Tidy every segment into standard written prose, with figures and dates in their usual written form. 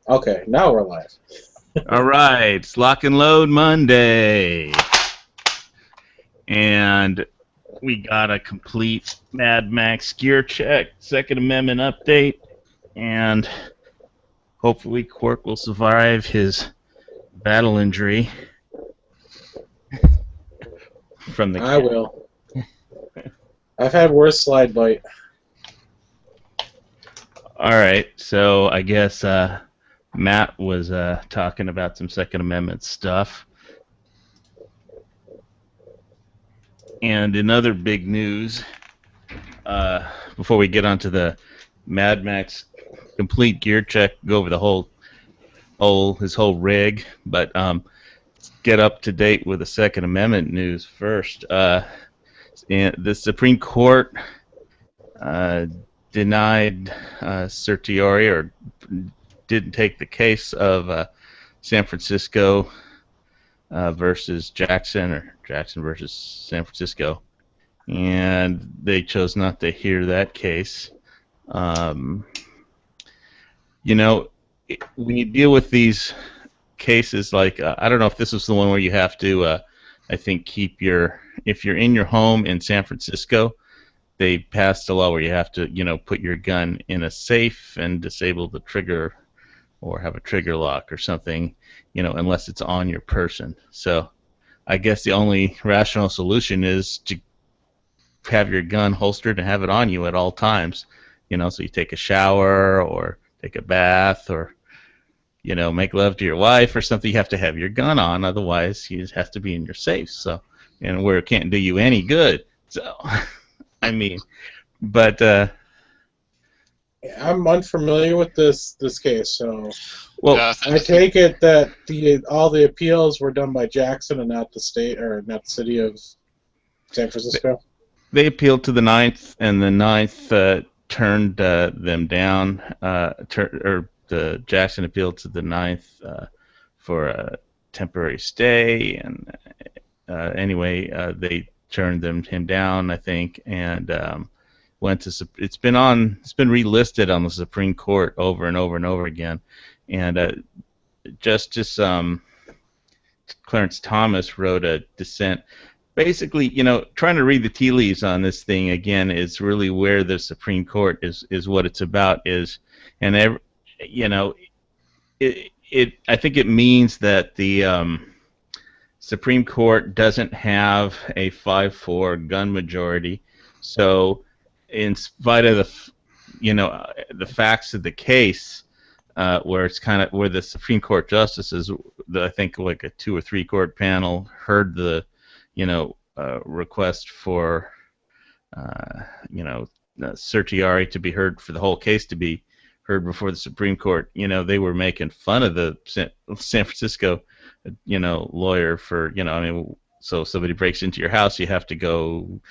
Okay, now we're live. All right, it's Lock and Load Monday. And we got a complete Mad Max gear check, Second Amendment update, and hopefully Quark will survive his battle injury from the I will. I've had worse slide bite. All right, so I guess Matt was talking about some Second Amendment stuff. And in other big news, before we get onto the Mad Max complete gear check, go over the his whole rig, but get up to date with the Second Amendment news first. The Supreme Court denied certiorari, or didn't take the case of San Francisco versus Jackson, or Jackson versus San Francisco, and they chose not to hear that case. When you deal with these cases, like I don't know if this was the one where you have to, I think, if you're in your home in San Francisco, they passed a law where you have to, put your gun in a safe and disable the trigger or have a trigger lock or something, unless it's on your person. So I guess the only rational solution is to have your gun holstered and have it on you at all times, so you take a shower or take a bath or, make love to your wife or something, you have to have your gun on, otherwise you just have to be in your safe. So, and where it can't do you any good. So, I mean, but I'm unfamiliar with this case, so well, Yeah, I take it that all the appeals were done by Jackson and not the state or not the city of San Francisco. they appealed to the Ninth, and the Ninth turned them down. The Jackson appealed to the Ninth for a temporary stay, and anyway, they turned him down, I think, and went to. It's been relisted on the Supreme Court over and over and over again, and Justice Clarence Thomas wrote a dissent. Basically, trying to read the tea leaves on this thing again is really where the Supreme Court is what it's about is, and I think it means that the Supreme Court doesn't have a 5-4 gun majority, so in spite of the facts of the case, where it's kind of where the Supreme Court justices, I think like a 2 or 3 court panel heard the request for certiorari to be heard, for the whole case to be heard before the Supreme Court. They were making fun of the San Francisco lawyer for so if somebody breaks into your house, you have to go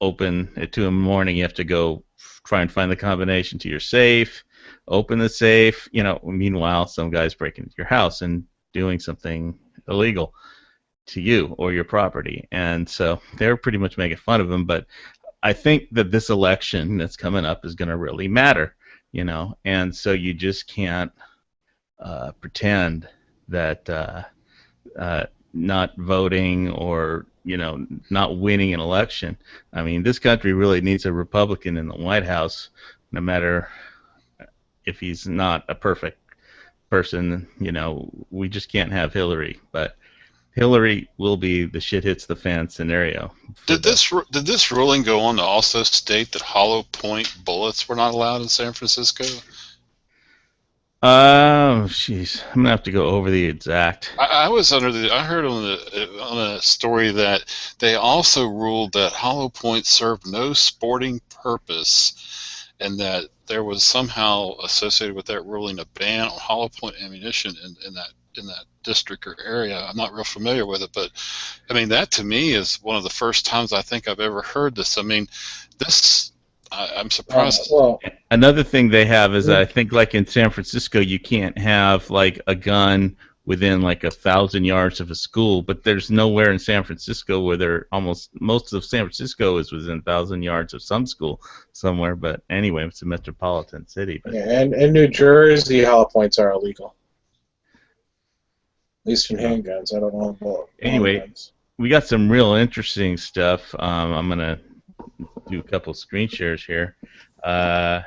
open at 2 in the morning, you have to go try and find the combination to your safe, open the safe. Meanwhile, some guy's breaking into your house and doing something illegal to you or your property, and so they're pretty much making fun of him. But I think that this election that's coming up is going to really matter, and so you just can't pretend that not voting or not winning an election. I mean, this country really needs a Republican in the White House, no matter if he's not a perfect person. We just can't have Hillary, but Hillary will be the shit hits the fan scenario. Did this ruling go on to also state that hollow point bullets were not allowed in San Francisco? Oh, jeez, I'm gonna have to go over the exact. I heard on a story that they also ruled that hollow points served no sporting purpose, and that there was somehow associated with that ruling a ban on hollow point ammunition in that district or area. I'm not real familiar with it, but I mean, that to me is one of the first times I think I've ever heard this. I mean, I'm surprised. Another thing they have is, I think, like in San Francisco, you can't have like a gun within like 1,000 yards of a school, but there's nowhere in San Francisco where most of San Francisco is within 1,000 yards of some school somewhere. But anyway, it's a metropolitan city. But Yeah, and in New Jersey, hollow points are illegal. At least in handguns. I don't know about anyway, handguns. we got some real interesting stuff. I'm gonna do a couple screen shares here. If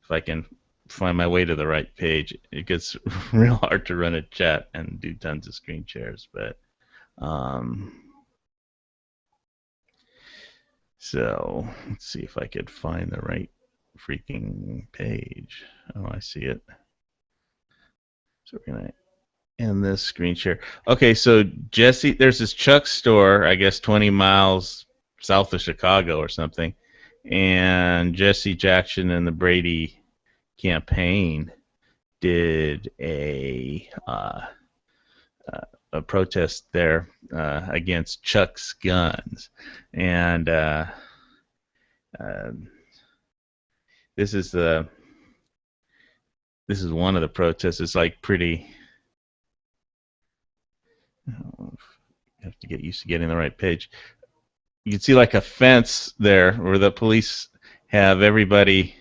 I can find my way to the right page. It gets real hard to run a chat and do tons of screen shares, but so let's see if I could find the right freaking page. Oh, I see it. So we're gonna end this screen share. Okay, so Jesse, there's this Chuck store, I guess 20 miles south of Chicago or something, and Jesse Jackson and the Brady campaign did a protest there against Chuck's guns, and this is one of the protests. It's like pretty. You have to get used to getting the right page. You can see like a fence there where the police have everybody,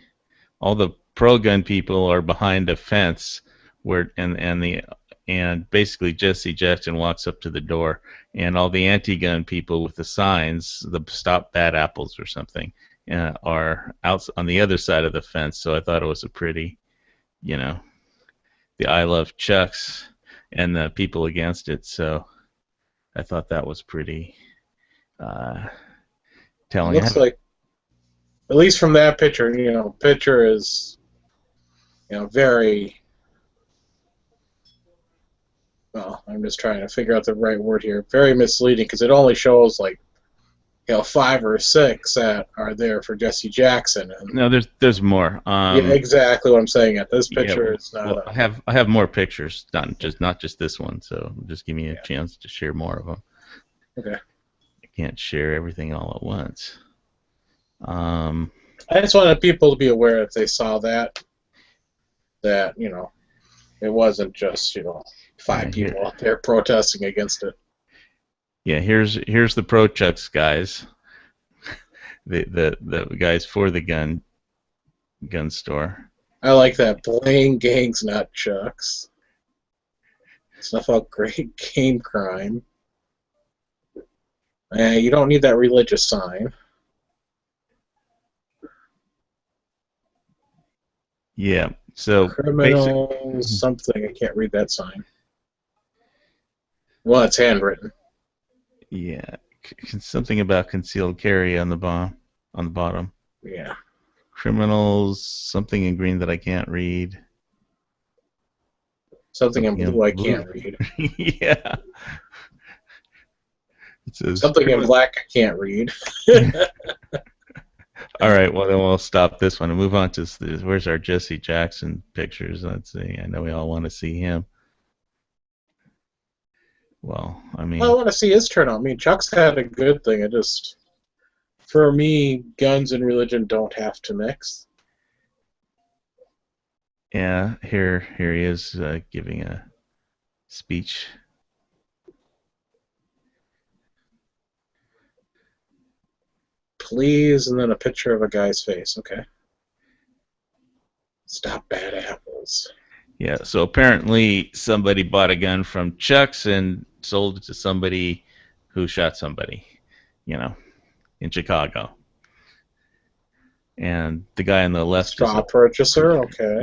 all the pro-gun people are behind a fence where and basically Jesse Jackson walks up to the door, and all the anti-gun people with the signs, the Stop Bad Apples or something, are out on the other side of the fence. So I thought it was a pretty, the I Love Chucks and the people against it. So I thought that was pretty telling. It looks like, at least from that picture, picture is, very, well, I'm just trying to figure out the right word here, very misleading, because it only shows, 5 or 6 that are there for Jesse Jackson. And, no, there's more. Yeah, exactly what I'm saying. This picture is not. Well, I have more pictures, not just this one. So just give me a chance to share more of them. Okay. I can't share everything all at once. I just wanted people to be aware if they saw that it wasn't just 5 people out there protesting against it. Yeah, here's the Pro Chucks guys, the guys for the gun store. I like that. Blame gangs, not Chucks. Stuff out great game crime. You don't need that religious sign. Yeah, so criminals something. I can't read that sign. Well, it's handwritten. Yeah, something about concealed carry on the bottom. Yeah. Criminals, something in green that I can't read. Something in blue I can't read. Yeah. It says something in black I can't read. All right, well then we'll stop this one and move on to where's our Jesse Jackson pictures. Let's see. I know we all want to see him. Well, I want to see his turnout. Chuck's had a good thing. It just, for me, guns and religion don't have to mix. Yeah, here he is giving a speech. Please, and then a picture of a guy's face. Okay. Stop bad apples. Yeah, so apparently somebody bought a gun from Chuck's and sold it to somebody who shot somebody, in Chicago. And the guy on the left straw purchaser, okay.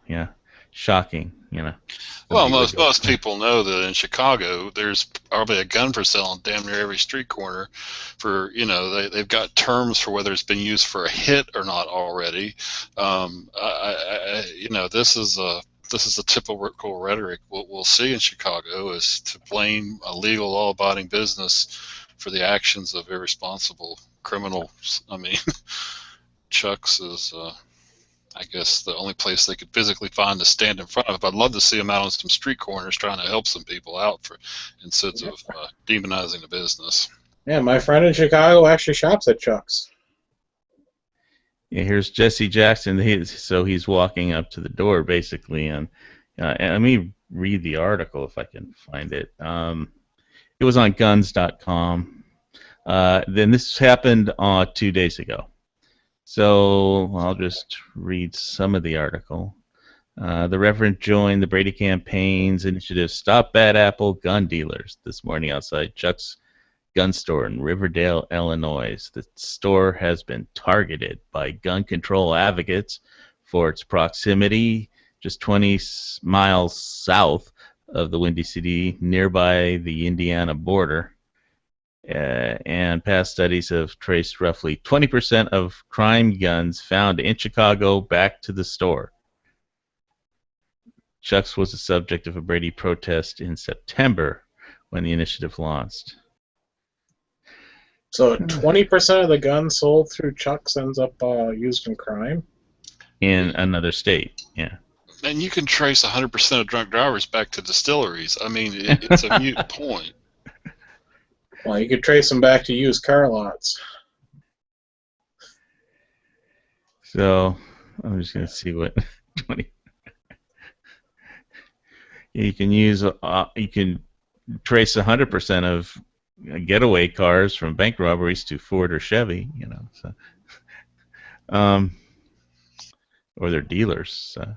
Yeah. Shocking, Well, most people know that in Chicago there's probably a gun for sale on damn near every street corner for, they've got terms for whether it's been used for a hit or not already. This is the typical rhetoric we'll see in Chicago, is to blame a legal, law-abiding business for the actions of irresponsible criminals. Chuck's is, I guess, the only place they could physically find to stand in front of. I'd love to see them out on some street corners trying to help some people out instead of demonizing the business. Yeah, my friend in Chicago actually shops at Chuck's. Yeah, here's Jesse Jackson. He's walking up to the door basically, and read the article if I can find it. It was on guns.com. Then this happened 2 days ago. So I'll just read some of the article. The Reverend joined the Brady campaign's initiative Stop Bad Apple Gun Dealers this morning outside Chuck's gun store in Riverdale, Illinois. The store has been targeted by gun control advocates for its proximity just 20 miles south of the Windy City, nearby the Indiana border. And past studies have traced roughly 20% of crime guns found in Chicago back to the store. Chuck's was the subject of a Brady protest in September when the initiative launched. So 20% of the guns sold through Chuck's ends up used in crime? In another state, yeah. And you can trace 100% of drunk drivers back to distilleries. I mean, it's a mute point. Well, you could trace them back to used car lots. So I'm just going to see what 20. You can use. You can trace 100% of getaway cars from bank robberies to Ford or Chevy. You know, so, or their dealers. So.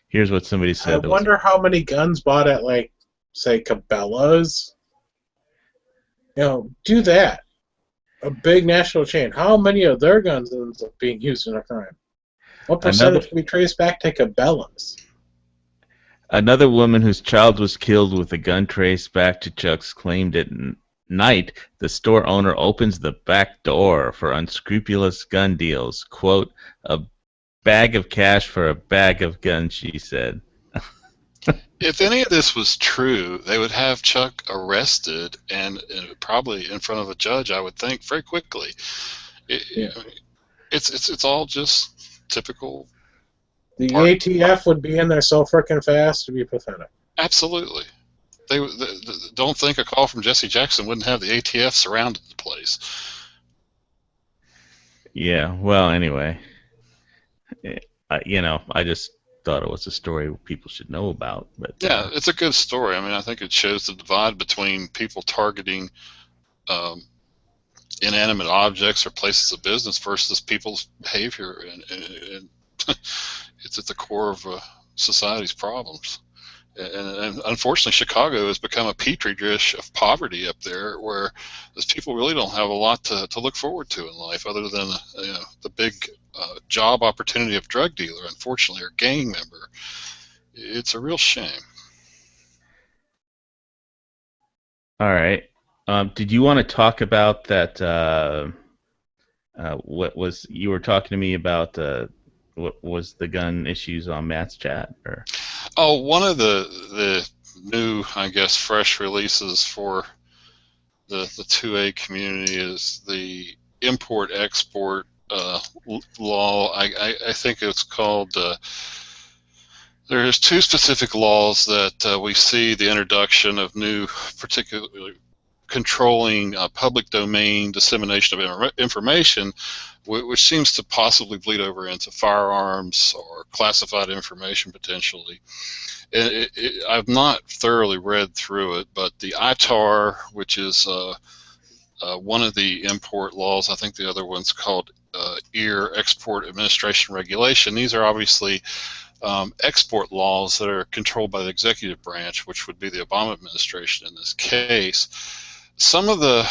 Here's what somebody said. I wonder how many guns bought at, like, say, Cabela's. You know, do that. A big national chain. How many of their guns ends up being used in a crime? What percentage can we trace back to Cabela's? Another woman whose child was killed with a gun traced back to Chuck's claimed at night the store owner opens the back door for unscrupulous gun deals. Quote, a bag of cash for a bag of guns, she said. If any of this was true, they would have Chuck arrested and probably in front of a judge, I would think, very quickly. It's all just typical. The ATF would be in there so frickin' fast to be pathetic. Absolutely. They don't think a call from Jesse Jackson wouldn't have the ATF surrounded the place. Yeah, well, anyway. I just thought it was a story people should know about. But yeah, it's a good story. I mean, I think it shows the divide between people targeting inanimate objects or places of business versus people's behavior, and it's at the core of society's problems. And unfortunately, Chicago has become a petri dish of poverty up there, where those people really don't have a lot to look forward to in life, other than the big job opportunity of drug dealer, unfortunately, or gang member. It's a real shame. All right. Did you want to talk about that? What was you were talking to me about? What was the gun issues on Matt's chat? Or? Oh, one of the new, I guess, fresh releases for the 2A community is the import-export law. I think it's called. There's two specific laws that we see the introduction of new, particularly controlling public domain dissemination of information, which seems to possibly bleed over into firearms or classified information potentially. I've not thoroughly read through it, but the ITAR, which is one of the import laws, I think the other one's called EAR, Export Administration Regulation. These are obviously export laws that are controlled by the executive branch, which would be the Obama administration in this case. Some of the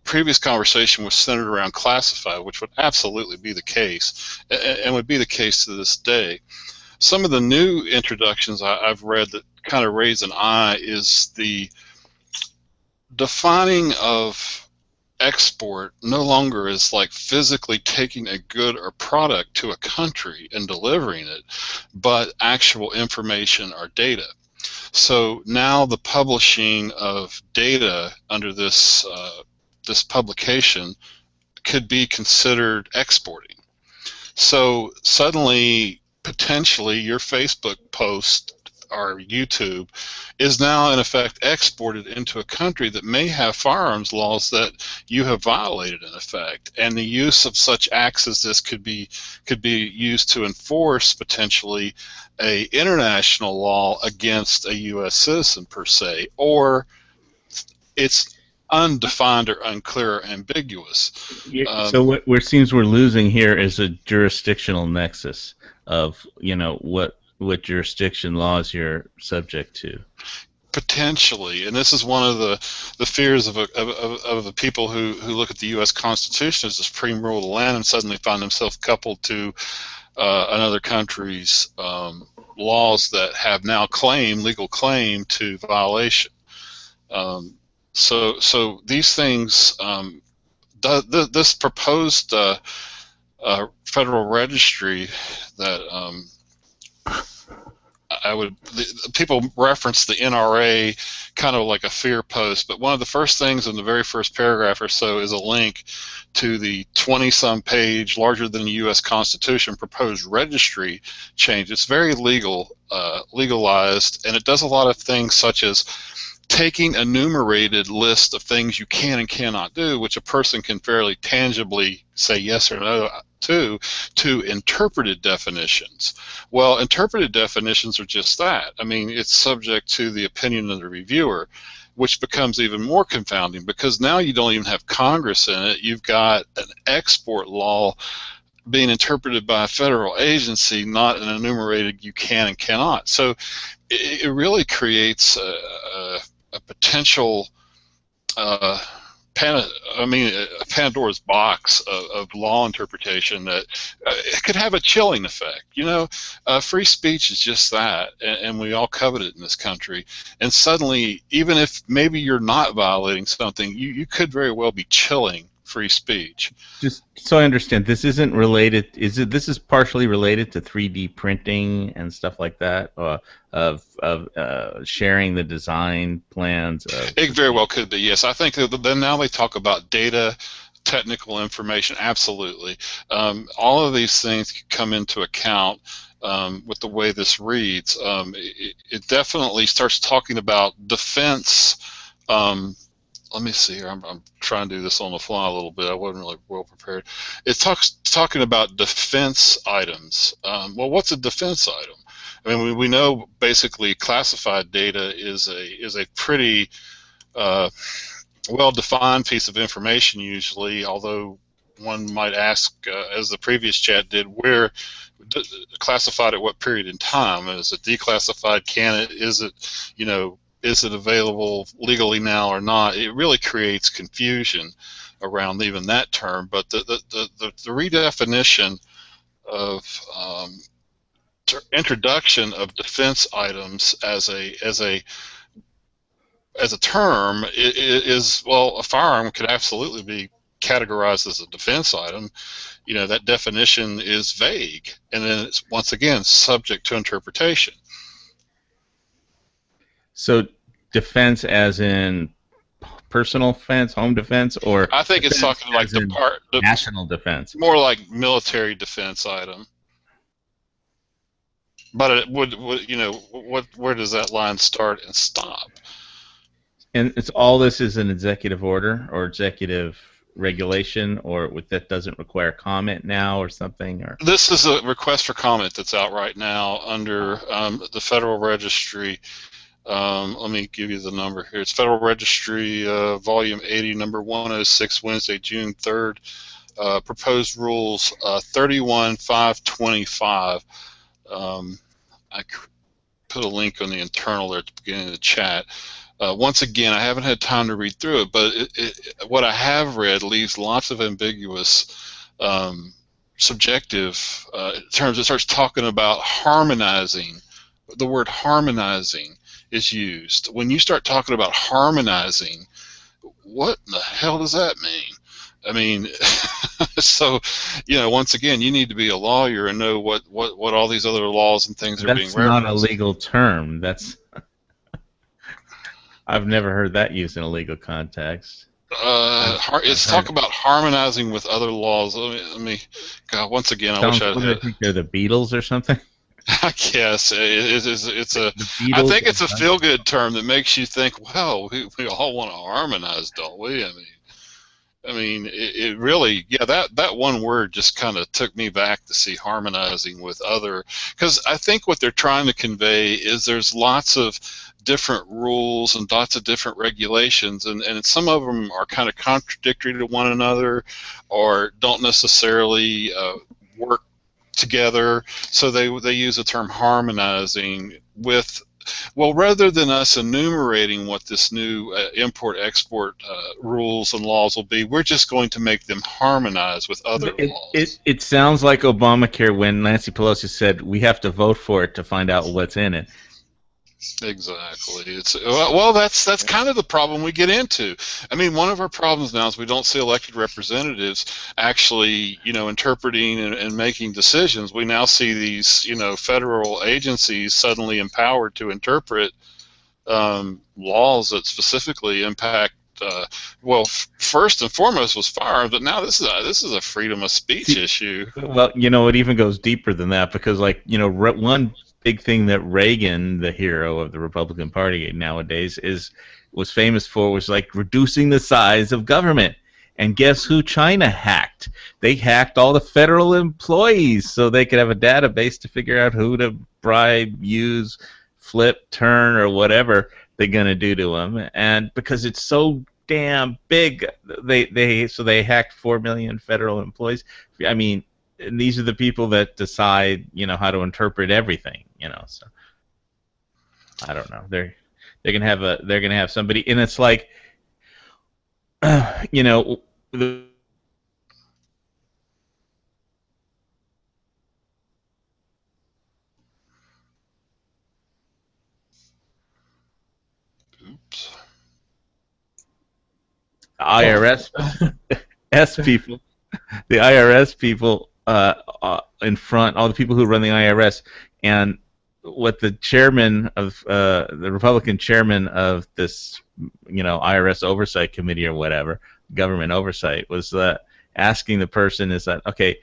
previous conversation was centered around classified, which would absolutely be the case, and would be the case to this day. Some of the new introductions I've read that kind of raise an eye is the defining of export no longer is like physically taking a good or product to a country and delivering it, but actual information or data. So now the publishing of data under this this publication could be considered exporting. So suddenly, potentially, your Facebook posts or YouTube is now in effect exported into a country that may have firearms laws that you have violated in effect, and the use of such acts as this could be used to enforce potentially a international law against a U.S. citizen per se, or it's undefined or unclear or ambiguous. So what seems we're losing here is a jurisdictional nexus of, you know, what jurisdiction laws you're subject to. Potentially, and this is one of the fears of the people who look at the U.S. Constitution as the supreme rule of the land and suddenly find themselves coupled to another country's laws that have now legal claim to violation. So these things, this proposed federal registry that people reference the NRA kind of like a fear post, but one of the first things in the very first paragraph or so is a link to the 20-some page, larger than the U.S. Constitution proposed registry change. It's very legalized, and it does a lot of things such as taking a enumerated list of things you can and cannot do, which a person can fairly tangibly say yes or no to interpreted definitions. Well, interpreted definitions are just that. I mean, it's subject to the opinion of the reviewer, which becomes even more confounding because now you don't even have Congress in it. You've got an export law being interpreted by a federal agency, not an enumerated you can and cannot. So it really creates a potential a Pandora's box of law interpretation that it could have a chilling effect. You know, free speech is just that, and we all covet it in this country. And suddenly, even if maybe you're not violating something, you could very well be chilling free speech. Just so I understand, this isn't related. This is partially related to 3D printing and stuff like that, of sharing the design plans. It very well could be. Yes, I think that then now they talk about data, technical information. Absolutely, all of these things come into account with the way this reads. It definitely starts talking about defense. Let me see here. I'm trying to do this on the fly a little bit. I wasn't really well prepared. It talking about defense items. Well, what's a defense item? I mean, we know basically classified data is a pretty well-defined piece of information usually, although one might ask, as the previous chat did, where classified at what period in time? Is it declassified? Is it available legally now or not? It really creates confusion around even that term. But the redefinition of introduction of defense items as a term is, well, a firearm could absolutely be categorized as a defense item. You know, that definition is vague, and then it's once again subject to interpretation. So defense as in personal defense, home defense, or I think it's talking like the national defense. More like military defense item. But it would where does that line start and stop? And it's all this is an executive order or executive regulation, or that doesn't require comment now or something? Or this is a request for comment that's out right now under the Federal Registry. Let me give you the number here. It's Federal Registry, Volume 80, number 106, Wednesday, June 3rd. Proposed rules 31.525. I put a link on the internal there at the beginning of the chat. Once again, I haven't had time to read through it, but what I have read leaves lots of ambiguous, subjective terms. It starts talking about harmonizing. The word harmonizing is used. When you start talking about harmonizing, what in the hell does that mean? I mean, so, once again, you need to be a lawyer and know what all these other laws and things are being referenced. That's not a legal term. I've never heard that used in a legal context. It's talk about harmonizing with other laws. Let me God, once again, I wish I had. I think they're the Beatles or something. I guess it's a. The I Beatles. think it's a feel-good term that makes you think, well, we all want to harmonize, don't we? I mean, it really, yeah. That one word just kind of took me back to see harmonizing with other, because I think what they're trying to convey is there's lots of different rules and lots of different regulations, and some of them are kind of contradictory to one another, or don't necessarily work together. So they use the term harmonizing with, well, rather than us enumerating what this new import-export rules and laws will be, we're just going to make them harmonize with other laws. It sounds like Obamacare when Nancy Pelosi said we have to vote for it to find out what's in it. Exactly. It's well, that's kind of the problem we get into. I mean, one of our problems now is we don't see elected representatives actually, interpreting and making decisions. We now see these, federal agencies suddenly empowered to interpret laws that specifically impact. Well, first and foremost was firearms, but now this is a freedom of speech issue. Well, it even goes deeper than that because, one big thing that Reagan, the hero of the Republican Party nowadays, was famous for was like reducing the size of government. And guess who China hacked? They hacked all the federal employees so they could have a database to figure out who to bribe, use, flip, turn, or whatever they're going to do to them. And because it's so damn big, they hacked 4 million federal employees. I mean, and these are the people that decide, how to interpret everything, So I don't know. They're gonna have somebody, and it's like, the Oops. IRS people, the IRS people in front, all the people who run the IRS, and what the chairman of the Republican chairman of this, IRS oversight committee or whatever, government oversight, was asking the person is that, okay,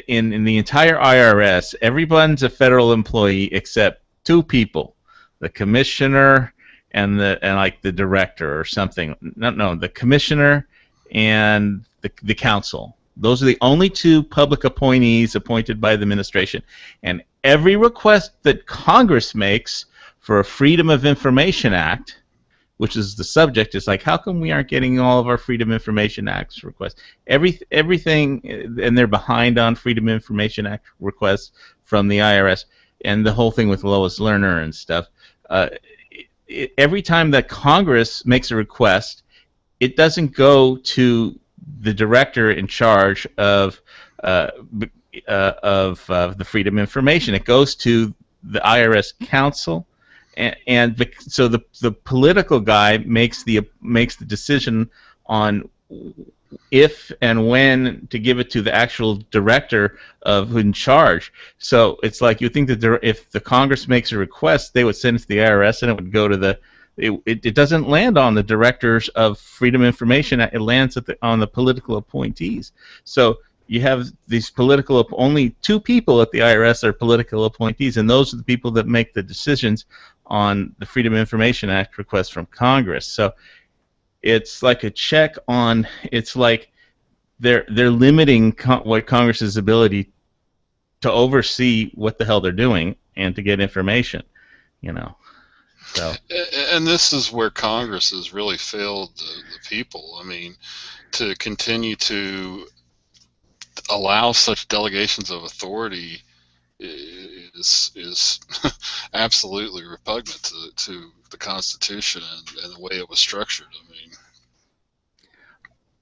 in the entire IRS, everyone's a federal employee except two people, the commissioner and the director or something. No, the commissioner and the council. Those are the only two public appointees appointed by the administration. And every request that Congress makes for a Freedom of Information Act, which is the subject, is like, how come we aren't getting all of our Freedom of Information Act requests? Everything, and they're behind on Freedom of Information Act requests from the IRS, and the whole thing with Lois Lerner and stuff. Every time that Congress makes a request, it doesn't go to the director in charge of the Freedom of Information. It goes to the IRS counsel, so the political guy makes the decision on if and when to give it to the actual director of in charge. So it's like you think that if the Congress makes a request, they would send it to the IRS and it would go to it doesn't land on the directors of Freedom of Information. It lands on the political appointees. So you have these only two people at the IRS are political appointees, and those are the people that make the decisions on the Freedom of Information Act request from Congress. So it's like a check on. It's like they're limiting what Congress's ability to oversee what the hell they're doing and to get information. So. And this is where Congress has really failed the people. I mean, to continue to allow such delegations of authority is absolutely repugnant to the Constitution and the way it was structured. I mean.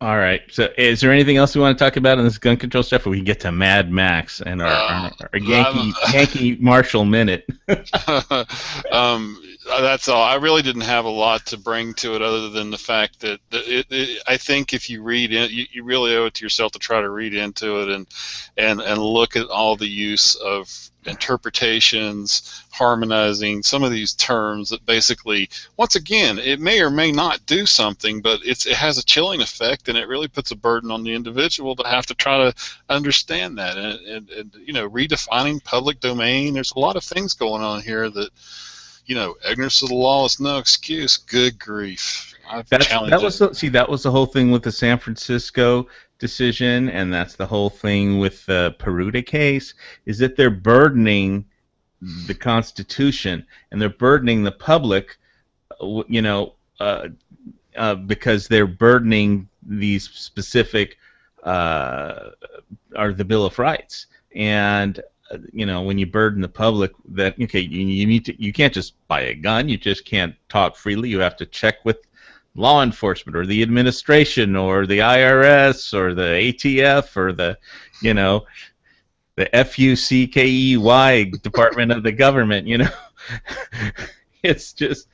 All right. So, is there anything else we want to talk about in this gun control stuff, or we can get to Mad Max and our Yankee Marshall minute? That's all. I really didn't have a lot to bring to it other than the fact that I think if you read in, you really owe it to yourself to try to read into it and look at all the use of interpretations, harmonizing some of these terms that basically, once again, it may or may not do something, but it has a chilling effect, and it really puts a burden on the individual to have to try to understand that. And redefining public domain. There's a lot of things going on here that, ignorance of the law is no excuse. Good grief. That was the whole thing with the San Francisco decision, and that's the whole thing with the Peruta case, is that they're burdening the Constitution and they're burdening the public, because they're burdening these specific, or the Bill of Rights. And when you burden the public, that you can't just buy a gun, you just can't talk freely, you have to check with law enforcement or the administration or the IRS or the ATF or the FUCKEY Department of the government. It's just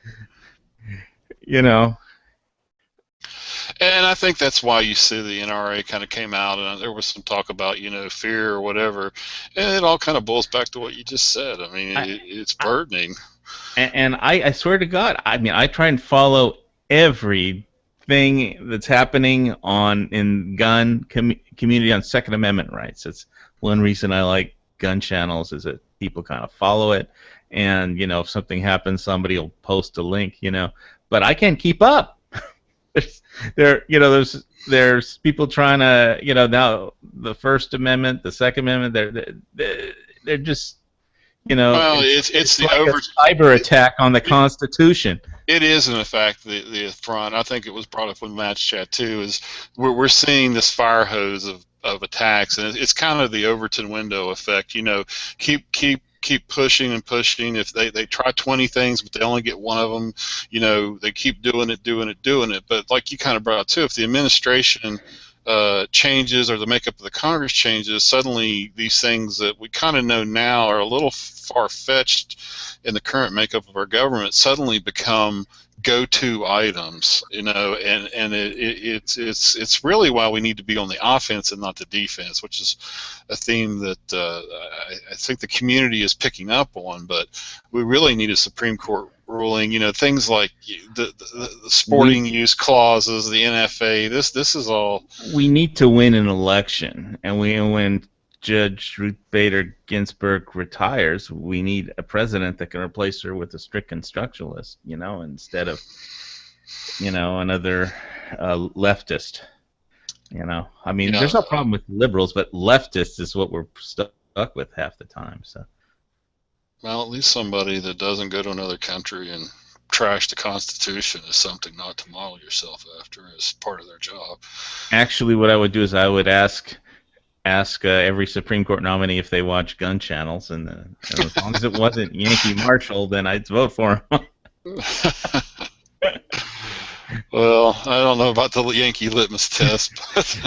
And I think that's why you see the NRA kind of came out, and there was some talk about, fear or whatever, and it all kind of boils back to what you just said. I mean, it's burdening. And I swear to God, I try and follow everything that's happening in gun community on Second Amendment rights. It's one reason I like gun channels, is that people kind of follow it, and if something happens, somebody will post a link, but I can't keep up. There's people trying to, now the First Amendment, the Second Amendment, they're just, well, it's like a cyber attack on the Constitution. It is, in fact, the affront. I think it was brought up in Matt's chat too. Is we're seeing this fire hose of attacks, and it's kind of the Overton window effect. Keep pushing and pushing. If they try 20 things but they only get one of them, they keep doing it. But like you kind of brought up too, if the administration changes or the makeup of the Congress changes, suddenly these things that we kind of know now are a little far-fetched in the current makeup of our government suddenly become go-to items, and it's really why we need to be on the offense and not the defense, which is a theme that I think the community is picking up on. But we really need a Supreme Court ruling. Things like the sporting use clauses, the NFA. This is all. We need to win an election, and when Judge Ruth Bader Ginsburg retires, we need a president that can replace her with a strict constructionalist, instead of, another leftist. There's no problem with liberals, but leftists is what we're stuck with half the time. So, well, at least somebody that doesn't go to another country and trash the Constitution is something not to model yourself after as part of their job. Actually, what I would do is I would ask every Supreme Court nominee if they watch gun channels, and as long as it wasn't Yankee Marshall, then I'd vote for him. Well, I don't know about the Yankee litmus test, but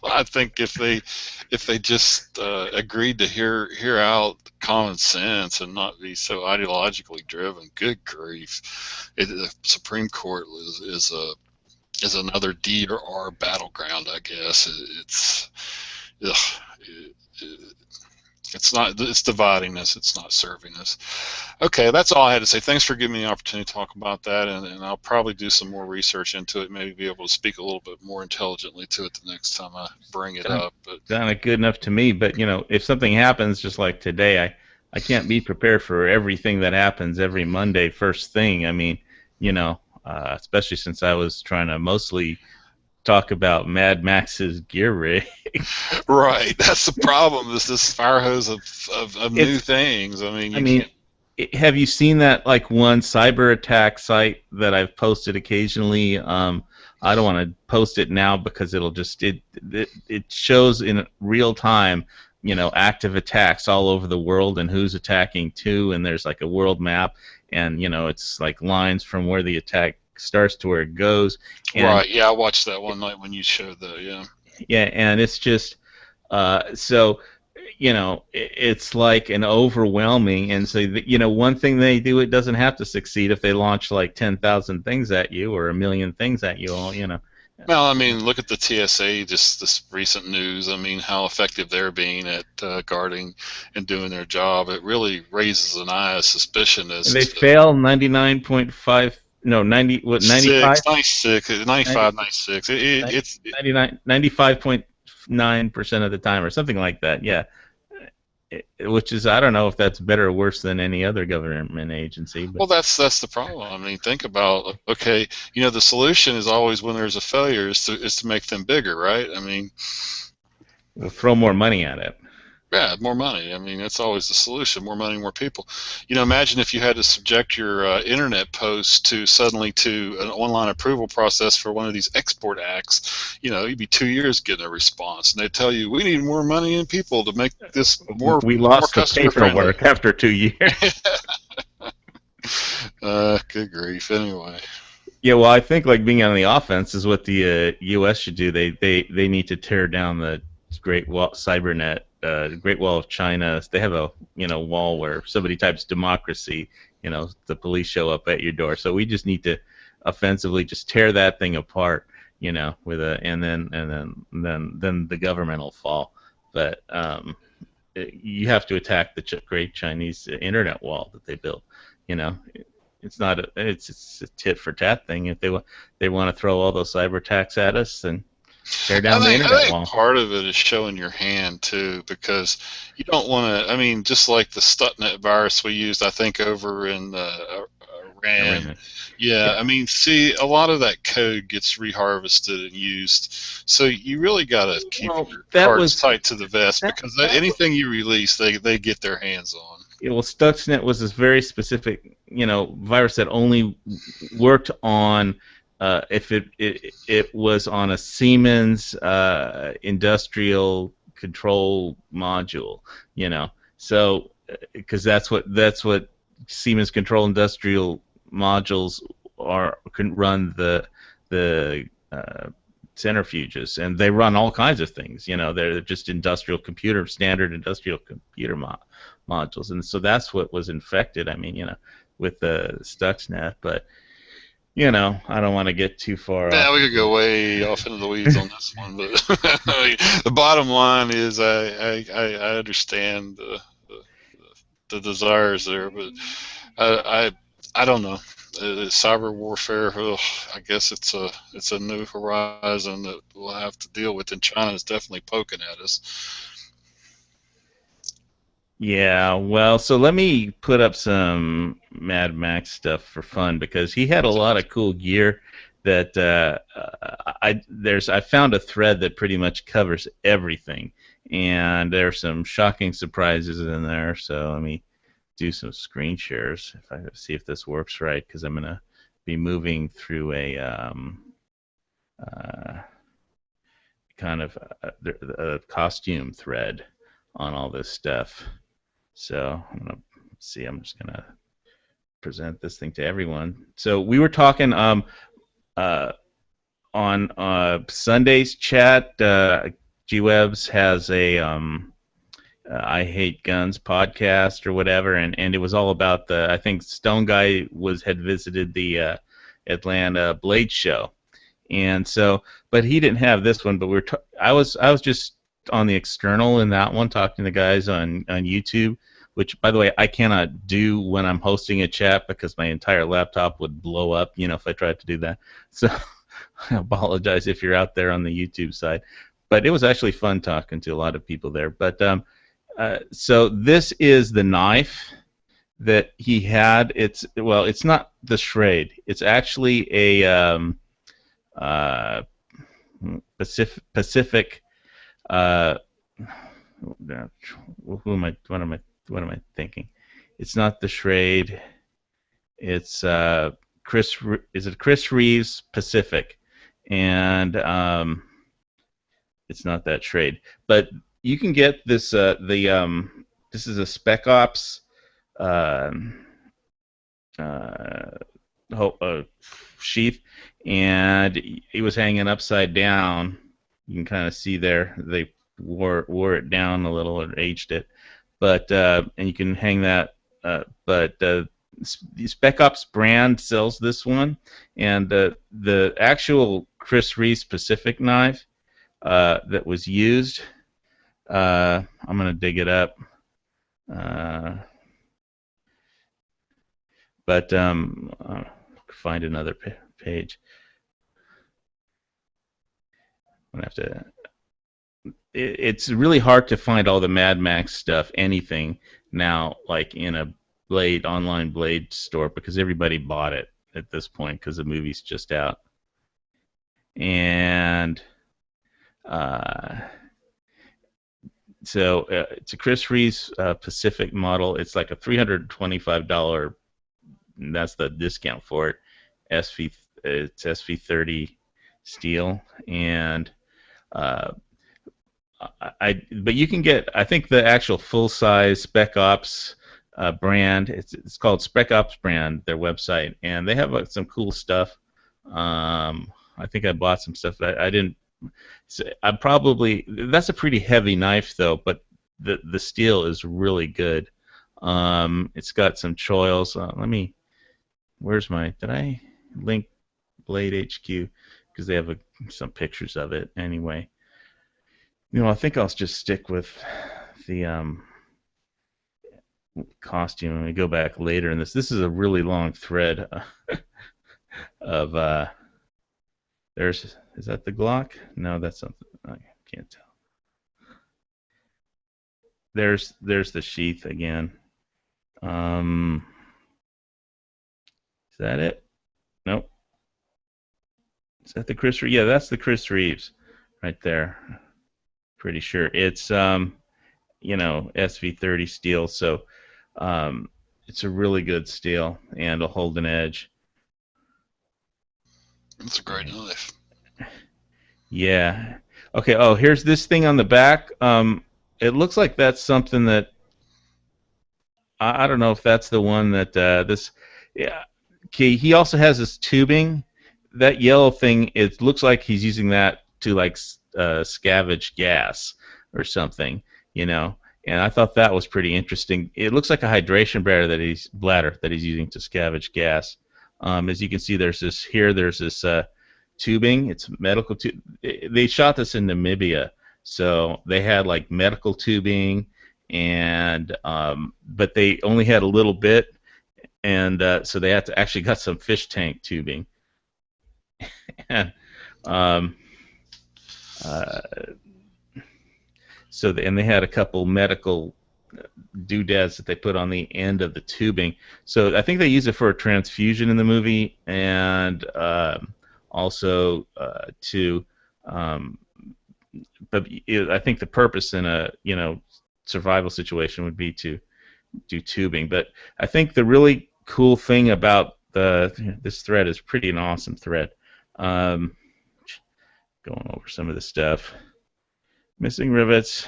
I think if they just agreed to hear out common sense and not be so ideologically driven, good grief, the Supreme Court is another D or R battleground, I guess. It's dividing us. It's not serving us. Okay, that's all I had to say. Thanks for giving me the opportunity to talk about that, and I'll probably do some more research into it, maybe be able to speak a little bit more intelligently to it the next time I bring it up. But sounded good enough to me, but if something happens just like today, I can't be prepared for everything that happens every Monday first thing. Especially since I was trying to mostly talk about Mad Max's gear rig. Right, that's the problem. This fire hose of new things. Have you seen that one cyber attack site that I've posted occasionally? I don't want to post it now because it'll just it shows in real time, active attacks all over the world and who's attacking to, and there's a world map, and it's lines from where the attack starts to where it goes. And, right. Yeah, I watched that one night when you showed that. Yeah. Yeah, and it's just so it's like an overwhelming, and so one thing they do, it doesn't have to succeed if they launch like 10,000 things at you or a million things at you all. Well, I mean, look at the TSA, just this recent news. I mean, how effective they're being at guarding and doing their job. It really raises an eye of suspicion as They to fail 99.5, no, 90, what, 95? 96, 95, 96. It's 95.9% of the time, or something like that. Yeah, which is, I don't know if that's better or worse than any other government agency. But well, that's the problem. I mean, think about, okay, the solution is always when there's a failure is to make them bigger, right? I mean, we'll throw more money at it. yeah, more money. I mean, that's always the solution. More money, more people. Imagine if you had to subject your internet post suddenly to an online approval process for one of these export acts. You'd be 2 years getting a response, and they tell you we need more money and people to make this more. We lost more the paperwork after 2 years. Good grief. Anyway. Yeah, well, I think like being on the offense is what the U.S. should do. They need to tear down the Great Wall, Cybernet. Great Wall of China. They have a wall where if somebody types democracy, the police show up at your door. So we just need to offensively just tear that thing apart, with and then the government will fall. But you have to attack the Great Chinese Internet Wall that they built. It's not it's a tit for tat thing. If they want to throw all those cyber attacks at us, then tear down the internet I think wall. part of it is showing your hand too, because you don't want to. I mean, just like the Stuxnet virus we used, I think over in Iran. Yeah, I mean, see, a lot of that code gets reharvested and used, so you really got to keep your cards tight to the vest, because anything you release, they get their hands on. Yeah, well, Stuxnet was this very specific, virus that only worked on. If it was on a Siemens industrial control module, so because that's what Siemens control industrial modules can run the centrifuges, and they run all kinds of things. They're just standard industrial computer modules, and so that's what was infected. I mean, with the Stuxnet, but. I don't want to get too far. Yeah, we could go way off into the weeds on this one, but the bottom line is I understand the desires there, but I don't know. Cyber warfare, I guess it's a new horizon that we'll have to deal with, and China is definitely poking at us. Yeah, well, so let me put up some Mad Max stuff for fun, because he had a lot of cool gear that I found a thread that pretty much covers everything, and there's some shocking surprises in there. So let me do some screen shares if I see if this works right, because I'm gonna be moving through a kind of a costume thread on all this stuff. So I'm just gonna present this thing to everyone. So we were talking on Sunday's chat. G-Webs has a I Hate Guns podcast or whatever, and it was all about I think Stone Guy had visited the Atlanta Blade Show, and so, but he didn't have this one. But I was just on the external in that one, talking to the guys on YouTube, which, by the way, I cannot do when I'm hosting a chat because my entire laptop would blow up, if I tried to do that. So I apologize if you're out there on the YouTube side. But it was actually fun talking to a lot of people there. But so this is the knife that he had. It's not the Schrade. It's actually a Pacific. What am I thinking? It's not the Schrade. It's Chris. Is it Chris Reeves Pacific? And it's not that Schrade. But you can get this. This is a Spec Ops sheath, and he was hanging upside down. You can kind of see there. They wore it down a little or aged it. But and you can hang that. But the Spec Ops brand sells this one, and the actual Chris Reeves Pacific knife that was used. I'm gonna dig it up. But find another page. I'm gonna have to. It's really hard to find all the Mad Max stuff, anything now, like in a online Blade store, because everybody bought it at this point because the movie's just out. And so it's a Chris Reeves Pacific model. It's like a $325. That's the discount for it. It's SV30 steel, and but you can get, I think, the actual full size Spec Ops brand. It's called Spec Ops brand, their website, and they have some cool stuff. I think I bought some stuff. I didn't. I probably, that's a pretty heavy knife though, but the steel is really good. It's got some choils. Let me. Where's my? Did I link Blade HQ? Because they have some pictures of it anyway. I think I'll just stick with the costume and we go back later in this. This is a really long thread of is that the Glock? No, that's something I can't tell. There's the sheath again. Is that it? Nope. Is that the Chris Reeves? Yeah, that's the Chris Reeves right there. Pretty sure it's SV30 steel, so it's a really good steel and it'll hold an edge. It's a great knife. Yeah. Okay. Oh, here's this thing on the back. It looks like that's something that I don't know if that's the one that this. Yeah. Okay. He also has this tubing. That yellow thing. It looks like he's using that to like scavenge gas or something. And I thought that was pretty interesting. It looks like a hydration bladder that he's using to scavenge gas. As you can see, there's this tubing. It's medical tube. They shot this in Namibia, so they had like medical tubing, and but they only had a little bit, and so they had to actually got some fish tank tubing, and and they had a couple medical doodads that they put on the end of the tubing. So I think they use it for a transfusion in the movie, and also to, but I think the purpose in a survival situation would be to do tubing. But I think the really cool thing about this thread is pretty an awesome thread. Going over some of the stuff. Missing rivets.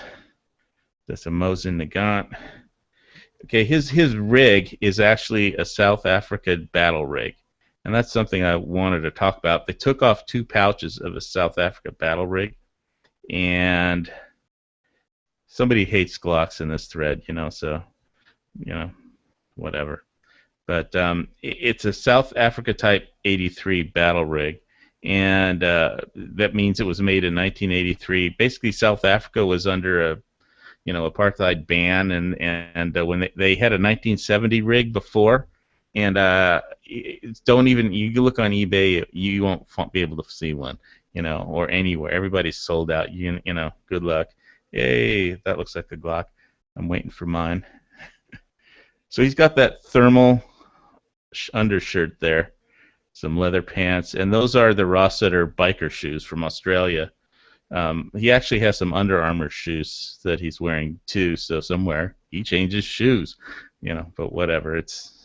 That's a Mosin Nagant. Okay, his rig is actually a South Africa battle rig. And that's something I wanted to talk about. They took off 2 pouches of a South Africa battle rig, and somebody hates Glocks in this thread, so whatever. But it's a South Africa Type 83 battle rig, and that means it was made in 1983. Basically, South Africa was under a apartheid ban, and when they had a 1970 rig before. And don't even, you look on eBay, you won't be able to see one, or anywhere. Everybody's sold out. Good luck. Yay, that looks like the Glock. I'm waiting for mine. So he's got that thermal undershirt there, some leather pants, and those are the Rossiter biker shoes from Australia. He actually has some Under Armour shoes that he's wearing too. So somewhere he changes shoes, but whatever. It's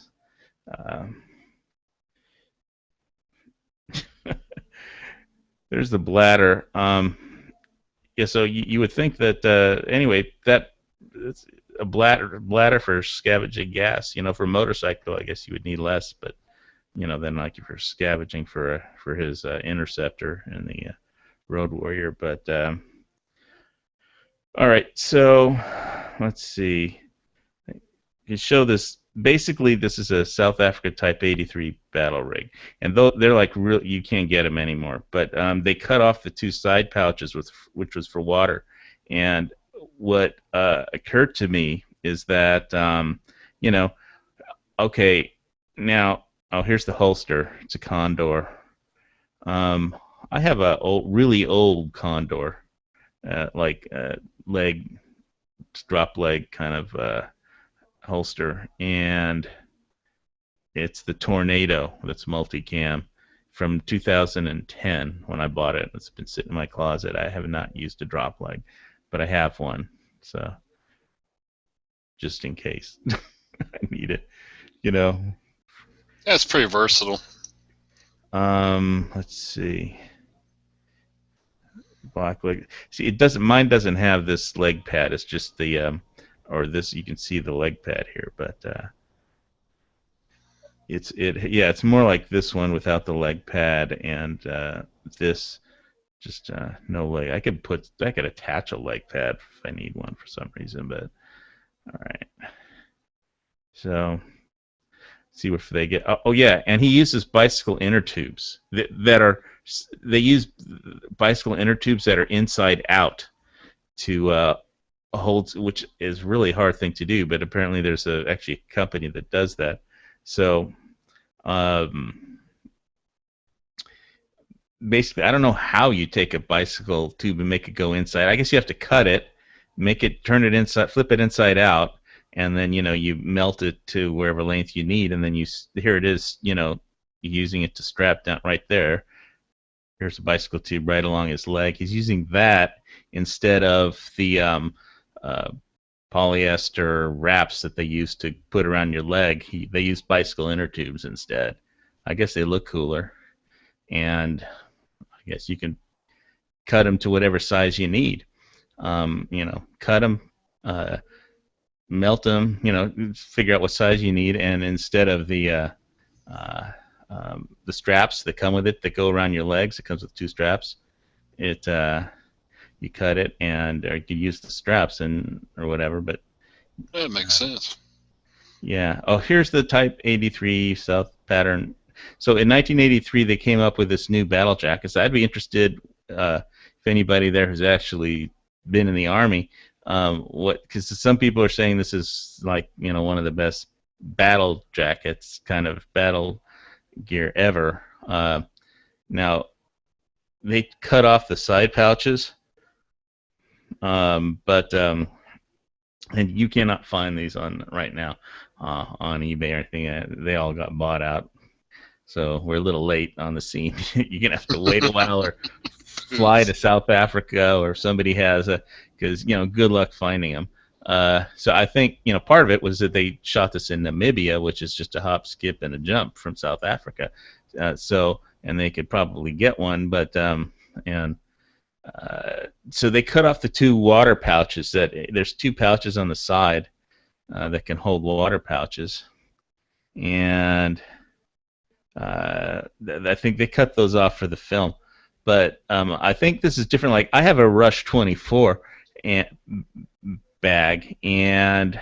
there's the bladder. So you would think that anyway, that it's a bladder for scavenging gas. For a motorcycle, I guess you would need less, but then like if you're scavenging for his Interceptor and the Road Warrior. But All right, so let's see. You show this. Basically, this is a South Africa Type 83 battle rig, and though they're like real, you can't get them anymore. But they cut off the two side pouches, which was for water. And what occurred to me is that you know, okay, now here's the holster. It's a Condor. I have a really old Condor, like leg, drop leg kind of holster, and it's the Tornado that's multicam from 2010 when I bought it. It's been sitting in my closet. I have not used a drop leg, but I have one, so just in case I need it, you know. Yeah, it's pretty versatile. Let's see. Black leg. See, it doesn't. Mine doesn't have this leg pad. It's just the or this. You can see the leg pad here, but it's more like this one without the leg pad, and this just no leg. I could attach a leg pad if I need one for some reason, but all right. So see if they get. Oh yeah, and he uses bicycle inner tubes that are. They use bicycle inner tubes that are inside out to hold, which is really hard thing to do. But apparently, there's actually a company that does that. So basically, I don't know how you take a bicycle tube and make it go inside. I guess you have to cut it, turn it inside, flip it inside out, and then you melt it to wherever length you need, and then here it is, using it to strap down right there. Here's a bicycle tube right along his leg. He's using that instead of the polyester wraps that they used to put around your leg. They use bicycle inner tubes instead. I guess they look cooler, and I guess you can cut them to whatever size you need. Cut them, melt them, figure out what size you need, and instead of the straps that come with it that go around your legs, it comes with two straps. You cut it, or you can use the straps or whatever. But that makes sense. Yeah. Oh, here's the Type 83 South pattern. So in 1983, they came up with this new battle jacket. So I'd be interested if anybody there has actually been in the Army. Because some people are saying this is like one of the best battle jackets, kind of battle gear ever. Now they cut off the side pouches, but and you cannot find these right now on eBay or anything. They all got bought out, so we're a little late on the scene. You're gonna have to wait a while or fly to South Africa, or somebody has because good luck finding them. So I think part of it was that they shot this in Namibia, which is just a hop, skip, and a jump from South Africa. And they could probably get one, but so they cut off the two water pouches. There's two pouches on the side that can hold water pouches, and I think they cut those off for the film. But I think this is different. Like I have a Rush 24 bag, and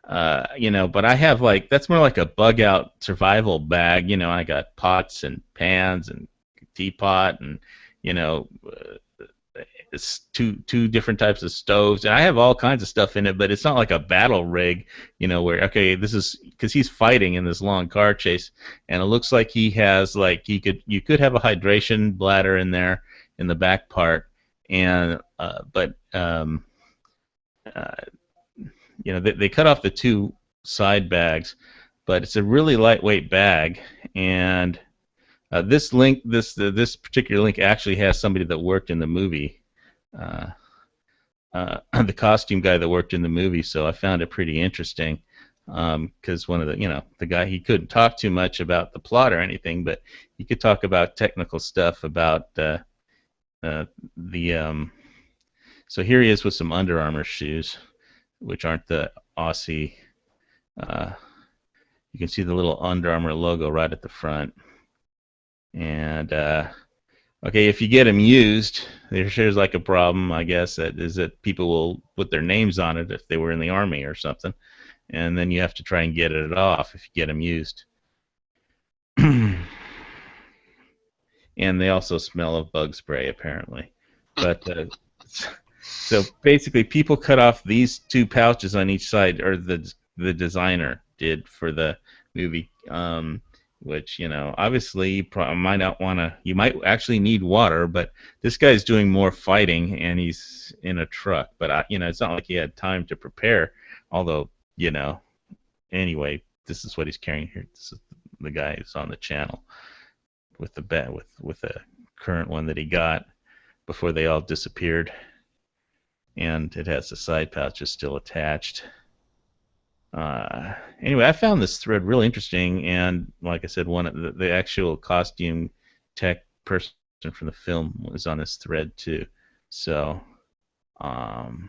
but I have that's more like a bug out survival bag. I got pots and pans and teapot and it's two different types of stoves, and I have all kinds of stuff in it. But it's not like a battle rig, where this is because he's fighting in this long car chase, and it looks like he has you could have a hydration bladder in there in the back part, and they cut off the two side bags, but it's a really lightweight bag, and this particular link actually has somebody that worked in the movie, the costume guy that worked in the movie, so I found it pretty interesting, because one of the guy, he couldn't talk too much about the plot or anything, but he could talk about technical stuff about so here he is with some Under Armour shoes, which aren't the Aussie. You can see the little Under Armour logo right at the front. And Okay, if you get them used, there's like a problem, I guess, that is that people will put their names on it if they were in the army or something, and then you have to try and get it off if you get them used. And they also smell of bug spray, apparently. But so basically, people cut off these two pouches on each side, or the designer did for the movie. Which, obviously you might not want to. You might actually need water, but this guy's doing more fighting, and he's in a truck. But it's not like he had time to prepare. Although, anyway, this is what he's carrying here. This is the guy who's on the channel with the with the current one that he got before they all disappeared, and it has the side pouches still attached. Anyway, I found this thread really interesting, and like I said, one of the actual costume tech person from the film was on this thread too. So, let's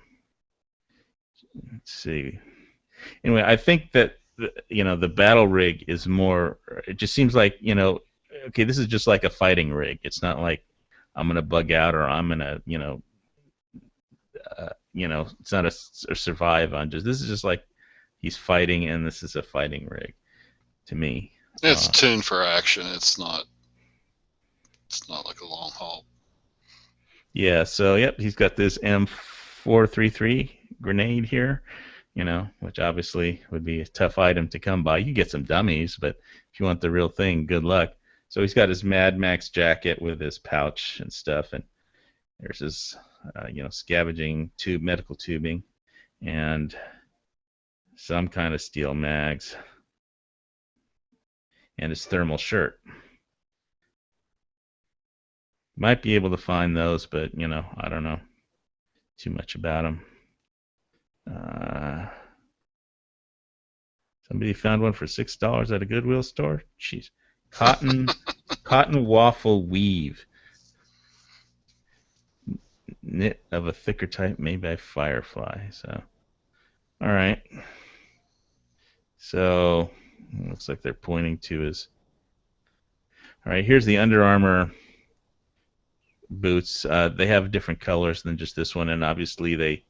see. Anyway, I think that the battle rig is more. It just seems like okay, this is just like a fighting rig. It's not like I'm gonna bug out or I'm gonna it's not a survive on. This is just like he's fighting, and this is a fighting rig to me. It's tuned for action. It's not like a long haul. Yeah. So yep, he's got this M433 grenade here. Which obviously would be a tough item to come by. You get some dummies, but if you want the real thing, good luck. So he's got his Mad Max jacket with his pouch and stuff, and there's his, scavenging tube, medical tubing, and some kind of steel mags, and his thermal shirt. Might be able to find those, but I don't know too much about them. Somebody found one for $6 at a Goodwill store. Jeez, cotton waffle weave, knit of a thicker type made by Firefly. So, all right. So, looks like they're pointing to his. All right, here's the Under Armour boots. They have different colors than just this one, and obviously the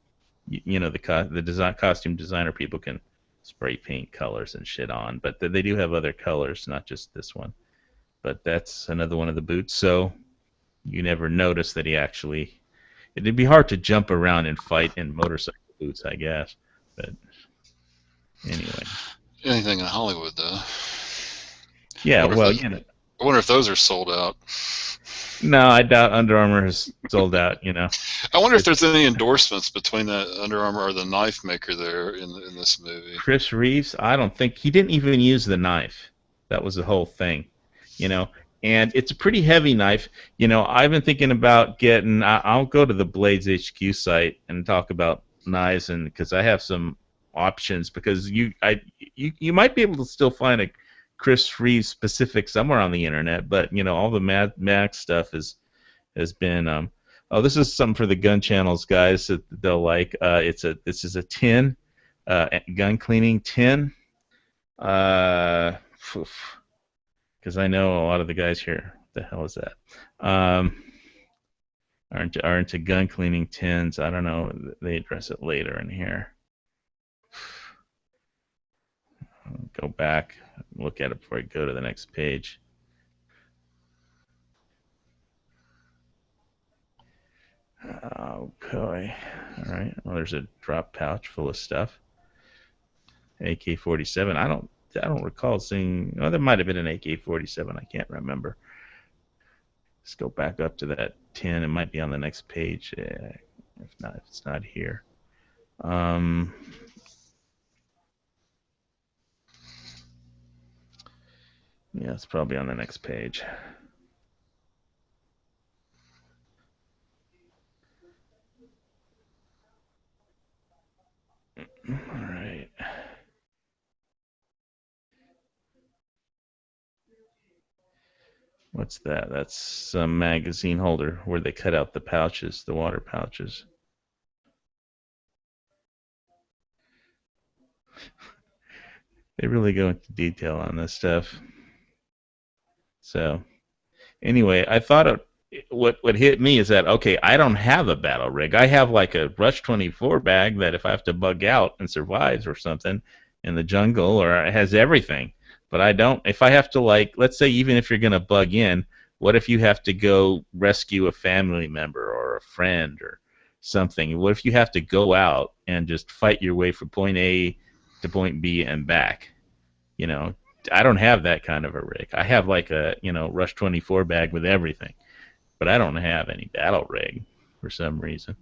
costume designer people can spray paint colors and shit on, but they do have other colors, not just this one. But that's another one of the boots, so you never notice that he actually. It'd be hard to jump around and fight in motorcycle boots, I guess. But anyway. Anything in Hollywood, though. Yeah, well, I wonder if those are sold out. No, I doubt Under Armour has sold out. I wonder if there's any endorsements between that Under Armour or the knife maker there in this movie. Chris Reeves, I don't think he didn't even use the knife. That was the whole thing, And it's a pretty heavy knife. I've been thinking about getting. I'll go to the Blades HQ site and talk about knives, and because I have some options. Because you might be able to still find a Chris Reeves specific somewhere on the internet, but all the Mad Max stuff has been. This is something for the gun channels guys that they'll like. This is a tin, gun cleaning tin. Because I know a lot of the guys here. What the hell is that? Are into gun cleaning tins. I don't know. They address it later in here. Go back, look at it before I go to the next page. Oh boy! All right. Well, there's a drop pouch full of stuff. AK-47. I don't recall seeing. Oh, there might have been an AK-47. I can't remember. Let's go back up to that tin. It might be on the next page. If it's not here. Yeah, it's probably on the next page. All right. What's that? That's some magazine holder where they cut out the pouches, the water pouches. They really go into detail on this stuff. So, anyway, I thought what hit me is that, okay, I don't have a battle rig. I have like a Rush 24 bag that if I have to bug out and survive or something in the jungle, or it has everything. But I don't. If I have to, like, let's say even if you're gonna bug in, what if you have to go rescue a family member or a friend or something? What if you have to go out and just fight your way from point A to point B and back? You know, I don't have that kind of a rig. I have like a, Rush 24 bag with everything, but I don't have any battle rig for some reason.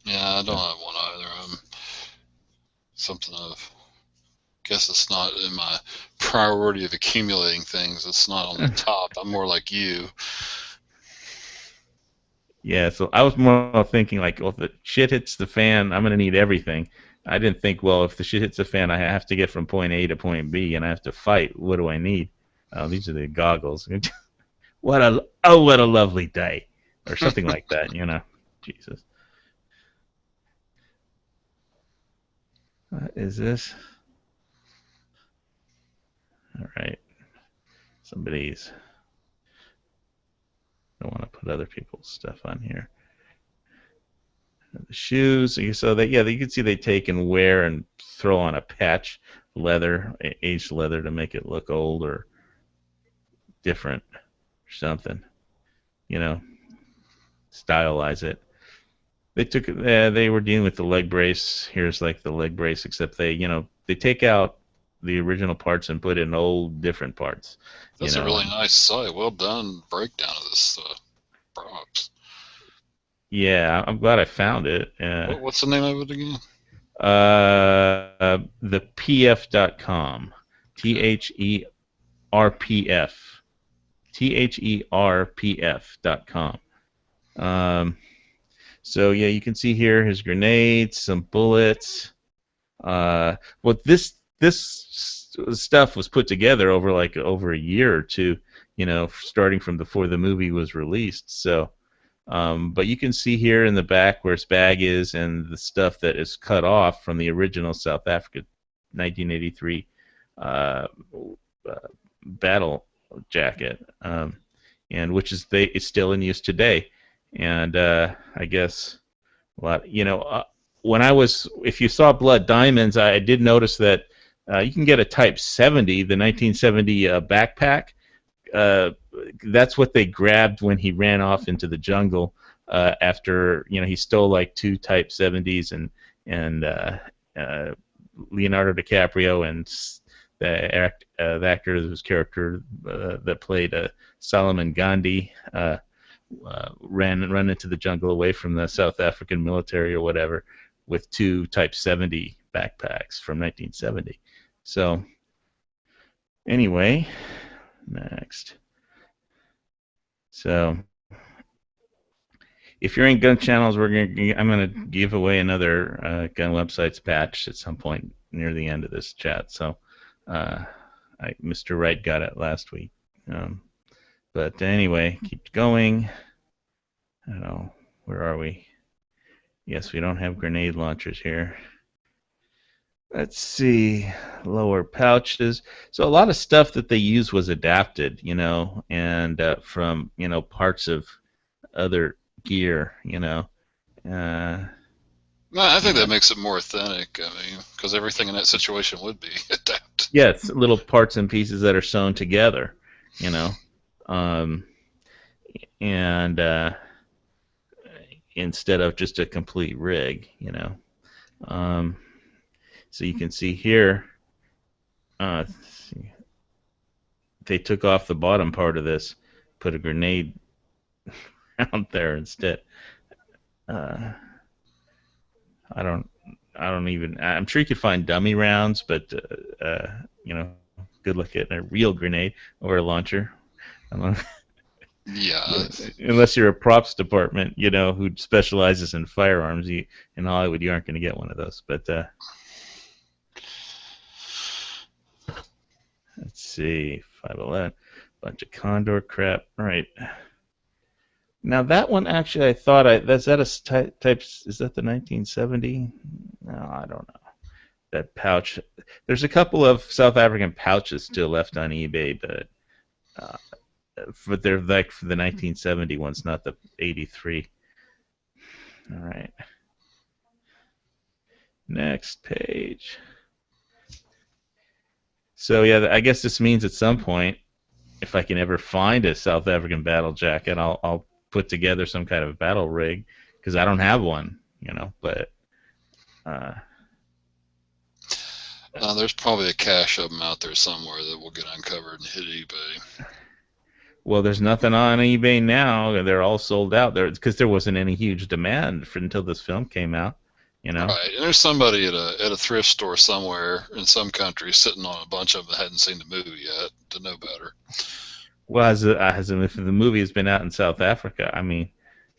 Yeah, I don't have one either. Something of, guess it's not in my priority of accumulating things. It's not on the top. I'm more like you. Yeah, so I was more thinking like, well, if the shit hits the fan, I'm gonna need everything. I didn't think, well, if the shit hits the fan, I have to get from point A to point B, and I have to fight. What do I need? Oh, these are the goggles. What a lovely day, or something like that. Jesus. What is this? All right, somebody's. I don't want to put other people's stuff on here. The shoes, so that, yeah, you can see they take and wear and throw on a patch, leather, aged leather, to make it look old or different or something, stylize it. They were dealing with the leg brace. Here's like the leg brace, except they take out the original parts and put in old different parts. That's a really nice site. Well done breakdown of this box. Yeah, I'm glad I found it. What's the name of it again? ThePF.com. THERPF. THERPF.com. So yeah, you can see here his grenades, some bullets. Well, this stuff was put together over a year or two, starting from before the movie was released. So, but you can see here in the back where his bag is and the stuff that is cut off from the original South Africa 1983 battle jacket, and which is it's still in use today. And I guess a lot, if you saw Blood Diamonds, I did notice that you can get a Type 70, the 1970 backpack. That's what they grabbed when he ran off into the jungle after he stole like 2 Type 70s and Leonardo DiCaprio and the actor whose character that played Solomon Gandhi ran into the jungle away from the South African military or whatever with 2 Type 70 backpacks from 1970. So anyway, next. So if you're in Gun Channels, I'm gonna give away another Gun Websites patch at some point near the end of this chat. So Mr. Wright got it last week. But anyway, keep going. I don't know, where are we? Yes, we don't have grenade launchers here. Let's see, lower pouches. So a lot of stuff that they used was adapted, and from, parts of other gear, No, I think that makes it more authentic. I mean, because everything in that situation would be adapted. Yes, little parts and pieces that are sewn together, and instead of just a complete rig, So you can see here, they took off the bottom part of this, put a grenade out there instead. I'm sure you could find dummy rounds, but good luck getting a real grenade or a launcher. Yeah. Unless you're a props department, who specializes in firearms, in Hollywood you aren't going to get one of those. But let's see, 511, bunch of Condor crap. All right. Now that one, actually, I thought is that a type? Is that the 1970? No, I don't know. That pouch. There's a couple of South African pouches still left on eBay, but but they're like for the 1970 ones, not the 83. All right. Next page. So yeah, I guess this means at some point, if I can ever find a South African battle jacket, I'll put together some kind of battle rig because I don't have one, But there's probably a cache of them out there somewhere that will get uncovered and hit eBay. well, there's nothing on eBay now. They're all sold out there because there wasn't any huge demand until this film came out. Right, and there's somebody at a thrift store somewhere in some country sitting on a bunch of them that hadn't seen the movie yet to know better. Well, if the movie has been out in South Africa, I mean,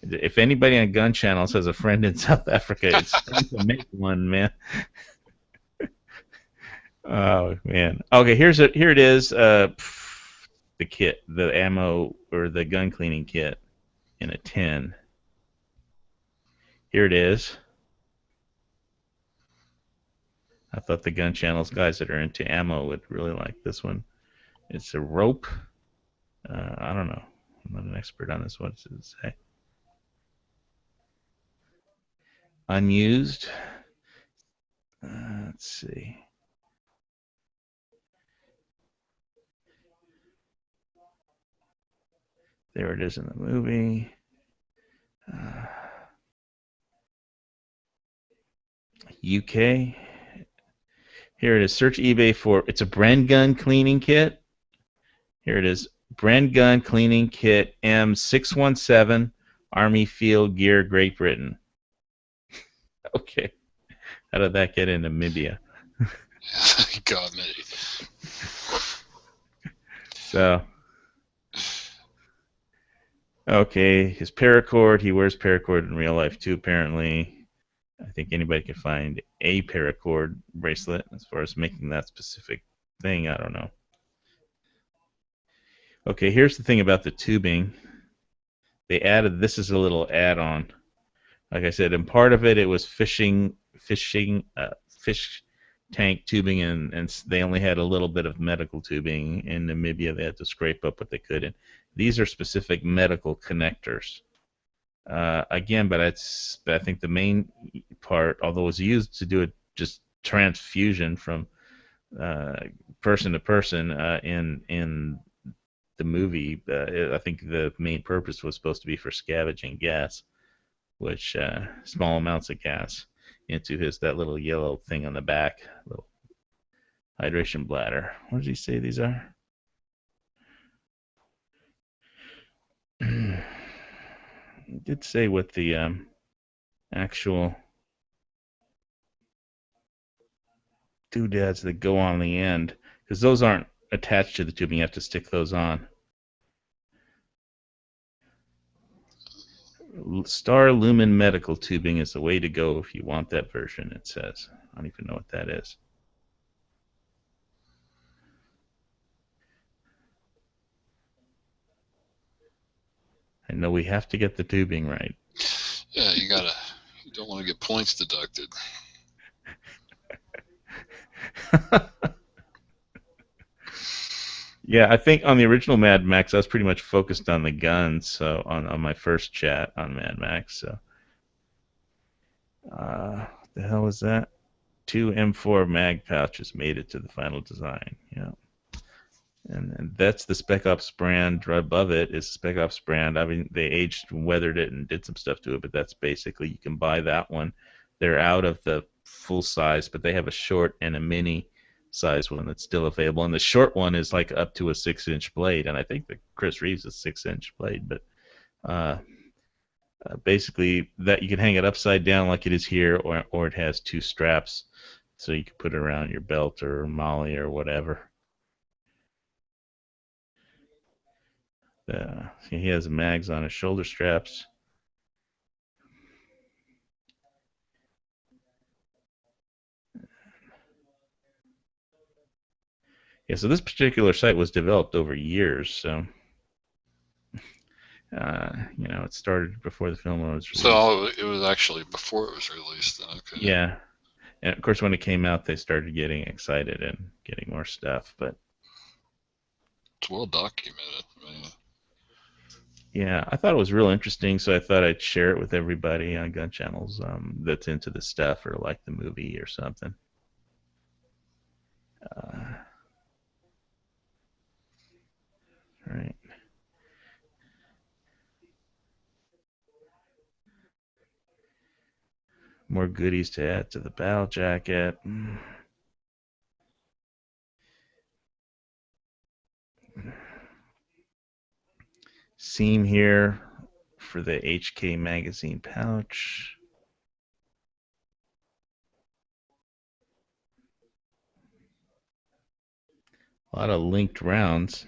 if anybody on Gun Channels has a friend in South Africa, it's time to make one, man. Oh man. Okay, here it is. The kit, the ammo or the gun cleaning kit in a tin. Here it is. I thought the Gun Channels guys that are into ammo would really like this one. It's a rope. I don't know. I'm not an expert on this. What does it say? Unused. Let's see. There it is in the movie. UK. Here it is. Search eBay for. It's a Bren gun cleaning kit. Here it is. Bren gun cleaning kit M617 Army Field Gear, Great Britain. Okay. How did that get in Namibia? Got me. So. Okay, his paracord. He wears paracord in real life too, apparently. I think anybody can find a paracord bracelet. As far as making that specific thing, I don't know. Okay, here's the thing about the tubing. They added, this is a little add-on. Like I said, and part of it was fish tank tubing, and they only had a little bit of medical tubing. In Namibia, they had to scrape up what they could. And these are specific medical connectors. Again, but I think the main part, although it was used to do it just transfusion from person to person in the movie, I think the main purpose was supposed to be for scavenging gas, which small amounts of gas into that little yellow thing on the back, little hydration bladder. What did he say these are? He did say what the actual doodads that go on the end, because those aren't attached to the tubing. You have to stick those on. Star Lumen medical tubing is the way to go if you want that version, it says. I don't even know what that is. I know we have to get the tubing right. Yeah, you don't want to get points deducted. Yeah, I think on the original Mad Max, I was pretty much focused on the guns. So on my first chat on Mad Max, so what the hell was that? 2 M4 mag pouches made it to the final design. Yeah, and that's the Spec Ops brand. Right above it is Spec Ops brand. I mean, they aged, weathered it, and did some stuff to it, but that's basically, you can buy that one. They're out of the full size, but they have a short and a mini size one that's still available, and the short one is like up to a 6-inch blade, and I think that Chris Reeves is a 6-inch blade, but basically that you can hang it upside down like it is here, or it has 2 straps, so you can put it around your belt or molly or whatever. He has mags on his shoulder straps. Yeah, so this particular site was developed over years, so it started before the film was released. So it was actually before it was released, then. Okay. Yeah, and of course when it came out, they started getting excited and getting more stuff, but it's well documented. Man. Yeah, I thought it was real interesting, so I thought I'd share it with everybody on Gun Channels that's into the stuff or like the movie or something. Right. More goodies to add to the battle jacket. Seam here for the HK magazine pouch. A lot of linked rounds.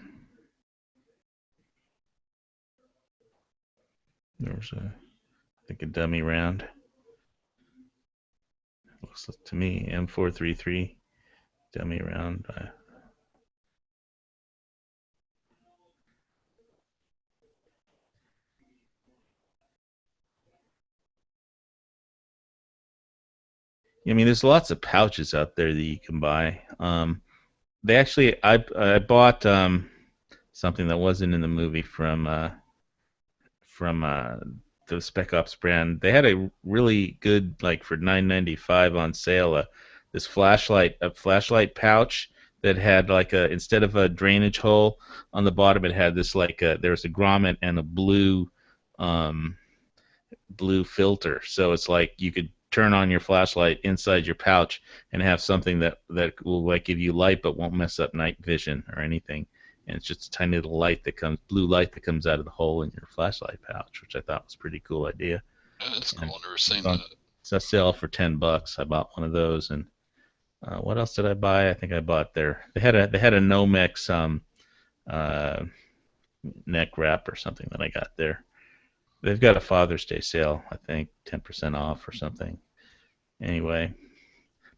There was I think a dummy round. Looks to me M433 dummy round. I mean, there's lots of pouches out there that you can buy. They actually, I bought something that wasn't in the movie from the Spec Ops brand. They had a really good, like for $9.95 on sale, this a flashlight pouch that had like instead of a drainage hole on the bottom, it had this like there was a grommet and a blue filter. So it's like you could turn on your flashlight inside your pouch and have something that will like give you light but won't mess up night vision or anything. And it's just a tiny little blue light that comes out of the hole in your flashlight pouch, which I thought was a pretty cool idea. Yeah, that's cool. I've never seen that. It's a sale for $10. I bought one of those, and what else did I buy? I think I bought they had a Nomex neck wrap or something that I got there. They've got a Father's Day sale, I think, 10% off or something. Anyway,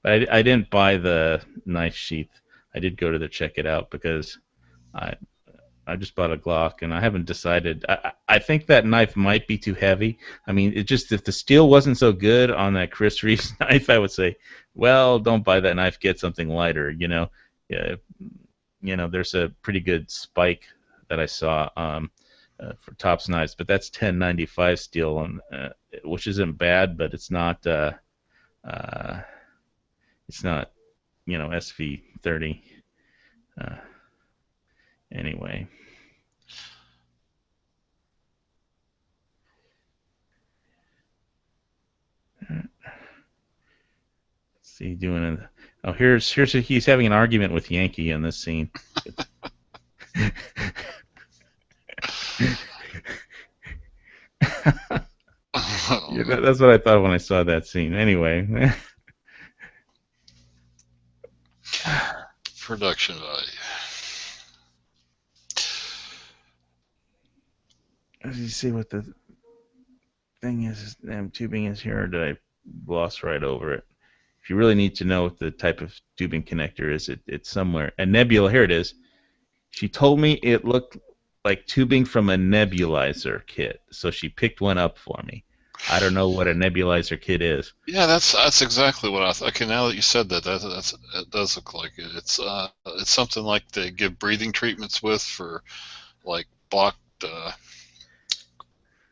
but I didn't buy the knife sheath. I did go to the check it out because I just bought a Glock and I haven't decided. I think that knife might be too heavy. I mean, it just if the steel wasn't so good on that Chris Reeves knife, I would say, well, don't buy that knife. Get something lighter. Yeah, there's a pretty good spike that I saw. For Tops knives, but that's 1095 steel, and which isn't bad, but it's not SV30. Anyway, let's see, he's having an argument with Yankee in this scene. Yeah, that's what I thought when I saw that scene. Anyway. Production value. Did you see what the thing is? Tubing is here, or did I gloss right over it? If you really need to know what the type of tubing connector is, it's somewhere. A nebula, here it is. She told me it looked like tubing from a nebulizer kit, so she picked one up for me. I don't know what a nebulizer kit is. Yeah, that's exactly what I thought. Okay, now that you said that, it does look like it. It's something like they give breathing treatments with for like blocked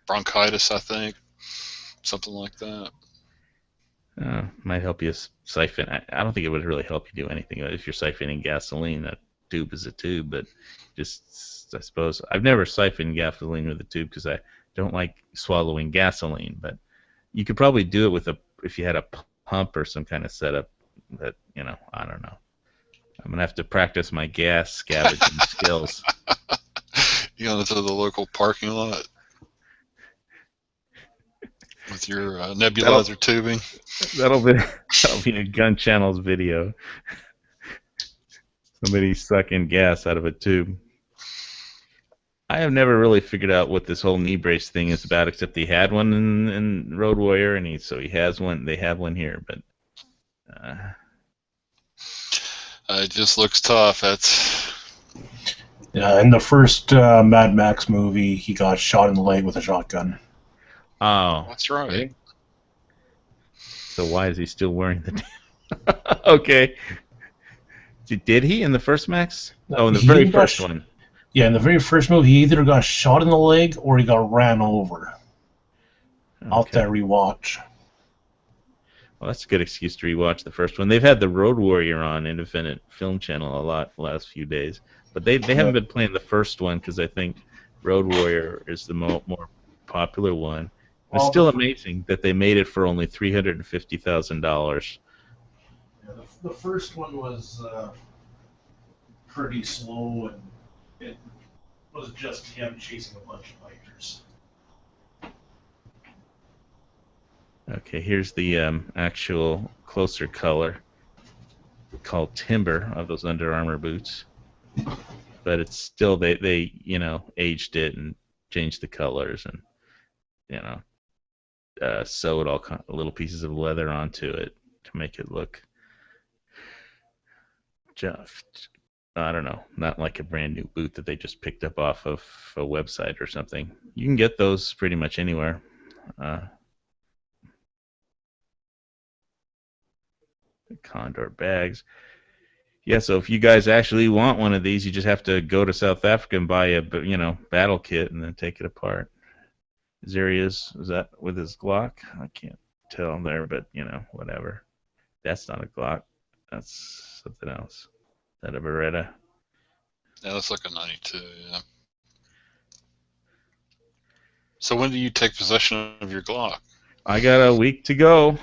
bronchitis, I think, something like that. Might help you siphon. I don't think it would really help you do anything if you're siphoning gasoline. That tube is a tube, but just I suppose I've never siphoned gasoline with a tube because I don't like swallowing gasoline. But you could probably do it with if you had a pump or some kind of setup. That I don't know. I'm gonna have to practice my gas scavenging skills. You go into the local parking lot with your nebulizer tubing. That'll be a Gun Channels video. Somebody sucking gas out of a tube. I have never really figured out what this whole knee brace thing is about, except he had one in Road Warrior, and he has one. They have one here, but it just looks tough. In the first Mad Max movie, he got shot in the leg with a shotgun. Oh, that's right. Really? So why is he still wearing the? Okay. Did he in the first Max? Oh, in the very first one. Yeah, in the very first movie, he either got shot in the leg or he got ran over. I'll have to Okay. rewatch. Well, that's a good excuse to rewatch the first one. They've had the Road Warrior on Independent Film Channel a lot the last few days, but they haven't been playing the first one because I think Road Warrior is the more popular one. It's Well, still amazing that they made it for only $350,000. the first one was pretty slow, and it was just him chasing a bunch of bikers. Okay, here's the actual closer color called Timber of those Under Armour boots, but it's still they aged it and changed the colors and sewed all little pieces of leather onto it to make it look just, I don't know, not like a brand new boot that they just picked up off of a website or something. You can get those pretty much anywhere. Condor bags. Yeah, so if you guys actually want one of these, you just have to go to South Africa and buy a battle kit and then take it apart. There he is that with his Glock? I can't tell there, but whatever. That's not a Glock. That's something else. Is that a Beretta? Yeah, that's like a 92. Yeah. So when do you take possession of your Glock? I got a week to go.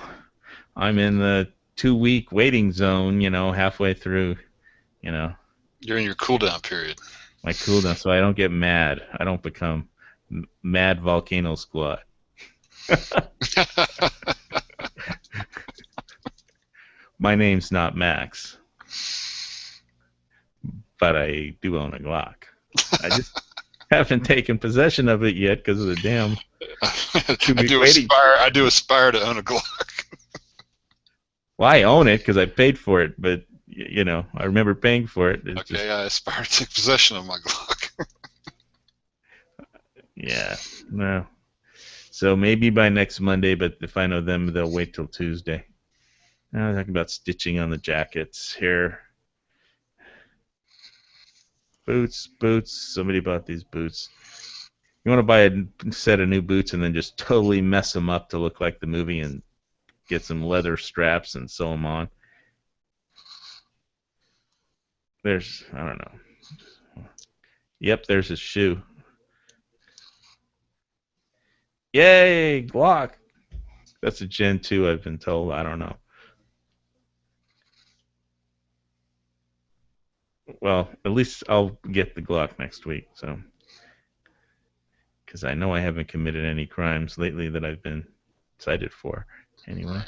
I'm in the 2-week waiting zone. Halfway through. You're in your cooldown period. My cooldown, so I don't get mad. I don't become Mad Volcano Squad. My name's not Max, but I do own a Glock. I just haven't taken possession of it yet because of the damn. I do aspire to own a Glock. Well, I own it because I paid for it, but I remember paying for it. I aspire to take possession of my Glock. Yeah, no. So maybe by next Monday, but if I know them, they'll wait till Tuesday. Now talking about stitching on the jackets here. Boots. Somebody bought these boots. You want to buy a set of new boots and then just totally mess them up to look like the movie and get some leather straps and sew them on. I don't know. Yep, there's his shoe. Yay, Glock. That's a Gen 2, I've been told. I don't know. Well, at least I'll get the Glock next week, so. Because I know I haven't committed any crimes lately that I've been cited for. Anyway.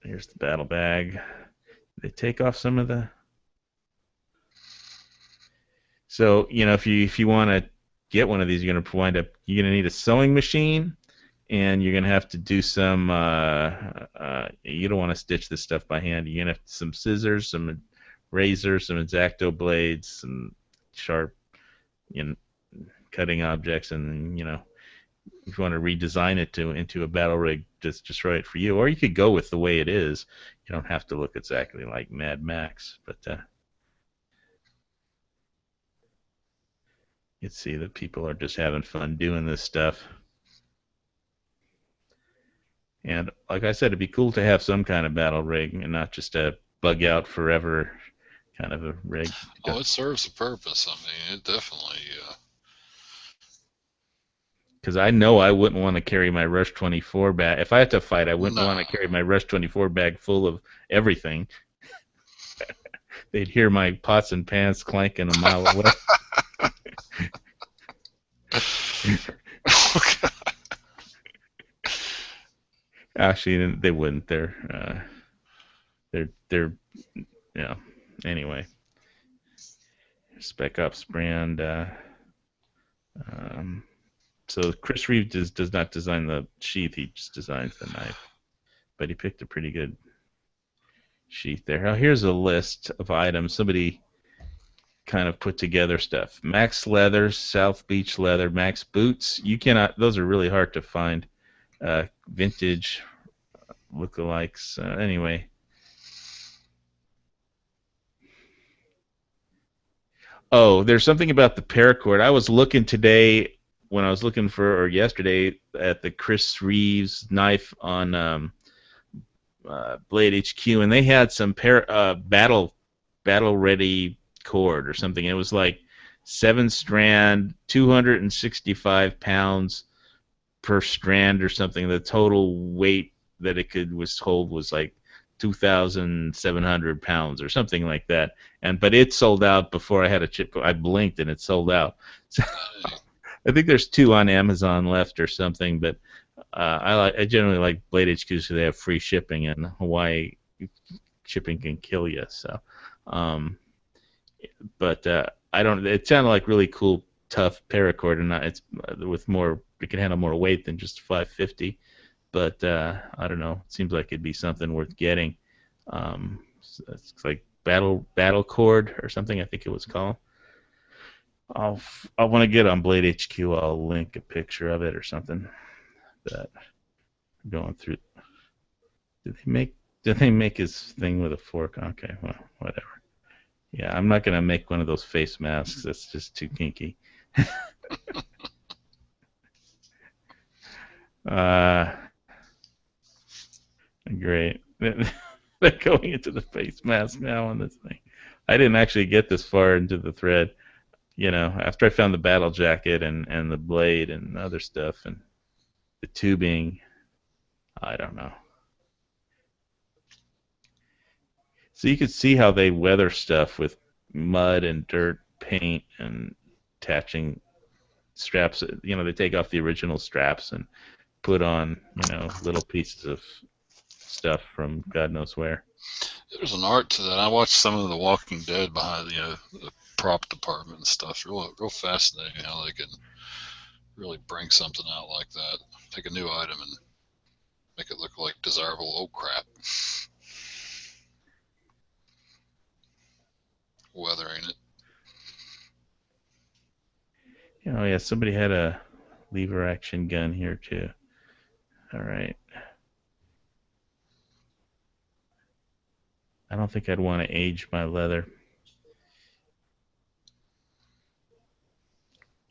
Here's the battle bag. They take off some of the. So if you want to get one of these, you're gonna need a sewing machine, and you're gonna have to do some. You don't want to stitch this stuff by hand. You're gonna have some scissors, some razors, some X-Acto blades, some sharp, cutting objects, and if you want to redesign it into a battle rig, just right for you, or you could go with the way it is. You don't have to look exactly like Mad Max, but you can see that people are just having fun doing this stuff. And like I said, it'd be cool to have some kind of battle rig and not just a bug out forever kind of a rig. Oh, it serves a purpose. I mean, it definitely. Because I know I wouldn't want to carry my Rush 24 bag. If I had to fight, I wouldn't want to carry my Rush 24 bag full of everything. They'd hear my pots and pans clanking a mile away. Actually, they wouldn't. They're anyway. Spec Ops brand. So Chris Reeve does not design the sheath; he just designs the knife. But he picked a pretty good sheath there. Now here's a list of items. Somebody kind of put together stuff. Max leather, South Beach leather, Max boots. You cannot; those are really hard to find. Vintage lookalikes. Anyway, Oh, there's something about the paracord. I was looking today when I was looking for, or yesterday, at the Chris Reeves knife on Blade HQ, and they had some battle ready cord or something. It was like 7 strand, 265 pounds per strand or something. The total weight that it could was hold was like 2,700 pounds or something like that. But it sold out before I had a chip. I blinked and it sold out. So I think there's 2 on Amazon left or something. But I generally like Blade HQ because they have free shipping, and Hawaii shipping can kill you. So, um, but I don't. It sounded like really cool, tough paracord, and it's with more. It can handle more weight than just 550. But I don't know. It seems like it'd be something worth getting. It's like battle cord or something. I think it was called. I want to get on Blade HQ. I'll link a picture of it or something. But going through. Did they make his thing with a fork? Okay, well, whatever. Yeah, I'm not gonna make one of those face masks. That's just too kinky. Uh, great. They're going into the face mask now on this thing. I didn't actually get this far into the thread. After I found the battle jacket and the blade and other stuff and the tubing, I don't know. So you could see how they weather stuff with mud and dirt, paint, and attaching straps. They take off the original straps and put on, little pieces of stuff from God knows where. There's an art to that. I watched some of The Walking Dead behind the prop department and stuff. Real fascinating how they can really bring something out like that. Take a new item and make it look like desirable old crap. Weathering it. Yeah, somebody had a lever action gun here too. All right. I don't think I'd want to age my leather.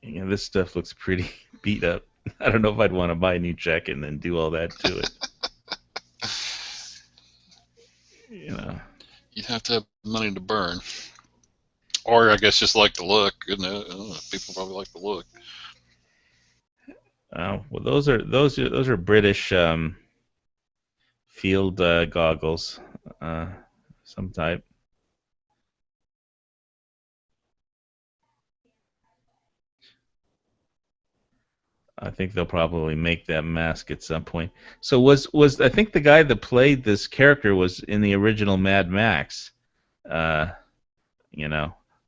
This stuff looks pretty beat up. I don't know if I'd want to buy a new jacket and then do all that to it. You'd have to have money to burn. Or I guess just like the look. People probably like the look. Well, those are British field goggles, some type. I think they'll probably make that mask at some point. So was I think the guy that played this character was in the original Mad Max. Uh,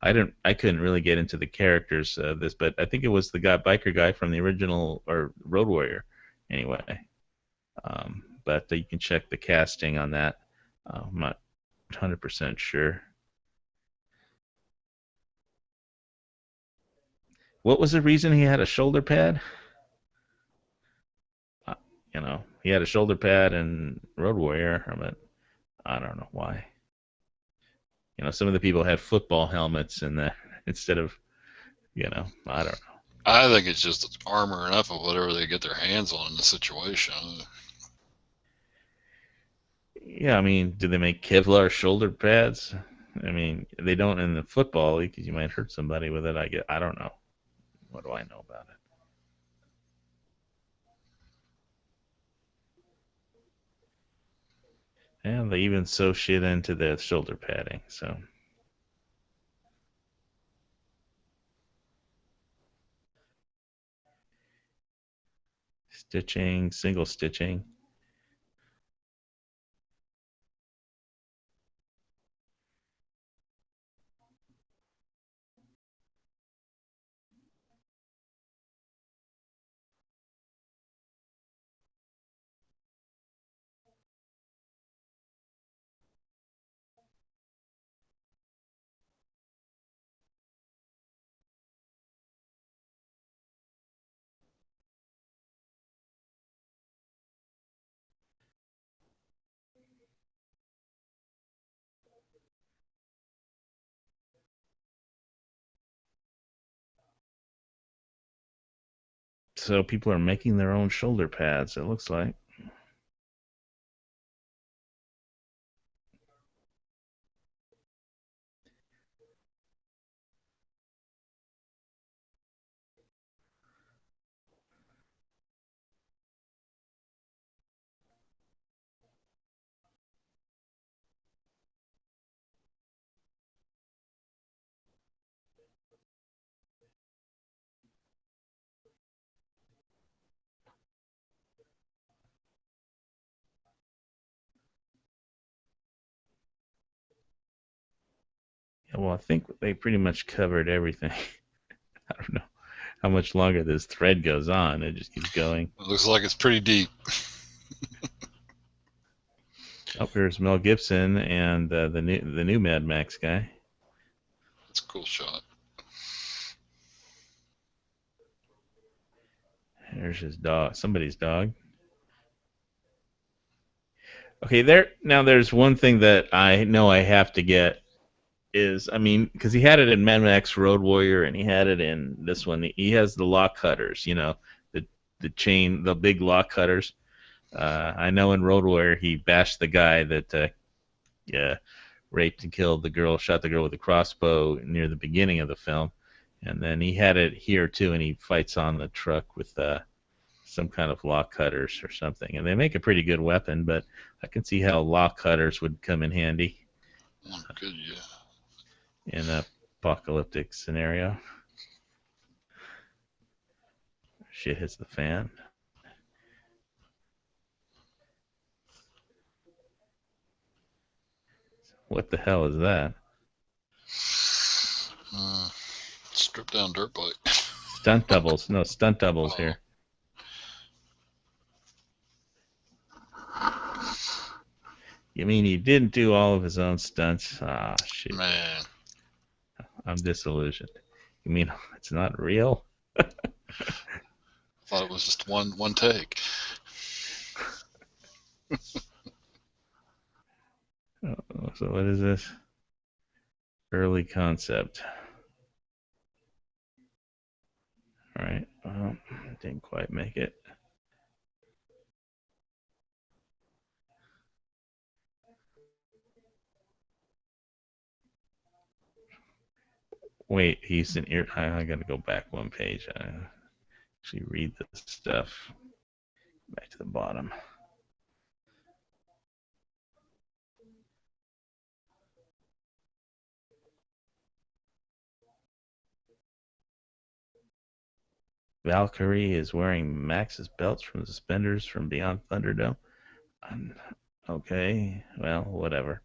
I couldn't really get into the characters of this, but I think it was the biker guy from the original or Road Warrior, anyway. But you can check the casting on that. I'm not 100% sure. What was the reason he had a shoulder pad? He had a shoulder pad in Road Warrior, but I don't know why. Some of the people had football helmets in there instead of, I don't know. I think it's just armor enough of whatever they get their hands on in the situation. Yeah, I mean, do they make Kevlar shoulder pads? I mean, they don't in the football because you might hurt somebody with it. I don't know. What do I know about it? And they even sew shit into the shoulder padding, so. Stitching, single stitching. So people are making their own shoulder pads, it looks like. Yeah, well, I think they pretty much covered everything. I don't know how much longer this thread goes on. It just keeps going. It looks like it's pretty deep. Oh, here's Mel Gibson and the new Mad Max guy. That's a cool shot. There's his dog, somebody's dog. Okay, there's one thing that I know I have to get is, I mean, because he had it in Mad Max Road Warrior and he had it in this one. He has the lock cutters, the chain, the big lock cutters. I know in Road Warrior he bashed the guy that raped and killed the girl, shot the girl with a crossbow near the beginning of the film, and then he had it here too, and he fights on the truck with some kind of lock cutters or something, and they make a pretty good weapon, but I can see how lock cutters would come in handy Good, yeah. in an apocalyptic scenario. Shit hits the fan. What the hell is that? Stripped down dirt bike. Stunt doubles. No, stunt doubles here. You mean he didn't do all of his own stunts? Ah, shit. Man. I'm disillusioned. You mean it's not real? Thought it was just one take. So what is this? Early concept. All right. Well, didn't quite make it. Wait, he's in here. I gotta go back one page. Actually read this stuff. Back to the bottom. Valkyrie is wearing Max's belts from suspenders from Beyond Thunderdome. Okay, well, whatever.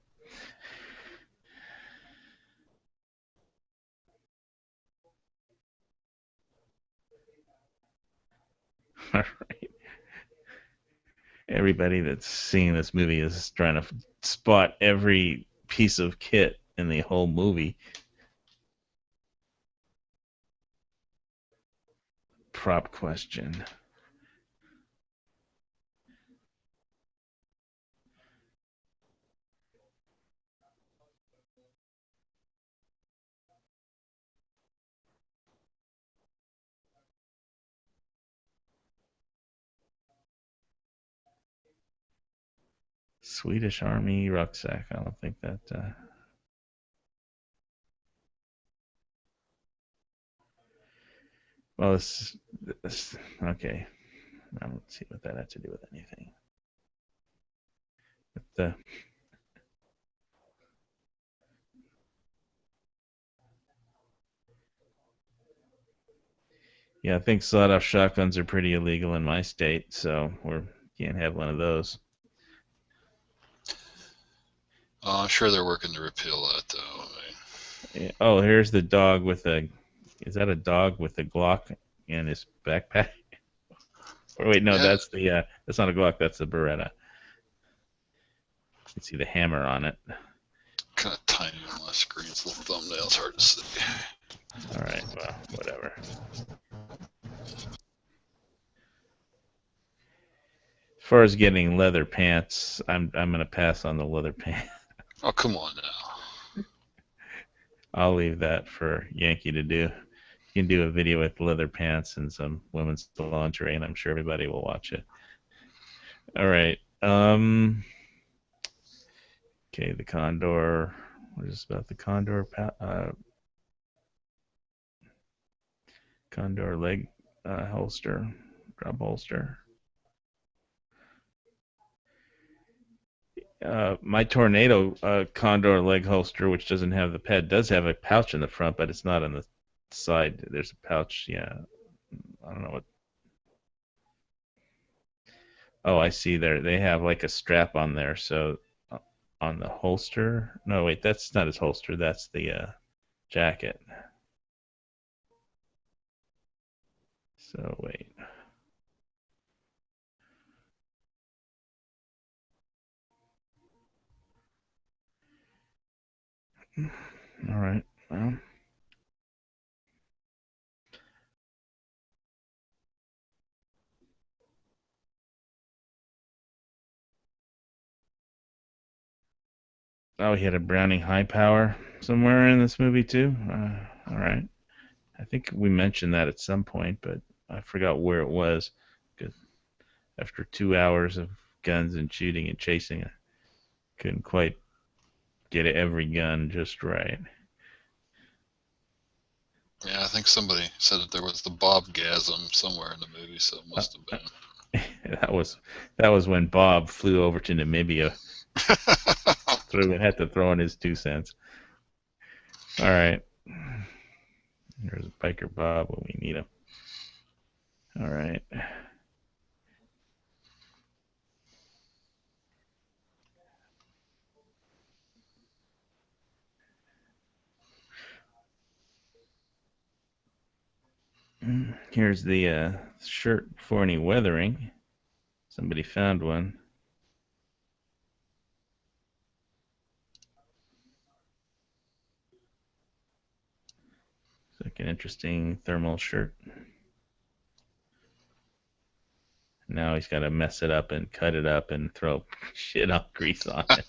All right. Everybody that's seeing this movie is trying to spot every piece of kit in the whole movie. Prop question. Swedish Army rucksack. I don't think that. Well, this. Okay. I don't see what that had to do with anything. But yeah, I think sawed-off shotguns are pretty illegal in my state, so we can't have one of those. I'm sure they're working to repeal that, though. Yeah. Oh, here's the dog with a. Is that a dog with a Glock in his backpack? Or wait, no, Yeah. that's not a Glock. That's a Beretta. You can see the hammer on it. Kind of tiny on my screen. It's a little thumbnail. It's hard to see. All right, well, whatever. As far as getting leather pants, I'm gonna pass on the leather pants. Oh, come on now. I'll leave that for Yankee to do. You can do a video with leather pants and some women's lingerie, and I'm sure everybody will watch it. All right. Okay, the Condor. What is this about the Condor? Condor leg holster, drop holster. My Tornado Condor leg holster, which doesn't have the pad, does have a pouch in the front, but it's not on the side. There's a pouch. Yeah, I don't know what. Oh, I see there. They have like a strap on there. So on the holster. No, wait, that's not his holster. That's the jacket. So wait. All right. Well. Oh, he had a Browning high power somewhere in this movie too. All right. I think we mentioned that at some point, but I forgot where it was. Because after 2 hours of guns and shooting and chasing, I couldn't quite get every gun just right. Yeah, I think somebody said that there was the Bobgasm somewhere in the movie, so it must have been. that was when Bob flew over to Namibia. Had to throw in his 2 cents. All right. There's Biker Bob when we need him. All right. Here's the shirt for any weathering. Somebody found one. It's like an interesting thermal shirt. Now he's got to mess it up and cut it up and throw shit on grease on it.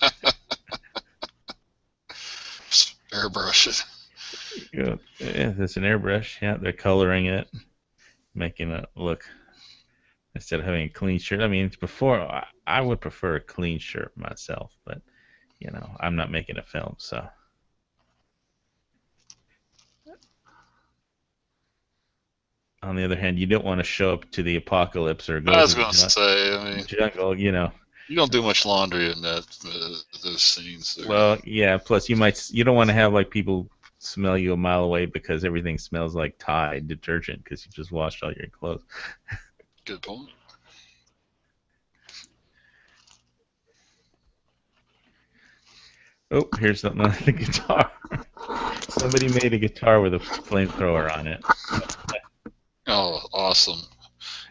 Airbrush it. Yeah, it's an airbrush. Yeah, they're coloring it, making it look, instead of having a clean shirt. I mean, before I would prefer a clean shirt myself, but you know, I'm not making a film, so. On the other hand, you don't want to show up to the apocalypse or go I was to going to say, I mean, jungle, you know. You don't do much laundry in those scenes. There. Well, yeah. Plus, you don't want to have like people smell you a mile away because everything smells like Tide detergent because you just washed all your clothes. Good point. Oh, here's something on the guitar. Somebody made a guitar with a flamethrower on it. Oh, awesome.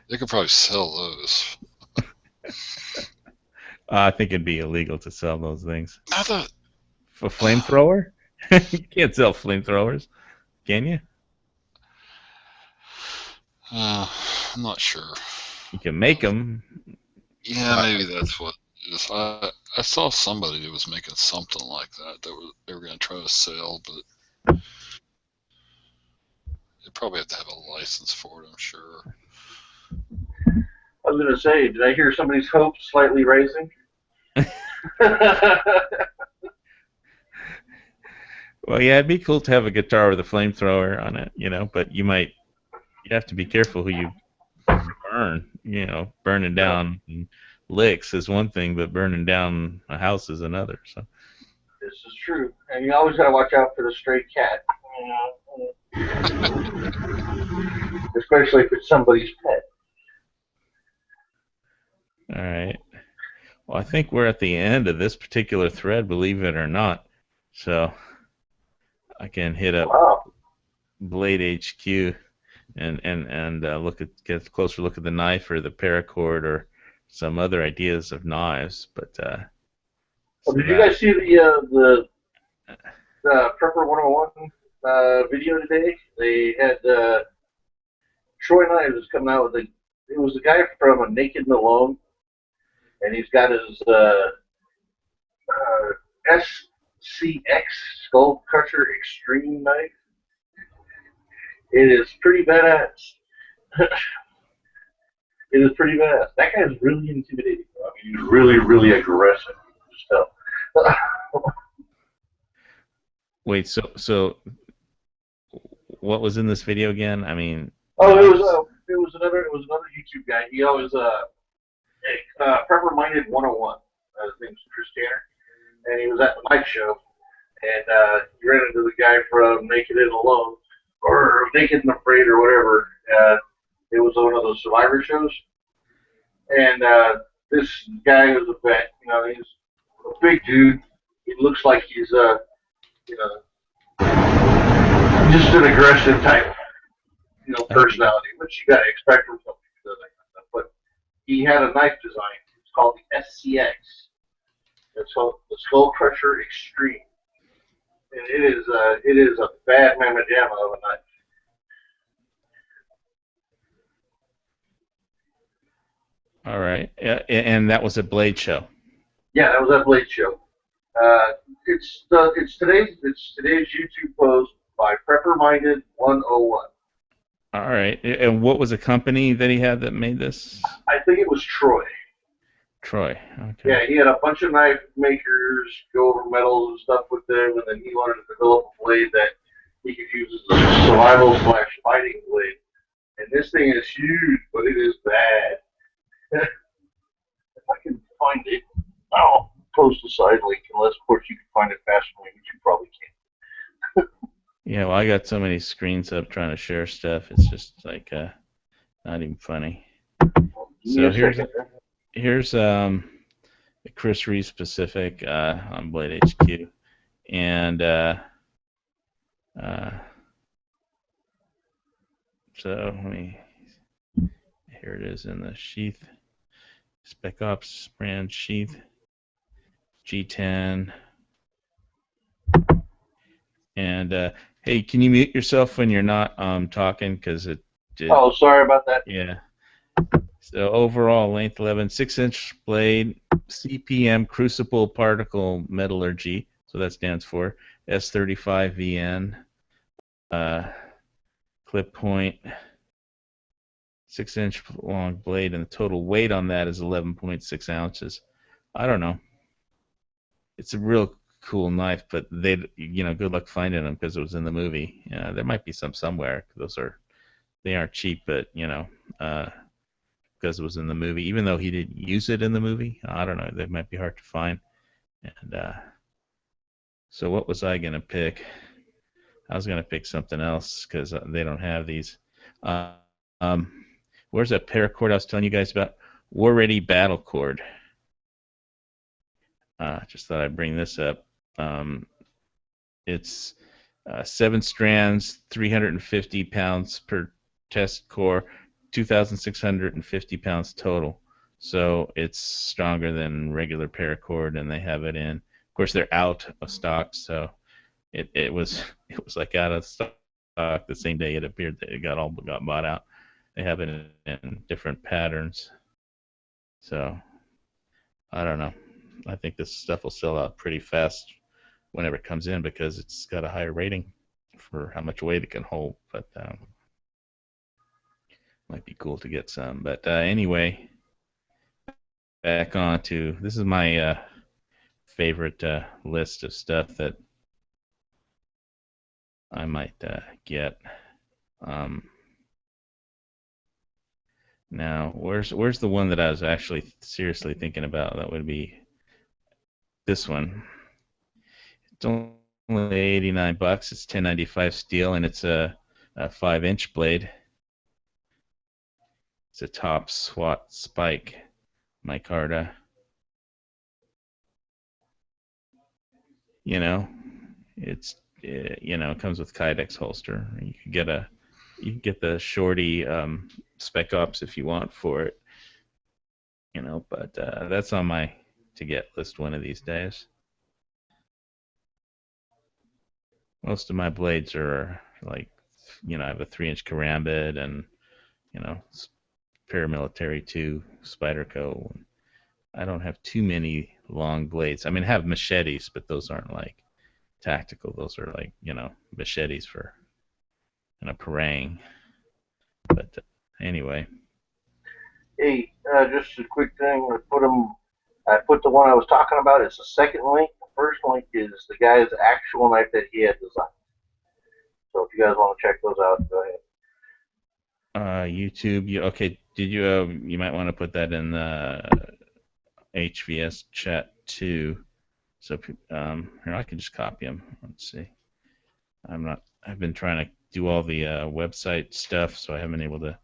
They could probably sell those. I think it'd be illegal to sell those things. I thought... A flamethrower? You can't sell flamethrowers, can you? I'm not sure. You can make them. Yeah, maybe that's what it is. I saw somebody that was making something like that they were going to try to sell, but they probably have to have a license for it, I'm sure. I was going to say, did I hear somebody's hopes slightly raising? Well, yeah, it'd be cool to have a guitar with a flamethrower on it, you know, but you have to be careful who you burn, you know, burning down licks is one thing, but burning down a house is another, so. This is true. And you always got to watch out for the stray cat. Especially if it's somebody's pet. All right. Well, I think we're at the end of this particular thread, believe it or not. So I can hit up Blade HQ and get a closer look at the knife or the paracord or some other ideas of knives. But did you guys see the Prepper 101 video today? They had Troy Knives is coming out with it was a guy from Naked and Alone, and he's got his SCX Skull Crusher Extreme knife. It is pretty badass. It is pretty badass. That guy is really intimidating. I mean, he's really, really aggressive. Just tell. Wait, so what was in this video again? I mean, Oh, it was another YouTube guy. He always Prepper Minded 101. His name's Chris Tanner, and he was at the night show, and he ran into the guy from Naked and Alone, or Naked and Afraid, or whatever. It was one of those Survivor shows, and this guy was a vet. You know, he's a big dude. He looks like he's you know, just an aggressive type, personality, which you gotta expect from somebody who does that kind of stuff. But he had a knife design. It's called the SCX. It's called the Skull Crusher Extreme, and it is a bad mamma jamma of a knife. all right, and that was a Blade show. Yeah, that was that Blade show. It's today's YouTube post by Prepper Minded 101. All right, and what was the company that he had that made this? I think it was Troy. Troy. Okay. Yeah, he had a bunch of knife makers go over metals and stuff with them, and then he wanted to develop a blade that he could use as a survival/fighting blade. And this thing is huge, but it is bad. If I can find it, I'll post a side link, unless, of course, you can find it faster than me, which you probably can't. Yeah, well, I got so many screens up trying to share stuff. It's just like not even funny. So here's the Chris Reeve specific on Blade HQ, and so let me. Here it is in the sheath. Spec Ops brand sheath. G10. And hey, can you mute yourself when you're not talking? Because it did. Oh, sorry about that. Yeah. So overall length 11, 6-inch blade, CPM Crucible Particle Metallurgy. So that stands for S35VN. Clip point. 6-inch long blade, and the total weight on that is 11.6 ounces. I don't know. It's a real cool knife, but good luck finding them because it was in the movie. Yeah, there might be some somewhere. They aren't cheap, but because it was in the movie, even though he didn't use it in the movie, I don't know. They might be hard to find. And so what was I gonna pick? I was gonna pick something else because they don't have these. Where's that paracord I was telling you guys about? War Ready Battle Cord. Just thought I'd bring this up. It's 7 strands, 350 pounds per test core, 2,650 pounds total. So it's stronger than regular paracord, and they have it in. Of course, they're out of stock, so it was like out of stock the same day it appeared that it got bought out. They have it in different patterns. So I don't know. I think this stuff will sell out pretty fast whenever it comes in because it's got a higher rating for how much weight it can hold. But might be cool to get some. But anyway, back on to this is my favorite list of stuff that I might get. Now, where's the one that I was actually seriously thinking about? That would be this one. It's only $89. It's 1095 steel, and it's a 5-inch blade. It's a top SWAT spike micarta. It comes with Kydex holster. You can get the shorty Spec Ops if you want for it. But that's on my to get list one of these days. Most of my blades are like, I have a 3-inch Karambit and, Paramilitary 2 Spyderco. I don't have too many long blades. I mean, I have machetes, but those aren't like tactical. Those are like, machetes for and a parang. But anyway. Hey, just a quick thing. I put the one I was talking about. It's the second link. The first link is the guy's actual knife that he had designed. So if you guys want to check those out, go ahead. YouTube. Okay. Did you? You might want to put that in the HVS chat too. So here, I can just copy them. Let's see. I've been trying to do all the website stuff, so I haven't been able to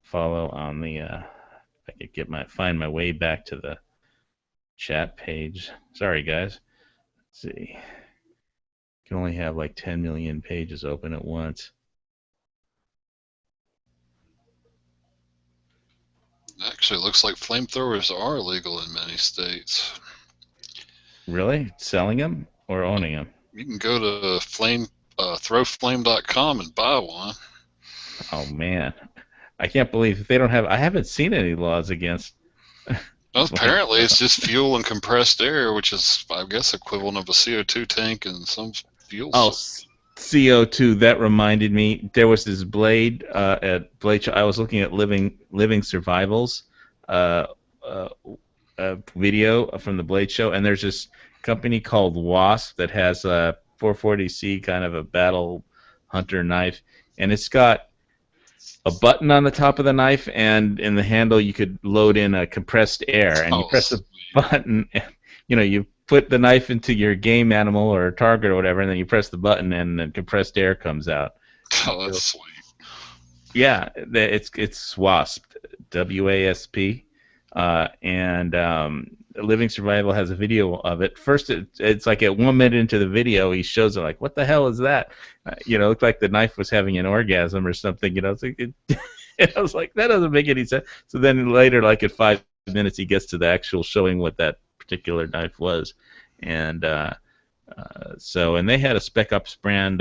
follow on the. If I could find my way back to the chat page. Sorry, guys. Let's see. Can only have like 10 million pages open at once. Actually, it looks like flamethrowers are illegal in many states. Really? Selling them or owning them? You can go to throwflame.com and buy one. Oh man, I can't believe they don't have. I haven't seen any laws against. Well, apparently, it's just fuel and compressed air, which is, I guess, equivalent of a CO2 tank and some fuel. Oh, CO2. That reminded me. There was this blade at Blade Show. I was looking at Living Survivals video from the Blade Show, and there's this company called Wasp that has a 440C kind of a battle hunter knife, and it's got a button on the top of the knife, and in the handle you could load in a compressed air, and you press the button, and, you put the knife into your game animal or target or whatever, and then you press the button, and the compressed air comes out. Oh, that's sweet. Yeah, it's Wasp, WASP, and Living Survival has a video of it. First, it's like at 1 minute into the video, he shows it like, what the hell is that? It looked like the knife was having an orgasm or something. It's like I was like, that doesn't make any sense. So then later, like at 5 minutes, he gets to the actual showing what that particular knife was, and and they had a Spec Ops brand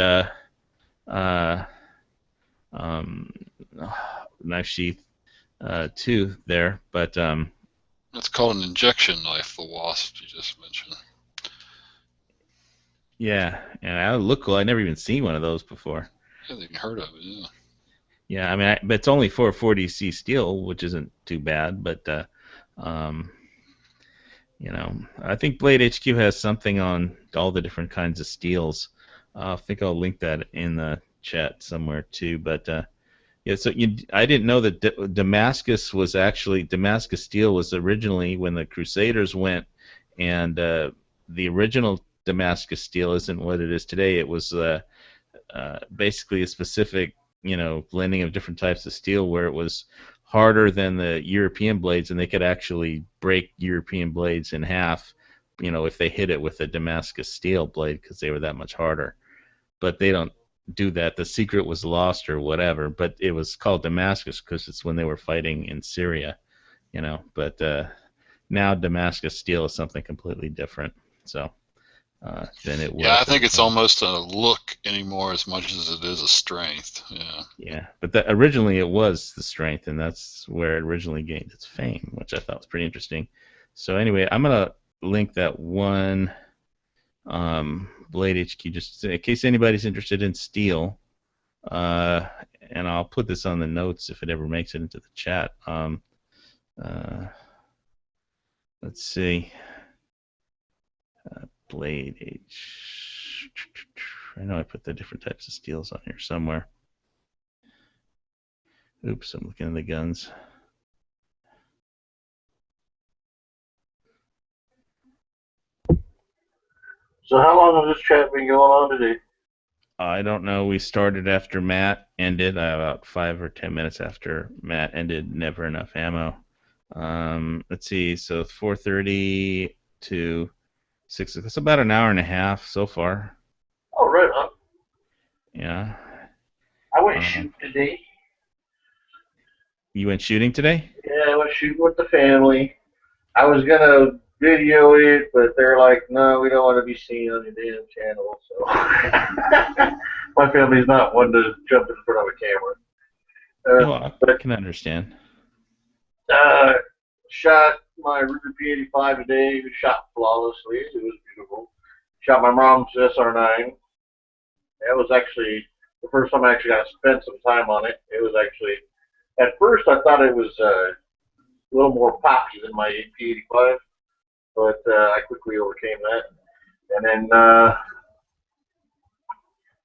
knife sheath too there, but It's called an injection knife, the Wasp you just mentioned. Yeah, and it looked cool. I'd never even seen one of those before. I hadn't even heard of it, yeah. Yeah, I mean, but it's only 440C steel, which isn't too bad, but I think Blade HQ has something on all the different kinds of steels. I think I'll link that in the chat somewhere too, but yeah, so I didn't know that Damascus steel was originally when the Crusaders went, and the original Damascus steel isn't what it is today. It was basically a specific, blending of different types of steel where it was harder than the European blades, and they could actually break European blades in half, if they hit it with a Damascus steel blade because they were that much harder. But they don't do that. The secret was lost or whatever, but it was called Damascus because it's when they were fighting in Syria, but now Damascus steel is something completely different, so than it was. Yeah, I think it's almost a look anymore as much as it is a strength. Yeah, but originally it was the strength, and that's where it originally gained its fame, which I thought was pretty interesting. So anyway, I'm gonna link that one Blade HQ just in case anybody's interested in steel, and I'll put this on the notes if it ever makes it into the chat. Let's see. Blade H. I know I put the different types of steels on here somewhere. Oops, I'm looking at the guns. So how long has this chat been going on today? I don't know. We started after Matt ended, about 5 or 10 minutes after Matt ended. Never enough ammo. Let's see. So 4:30 to 6. That's about an hour and a half so far. Oh, right on. Yeah. I went shooting today. You went shooting today? Yeah, I went shooting with the family. I was gonna video it, but they're like, no, we don't want to be seen on your damn channel. So my family's not one to jump in front of a camera. I can understand. Shot my Ruger P85 today. Shot flawlessly. It was beautiful. Shot my mom's SR9. That was actually the first time I actually got to spend some time on it. It was actually, at first I thought it was a little more poppy than my P85, but I quickly overcame that. And then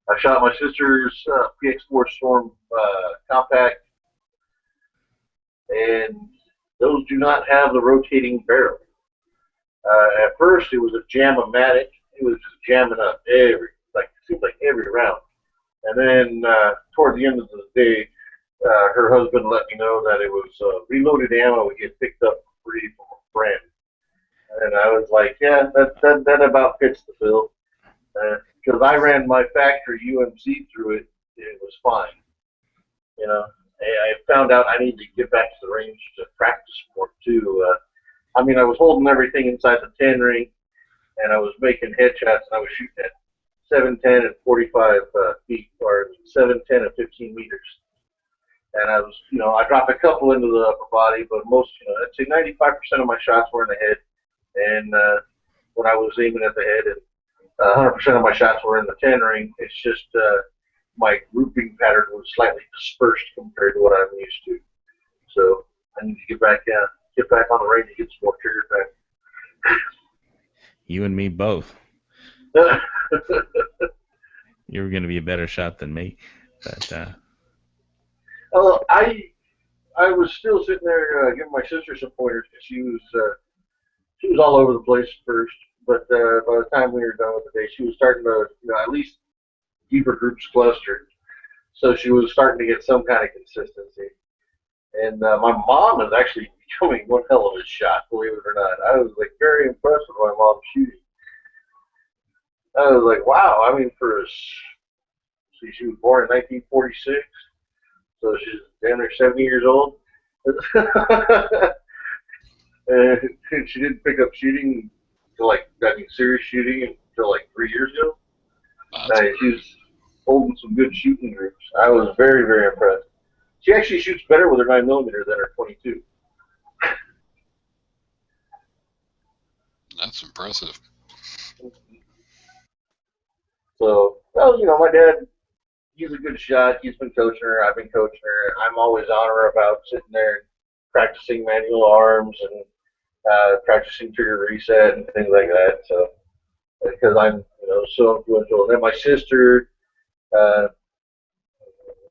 I shot my sister's PX4 Storm compact, and those do not have the rotating barrel. At first, it was a jam-o-matic. It was just jamming up seemed like every round. And then toward the end of the day, her husband let me know that it was reloaded ammo we get picked up free from a friend. And I was like, yeah, that about fits the bill. Because I ran my factory UMC through it, it was fine. You know, I found out I need to get back to the range to practice more too. I mean, I was holding everything inside the 10 ring, and I was making headshots, and I was shooting at 710 and 45 feet, or 710 and 15 meters. And I was, I dropped a couple into the upper body, but most, I'd say 95% of my shots were in the head. And when I was aiming at the head, and 100% of my shots were in the 10 ring, it's just my grouping pattern was slightly dispersed compared to what I'm used to. So I need to get back on the range and get some more triggers back. You and me both. You were going to be a better shot than me, but I was still sitting there giving my sister some pointers because she was all over the place first. But by the time we were done with the day, she was starting to at least keep her groups clustered. So she was starting to get some kind of consistency. And my mom is actually becoming one hell of a shot, believe it or not. I was like very impressed with my mom's shooting. I was like, wow. I mean, she was born in 1946, so she's damn near 70 years old. And she didn't pick up shooting until serious shooting until 3 years ago. She was holding some good shooting groups. I was very, very impressed. She actually shoots better with her 9mm than her 22. That's impressive. So, my dad, he's a good shot. He's been coaching her. I've been coaching her. I'm always on her about sitting there and practicing manual arms and practicing trigger reset and things like that. So, because I'm, so influential. And then my sister,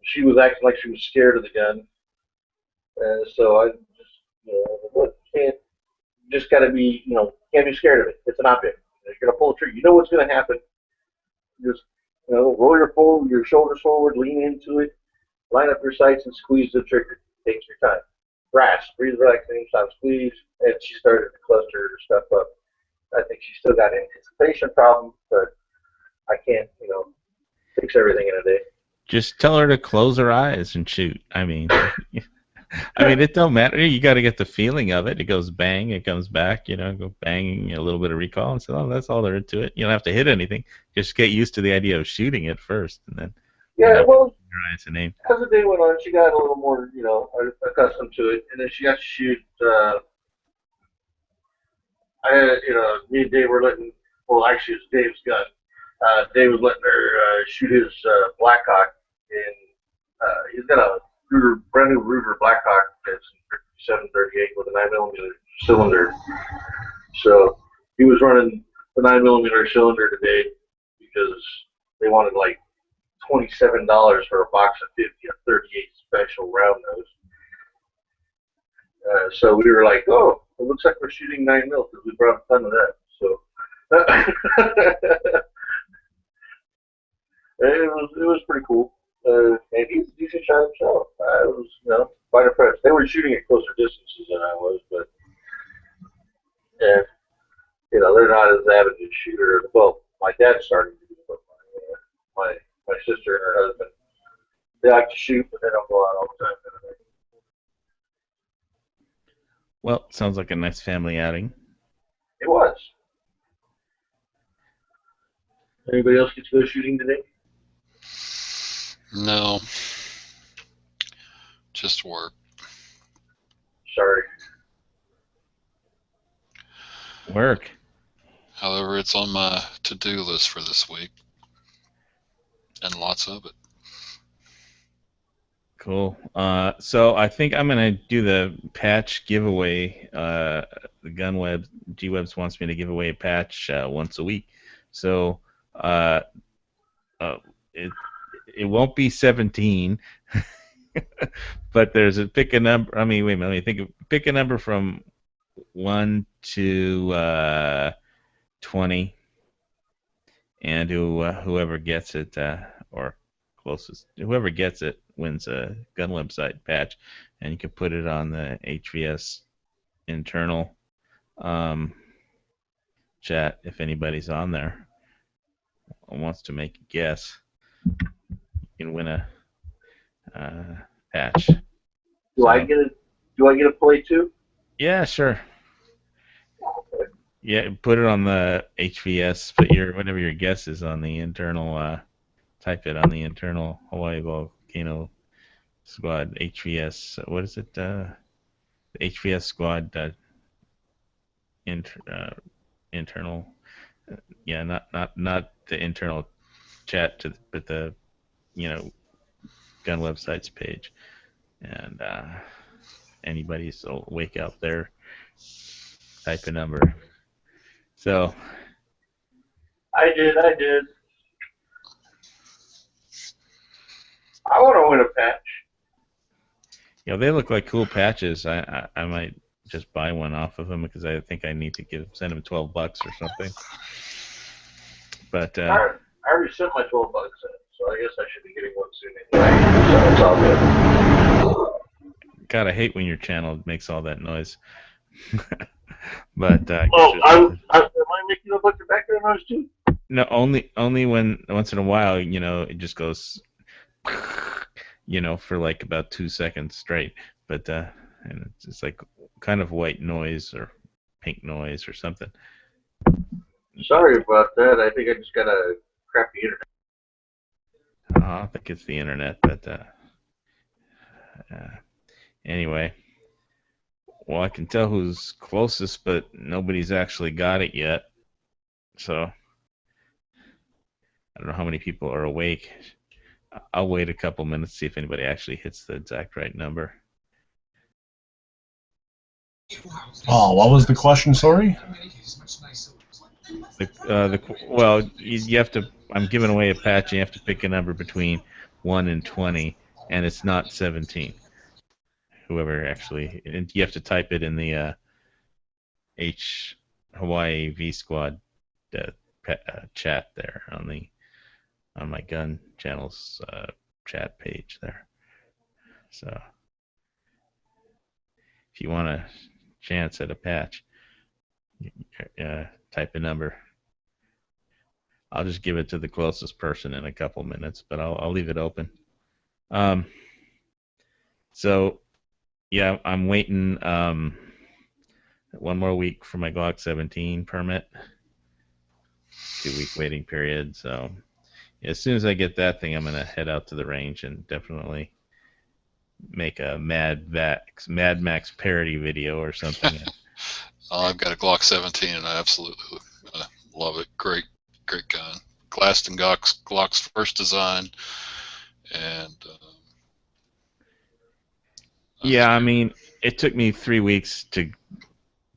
she was acting like she was scared of the gun. So I just, just got to be, can't be scared of it. It's an object. You're going to pull the trigger. You know what's going to happen. Just, roll your shoulders forward, lean into it, line up your sights, and squeeze the trigger. Takes your time. Grasp, breathe, relax, and stop, squeeze. And she started to cluster her stuff up. I think she still got an anticipation problem, but I can't, fix everything in a day. Just tell her to close her eyes and shoot. I mean, it don't matter. You got to get the feeling of it. It goes bang, it comes back. Go bang, a little bit of recoil, and so that's all there is to it. You don't have to hit anything. Just get used to the idea of shooting it first, and then your eyes and aim. As the day went on, she got a little more, accustomed to it, and then she got to shoot. Me and Dave were letting. Well, actually, it's Dave's gun. Dave was letting her shoot his Blackhawk, and he's got a brand new Ruger Blackhawk that's 738 with a 9mm cylinder. So he was running the 9mm cylinder today because they wanted $27 for a box of 50, a 38 special round nose. So we were like, oh, it looks like we're shooting 9mm because we brought a ton of that. So it was pretty cool. And he's a decent shot himself. I was, quite impressed. They were shooting at closer distances than I was, but they're not as avid a shooter. Well, my dad's starting to do it, but my sister and her husband, they like to shoot, but they don't go out all the time. Well, sounds like a nice family outing. It was. Anybody else get to go shooting today? No. Just work. Sorry. Work. However, it's on my to-do list for this week. And lots of it. Cool. So I think I'm gonna do the patch giveaway. The GunWeb GWebs wants me to give away a patch once a week. So uh, it won't be 17, but there's a pick a number. I mean, wait a minute. Let me think. Pick a number from 1 to 20, and whoever gets it or closest, whoever gets it wins a gun website patch, and you can put it on the HVS internal chat if anybody's on there and wants to make a guess. You can win a patch. Do I get a play too? Yeah, sure. Okay. Yeah, put it on the HVS. Put whatever your guess is on the internal. Type it on the internal Hawaii Volcano Squad HVS. What is it? The HVS Squad internal. Yeah, not the internal chat but the gun websites page, and anybody's wake out there. Type a number. So. I did. I want to win a patch. They look like cool patches. I might just buy one off of them because I think I need to send them $12 or something. But I already sent my $12 in, so I guess I should be getting one soon anyway. So it's all good. God, I hate when your channel makes all that noise. But am I making a bunch of background noise too? No, only when once in a while, it just goes, for like about 2 seconds straight. But and it's like kind of white noise or pink noise or something. Sorry about that. I think I just got a crappy internet. I think it's the internet, but anyway. Well, I can tell who's closest, but nobody's actually got it yet. So I don't know how many people are awake. I'll wait a couple minutes, see if anybody actually hits the exact right number. Oh, what was the question? Sorry. Well, you have to. I'm giving away a patch. You have to pick a number between 1 and 20, and it's not 17. Whoever actually, and you have to type it in the Hawaii V Squad chat there on my gun channel's chat page there. So if you want a chance at a patch, type a number. I'll just give it to the closest person in a couple minutes, but I'll leave it open. So. Yeah, I'm waiting 1 more week for my Glock 17 permit. 2-week waiting period. So as soon as I get that thing, I'm going to head out to the range and definitely make a Mad Max parody video or something. I've got a Glock 17 and I absolutely love it. Great gun. Glaston Glock's first design, and yeah, I mean, it took me 3 weeks to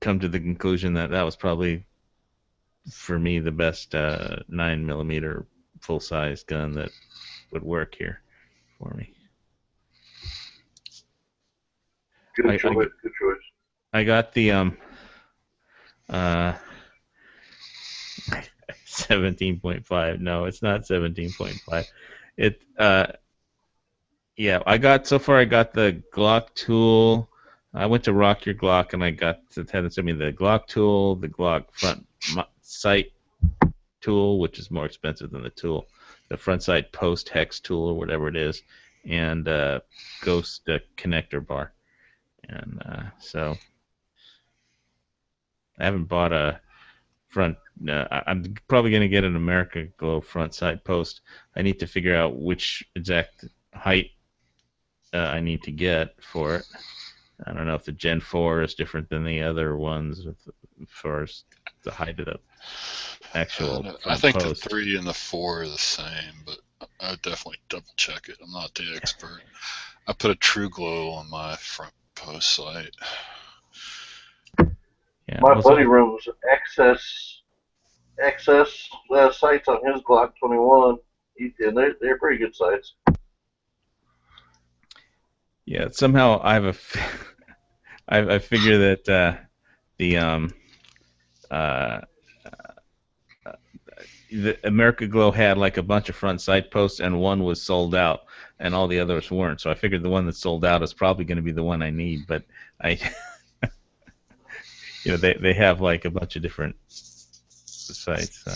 come to the conclusion that was probably, for me, the best 9mm full-size gun that would work here for me. Good choice. I got the 17.5. No, it's not 17.5. It yeah, I got the Glock tool. I went to Rock Your Glock and I had them send me the Glock tool, the Glock front sight tool, which is more expensive than the tool, the front sight post hex tool or whatever it is, and Ghost connector bar. And so I haven't bought a front. I'm probably going to get an America Glow front sight post. I need to figure out which exact height I need to get for it. I don't know if the Gen 4 is different than the other ones as far as the height of the actual I think post. The 3 and the 4 are the same, but I would definitely double check it. I'm not the expert. I put a True Glow on my front post site. Yeah, My well, buddy runs excess sites on his Glock 21. And they're pretty good sites. yeah. Somehow I figure that uh, the America Glow had like a bunch of front site posts, and one was sold out, and all the others weren't. So I figured the one that sold out is probably going to be the one I need. But I, they have like a bunch of different sites.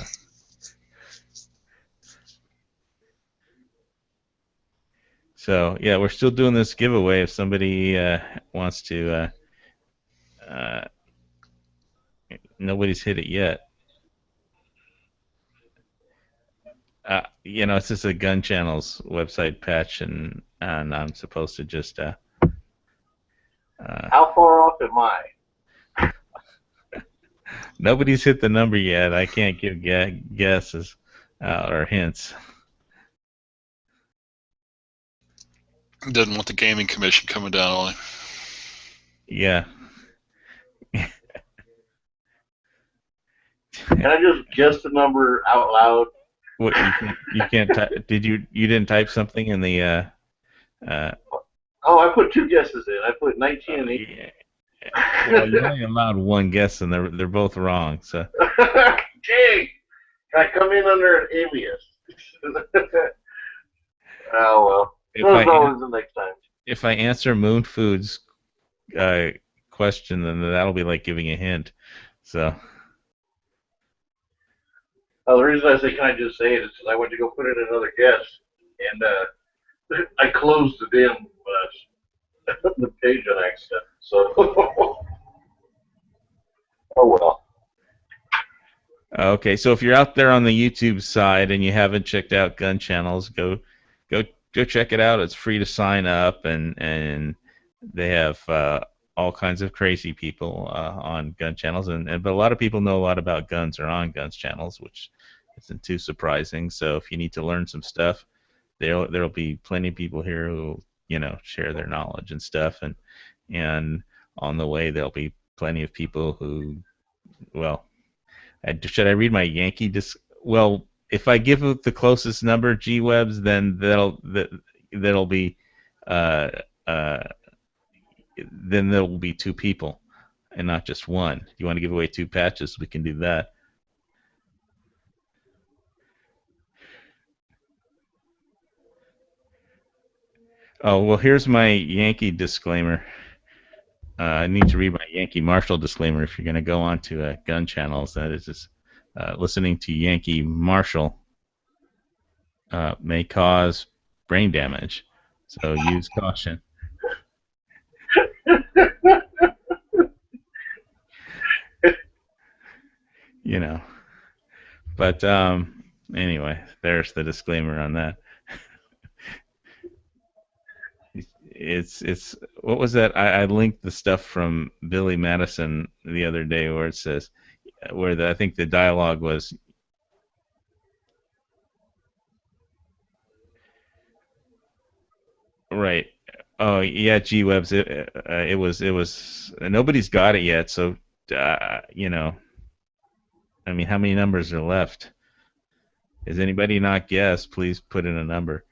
So yeah, we're still doing this giveaway. If somebody wants to, nobody's hit it yet. It's just a Gun Channel's website patch, and I'm supposed to just. How far off am I? Nobody's hit the number yet. I can't give guesses or hints. Doesn't want the gaming commission coming down on him. Yeah. Can I just guess the number out loud? What you can't type? You didn't type something in the? Oh, I put 2 guesses in. I put 19 and 18. Yeah. Well, you're only allowed 1 guess, and they're both wrong. So. Jay, can I come in under an alias? Oh well. There's always the next time. If I answer Moon Foods question, then that'll be like giving a hint. So. The reason I say can I just say it is because I went to go put in another guess, and I closed it in the page on accident. So. Oh well. Okay, so if you're out there on the YouTube side and you haven't checked out Gun Channels, go check it out. It's free to sign up, and they have all kinds of crazy people on Gun Channels, but a lot of people know a lot about guns are on Guns Channels, which isn't too surprising. So if you need to learn some stuff, there'll be plenty of people here who share their knowledge and stuff, and on the way there'll be plenty of people who, well, should I read my Yankee disc? Well, if I give it the closest number, G-Webs, then that'll be then there will be 2 people and not just 1. If you want to give away 2 patches, we can do that. Oh, well, here's my Yankee disclaimer. I need to read my Yankee Marshall disclaimer if you're going to go on to Gun Channels. That is just listening to Yankee Marshall may cause brain damage, so use caution. But anyway, there's the disclaimer on that. It's what was that? I linked the stuff from Billy Madison the other day where it says I think the dialogue was right. Oh yeah, G-Webs. It was nobody's got it yet. So I mean, how many numbers are left? Is anybody not guessed? Please put in a number.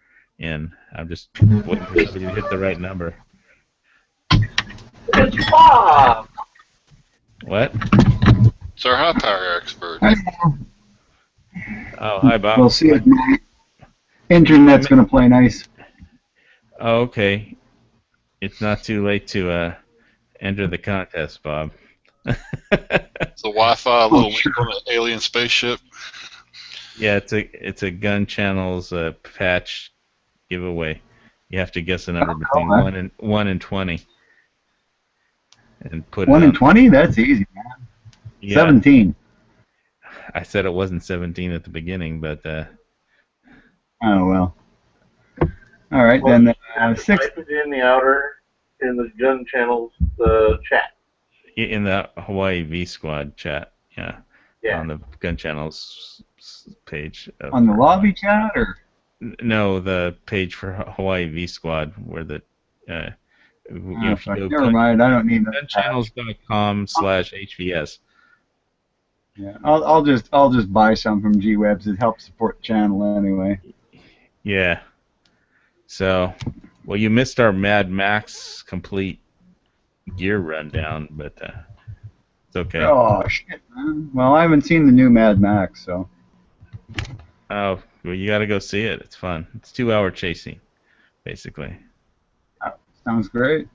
And I'm just waiting for somebody to hit the right number. It's Bob! What? It's our high power expert. Oh, hi, Bob. We'll see if my internet's going to play nice. Oh, okay. It's not too late to enter the contest, Bob. It's a Wi-Fi little link on an alien spaceship. Yeah, it's a Gun Channels patch giveaway. You have to guess a number between 1 and 20, and put 1 and 20. That's easy, man. Yeah. 17. I said it wasn't 17 at the beginning, but. Oh well. All right, then. 6. Type it in the Gun Channel's chat. In the Hawaii V Squad chat, yeah. Yeah. On the Gun Channels page. On the lobby chat, or? No, the page for Hawaii V Squad, where the If you go Never mind. I don't need that. gunchannels.com/HVS. Yeah, I'll just buy some from G-Webs. It helps support the channel anyway. Yeah. So, well, you missed our Mad Max complete gear rundown, but it's okay. Oh shit, man. Well, I haven't seen the new Mad Max, so. Oh, well, you got to go see it. It's fun. It's 2-hour chasing, basically. Sounds great.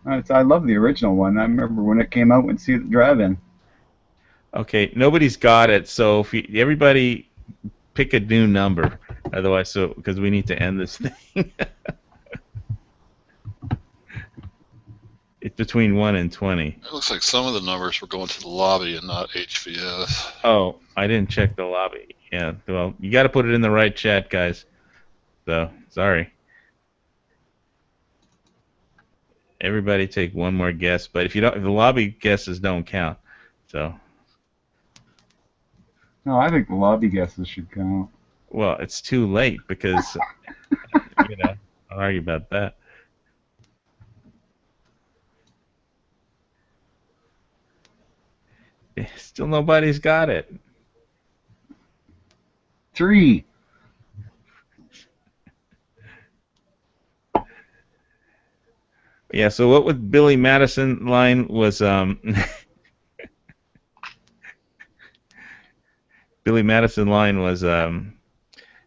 I love the original one. I remember when it came out, went to see it at the drive-in. Okay, nobody's got it, so if everybody pick a new number, otherwise, because we need to end this thing. It's between 1 and 20. It looks like some of the numbers were going to the lobby and not HVS. Oh, I didn't check the lobby. Yeah, well, you got to put it in the right chat, guys. So, sorry. Everybody take one more guess, but if the lobby guesses don't count, so. No, I think the lobby guesses should count. Well, it's too late because, I'll argue about that. Still nobody's got it. 3. Yeah, so what with Billy Madison line was Billy Madison line was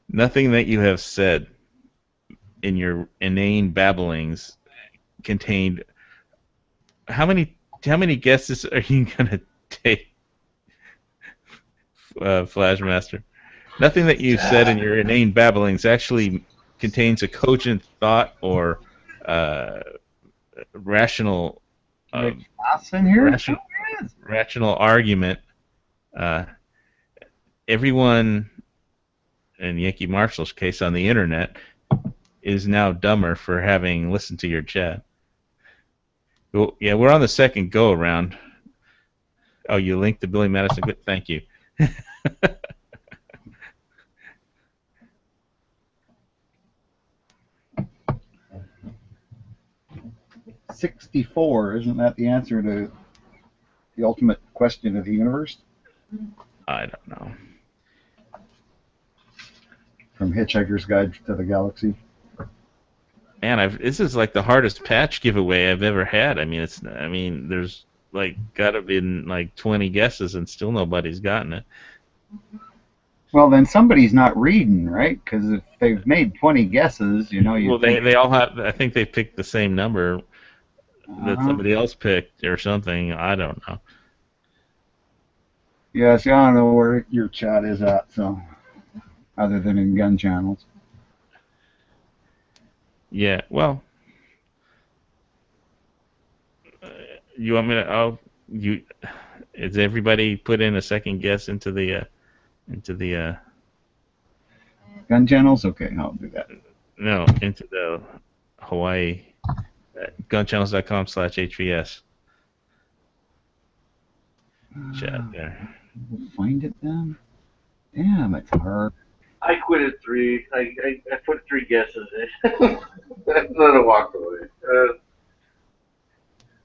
nothing that you have said in your inane babblings contained. How many guesses are you gonna take, Flashmaster? Nothing that you said in your inane babblings actually contains a cogent thought or rational rational argument. Everyone, in Yankee Marshall's case on the internet, is now dumber for having listened to your chat. Well, yeah, we're on the second go around. Oh, you linked to Billy Madison. Good, thank you. 64, isn't that the answer to the ultimate question of the universe? I don't know. From Hitchhiker's Guide to the Galaxy. Man, this is like the hardest patch giveaway I've ever had. I mean, there's like gotta be like 20 guesses and still nobody's gotten it. Well, then somebody's not reading, right? Because if they've made 20 guesses, Well, they all have. I think they picked the same number that somebody else picked or something. I don't know. Yeah, see, I don't know where your chat is at, so other than in gun channels. Yeah, well, you want me to? Oh, is everybody put in a second guess into the gun channels? Okay, I'll do that. No, into the Hawaii gunchannels.com/HVS chat there. We'll find it then. Damn, it's hard. I quit at 3. I put 3 guesses in. Then I walked away.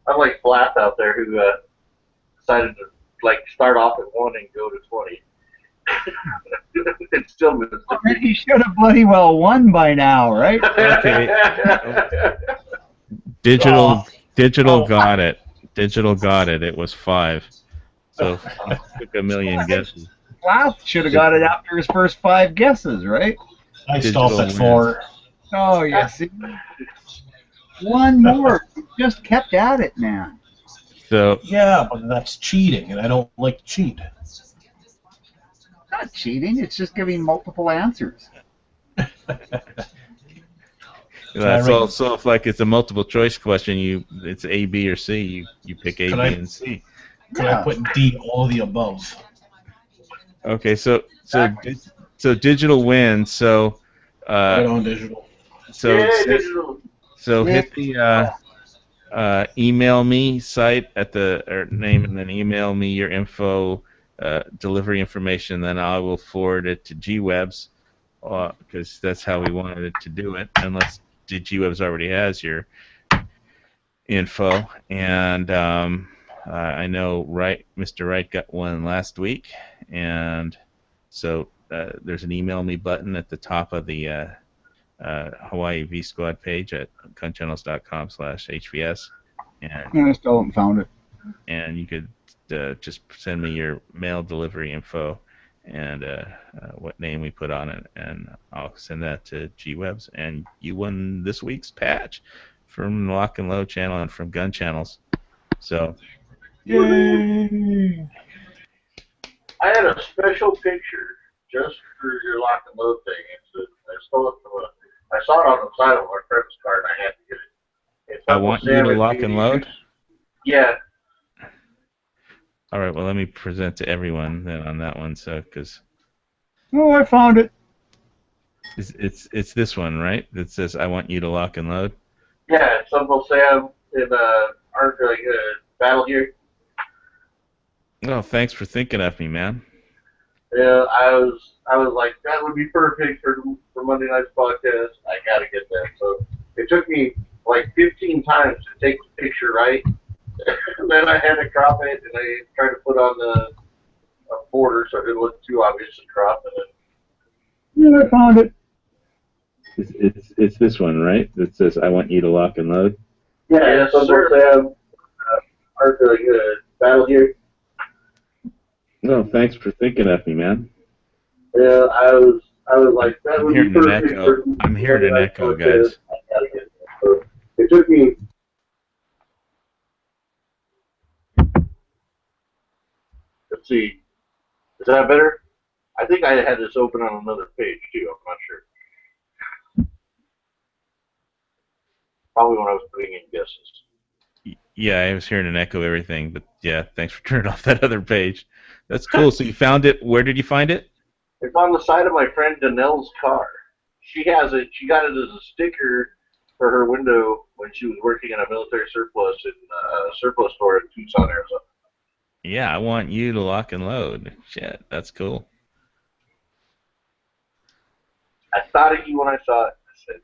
I'm like Flath out there who decided to start off at 1 and go to 20. It's still missed. He should have bloody well won by now, right? Okay. Digital got it. Digital got it. It was 5. So I took a million guesses. Flath should have got it after his first 5 guesses, right? I stopped at 4. Oh, yes. One more. Just kept at it, man. So Yeah, but that's cheating, and I don't like to cheat. It's not cheating. It's just giving multiple answers. so if like it's a multiple choice question, it's A, B, or C. You pick A, B, and C. Could I put D, all of the above? Okay, so digital wins. So Right on digital. Digital. So hit the email me site at or name and then email me your info, delivery information. Then I will forward it to G-Webs because that's how we wanted it to do it. Unless G-Webs already has your info, and I know Mr. Wright got one last week, and so there's an email me button at the top of the Hawaii V Squad page at gunchannels.com/HVS, and I still haven't found it. you could just send me your mail delivery info and what name we put on it, and I'll send that to G-Webs, and you won this week's patch from the Lock and Load channel and from Gun Channels. So, Yay! I had a special picture just for your lock and load thing. I stole it from I saw it on the side of my friend's car, and I had to get it. It's I want you to lock and load? Yeah. All right, well, let me present to everyone then on that one, so, because Oh, I found it. it's this one, right? That says, I want you to lock and load? Yeah, it's Uncle Sam in Battle Gear. Oh, thanks for thinking of me, man. Yeah, I was like, that would be perfect for Monday Night's podcast. I gotta get that. So it took me like 15 times to take the picture right, and then I had to crop it, and I tried to put on a border so it didn't look too obvious to crop, and then Yeah, I found it. It's this one, right? That says, I want you to lock and load? yeah, it's Uncle Sam, Battle Gear. No, thanks for thinking of me, man. Yeah, I was like, that would be perfect. I'm hearing an echo, guys. I gotta get that. So it took me. Let's see. Is that better? I think I had this open on another page too. I'm not sure. Probably when I was putting in guesses. Yeah, I was hearing an echo everything, but yeah, thanks for turning off that other page. That's cool. So you found it. Where did you find it? It's on the side of my friend Danelle's car. She has it. She got it as a sticker for her window when she was working in a military surplus surplus store in Tucson, Arizona. Yeah, I want you to lock and load. Shit, that's cool. I thought of you when I saw it. I said,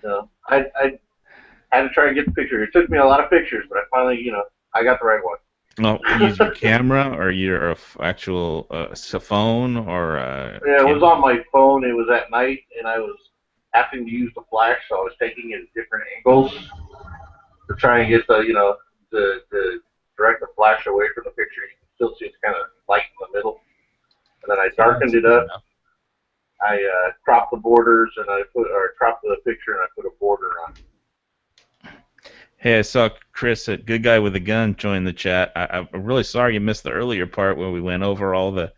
no. I had to try and get the picture. It took me a lot of pictures, but I finally, I got the right one. No, use your camera or your actual phone or. Yeah, it was on my phone. It was at night, and I was having to use the flash, so I was taking it at different angles to try and get the direct the flash away from the picture. You can still see it's kind of light in the middle. And then I darkened it up. I cropped the borders, and cropped the picture, and I put a border on. Hey, I saw Chris at Good Guy with a Gun join the chat. I'm really sorry you missed the earlier part where we went over all the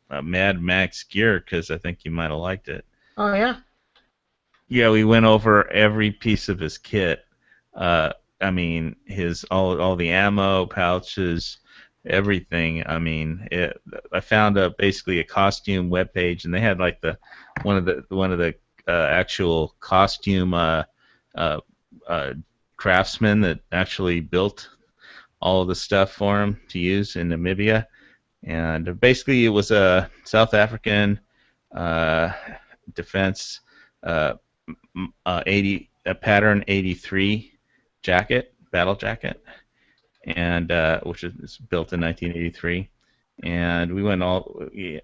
Mad Max gear, because I think you might have liked it. Oh yeah. Yeah, we went over every piece of his kit. I mean, all the ammo pouches, everything. I mean, I found basically a costume webpage, and they had like one of the actual costume craftsmen that actually built all of the stuff for him to use in Namibia. And basically, it was a South African defense pattern 83 jacket, battle jacket, and which is built in 1983. And we went all. I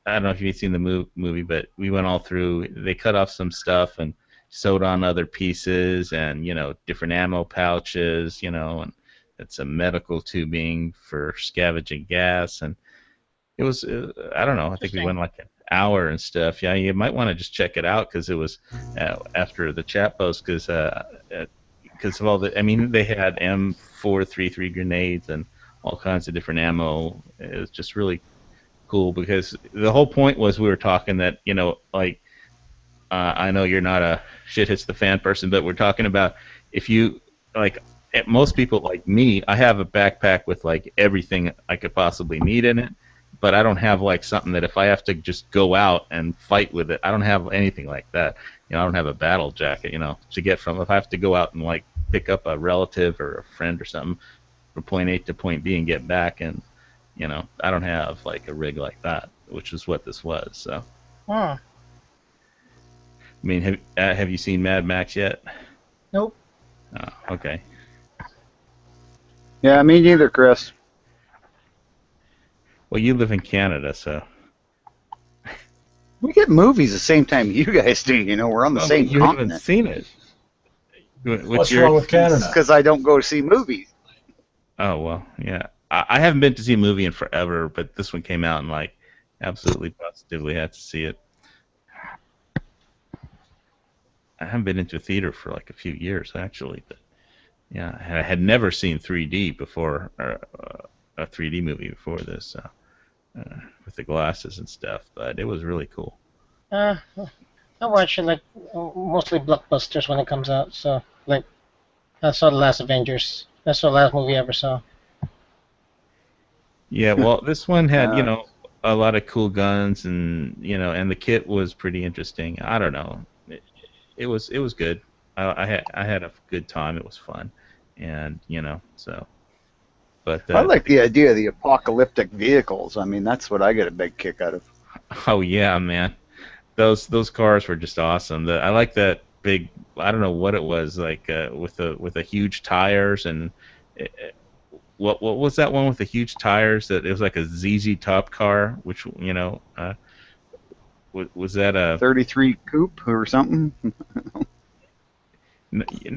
don't know if you've seen the movie, but we went all through. They cut off some stuff and sewed on other pieces, and different ammo pouches, and it's a medical tubing for scavenging gas, and it was I don't know. I think we went like an hour and stuff. Yeah, you might want to just check it out, because it was after the chat post, because of all the. I mean, they had M433 grenades and all kinds of different ammo. It was just really cool, because the whole point was we were talking that I know you're not a shit hits the fan person, but we're talking about if you most people like me, I have a backpack with like everything I could possibly need in it, but I don't have like something that if I have to just go out and fight with it, I don't have anything like that. I don't have a battle jacket, to get from. If I have to go out and like pick up a relative or a friend or something from point A to point B and get back, and I don't have like a rig like that, which is what this was. So. Huh. I mean, have you seen Mad Max yet? Nope. Oh, okay. Yeah, me neither, Chris. Well, you live in Canada, so. We get movies the same time you guys do. You know, we're on the Well, same but you haven't continent. seen it. What's wrong with Canada? Because I don't go to see movies. Oh well, yeah. I haven't been to see a movie in forever, but this one came out and like absolutely positively had to see it. I haven't been into a theater for like a few years actually, but yeah, I had never seen 3D before, a 3D movie before this, with the glasses and stuff. But it was really cool. I watch like mostly blockbusters when it comes out. So like I saw the last Avengers. That's the last movie I ever saw. Yeah, well, this one had a lot of cool guns and and the kit was pretty interesting. I don't know, it was good. I had a good time. It was fun, and so. But I like the idea of the apocalyptic vehicles. I mean, that's what I get a big kick out of. Oh yeah, man, those cars were just awesome. I like that big. I don't know what it was like with the huge tires and. What was that one with the huge tires? That it was like a ZZ Top car, which was that a 33 coupe or something? I don't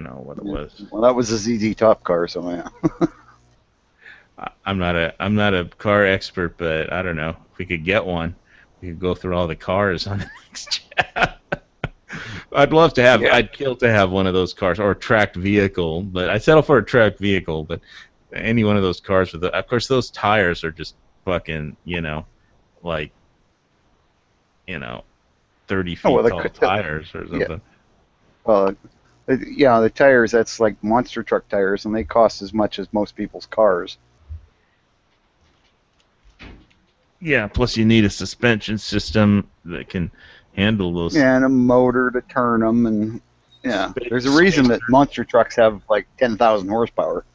know what it was. Well, that was a ZZ Top car, so yeah. I'm not a car expert, but I don't know. If we could get one, we could go through all the cars on the next chat. I'd love to have. Yeah. I'd kill to have one of those cars or a tracked vehicle, but I'd settle for a tracked vehicle. But any one of those cars with of course, those tires are just fucking, like, 30 feet tall tires or something. Yeah. Well, yeah, the tires, that's like monster truck tires, and they cost as much as most people's cars. Yeah, plus you need a suspension system that can handle those. Yeah, and a motor to turn them, and yeah, there's a reason that monster trucks have like 10,000 horsepower.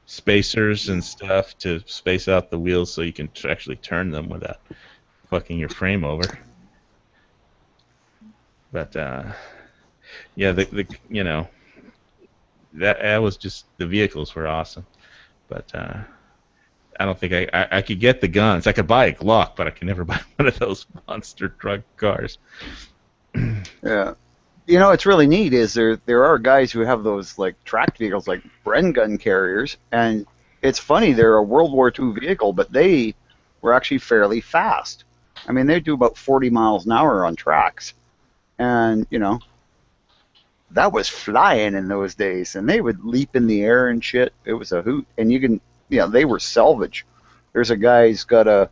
Spacers and stuff to space out the wheels so you can actually turn them without fucking your frame over. But yeah, that was just, the vehicles were awesome, but I don't think I could get the guns. I could buy a Glock, but I could never buy one of those monster truck cars. Yeah. What's really neat is there are guys who have those like tracked vehicles, like Bren gun carriers, and it's funny, they're a World War II vehicle, but they were actually fairly fast. I mean, they do about 40 miles an hour on tracks, and that was flying in those days, and they would leap in the air and shit. It was a hoot, and you can. Yeah, they were salvage. There's a guy who's got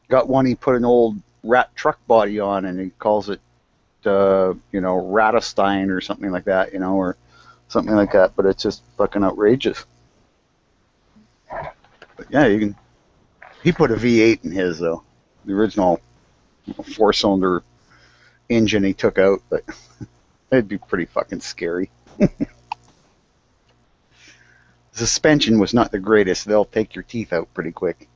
one. He put an old rat truck body on, and he calls it, Ratestein or something like that, or something like that. But it's just fucking outrageous. But yeah, you can. He put a V8 in his though, the original 4-cylinder engine he took out, but it'd be pretty fucking scary. Suspension was not the greatest. They'll take your teeth out pretty quick.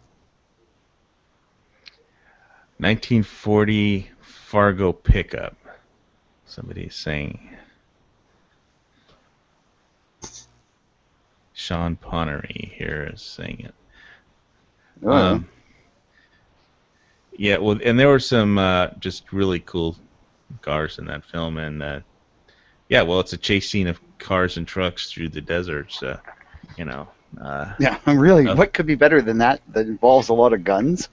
1940 Fargo pickup. Somebody's saying. Sean Ponnery here is saying it. Yeah, well, and there were some just really cool cars in that film, and yeah, well, it's a chase scene of cars and trucks through the deserts. Yeah, really. What could be better than that? That involves a lot of guns.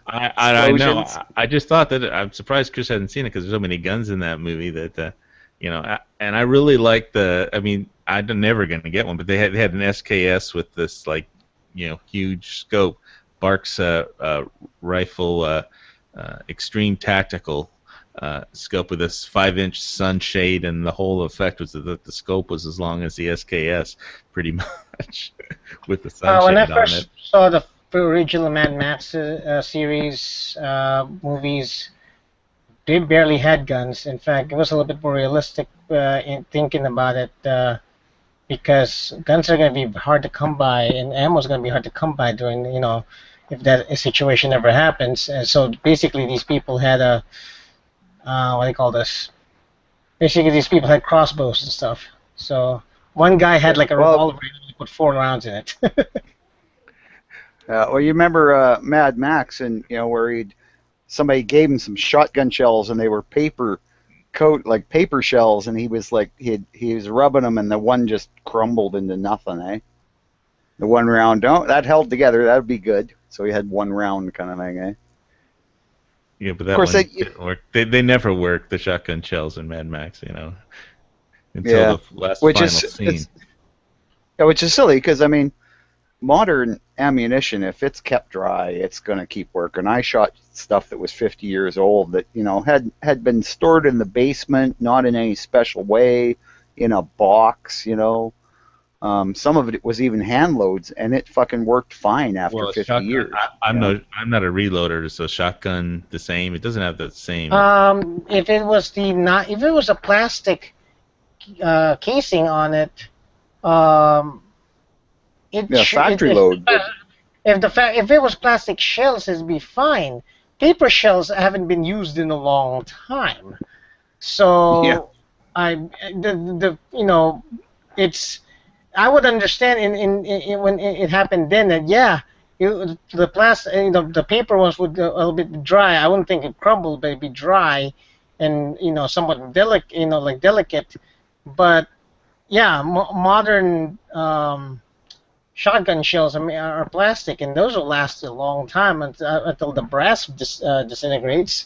I know. I just thought that I'm surprised Chris hadn't seen it because there's so many guns in that movie that and I really like the. I mean, I'm never gonna get one, but they had an SKS with this like huge scope, Barks rifle, extreme tactical. Scope with this 5-inch sunshade, and the whole effect was that the scope was as long as the SKS, pretty much, with the sunshade on it. When I first saw the original Mad Max series movies, they barely had guns. In fact, it was a little bit more realistic in thinking about it, because guns are going to be hard to come by, and ammo is going to be hard to come by during, if that situation ever happens. And so basically, these people had a what do you call this? basically these people had crossbows and stuff. So one guy had like a revolver and he put 4 rounds in it. Well, you remember Mad Max, and where somebody gave him some shotgun shells, and they were paper shells, and he was like he was rubbing them, and the one just crumbled into nothing, eh? The 1 round, that held together. That'd be good. So he had 1 round kind of thing, eh? Yeah, but that one didn't work. They never worked, the shotgun shells in Mad Max, until the last final scene. Which is silly, because I mean, modern ammunition, if it's kept dry, it's going to keep working. I shot stuff that was 50 years old that had been stored in the basement, not in any special way, in a box. Some of it was even hand loads, and it fucking worked fine after 50 years. I'm not a reloader, so shotgun the same. It doesn't have the same. If it was a plastic casing on it, factory load. If it was plastic shells, it'd be fine. Paper shells haven't been used in a long time, so it's. I would understand when it happened then that the plastic, the paper ones would a little bit dry. I wouldn't think it crumbled, but it'd be dry, and somewhat delicate. But modern shotgun shells are plastic, and those will last a long time until the brass disintegrates.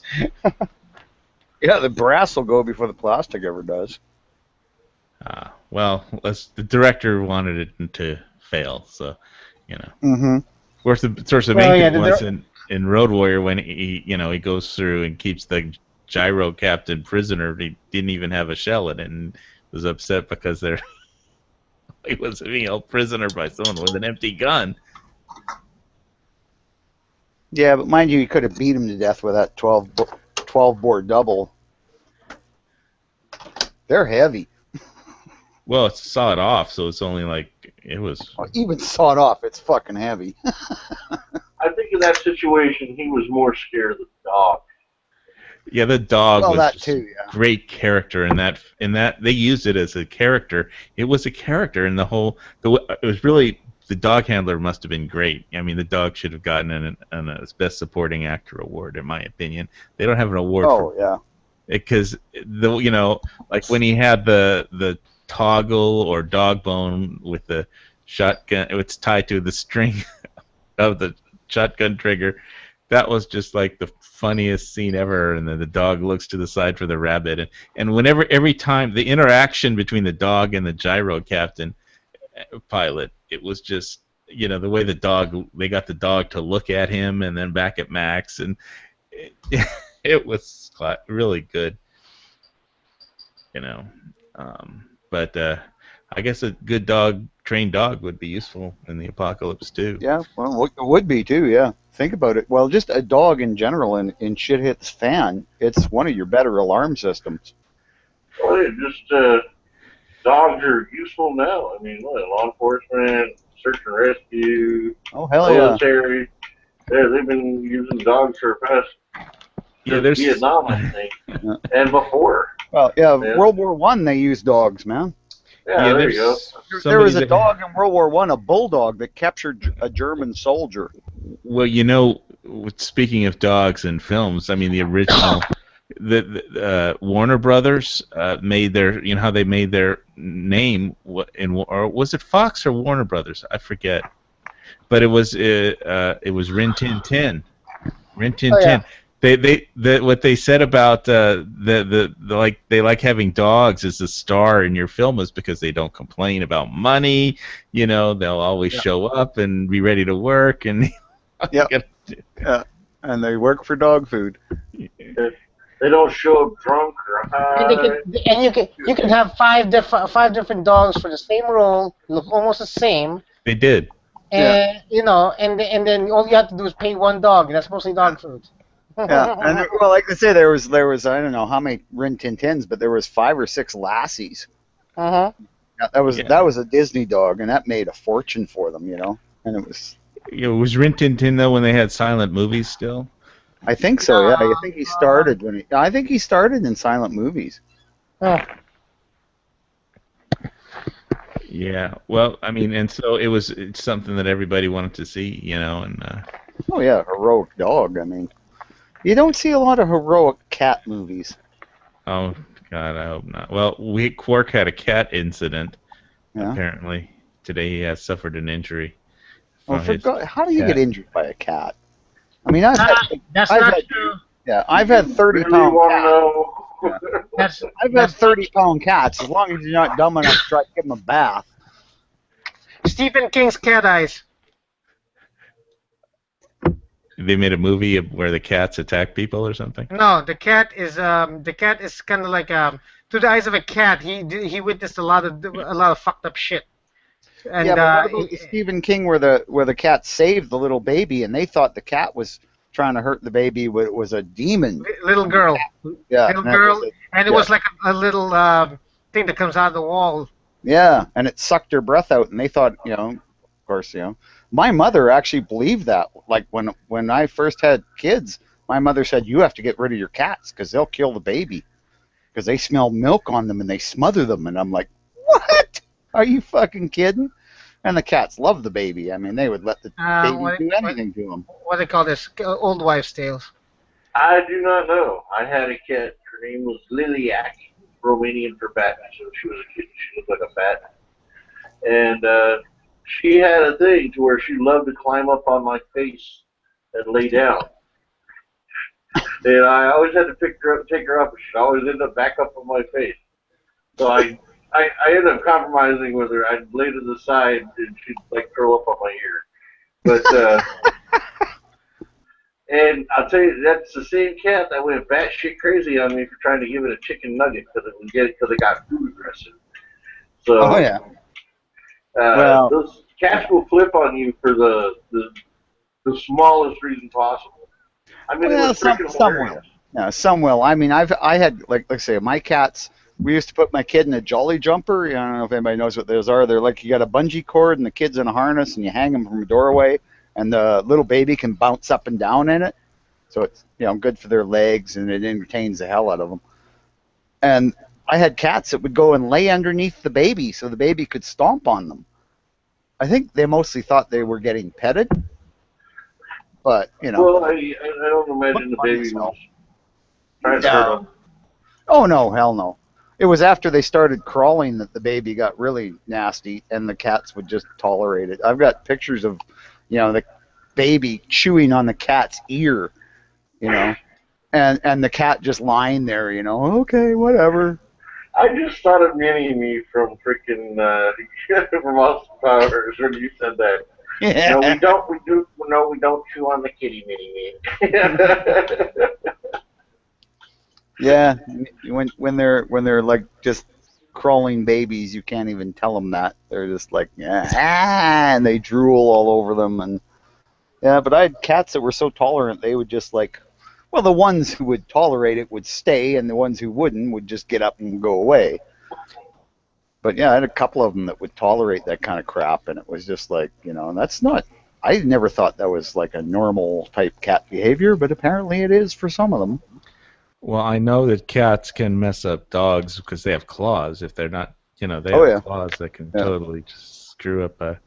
Yeah, the brass will go before the plastic ever does. Well, the director wanted it to fail, so Mm-hmm. Of course, the main thing was in Road Warrior when he goes through and keeps the gyro captain prisoner. He didn't even have a shell in it, and was upset because he was being held prisoner by someone with an empty gun. Yeah, but mind you, you could have beat him to death with that 12-bore double. They're heavy. Well, it's sawed off, so it's only it was. Even sawed off, it's fucking heavy. I think in that situation, he was more scared of the dog. Yeah, the dog was that too, yeah. Great character in that they used it as a character. It was a character in it was really, the dog handler must have been great. I mean, the dog should have gotten a Best Supporting Actor award, in my opinion. They don't have an award for because when he had the toggle or dog bone with the shotgun, it's tied to the string of the shotgun trigger. That was just like the funniest scene ever, and then the dog looks to the side for the rabbit, and every time the interaction between the dog and the gyro captain pilot, it was just the way they got the dog to look at him and then back at Max, and it was really good, but I guess a good trained dog would be useful in the apocalypse too. Yeah, well, it would be too. Yeah, think about it. Well, just a dog in general in shit hits fan, it's one of your better alarm systems. Well, dogs are useful now. I mean, law enforcement, search and rescue, military. Yeah, they've been using dogs for past Vietnam, I think, and before. Well, World War I, they used dogs, man. Yeah, there you go. There was a dog in World War I, a bulldog, that captured a German soldier. Well, speaking of dogs and films, I mean, the original, the Warner Brothers made their, how they made their name or was it Fox or Warner Brothers? I forget, but it was Rin Tin Tin. Rin Tin Tin. What they said about they like having dogs as a star in your film is because they don't complain about money. They'll always show up and be ready to work, and and they work for dog food. They don't show up drunk or high. And you can have five different dogs for the same role, look almost the same. They did. And and then all you have to do is pay one dog. That's mostly dog food. Yeah, and well, like I say, there was I don't know how many Rin Tin Tins, but there was 5 or 6 Lassies. Yeah, that was a Disney dog, and that made a fortune for them, and it was. Was Rin Tin Tin though when they had silent movies still? I think so. Yeah, I think he started I think he started in silent movies. Oh, Yeah. Well, I mean, and so it's something that everybody wanted to see, you know, and Oh yeah, heroic dog. I mean, you don't see a lot of heroic cat movies. oh God, I hope not. Well, Quark had a cat incident Yeah. apparently today. He has suffered an injury Well, from for his God, how do you get cat. injured by a cat? I mean, I've had, that's I've not had, true. yeah, I've had Really 30-pound want cats. to know? Yeah. That's I've had that's 30-pound cats. As long as you're not dumb enough to try to give them a bath. Stephen King's Cat Eyes. They made a movie where the cats attack people or something. No, the cat is kind of like to the eyes of a cat. He witnessed a lot of fucked up shit. And Yeah, but what about the Stephen King where the cat saved the little baby and they thought the cat was trying to hurt the baby, but it was a demon. little girl, Yeah, little and girl, and it yeah. was like a little thing that comes out of the wall. Yeah, and it sucked her breath out, and they thought, of course, my mother actually believed that. Like when I first had kids, my mother said, "You have to get rid of your cats because they'll kill the baby because they smell milk on them and they smother them." And I'm like, "What? Are you fucking kidding?" And the cats love the baby. I mean, they would let the baby do anything to them. What do they call this? Old wives' tales. I do not know. I had a cat. Her name was Liliac, Romanian for bat. So she was a kitten. She looked like a bat. And she had a thing to where she loved to climb up on my face and lay down. And I always had to pick her up and take her up, and she'd always end up back up on my face. So I ended up compromising with her. I'd lay to the side, and she'd like curl up on my ear. But and I'll tell you, that's the same cat that went batshit crazy on me for trying to give it a chicken nugget because it got food aggressive. So Oh yeah. Well, those cats will flip on you for the smallest reason possible. I mean, it was freaking hilarious. Yeah, some will. I mean, I had like I say, my cats. We used to put my kid in a jolly jumper. I don't know if anybody knows what those are. They're like you got a bungee cord and the kid's in a harness and you hang them from a doorway and the little baby can bounce up and down in it. So it's good for their legs and it entertains the hell out of them. And I had cats that would go and lay underneath the baby so the baby could stomp on them. I think they mostly thought they were getting petted, but Well, I don't imagine the baby was trying to hurt them. Oh no, hell no. It was after they started crawling that the baby got really nasty, and the cats would just tolerate it. I've got pictures of, the baby chewing on the cat's ear, and the cat just lying there, okay, whatever. I just thought of Mini-Me from freaking from Austin Powers when you said that. Yeah. No, we don't chew on the kitty, Mini-Me. Yeah, when they're like just crawling babies, you can't even tell them that. They're just like and they drool all over them and yeah. But I had cats that were so tolerant they would just the ones who would tolerate it would stay, and the ones who wouldn't would just get up and go away. But yeah, I had a couple of them that would tolerate that kind of crap, and it was just like that's not. I never thought that was like a normal type cat behavior, but apparently it is for some of them. Well, I know that cats can mess up dogs because they have claws. If they're not, they have claws that can totally just screw up a.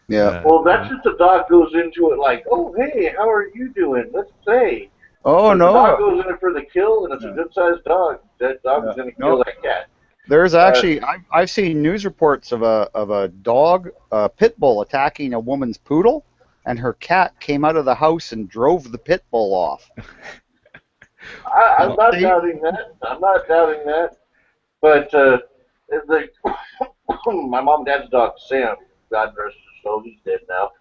Yeah. Well, that's if the dog goes into it like, oh, hey, how are you doing? Let's play. Oh, if no. the dog goes in it for the kill, and it's a good-sized dog, that dog is going to kill that cat. There's actually, I've seen news reports of a dog, a pit bull, attacking a woman's poodle, and her cat came out of the house and drove the pit bull off. I'm not doubting that. But my mom and dad's dog, Sam, God rest his soul, he's dead now.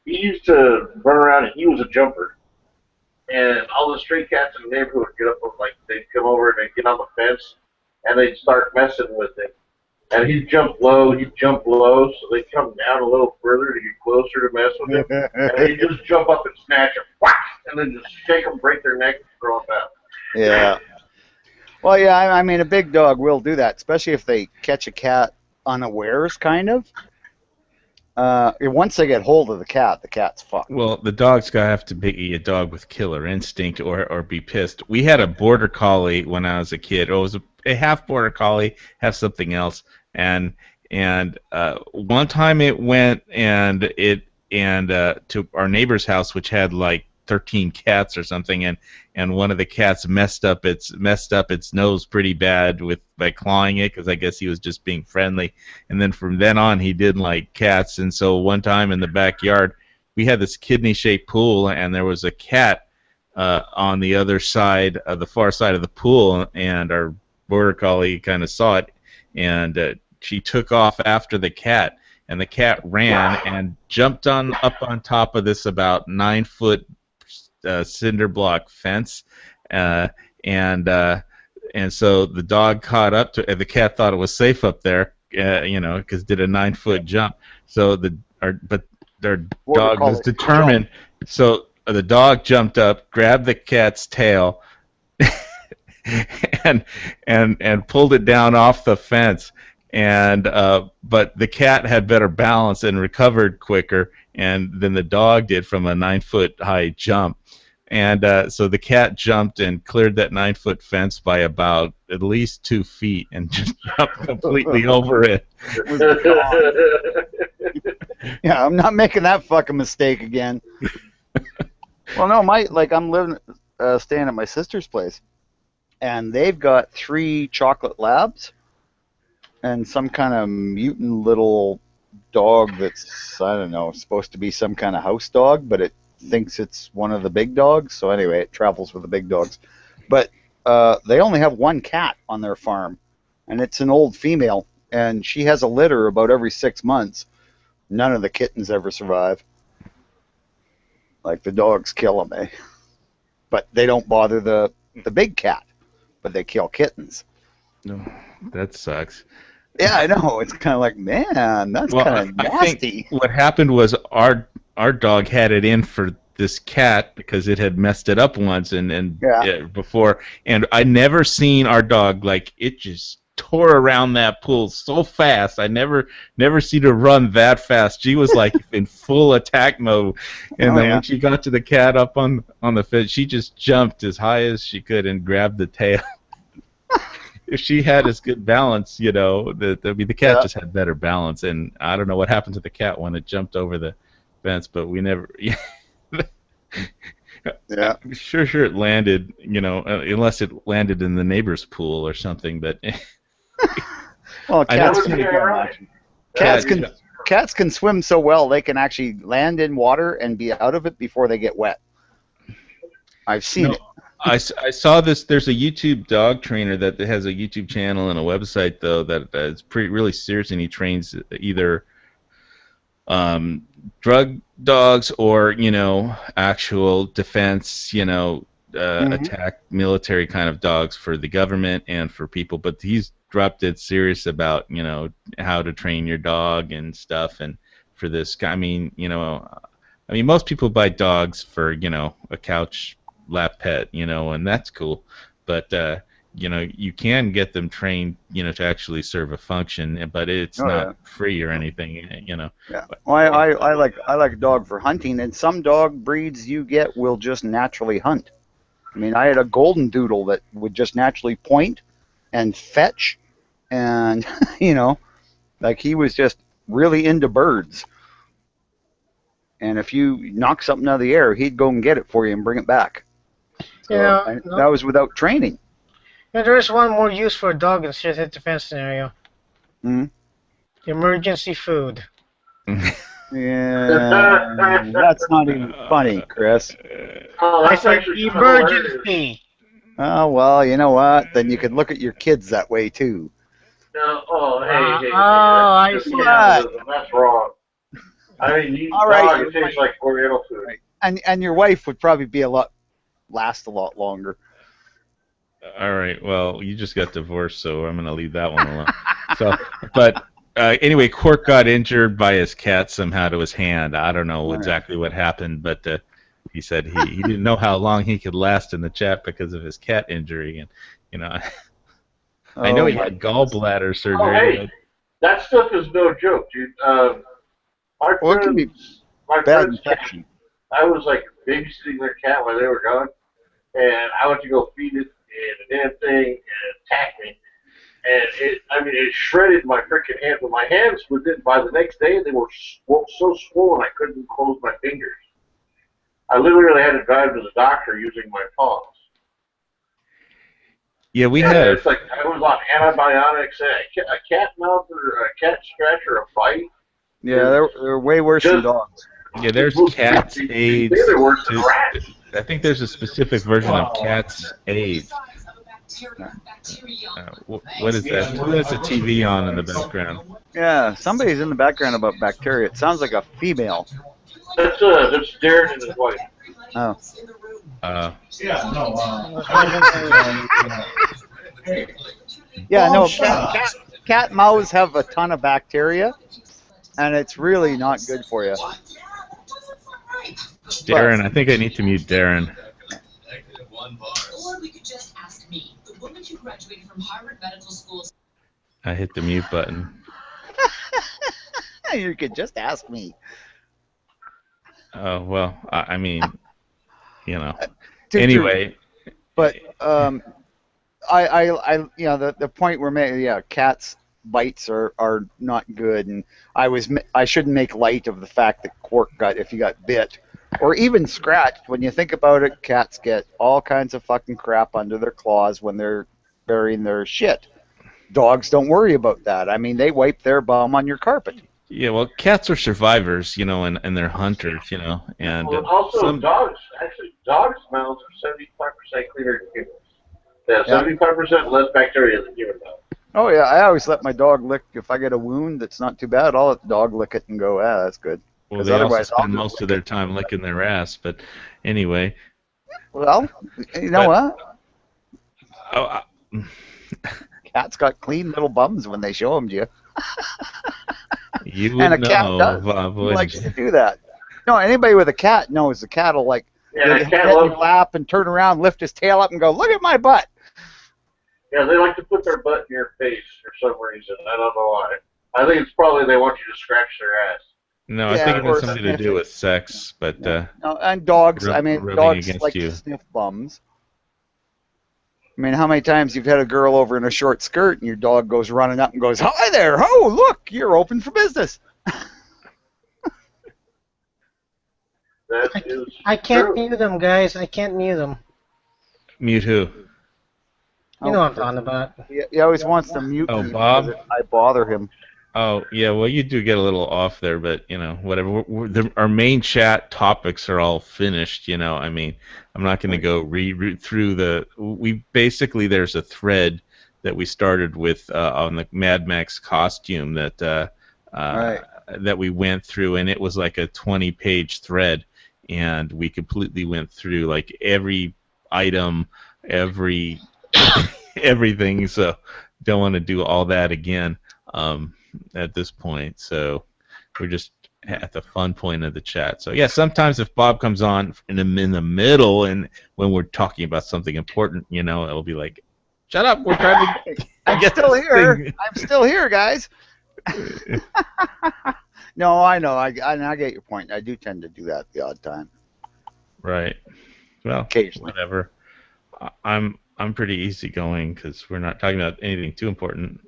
He used to run around and he was a jumper. And all the stray cats in the neighborhood would get up, they'd come over and they'd get on the fence and they'd start messing with him. And he'd jump low, so they'd come down a little further to get closer to mess with him. And he'd just jump up and snatch him, whack, and then just shake them, break their neck, and throw them out. Yeah. Well, yeah, I mean, a big dog will do that, especially if they catch a cat unawares, kind of. Once they get hold of the cat's fucked. Well, the dog's gotta have to be a dog with killer instinct or be pissed. We had a border collie when I was a kid. It was a half border collie, half something else, and one time it went to our neighbor's house, which had like 13 cats or something, and one of the cats messed up its nose pretty bad by clawing it, because I guess he was just being friendly. And then from then on, he didn't like cats. And so one time in the backyard, we had this kidney-shaped pool, and there was a cat on the other side, the far side of the pool, and our border collie kind of saw it, and she took off after the cat, and the cat ran and jumped up on top of this about 9-foot cinder block fence, and so the dog caught up to it. The cat thought it was safe up there, because it did a 9-foot jump. So their dog was determined. So the dog jumped up, grabbed the cat's tail, and pulled it down off the fence. And but the cat had better balance and recovered quicker than the dog did from a 9-foot high jump. And so the cat jumped and cleared that 9-foot fence by about at least 2 feet and just jumped completely over it. Yeah, I'm not making that fucking mistake again. Well, no, I'm living, staying at my sister's place, and they've got 3 chocolate labs and some kind of mutant little dog that's, I don't know, supposed to be some kind of house dog, but it thinks it's one of the big dogs. So anyway, it travels with the big dogs. But they only have 1 cat on their farm, and it's an old female, and she has a litter about every 6 months. None of the kittens ever survive. Like, the dogs kill them, eh? But they don't bother the big cat, but they kill kittens. No, that sucks. Yeah, I know. It's kind of like, man, that's kind of nasty. I think what happened was our dog had it in for this cat because it had messed it up once before, and I never seen our dog, like, it just tore around that pool so fast. I never seen her run that fast. She was like in full attack mode, and then when she got to the cat up on the fence, she just jumped as high as she could and grabbed the tail. If she had as good balance, the cat just had better balance, and I don't know what happened to the cat when it jumped over the fence, but we never. Yeah, I'm sure it landed, unless it landed in the neighbor's pool or something. But well, cats can swim so well they can actually land in water and be out of it before they get wet. I've seen it. I saw this. There's a YouTube dog trainer that has a YouTube channel and a website, though, that is really serious, and he trains either drug dogs or actual defense, attack military kind of dogs for the government and for people. But he's dropped it serious about how to train your dog and stuff. And for this guy, I mean, most people buy dogs for a couch lap pet, and that's cool, but you can get them trained, to actually serve a function, but it's not free or anything, Yeah. Well, I like a dog for hunting, and some dog breeds you get will just naturally hunt. I mean, I had a golden doodle that would just naturally point and fetch, and like he was just really into birds. And if you knock something out of the air, he'd go and get it for you and bring it back. So that was without training. Yeah, there is one more use for a dog in a defense scenario. Emergency food. Yeah, that's not even funny, Chris. Oh, that's I said actually emergency. Oh, well, you know what? Then you could look at your kids that way, too. No, hey. I see that. That's wrong. I mean, you dog tastes like Oriental food. Right. And your wife would probably last a lot longer. All right. Well, you just got divorced, so I'm going to leave that one alone. But anyway, Quark got injured by his cat somehow to his hand. I don't know exactly what happened, but he said he didn't know how long he could last in the chat because of his cat injury, and I know he had gallbladder surgery. Oh, hey, that stuff is no joke, dude. My Well, it can be friends, my bad friends' cat, infection. I was like babysitting their cat while they were gone, and I went to go feed it, and the damn thing attacked me. And it shredded my freaking hand. But my hands, within by the next day, they were so swollen I couldn't close my fingers. I literally had to drive to the doctor using my paws. Yeah, we And have. it's like I was on antibiotics. A cat mouth or a cat scratch or a bite. Yeah, they're way worse than dogs. Yeah, there's Cat's AIDS. They're worse than rats. I think there's a specific version of Cat's AIDS. What is that? That's a TV on in the background. Yeah, somebody's in the background about bacteria. It sounds like a female. That's Darren and his wife. Oh. Yeah, no. Yeah, no. shut up. Cat mouths have a ton of bacteria, and it's really not good for you. Darren, I think I need to mute Darren. Or we could just ask me, the woman who graduated from Harvard Medical School. I hit the mute button. You could just ask me. Oh, well, I mean, you know. True. Anyway. But the point we're making, yeah, cats bites are not good, and I shouldn't make light of the fact that Quark if you got bit or even scratched. When you think about it, cats get all kinds of fucking crap under their claws when they're burying their shit. Dogs don't worry about that. I mean, they wipe their bum on your carpet. Yeah, well, cats are survivors, you know, and they're hunters, you know, and Well, also dogs' mouths are 75% cleaner than humans. They have 75% less bacteria than human mouths. Oh yeah, I always let my dog lick. If I get a wound that's not too bad, I'll let the dog lick it and go, that's good. Well, they also spend most of their time licking their ass, but anyway. Well, you know what? Oh, Cats got clean little bums when they show them to you. You would and a cat know, does. Bob, He likes to do that. No, anybody with a cat knows the cat will the cat get in your lap and turn around, lift his tail up, and go, look at my butt. Yeah, they like to put their butt in your face for some reason. I don't know why. I think it's probably they want you to scratch their ass. No, I think it has something to do with sex, but no, and dogs. Dogs like to sniff bums. I mean, how many times you've had a girl over in a short skirt and your dog goes running up and goes, "Hi there! Oh, look, you're open for business." I can't mute them, guys. I can't mute them. Mute who? You know what I'm talking about. He always wants to mute me Bob? because I bother him. Oh, yeah, well, you do get a little off there, but, you know, whatever. Our main chat topics are all finished, you know. I mean, I'm not going to go reroute through there's a thread that we started with on the Mad Max costume that we went through, and it was like a 20-page thread, and we completely went through, like, every item, everything, so don't want to do all that again. At this point, so we're just at the fun point of the chat. So yeah, sometimes if Bob comes on in the middle and when we're talking about something important, you know, it'll be like, "Shut up, we're trying to." I'm still here. I'm still here, guys. No, I know. I get your point. I do tend to do that the odd time. Right. Well, occasionally. Whatever. I'm pretty easygoing because we're not talking about anything too important.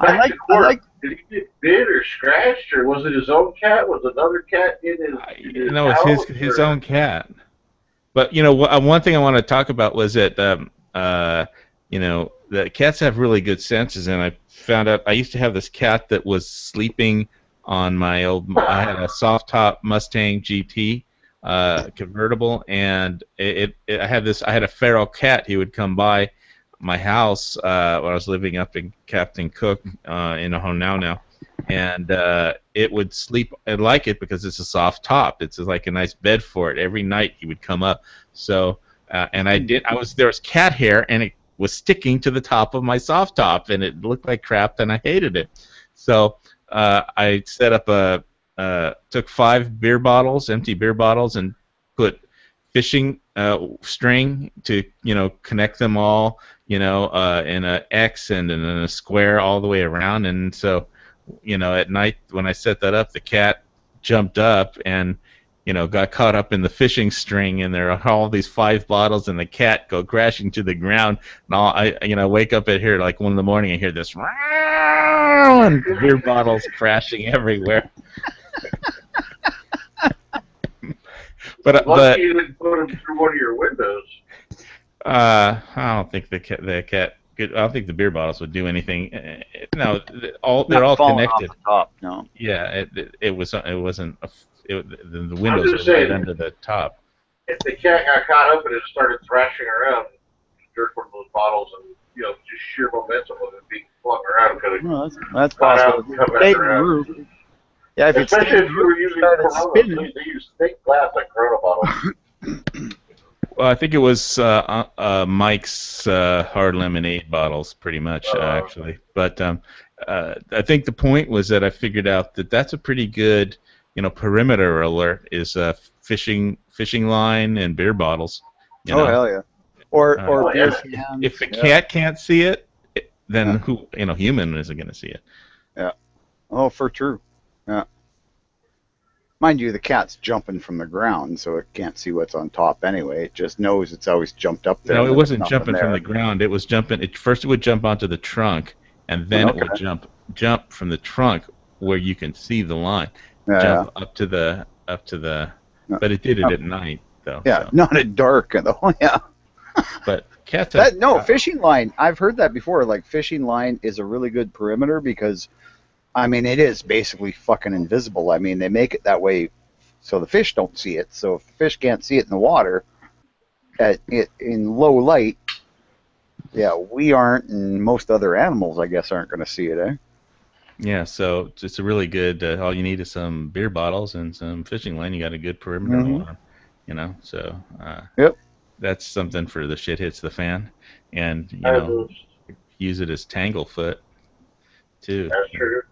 I like. Did he get bit or scratched, or was it his own cat? Was another cat in his No, it's his own cat. But you know, one thing I want to talk about was that you know, the cats have really good senses, and I found out I used to have this cat that was sleeping on my old. I had a soft top Mustang GT convertible, and I had a feral cat. He would come by my house when I was living up in Captain Cook in Ohio now, and it would sleep. I like it because it's a soft top. It's like a nice bed for it. Every night he would come up. So and there was cat hair, and it was sticking to the top of my soft top, and it looked like crap, and I hated it. So I set up took 5 empty beer bottles, and put fishing string to, you know, connect them all, you know, in a X and in a square all the way around. And so at night when I set that up, the cat jumped up and got caught up in the fishing string, and there are all these 5 bottles, and the cat go crashing to the ground. And I wake up at here like 1 in the morning and hear this, and beer bottles crashing everywhere. But you didn't put them through one of your windows. I don't think the cat. I don't think the beer bottles would do anything. No, they're all connected. Off the top, no. Yeah, it wasn't. The windows were right under the top. If the cat got caught up and it started thrashing around, jerk one of those bottles, and just sheer momentum of it being flung around, could have that's possible. Yeah, if especially if you were using Corona, they use thick glass like Corona bottles. Well, I think it was Mike's hard lemonade bottles, pretty much, actually. But I think the point was that I figured out that that's a pretty good, perimeter alert is fishing line and beer bottles. Hell yeah! Or beer cans. If the cat can't see it, then who? Human isn't going to see it. Yeah. Oh, for true. Yeah. Mind you, the cat's jumping from the ground, so it can't see what's on top anyway. It just knows it's always jumped up there. No, it wasn't jumping from the ground. It was jumping. First, it would jump onto the trunk, and then it would jump from the trunk where you can see the line. Jump up to the. But it did it at night, though. Yeah, so. not at dark, though. Yeah. But cats. Fishing line. I've heard that before. Like, fishing line is a really good perimeter because. I mean, it is basically fucking invisible. I mean, they make it that way so the fish don't see it. So if the fish can't see it in the water, in low light, we aren't, and most other animals, I guess, aren't going to see it, eh? Yeah, so it's a really good, all you need is some beer bottles and some fishing line. You got a good perimeter on them, so that's something for the shit hits the fan. And, use it as tanglefoot, too. That's true.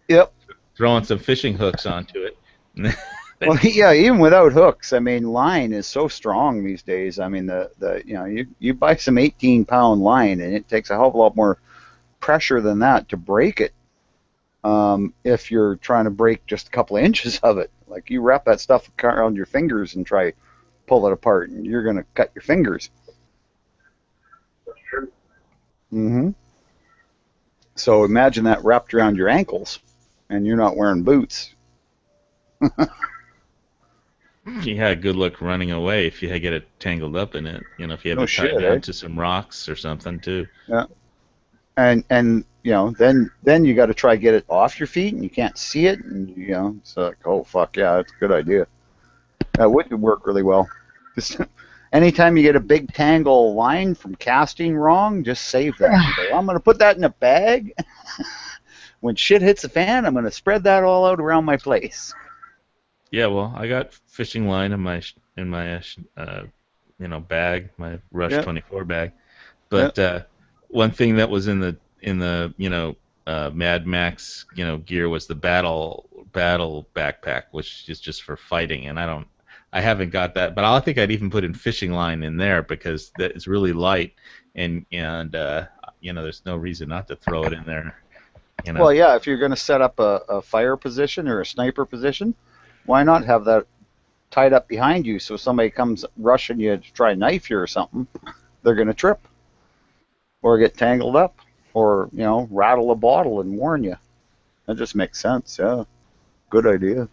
Yep. Throwing some fishing hooks onto it. Well, yeah, even without hooks, I mean, line is so strong these days. I mean, you buy some 18-pound line, and it takes a hell of a lot more pressure than that to break it. If you're trying to break just a couple of inches of it, like you wrap that stuff around your fingers and try pull it apart, and you're gonna cut your fingers. That's true. Mm-hmm. So imagine that wrapped around your ankles, and you're not wearing boots. You had good luck running away if you had get it tangled up in it. If you had to tie it down to some rocks or something too. Yeah. And then you got to try to get it off your feet, and you can't see it, and it's like, oh fuck yeah, that's a good idea. That would work really well. Just anytime you get a big tangle line from casting wrong, just save that. I'm going to put that in a bag. When shit hits the fan, I'm going to spread that all out around my place. Yeah, well, I got fishing line in my bag, my Rush 24 bag. But one thing that was in the Mad Max gear was the battle backpack, which is just for fighting, and I haven't got that, but I think I'd even put in fishing line in there because that is really light, and there's no reason not to throw it in there. Well, yeah, if you're going to set up a fire position or a sniper position, why not have that tied up behind you so if somebody comes rushing you to try to knife you or something, they're going to trip or get tangled up or, rattle a bottle and warn you. That just makes sense, yeah. Good idea.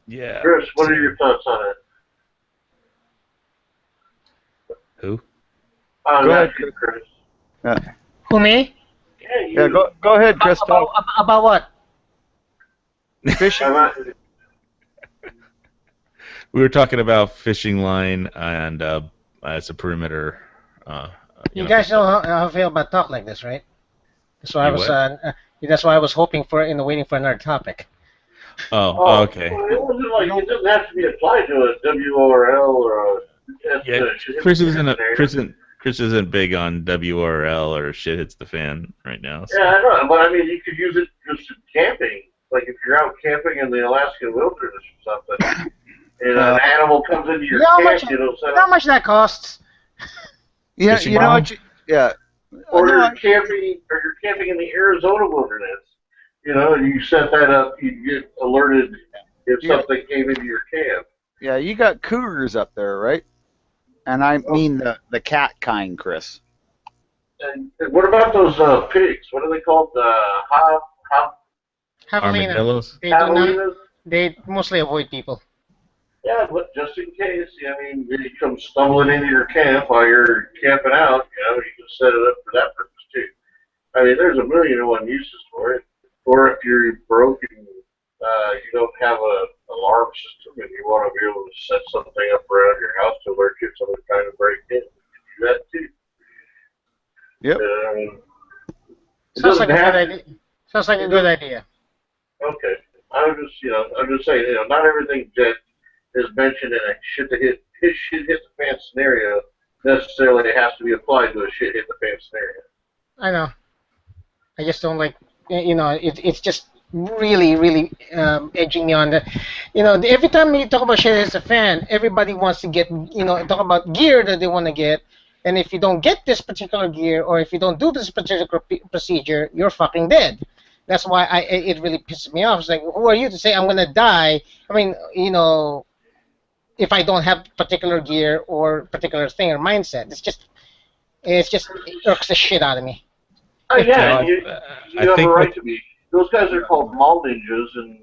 Yeah. Chris, what are your thoughts on it? Who? Go ahead, Chris. Yeah. Who, me? Yeah, go ahead, Chris. About what? Fishing. We were talking about fishing line and as a perimeter. You guys know how I feel about talk like this, right? That's why that's why I was hoping for waiting for another topic. Oh, okay. Well, it wasn't like it doesn't have to be applied to a WRL or a. Chris isn't big on WRL or shit hits the fan right now. So. Yeah, I know, but I mean, you could use it just camping. Like if you're out camping in the Alaskan wilderness or something, and an animal comes into your camp, how much that costs? Yeah, Or you're camping in the Arizona wilderness, and you set that up, you get alerted if something came into your camp. Yeah, you got cougars up there, right? And I mean the cat kind, Chris. And what about those pigs? What are they called? Armadillos? They mostly avoid people. Yeah, but just in case, they come stumbling into your camp while you're camping out, you can set it up for that purpose too. There's a million and one uses for it. Or if you're broke and you don't have an alarm system and you want to be able to set something up around your house to alert you if someone's trying to break in, you can do that too. Yep. Sounds like a good idea. Sounds like a good idea. Okay. I'm just saying, not everything that is mentioned in a shit hit the fan scenario necessarily has to be applied to a shit hit the fan scenario. I know. I just don't like, it's just really edging me on that. Every time you talk about shit hits the fan, everybody wants to get, talk about gear that they want to get. And if you don't get this particular gear, or if you don't do this particular procedure, you're fucking dead. That's why it really pisses me off. It's like, who are you to say I'm gonna die? If I don't have particular gear or particular thing or mindset, it irks the shit out of me. Oh yeah, you have a right to be. Those guys are called mall ninjas, and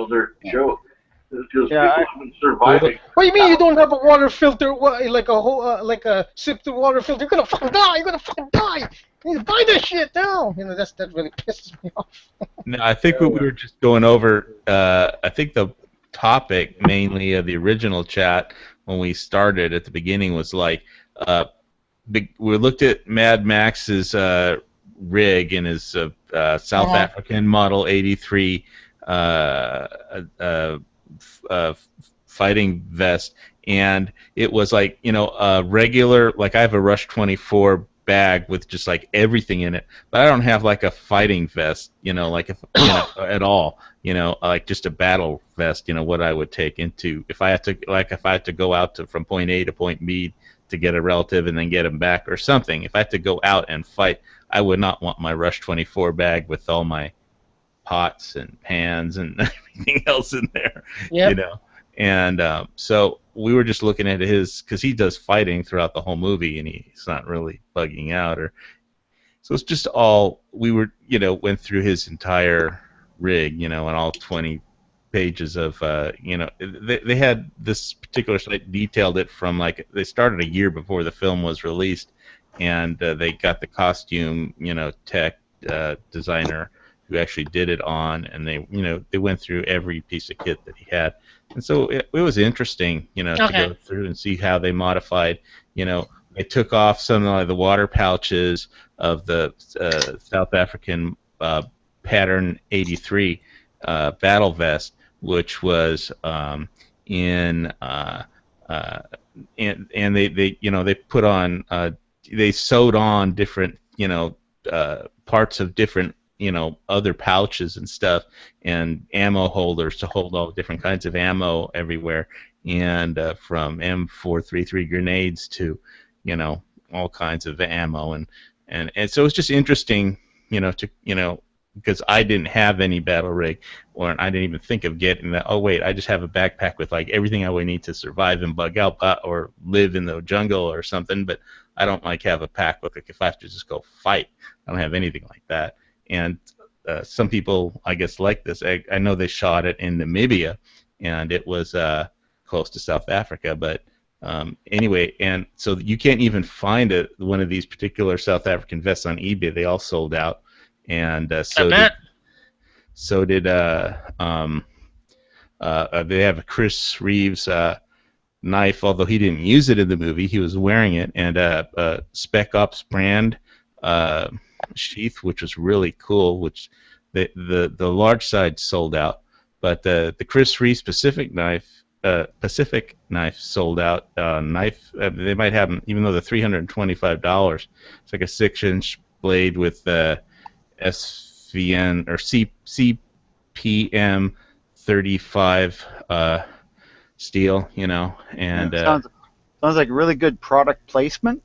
they're joke. Because people have been surviving. What do you mean you don't have a water filter, like a sip to water filter? You're gonna fucking die. You're gonna fucking die. You need to buy that shit now. That really pisses me off. No, I think what we were just going over. I think the topic mainly of the original chat when we started at the beginning was like, we looked at Mad Max's rig in his South African Model 83 fighting vest, and it was like, a regular, like I have a Rush 24 bag with just like everything in it, but I don't have like a fighting vest, like at all, like just a battle vest, what I would take into if I had to go out from point A to point B to get a relative and then get him back or something. If I had to go out and fight, I would not want my Rush 24 bag with all my pots and pans and everything else in there, And so we were just looking at his, because he does fighting throughout the whole movie, and he's not really bugging out, so it's just all we were, went through his entire rig, and all 20 pages of, they had this particular site detailed it from like they started a year before the film was released, and they got the costume, tech designer who actually did it on, and they went through every piece of kit that he had, and so it was interesting, to go through and see how they modified, they took off some of the water pouches of the South African pattern 83 battle vest, which was and they put on they sewed on different parts of different other pouches and stuff, and ammo holders to hold all different kinds of ammo everywhere, and from M433 grenades to all kinds of ammo, and so it's just interesting because I didn't have any battle rig, or I didn't even think of getting that. Oh wait, I just have a backpack with like everything I would need to survive and bug out or live in the jungle or something, but I don't like have a pack with if I have to just go fight. I don't have anything like that. And some people, I guess, like this. I know they shot it in Namibia, and it was close to South Africa. But anyway, and so you can't even find one of these particular South African vests on eBay. They all sold out, and so did they have a Chris Reeves knife, although he didn't use it in the movie. He was wearing it, and a Spec Ops brand sheath, which was really cool, which the large side sold out, but the Chris Reeves Pacific knife sold out. They might have them, even though they're $325. It's like a 6-inch blade with SVN or CPM 35 steel, and sounds like really good product placement.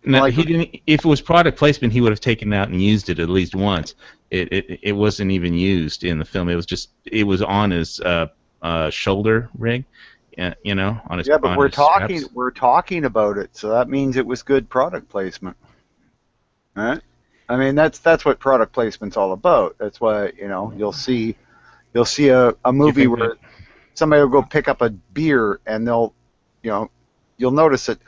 No, Like- he didn't. If it was product placement, he would have taken it out and used it at least once. It wasn't even used in the film. It was on his shoulder rig, you know, on his. Yeah, but on we're his straps. talking about it, so that means it was good product placement, right? I mean, that's what product placement's all about. That's why, you know, you'll see a movie think where somebody will go pick up a beer and they'll, you know, you'll notice that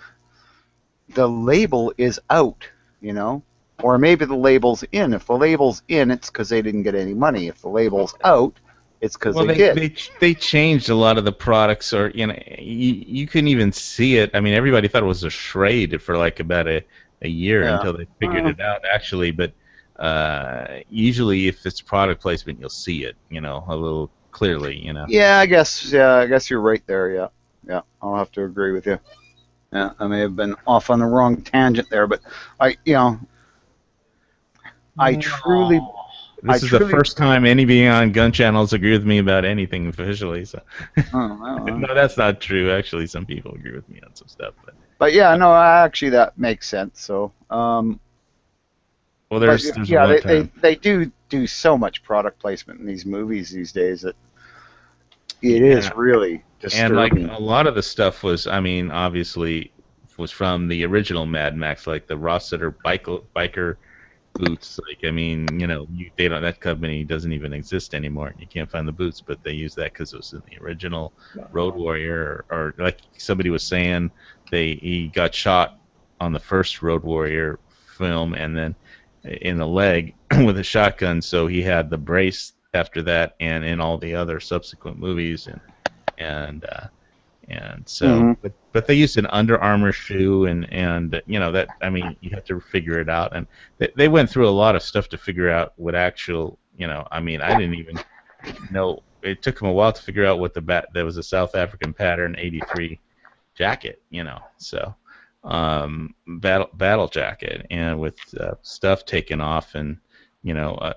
the label is out, you know, or maybe the label's in. If the label's in, it's because they didn't get any money. If the label's out, it's because Well, they did. they changed a lot of the products, or you know, you couldn't even see it. I mean, everybody thought it was a charade for like about a year Yeah. until they figured it out, actually. But usually, if it's product placement, you'll see it, you know, a little clearly, you know. Yeah, I guess you're right there. Yeah, I'll have to agree with you. Yeah, I may have been off on the wrong tangent there, but I truly. This is the first time anybody on Gun Channels agree with me about anything officially. So no, that's not true. Actually, some people agree with me on some stuff. But yeah, no, actually that makes sense. So, well, there's yeah, one time. they do so much product placement in these movies these days that it is really disturbing. And like a lot of the stuff was, I mean, obviously was from the original Mad Max, like the Rossiter biker boots. Like, I mean, you know, that company doesn't even exist anymore. You can't find the boots, but they use that because it was in the original Road Warrior, or like somebody was saying, he got shot on the first Road Warrior film, and then in the leg with a shotgun, so he had the brace after that, and in all the other subsequent movies, and so, but they used an Under Armour shoe, and you know that, I mean, you have to figure it out, and they went through a lot of stuff to figure out what actual, you know, I mean, I didn't even know. It took them a while to figure out what there was a South African pattern '83 jacket, you know, so battle jacket, and with stuff taken off, and you know,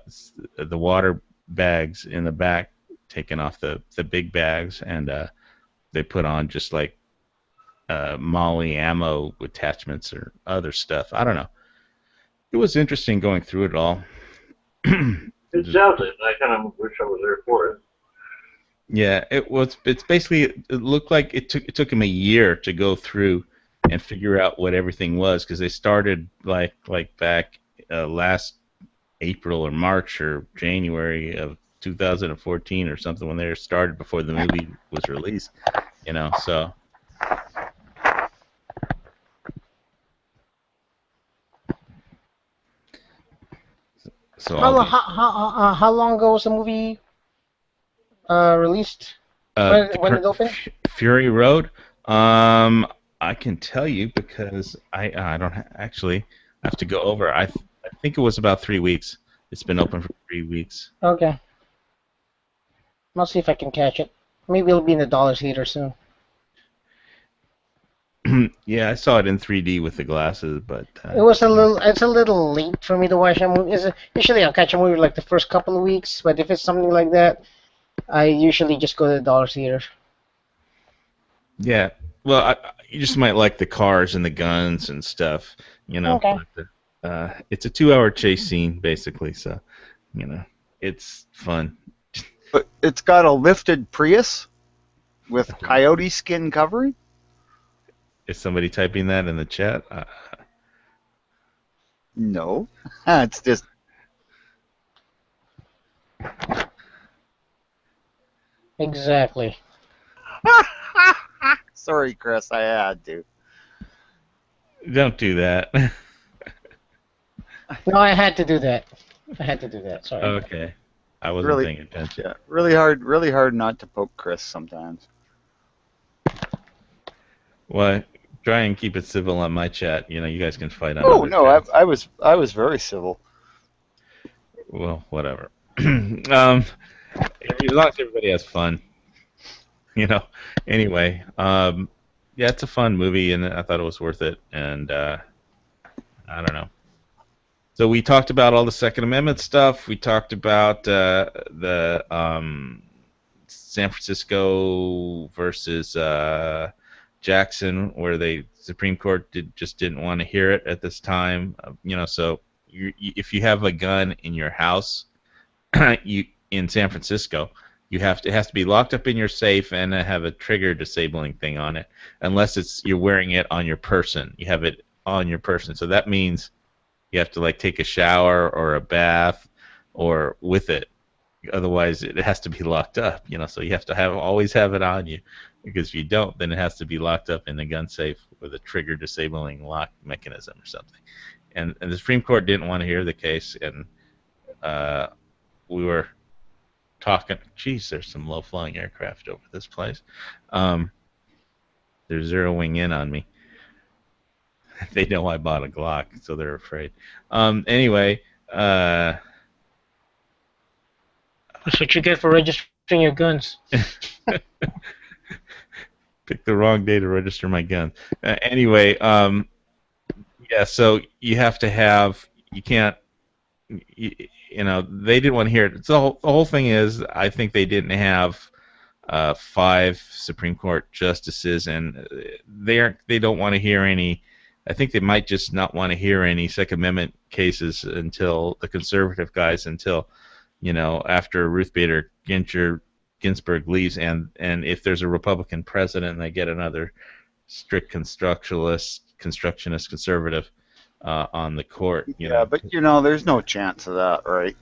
the water bags in the back taken off the big bags, and they put on just like Molly ammo attachments or other stuff. I don't know. It was interesting going through it all. It sounds it. I kind of wish I was there for it. Yeah, it was. It's basically, it looked like it took him a year to go through and figure out what everything was, because they started like back last April or March or January of 2014 or something, when they started before the movie was released, you know. So how long ago was the movie released? When did it open? Fury Road. I can tell you because I don't actually have to go over. I think it was about 3 weeks. It's been open for 3 weeks. Okay. I'll see if I can catch it. Maybe it'll be in the Dollar Theater soon. Yeah, I saw it in 3D with the glasses, but It's a little late for me to watch a movie. Usually I'll catch a movie like the first couple of weeks, but if it's something like that, I usually just go to the Dollar Theater. Yeah, well, you just might like the cars and the guns and stuff, you know. Okay. But, it's a 2-hour chase scene, basically, so, you know, it's fun. But it's got a lifted Prius with coyote skin covering? Is somebody typing that in the chat? No. It's just... Exactly. Sorry, Chris, I had to. Don't do that. No, I had to do that. Sorry. Okay. I wasn't paying attention. Yeah, really hard not to poke Chris sometimes. Well, try and keep it civil on my chat. You know, you guys can fight on. Oh other no, chats. I was very civil. Well, whatever. As long as everybody has fun, you know. Anyway, yeah, it's a fun movie, and I thought it was worth it. And I don't know. So we talked about all the Second Amendment stuff. We talked about the San Francisco versus Jackson, where the Supreme Court just didn't want to hear it at this time. So if you have a gun in your house, in San Francisco, it has to be locked up in your safe and have a trigger disabling thing on it, unless you're wearing it on your person. You have it on your person, so that means you have to like take a shower or a bath or with it. Otherwise, it has to be locked up. So you have to always have it on you, because if you don't, then it has to be locked up in the gun safe with a trigger disabling lock mechanism or something. And the Supreme Court didn't want to hear the case, and we were talking. Geez, there's some low-flying aircraft over this place. They're zeroing in on me. They know I bought a Glock, so they're afraid. Anyway. That's what you get for registering your guns. Picked the wrong day to register my gun. Anyway, yeah, so you have to have, you can't, they didn't want to hear it. So the whole thing is, I think they didn't have 5 Supreme Court justices, and they don't want to hear any. I think they might just not want to hear any Second Amendment cases until the conservative guys, until after Ruth Bader Ginsburg leaves, and if there's a Republican president, they get another strict constructionist conservative on the court. But there's no chance of that, right?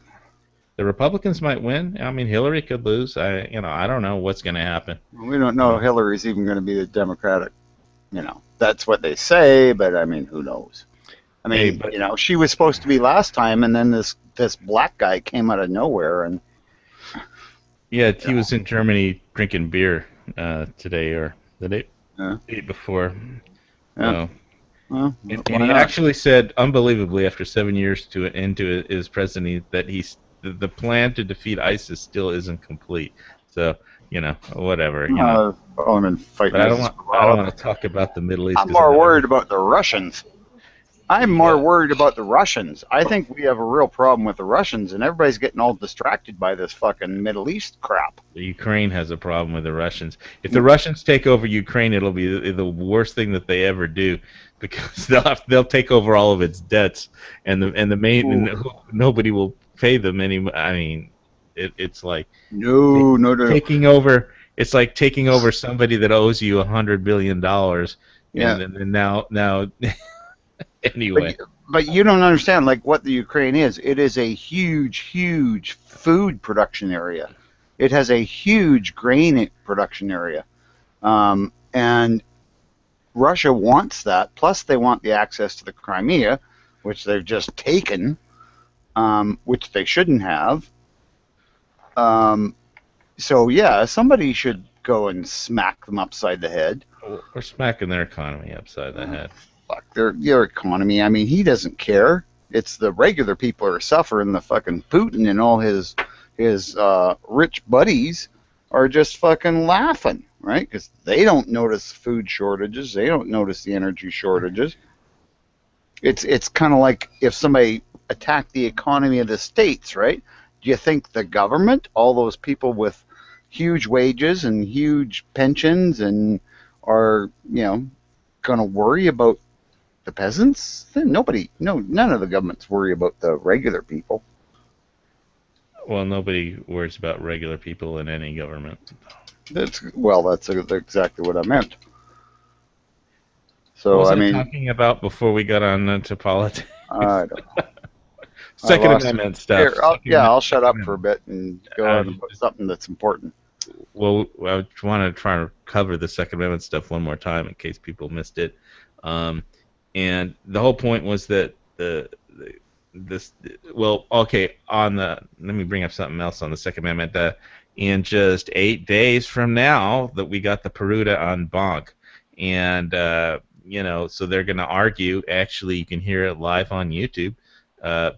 The Republicans might win. I mean, Hillary could lose. I don't know what's going to happen. We don't know if Hillary's even going to be the Democratic. That's what they say, but I mean, who knows? I mean, she was supposed to be last time, and then this black guy came out of nowhere, and he was in Germany drinking beer today or the day before. Yeah. And he actually said, unbelievably, after 7 years into his presidency, that the plan to defeat ISIS still isn't complete. So, whatever. I don't want to talk about the Middle East. I'm more worried about the Russians. I'm more worried about the Russians. I think we have a real problem with the Russians, and everybody's getting all distracted by this fucking Middle East crap. The Ukraine has a problem with the Russians. If the Russians take over Ukraine, it'll be the worst thing that they ever do, because they'll take over all of its debts, and nobody will pay them anymore. I mean, it's like taking over. It's like taking over somebody that owes you $100 billion. And now. Anyway, but you don't understand what the Ukraine is. It is a huge food production area. It has a huge grain production area, and Russia wants that. Plus, they want the access to the Crimea, which they've just taken, which they shouldn't have. So yeah, somebody should go and smack them upside the head. We're smacking their economy upside the head. Their economy. I mean, he doesn't care. It's the regular people who are suffering. The fucking Putin and all his rich buddies are just fucking laughing, right? Because they don't notice food shortages. They don't notice the energy shortages. It's kind of like if somebody attacked the economy of the states, right? Do you think the government, all those people with huge wages and huge pensions, and are going to worry about the peasants? None of the governments worry about the regular people. Well, nobody worries about regular people in any government. That's exactly what I meant. So what was I talking about before we got on into politics? I don't know. Second Amendment stuff. I'll shut up for a bit and go on about something that's important. Well, I want to try to cover the Second Amendment stuff one more time in case people missed it. And the whole point was that let me bring up something else on the Second Amendment. In just 8 days from now, that we got the Peruta en banc, and so they're going to argue. Actually, you can hear it live on YouTube. The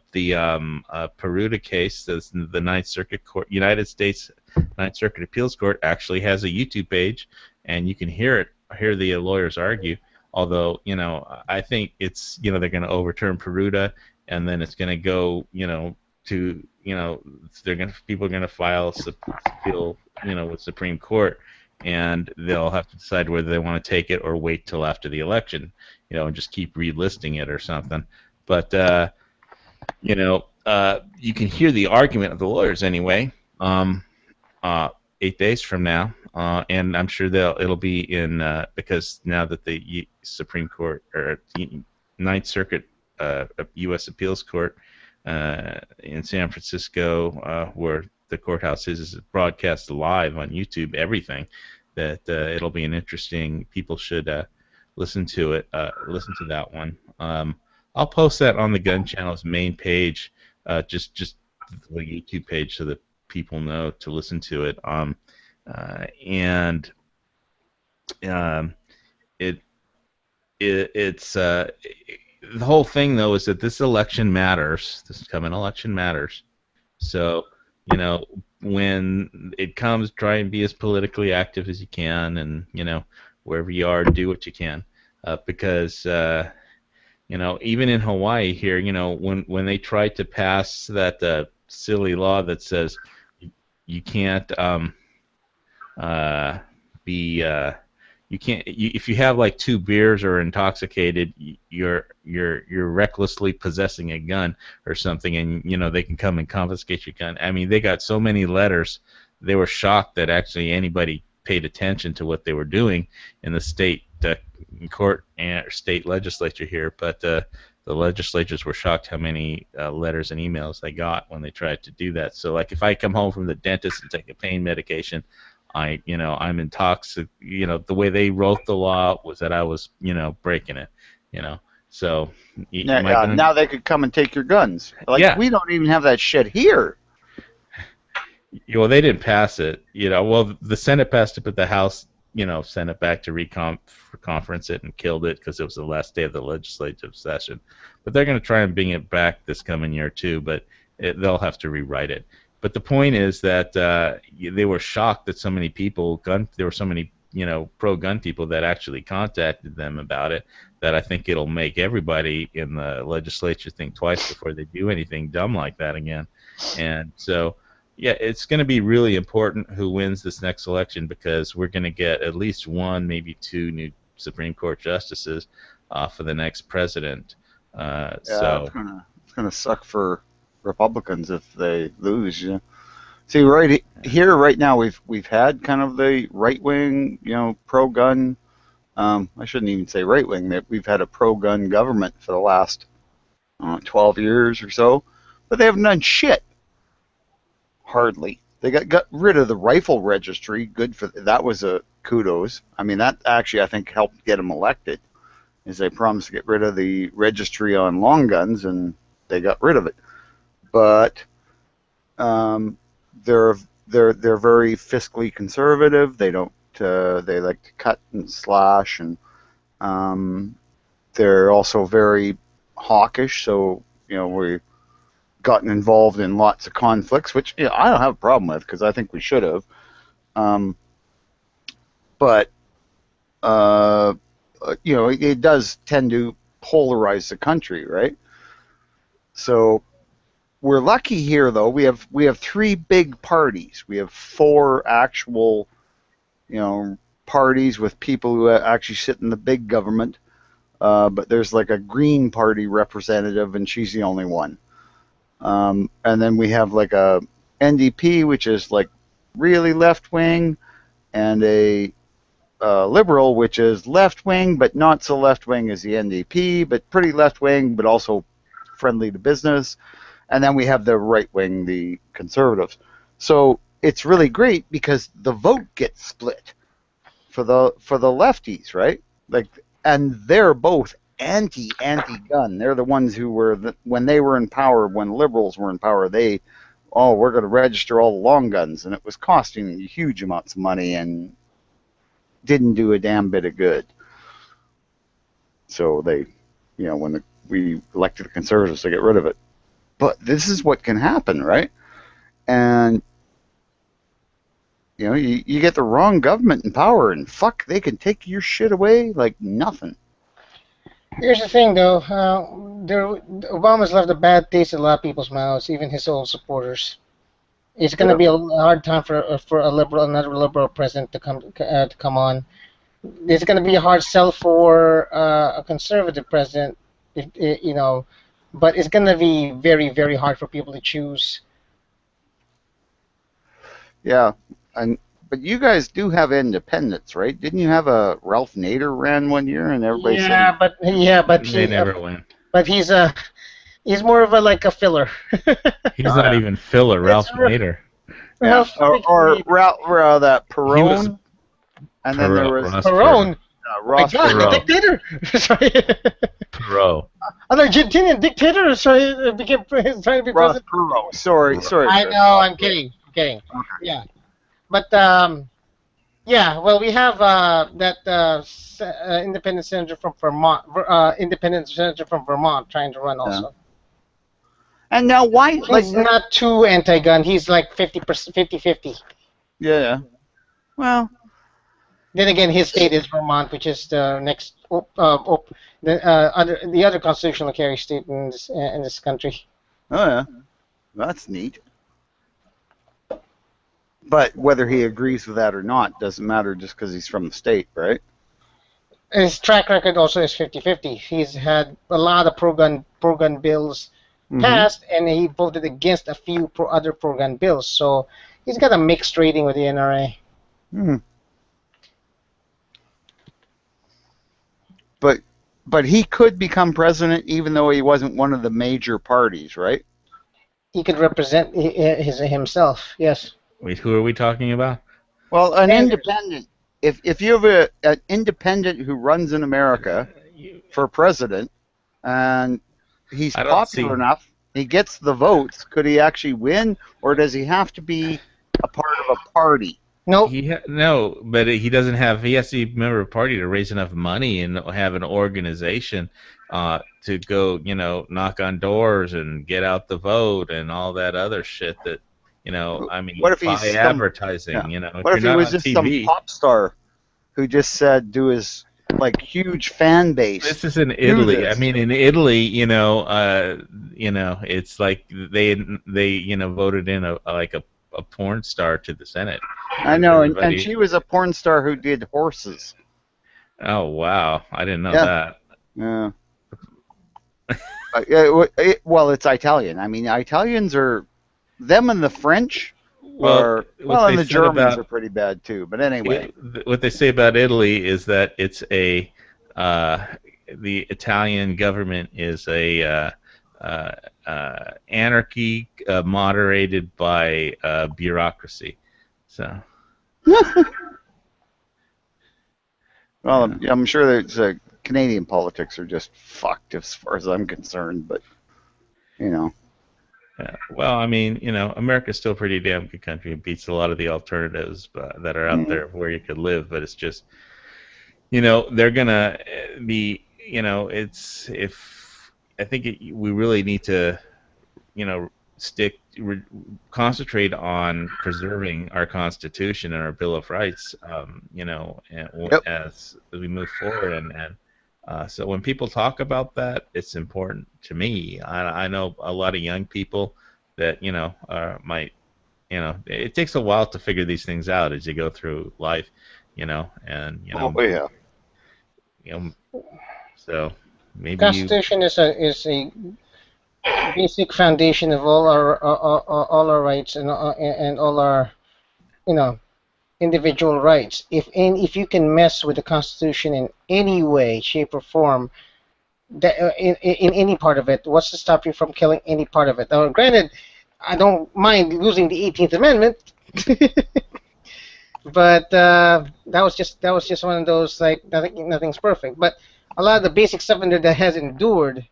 Peruta case, the Ninth Circuit Court, United States Ninth Circuit Appeals Court, actually has a YouTube page, and you can hear the lawyers argue. Although, I think it's, they're going to overturn Peruta, and then it's going to go, people are going to file appeal, with Supreme Court, and they'll have to decide whether they want to take it or wait till after the election, and just keep relisting it or something. But you can hear the argument of the lawyers anyway. 8 days from now, and I'm sure it'll be in because now that the Supreme Court or Ninth Circuit U.S. Appeals Court in San Francisco, where the courthouse is broadcast live on YouTube, everything, that it'll be an interesting. People should listen to it. Listen to that one. I'll post that on the Gun Channel's main page, just the YouTube page, so that people know to listen to it. It's the whole thing though is that this election matters. This coming election matters. So when it comes, try and be as politically active as you can, and wherever you are, do what you can, because even in Hawaii here, when they tried to pass that silly law that says you can't if you have like 2 beers or intoxicated, you're recklessly possessing a gun or something, and they can come and confiscate your gun. I mean, they got so many letters. They were shocked that actually anybody paid attention to what they were doing in the state court and state legislature here, but the legislatures were shocked how many letters and emails they got when they tried to do that. So, like, if I come home from the dentist and take a pain medication, I'm intoxicated. The way they wrote the law was that I was, breaking it. So now they could come and take your guns. We don't even have that shit here. Well, they didn't pass it. Well, the Senate passed it, but the House, sent it back to conference it and killed it because it was the last day of the legislative session. But they're going to try and bring it back this coming year too, but they'll have to rewrite it. But the point is that they were shocked that so many people, there were so many, pro-gun people that actually contacted them about it, that I think it'll make everybody in the legislature think twice before they do anything dumb like that again. And so, yeah, it's going to be really important who wins this next election, because we're going to get at least 1, maybe 2 new Supreme Court justices for the next president. So it's gonna suck for Republicans if they lose. See, right here, right now, we've had kind of the right wing, pro-gun. I shouldn't even say right wing. That we've had a pro-gun government for the last 12 years or so, but they haven't done shit. Hardly. They got rid of the rifle registry. Good for that. Was a kudos. I mean, that actually I think helped get them elected. Is they promised to get rid of the registry on long guns, and they got rid of it. But they're very fiscally conservative. They don't. They like to cut and slash, and they're also very hawkish. So we've gotten involved in lots of conflicts, which I don't have a problem with, because I think we should have. But it does tend to polarize the country, right? So we're lucky here, though. We have 3 big parties. We have 4 actual, parties with people who actually sit in the big government. But there's like a Green Party representative, and she's the only one. And then we have like a NDP, which is like really left wing, and a Liberal, which is left wing, but not so left wing as the NDP, but pretty left wing, but also friendly to business. And then we have the right wing, the Conservatives. So it's really great because the vote gets split for the lefties, right? And they're both anti-gun. They're the ones who were when they were in power, when liberals were in power. We're going to register all the long guns, and it was costing huge amounts of money and didn't do a damn bit of good. So they, when we elected the Conservatives to get rid of it. But this is what can happen, right? And you get the wrong government in power, and fuck, they can take your shit away like nothing. Here's the thing, though. Obama's left a bad taste in a lot of people's mouths, even his own supporters. It's going to be a hard time for another liberal president to come on. It's going to be a hard sell for a conservative president, but it's going to be very, very hard for people to choose. Yeah, but you guys do have independents, right? Didn't you have a Ralph Nader ran one year and everybody said? But they never win. But he's more of a filler. He's not even filler, Ralph Nader. Yeah. Or that Perón, and then there was Perón. Ross Perot. The dictator. Sorry. Perot. An Argentinian dictator. Sorry, became trying to be Ross president. Perot. Sorry. I know. I'm kidding. Okay. Yeah, but yeah. Well, we have that independent senator from Vermont. Independent senator from Vermont trying to run also. Yeah. And now why? He's not too anti-gun. He's like 50%, 50-50. Yeah. Well. Then again, his state is Vermont, which is the next the other constitutional carry state in this country. Oh yeah, that's neat. But whether he agrees with that or not doesn't matter just because he's from the state, right? His track record also is 50-50. He's had a lot of pro-gun bills passed, and he voted against a few other pro-gun bills. So he's got a mixed rating with the NRA. But he could become president even though he wasn't one of the major parties, right? He could represent himself, yes. Wait, who are we talking about? Well, an independent. If you have an independent who runs in America for president, and he's popular enough, he gets the votes, could he actually win, or does he have to be a part of a party? Nope. No, but he doesn't have. He has to be a member of a party to raise enough money and have an organization to go, knock on doors and get out the vote and all that other shit that, I mean, what if he's buy advertising, What if he was just some pop star who just said to his huge fan base? This is in Italy. I mean, in Italy, it's like they voted in a porn star to the Senate. I know, and she was a porn star who did horses. Oh wow, I didn't know that. Yeah. Well, it's Italian. I mean, Italians are them and the French. And the Germans are pretty bad too. But anyway, what they say about Italy is that it's the Italian government is a anarchy moderated by bureaucracy. So. Well, I'm sure that Canadian politics are just fucked as far as I'm concerned, but Yeah, well, I mean, America's still a pretty damn good country. It beats a lot of the alternatives that are out there where you could live, but it's just, they're gonna be, I think we really need to, concentrate on preserving our Constitution and our Bill of Rights, as we move forward. And so when people talk about that, it's important to me. I know a lot of young people that, might, it takes a while to figure these things out as you go through life, so maybe Constitution is a basic foundation of all our rights and all our individual rights. If you can mess with the Constitution in any way, shape, or form, in any part of it, what's to stop you from killing any part of it? Now, granted, I don't mind losing the 18th Amendment, but that was just one of those nothing's perfect. But a lot of the basic stuff in there that has endured.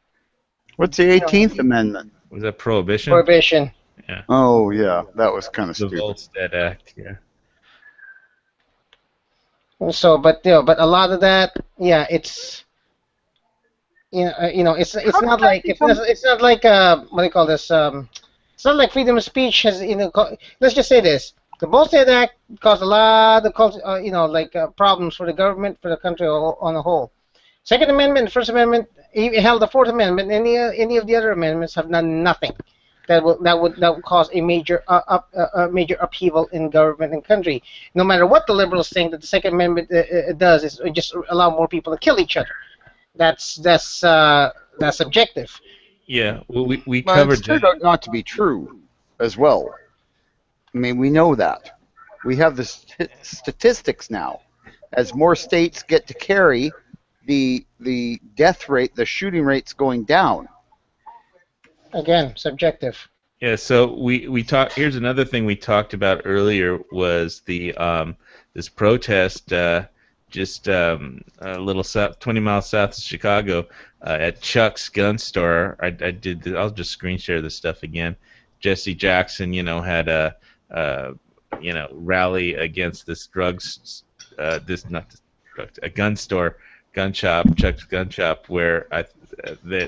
What's the 18th Amendment? Was that prohibition? Prohibition. Yeah. Oh yeah, that was kind of stupid. The Volstead Act, yeah. So, but a lot of that, it's it's not like it's not like what do you call this? It's not like freedom of speech has let's just say this: the Volstead Act caused a lot of problems for the government, for the country on a whole. Second Amendment, First Amendment, hell, the Fourth Amendment, any of the other amendments have done nothing. That would cause a major major upheaval in government and country. No matter what the liberals think that the Second Amendment does, is just allow more people to kill each other. That's subjective. Yeah, well, we But covered it's turned out not to be true as well. I mean, we know that. We have the statistics now. As more states get to carry, the death rate, the shooting rate's going down. Again, subjective. Yeah, so we talked. Here's another thing we talked about earlier was the this protest just a little south, 20 miles south of Chicago at Chuck's gun store. I'll just screen share this stuff again. Jesse Jackson, had a rally against this drugs, a gun store, gun shop, Chuck's gun shop, where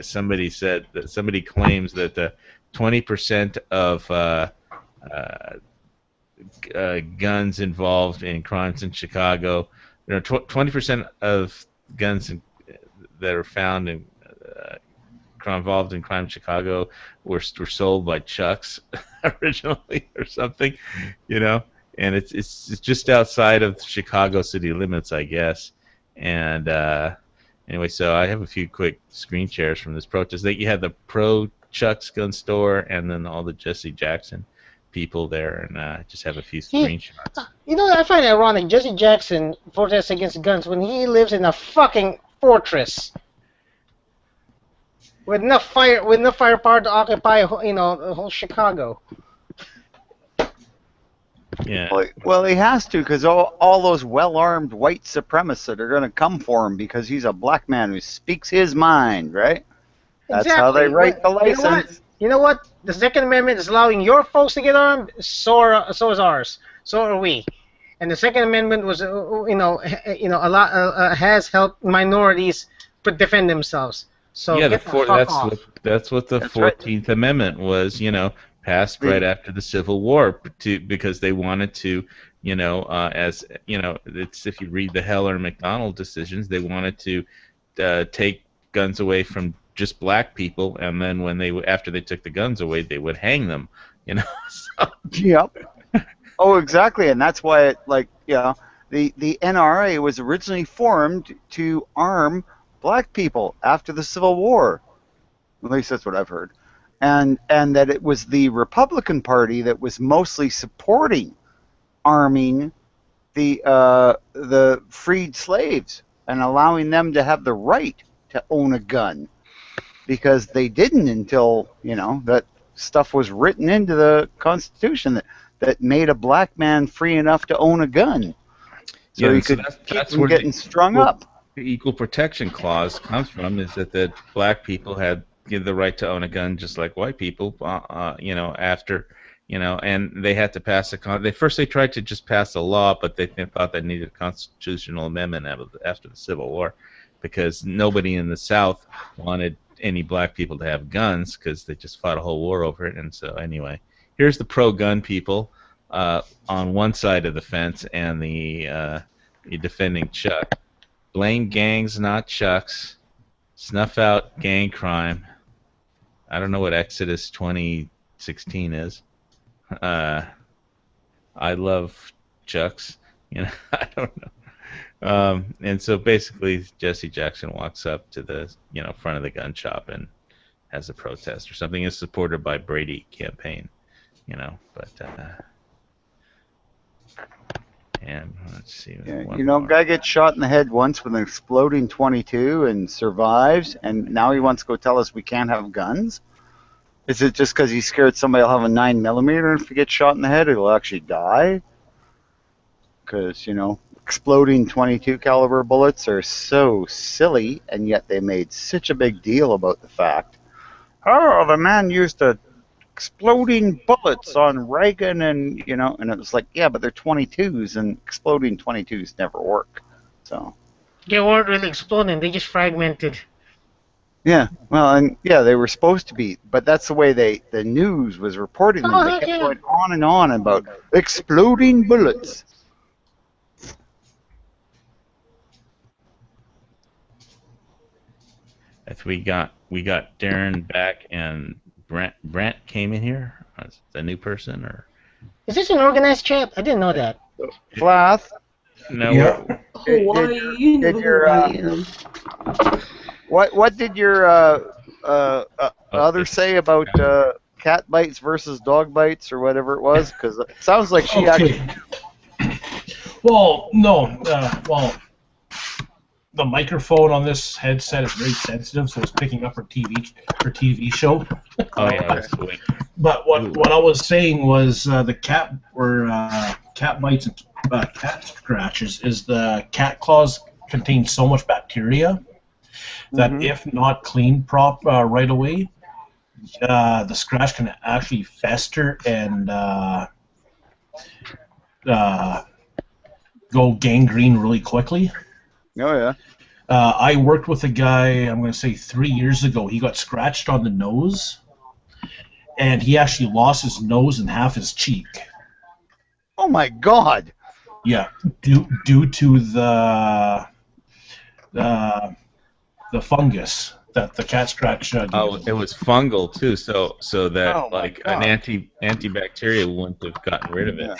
somebody said that somebody claims that 20% of guns involved in crimes in Chicago, 20% of guns that are found in involved in crime in Chicago were sold by Chuck's originally or something, and it's just outside of Chicago city limits, I guess. And anyway, so I have a few quick screen shares from this protest. You had the pro Chuck's gun store and then all the Jesse Jackson people there, and just have a few screenshots. I find it ironic. Jesse Jackson protests against guns when he lives in a fucking fortress with enough firepower to occupy, the whole Chicago. Yeah. Well, he has to, because all those well-armed white supremacists are going to come for him because he's a black man who speaks his mind, right? That's exactly. how they write the license. You know what? The Second Amendment is allowing your folks to get armed. So is ours. So are we. And the Second Amendment was, has helped minorities defend themselves. So yeah, that's what the 14th Amendment was. Passed right after the Civil War because they wanted to, it's if you read the Heller and McDonald decisions, they wanted to take guns away from just black people, and then after they took the guns away, they would hang them, So. Yep. Oh, exactly, and that's why the NRA was originally formed to arm black people after the Civil War. At least that's what I've heard. And that it was the Republican Party that was mostly supporting arming the freed slaves and allowing them to have the right to own a gun, because they didn't until that stuff was written into the Constitution that made a black man free enough to own a gun, so he could keep from getting strung up. The Equal Protection Clause comes from is that black people had the right to own a gun just like white people, after, and they had to pass they tried to just pass a law, but they thought they needed a constitutional amendment after the Civil War, because nobody in the South wanted any black people to have guns because they just fought a whole war over it. And so anyway, here's the pro-gun people on one side of the fence and the defending Chuck. Blame gangs, not Chucks. Snuff out gang crime. I don't know what Exodus 2016 is. I love Chucks. I don't know. And so basically, Jesse Jackson walks up to the front of the gun shop and has a protest or something. Is supported by Brady campaign, But and let's see. Guy gets shot in the head once with an exploding .22 and survives, and now he wants to go tell us we can't have guns. Is it just because he's scared somebody will have a 9mm, and if he gets shot in the head, he'll actually die? Because exploding .22 caliber bullets are so silly, and yet they made such a big deal about the fact. Oh, the man used exploding bullets on Reagan, and and it was like, yeah, but they're .22s, and exploding .22s never work. So they weren't really exploding; they just fragmented. Yeah, well, and they were supposed to be, but that's the way the news was reporting them. They kept going on and on about exploding bullets. We got Darren back, and Brant came in here. The new person, or Is this an organized chat? I didn't know that. Flath. no? Yeah. Hawaii, you know who I am. What did your other say about cat bites versus dog bites or whatever it was? Because it sounds like she actually. Well, no. The microphone on this headset is very sensitive, so it's picking up her TV show. Oh yeah, that's sweet. But what I was saying was the cat bites and cat scratches is the cat claws contain so much bacteria that if not cleaned right away, the scratch can actually fester and go gangrene really quickly. Oh yeah. I worked with a guy, I'm going to say 3 years ago. He got scratched on the nose, and he actually lost his nose and half his cheek. Oh my God. Yeah, due to the fungus that the cat scratch. Oh, it was fungal too, so that Oh, my an God. antibacterial wouldn't have gotten rid of it.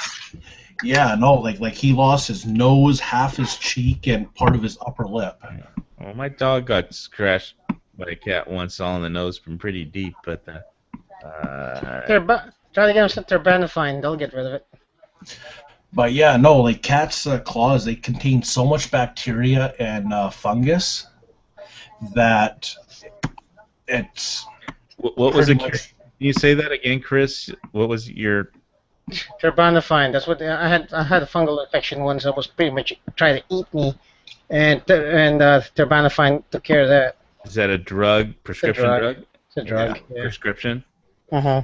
Yeah, no, like he lost his nose, half his cheek, and part of his upper lip. Well, my dog got scratched by a cat once, all in the nose from pretty deep, but Try to get them some terbinafine. They'll get rid of it. But yeah, no, like cats' claws, they contain so much bacteria and fungus that it's. what was it? pretty Can much- you say that again, Chris? What was your? Terbinafine. That's what I had. I had a fungal infection once that was pretty much trying to eat me, and terbinafine took care of that. Is that a drug? Prescription drug? It's a drug. Yeah. Prescription? Uh-huh.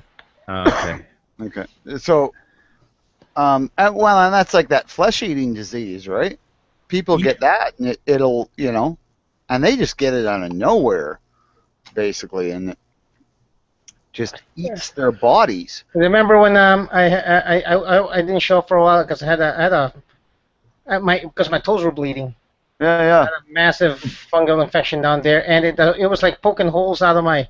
Oh, okay. Okay. So, and that's like that flesh-eating disease, right? People get that, and it'll, and they just get it out of nowhere, basically, and it just eats their bodies. Remember when I didn't show up for a while because because my toes were bleeding. Yeah, I had a massive fungal infection down there, and it was like poking holes out of my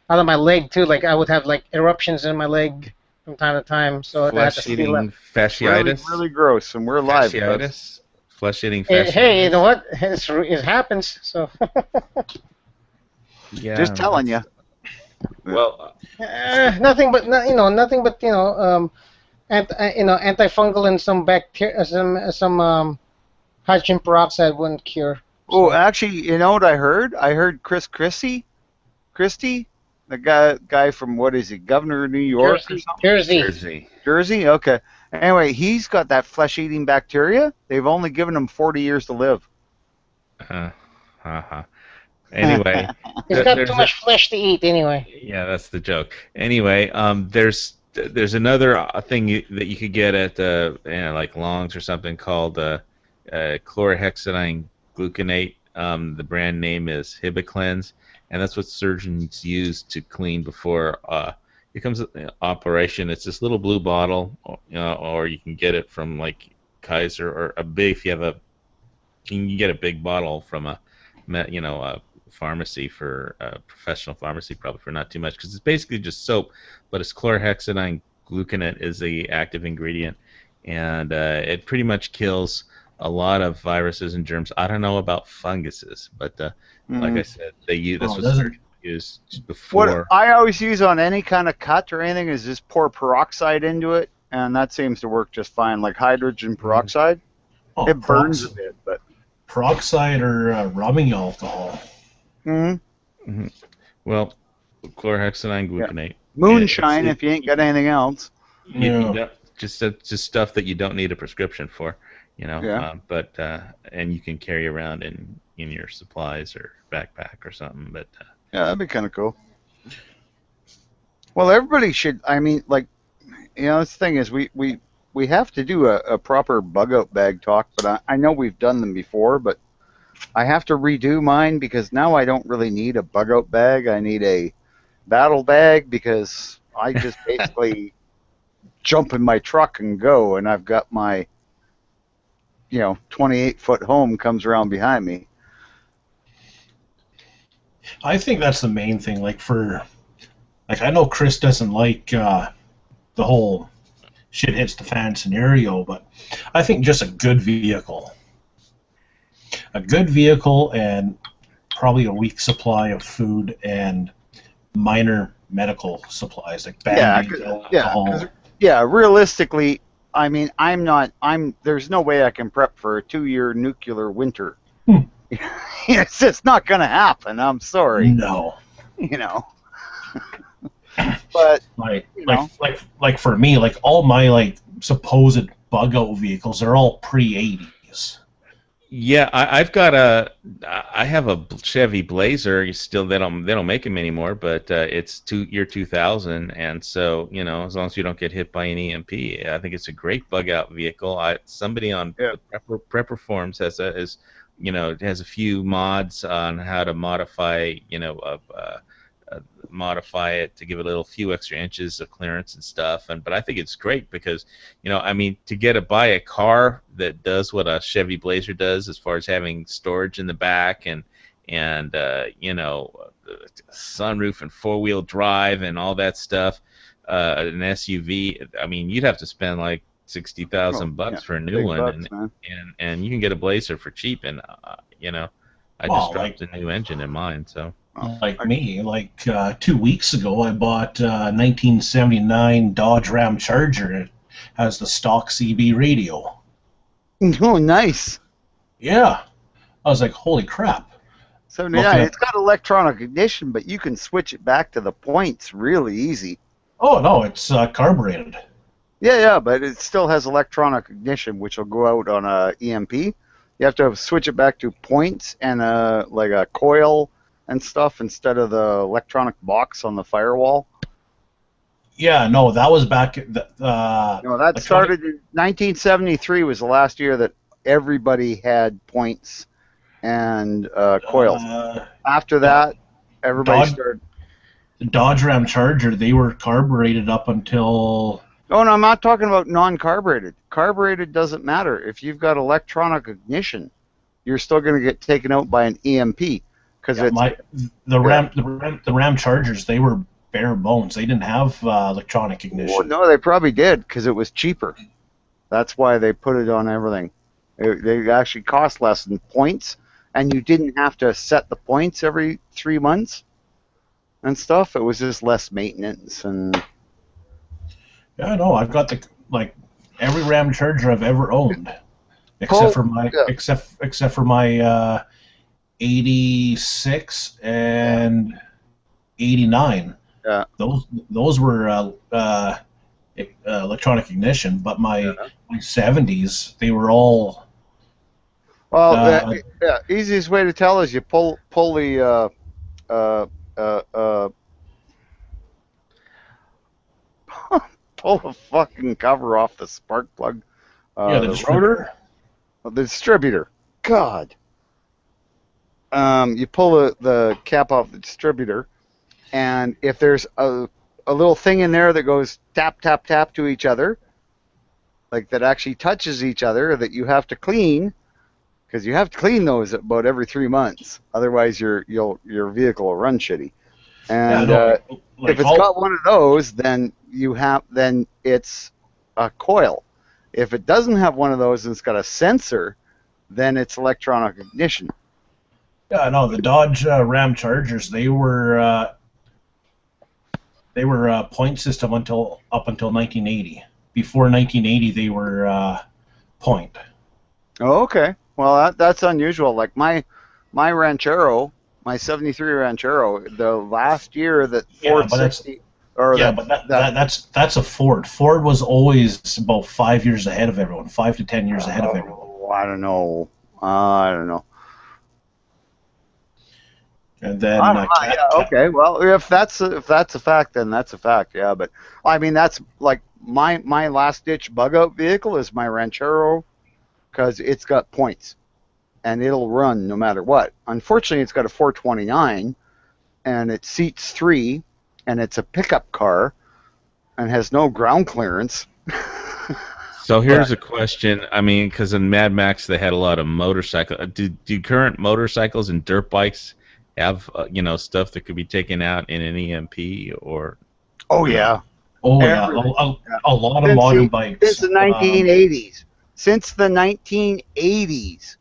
leg too. Like I would have like eruptions in my leg from time to time. So I had to seal Flesh-eating up. fasciitis? Really, really gross, and we're live. Fasciitis? Flesh-eating fasciitis? Hey, you know what? It happens. So. Yeah, Just telling you. Well, Nothing but antifungal and some bacteria, some hydrogen peroxide wouldn't cure. Oh, actually, you know what I heard? I heard Christie, the guy from, what is he, governor of New York or something? Jersey? Okay. Anyway, he's got that flesh-eating bacteria. They've only given him 40 years to live. Anyway. He's got too much flesh to eat anyway. Yeah, that's the joke. Anyway, there's another thing that you could get at like Long's or something called chlorhexidine gluconate. The brand name is Hibiclens, and that's what surgeons use to clean before it comes to operation. It's this little blue bottle, or you can get it from like Kaiser or if you have you can get a big bottle from a pharmacy for professional pharmacy, probably for not too much, because it's basically just soap, but it's chlorhexidine gluconate is the active ingredient, and it pretty much kills a lot of viruses and germs. I don't know about funguses, but like I said, they use that's what surgeons use before. What I always use on any kind of cut or anything is just pour peroxide into it, and that seems to work just fine, like hydrogen peroxide. It burns a bit, but peroxide or rubbing alcohol. Well, chlorhexidine gluconate. Yeah. Moonshine if you ain't got anything else. Just stuff that you don't need a prescription for, Yeah. But and you can carry around in your supplies or backpack or something. But yeah, that'd be kind of cool. Well, everybody should. I mean, like, this thing is we have to do a proper bug out bag talk, but I know we've done them before, but I have to redo mine because now I don't really need a bug out bag. I need a battle bag because I just basically jump in my truck and go, and I've got my 28-foot home comes around behind me. I think that's the main thing. Like for Like, I know Chris doesn't like the whole shit hits the fan scenario, but I think just a good vehicle and probably a week's supply of food and minor medical supplies like Band-Aids, alcohol. Realistically, I mean, there's no way I can prep for a 2-year nuclear winter. It's just not going to happen. I'm sorry. No. You know. But like for me, like all my like supposed bug out vehicles, they're all pre-80s. Yeah, I have a Chevy Blazer. Still, they don't make them anymore, but it's year 2000, and so as long as you don't get hit by an EMP, I think it's a great bug out vehicle. Somebody on Prepper Forums has a few mods on how to modify modify it to give it a few extra inches of clearance and stuff. But I think it's great because, to buy a car that does what a Chevy Blazer does as far as having storage in the back and sunroof and 4-wheel drive and all that stuff, an SUV, I mean, you'd have to spend like $60,000 for a new one, and you can get a Blazer for cheap, and I just dropped a new engine in mine, so. Like me, 2 weeks ago, I bought a 1979 Dodge Ram Charger. It has the stock CB radio. Oh, nice. Yeah. I was like, holy crap. So, it's got electronic ignition, but you can switch it back to the points really easy. Oh, no, it's carbureted. Yeah, but it still has electronic ignition, which will go out on a EMP. You have to switch it back to points and a coil and stuff instead of the electronic box on the firewall. Yeah, no, that was back. That started in 1973 was the last year that everybody had points and coils. After that, everybody started. The Dodge Ram Charger, they were carbureted up until. Oh, no, I'm not talking about non-carbureted. Carbureted doesn't matter. If you've got electronic ignition, you're still going to get taken out by an EMP. The Ram Chargers, they were bare bones. They didn't have electronic ignition. Well, no, they probably did because it was cheaper. That's why they put it on everything. They actually cost less than points, and you didn't have to set the points every 3 months and stuff. It was just less maintenance and. Yeah, no, I've got every Ram Charger I've ever owned, except for my 86 and 89. Yeah. Those were electronic ignition, but my 70s, they were all. Well, easiest way to tell is you pull the pull the fucking cover off the spark plug. The distributor. The distributor. God. You pull the cap off the distributor, and if there's a little thing in there that goes tap, tap, tap to each other, like that actually touches each other, that you have to clean, because you have to clean those about every 3 months. Otherwise, your vehicle will run shitty. And if it's got one of those, then it's a coil. If it doesn't have one of those and it's got a sensor, then it's electronic ignition. Yeah, no, the Dodge Ram Chargers, they were point system up until 1980. Before 1980, they were point. Oh, okay. Well, that's unusual. Like my Ranchero, my '73 Ranchero, the last year that Ford 60. That's a Ford. Ford was always about 5 years ahead of everyone, 5 to 10 years ahead of everyone. I don't know. I don't know. And then okay. Well, if that's a fact, then that's a fact. Yeah, but I mean that's like my last ditch bug out vehicle is my Ranchero, because it's got points, and it'll run no matter what. Unfortunately, it's got a 429, and it seats 3, and it's a pickup car, and has no ground clearance. So here's a question. I mean, because in Mad Max they had a lot of motorcycles. Do current motorcycles and dirt bikes have stuff that could be taken out in an EMP or. Oh yeah. Oh yeah, a lot of modern bikes. Since the 1980s. Since the 1980s.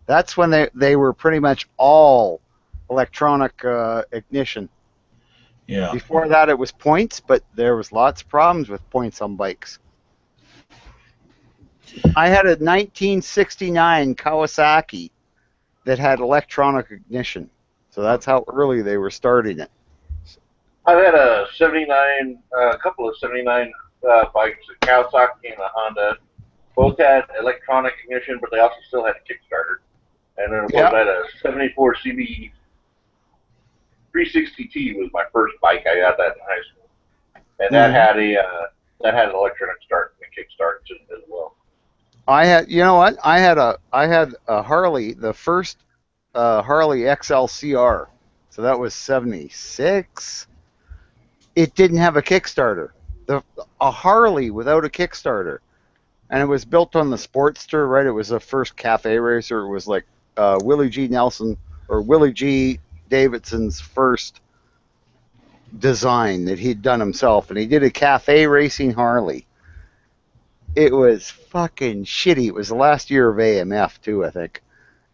That's when they were pretty much all electronic ignition. Yeah. Before that, it was points, but there was lots of problems with points on bikes. I had a 1969 Kawasaki that had electronic ignition, so that's how early they were starting it. I've had a couple of 79 bikes, a Kawasaki and a Honda. Both had electronic ignition, but they also still had a Kickstarter. And then I had a 74 CB 360T was my first bike. I got that in high school, and that had an electronic start and a kickstart as well. I had, I had a Harley, the first Harley XLCR, so that was 76. It didn't have a Kickstarter. A Harley without a Kickstarter, and it was built on the Sportster, right? It was the first cafe racer. It was like Willie G. Nelson or Willie G. Davidson's first design that he'd done himself, and he did a cafe racing Harley. It was fucking shitty. It was the last year of AMF too, I think.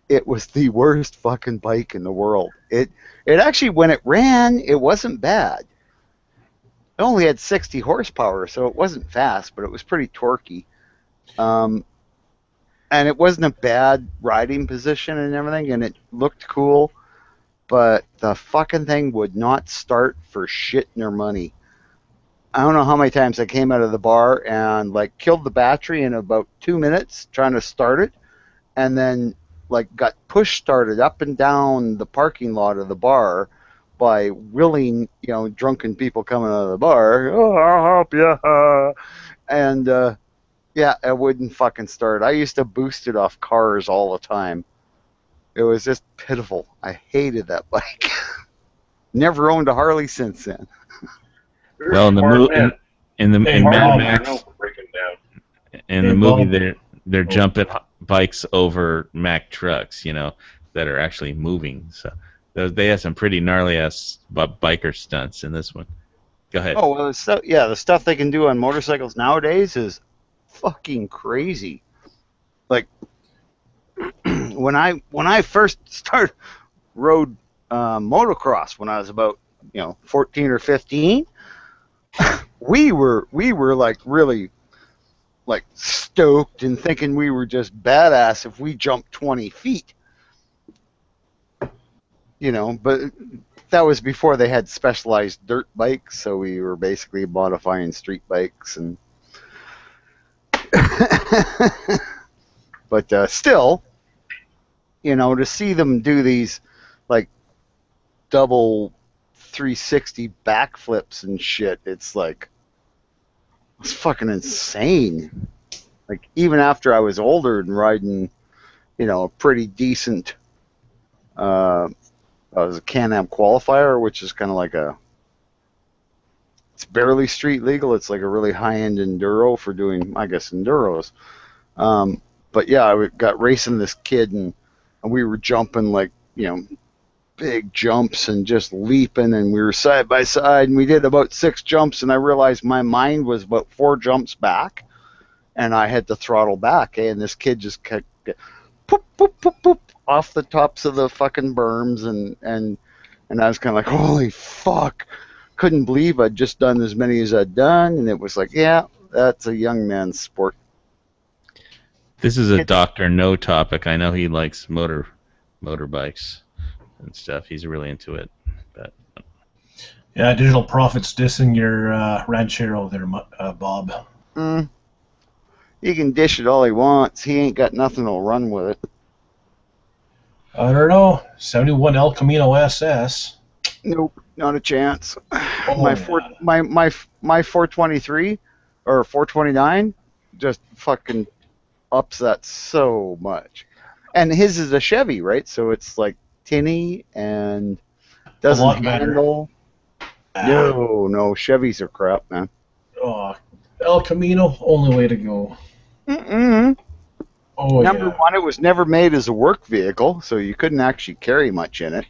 It was the worst fucking bike in the world. It actually, when it ran, it wasn't bad. It only had 60 horsepower, so it wasn't fast, but it was pretty torquey. And it wasn't a bad riding position and everything, and it looked cool, but the fucking thing would not start for shit nor money. I don't know how many times I came out of the bar and killed the battery in about 2 minutes trying to start it, and then got push started up and down the parking lot of the bar by willing, drunken people coming out of the bar. Oh, I'll help you. And yeah, it wouldn't fucking start. I used to boost it off cars all the time. It was just pitiful. I hated that bike. Never owned a Harley since then. Well, in the movie, they're jumping bikes over Mack trucks, that are actually moving. So they have some pretty gnarly ass biker stunts in this one. Go ahead. Oh well, the stuff they can do on motorcycles nowadays is fucking crazy. When I first rode motocross when I was about 14 or 15, we were really stoked and thinking we were just badass if we jumped 20 feet. But that was before they had specialized dirt bikes, so we were basically modifying street bikes and but still, to see them do these double 360 backflips and shit, it's fucking insane. Even after I was older and riding, a pretty decent I was a Can-Am qualifier, which is kind of it's barely street legal. It's like a really high-end enduro for doing, I guess, enduros. But yeah, I got racing this kid, and we were jumping big jumps and just leaping, and we were side by side, and we did about 6 jumps, and I realized my mind was about 4 jumps back, and I had to throttle back, and this kid just kept poop, poop, poop, poop, off the tops of the fucking berms, and I was kind of holy fuck. Couldn't believe I'd just done as many as I'd done, and it was yeah, that's a young man's sport. This is a Dr. No topic. I know he likes motorbikes and stuff. He's really into it. But yeah, Digital Profits dissing your Ranchero there, Bob. He can dish it all he wants. He ain't got nothing to run with it. I don't know. 71 El Camino SS. Nope, not a chance. Oh, my 423 or 429 just fucking ups that so much. And his is a Chevy, right? So it's tinny and doesn't handle. No, Chevys are crap, man. Oh, El Camino, only way to go. Oh, Number one, it was never made as a work vehicle, so you couldn't actually carry much in it.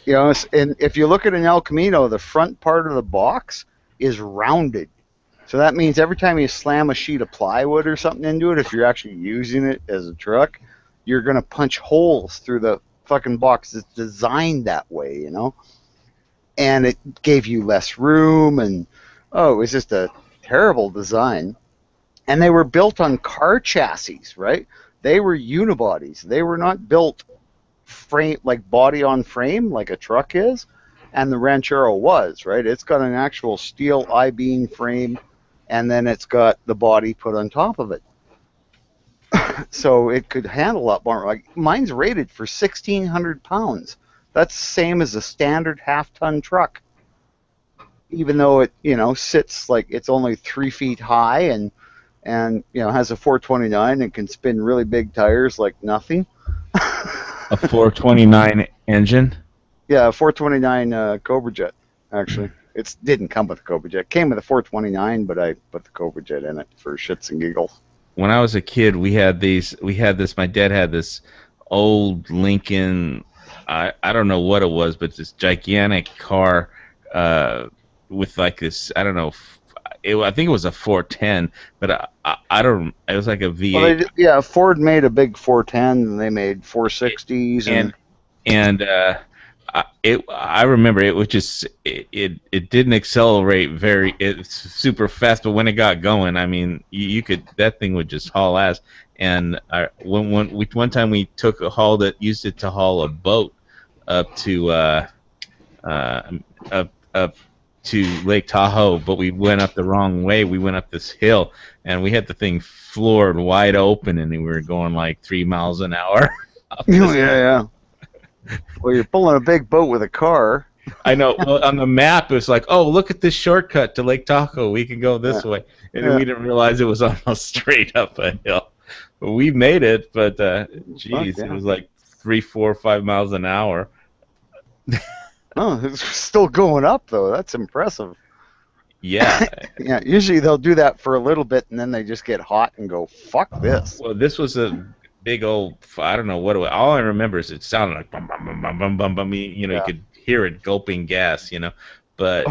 You know, and if you look at an El Camino, the front part of the box is rounded. So that means every time you slam a sheet of plywood or something into it, if you're actually using it as a truck, you're going to punch holes through the fucking box. It's designed that way, you know? And it gave you less room, and it was just a terrible design. And they were built on car chassis, right? They were unibodies. They were not built frame, like body on frame, like a truck is, and the Ranchero was, right? It's got an actual steel I-beam frame, and then it's got the body put on top of it. So it could handle a lot more. Like mine's rated for 1,600 pounds. That's the same as a standard half-ton truck. Even though it, sits like it's only 3 feet high and has a 429 and can spin really big tires like nothing. A 429 engine? Yeah, a 429 Cobra Jet, actually. It didn't come with a Cobra Jet. It came with a 429, but I put the Cobra Jet in it for shits and giggles. When I was a kid, my dad had this old Lincoln, I don't know what it was, but this gigantic car with like this, I don't know, I think it was a 410, but I don't, it was like a V8. Well, Ford made a big 410, and they made 460s. I remember it was just, it didn't accelerate it's super fast, but when it got going, I mean, you could, that thing would just haul ass. And one time we used it to haul a boat up to Lake Tahoe, but we went up the wrong way. We went up this hill, and we had the thing floored wide open, and we were going like 3 miles an hour. Yeah. Well, you're pulling a big boat with a car. I know. Well, on the map, it was like, oh, look at this shortcut to Lake Tahoe. We can go this way. And then we didn't realize it was almost straight up a hill. But we made it, but, geez, it was like 3, 4, 5 miles an hour. Oh, it's still going up, though. That's impressive. Yeah. Yeah, usually they'll do that for a little bit, and then they just get hot and go, fuck this. Well, this was a big old, I don't know what it was. All I remember is it sounded like bum, bum, bum, bum, bum, bum, bum. You could hear it gulping gas, But,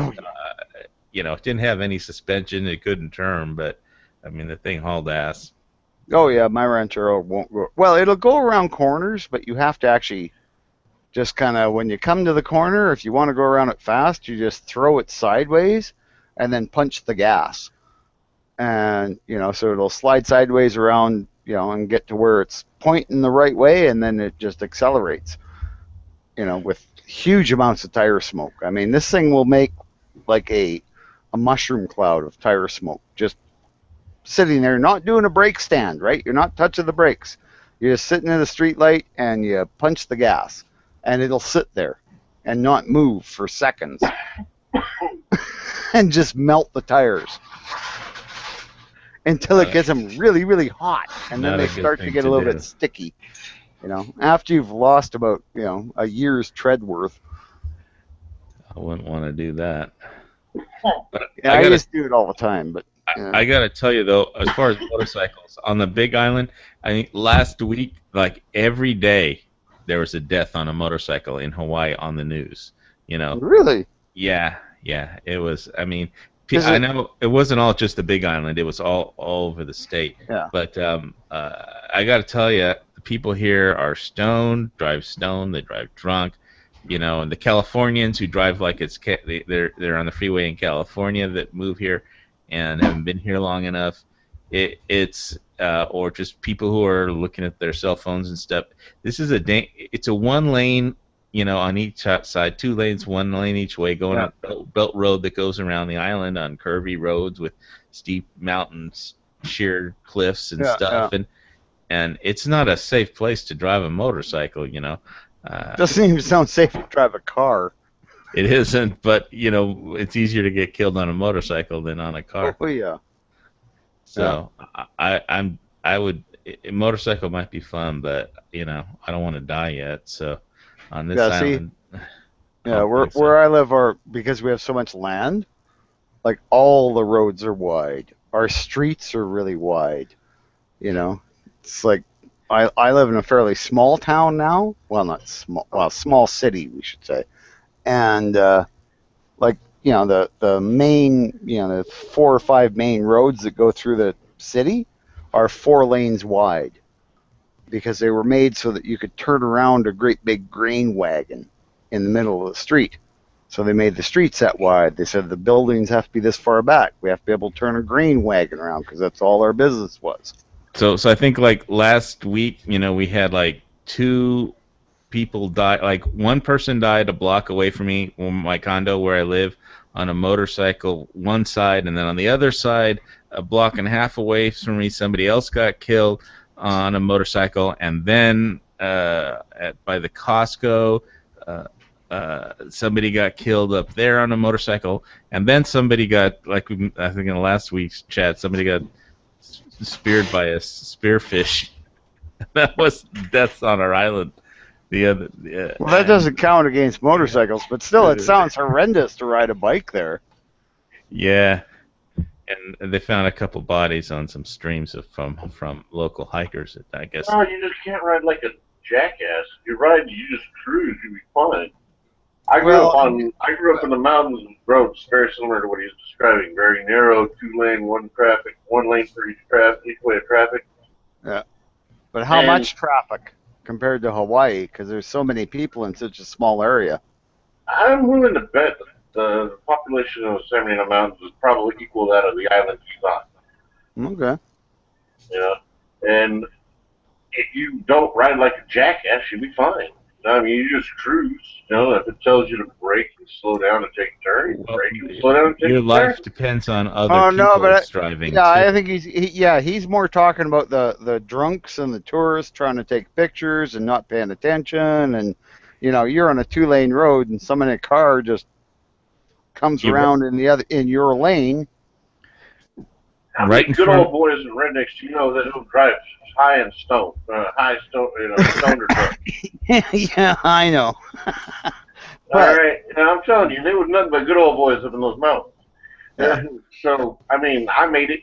it didn't have any suspension. It couldn't turn, but, I mean, the thing hauled ass. Oh, yeah, my Ranchero won't go. Well, it'll go around corners, but you have to actually just kind of, when you come to the corner, if you want to go around it fast, you just throw it sideways and then punch the gas. And, so it'll slide sideways around, and get to where it's pointing the right way, and then it just accelerates, with huge amounts of tire smoke. I mean, this thing will make like a mushroom cloud of tire smoke, just sitting there, not doing a brake stand, right? You're not touching the brakes. You're just sitting in the street light, and you punch the gas, and it'll sit there and not move for seconds and just melt the tires until it gets them really, really hot, and then they start to get a little bit sticky. After you've lost about a year's tread worth. I wouldn't want to do that. But I just do it all the time. But I got to tell you though, as far as motorcycles on the Big Island, I think last week, like every day, there was a death on a motorcycle in Hawaii on the news. Really? Yeah. It was. I mean. I know it wasn't all just the Big Island; it was all over the state. Yeah. But I got to tell you, the people here are stoned, they drive drunk, and the Californians who drive like they're on the freeway in California that move here and haven't been here long enough. It's or just people who are looking at their cell phones and stuff. This is it's a 1 lane. On each side, 2 lanes, 1 lane each way, going up belt road that goes around the island on curvy roads with steep mountains, sheer cliffs and stuff, and it's not a safe place to drive a motorcycle. Doesn't even sound safe to drive a car. It isn't, but it's easier to get killed on a motorcycle than on a car. Oh yeah. So I would. A motorcycle might be fun, but I don't want to die yet, so. On this island, where I live because we have so much land, like all the roads are wide. Our streets are really wide. It's like I live in a fairly small town now. Well, not small. Well, small city, we should say. And like the main the 4 or 5 main roads that go through the city are 4 lanes wide because they were made so that you could turn around a great big grain wagon in the middle of the street. So they made the streets that wide. They said the buildings have to be this far back. We have to be able to turn a grain wagon around because that's all our business was. So I think like last week, we had like 2 people die. Like one person died a block away from me, from my condo where I live, on a motorcycle one side, and then on the other side, a block and a half away from me, somebody else got killed on a motorcycle, and then by the Costco, somebody got killed up there on a motorcycle, and then somebody got, like I think in last week's chat, somebody got speared by a spearfish. That's on our island. Well, that doesn't count against motorcycles, but still, it sounds horrendous to ride a bike there. Yeah, and they found a couple bodies on some streams from local hikers. I guess. No, you just can't ride like a jackass. If you ride, you just cruise. You'll be fine. I grew up in the mountains and roads very similar to what he's describing. Very narrow, 2-lane, 1 lane for each way of traffic. Yeah, but how much traffic compared to Hawaii? Because there's so many people in such a small area. I'm willing to bet the population of the San Bernardino Mountains is probably equal to that of the island he's on. Okay. Yeah, and if you don't ride like a jackass, you'll be fine. I mean, you just cruise. If it tells you to brake and slow down and take a turn, you brake and slow down and take a turn. Your life depends on other people's driving. Yeah, too. I think he's more talking about the drunks and the tourists trying to take pictures and not paying attention, and you're on a 2-lane road and someone in a car just comes around in your lane. How many good old boys and rednecks do you know that will drive high stone stoner truck? Yeah, I know. All right, I'm telling you, there was nothing but good old boys up in those mountains. Yeah. So, I mean, I made it.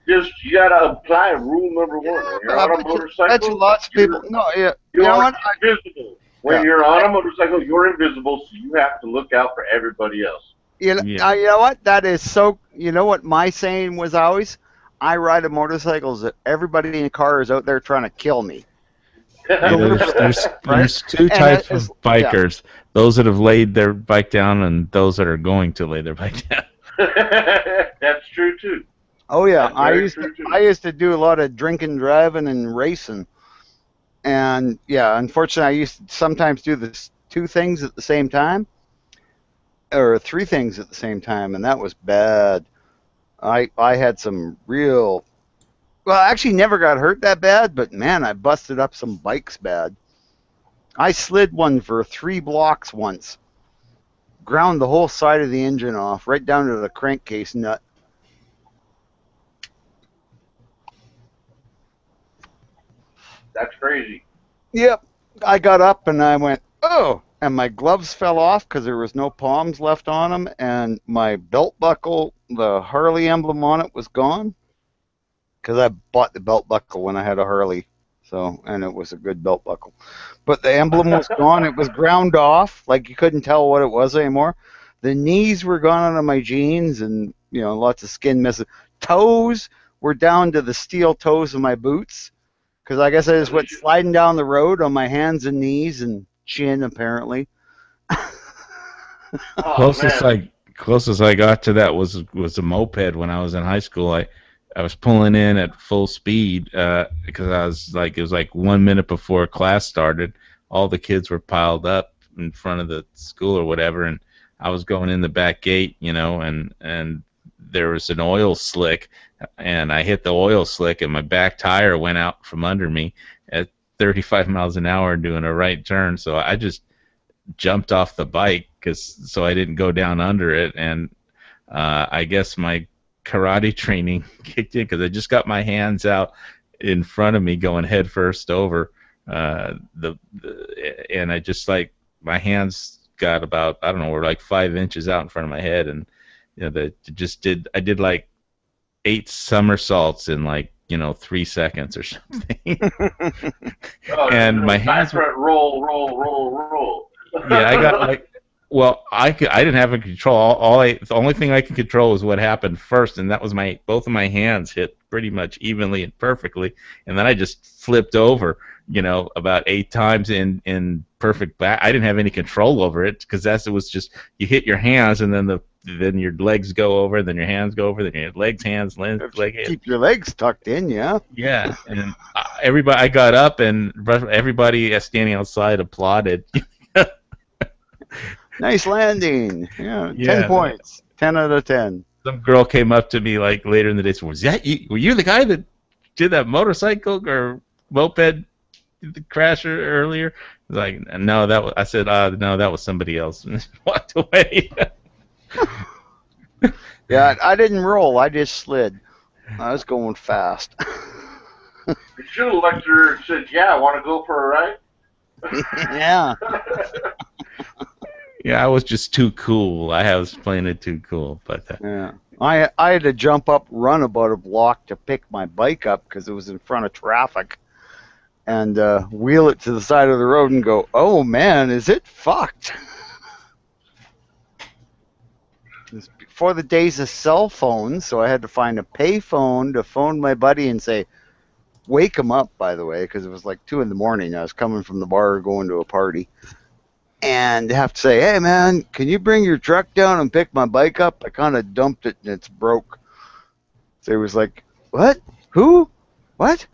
Just you gotta apply rule number 1. When you're on a motorcycle, that's lots of people. No, yeah. You're invisible. When you're on a motorcycle, you're invisible, so you have to look out for everybody else. You know what? That is so. You know what my saying was always? I ride a motorcycle that everybody in the car is out there trying to kill me. There's 2 types of bikers: those that have laid their bike down, and those that are going to lay their bike down. That's true too. Oh yeah, I used to do a lot of drinking, driving, and racing, and yeah, unfortunately, I used to sometimes do the 2 things at the same time, or 3 things at the same time, and that was bad. I had some real. Well, I actually never got hurt that bad, but man, I busted up some bikes bad. I slid one for 3 blocks once. Ground the whole side of the engine off, right down to the crankcase nut. That's crazy. Yep. I got up and I went, oh, and my gloves fell off because there was no palms left on them, and my belt buckle, the Harley emblem on it, was gone. Because I bought the belt buckle when I had a Harley, and it was a good belt buckle. But the emblem was gone. It was ground off, like you couldn't tell what it was anymore. The knees were gone out of my jeans, and lots of skin missing. Toes were down to the steel toes of my boots, because I guess I just went sliding down the road on my hands and knees and chin, apparently. Closest I got to that was a moped when I was in high school. I was pulling in at full speed because it was like 1 minute before class started. All the kids were piled up in front of the school or whatever, and I was going in the back gate, and there was an oil slick, and I hit the oil slick, and my back tire went out from under me at 35 miles an hour doing a right turn. So I just jumped off the bike so I didn't go down under it, and I guess my karate training kicked in because I just got my hands out in front of me going head first over and I just my hands got about, I don't know, were like 5 inches out in front of my head, and I did like 8 somersaults in like 3 seconds or something. Oh, And my hands were, roll. yeah, I got I didn't have a control. The only thing I could control was what happened first, and that was both of my hands hit pretty much evenly and perfectly, and then I just flipped over, about 8 times in perfect back. I didn't have any control over it because it was just you hit your hands, and then your legs go over, then your hands go over, then your legs, hands, leg. Keep your legs tucked in, yeah. Yeah, and I got up, and everybody standing outside applauded. Nice landing. Yeah, Yeah. 10 points. 10 out of 10. Some girl came up to me later in the day. Said, "Was that you? Were you the guy that did that motorcycle or moped crash earlier?" I was like, "No, I said, no, that was somebody else." And walked away. Yeah, I didn't roll. I just slid. I was going fast. You should have looked at her and said, "Yeah, I want to go for a ride." Yeah. Yeah, I was just too cool. I was playing it too cool, but yeah. I had to jump up, run about a block to pick my bike up because it was in front of traffic, and wheel it to the side of the road and go, "Oh man, is it fucked?" It was before the days of cell phones, so I had to find a pay phone to phone my buddy and say, wake him up, by the way, because it was like 2 in the morning. I was coming from the bar going to a party. And have to say, "Hey man, can you bring your truck down and pick my bike up? I kind of dumped it and it's broke." So he was like, "What? Who? What?"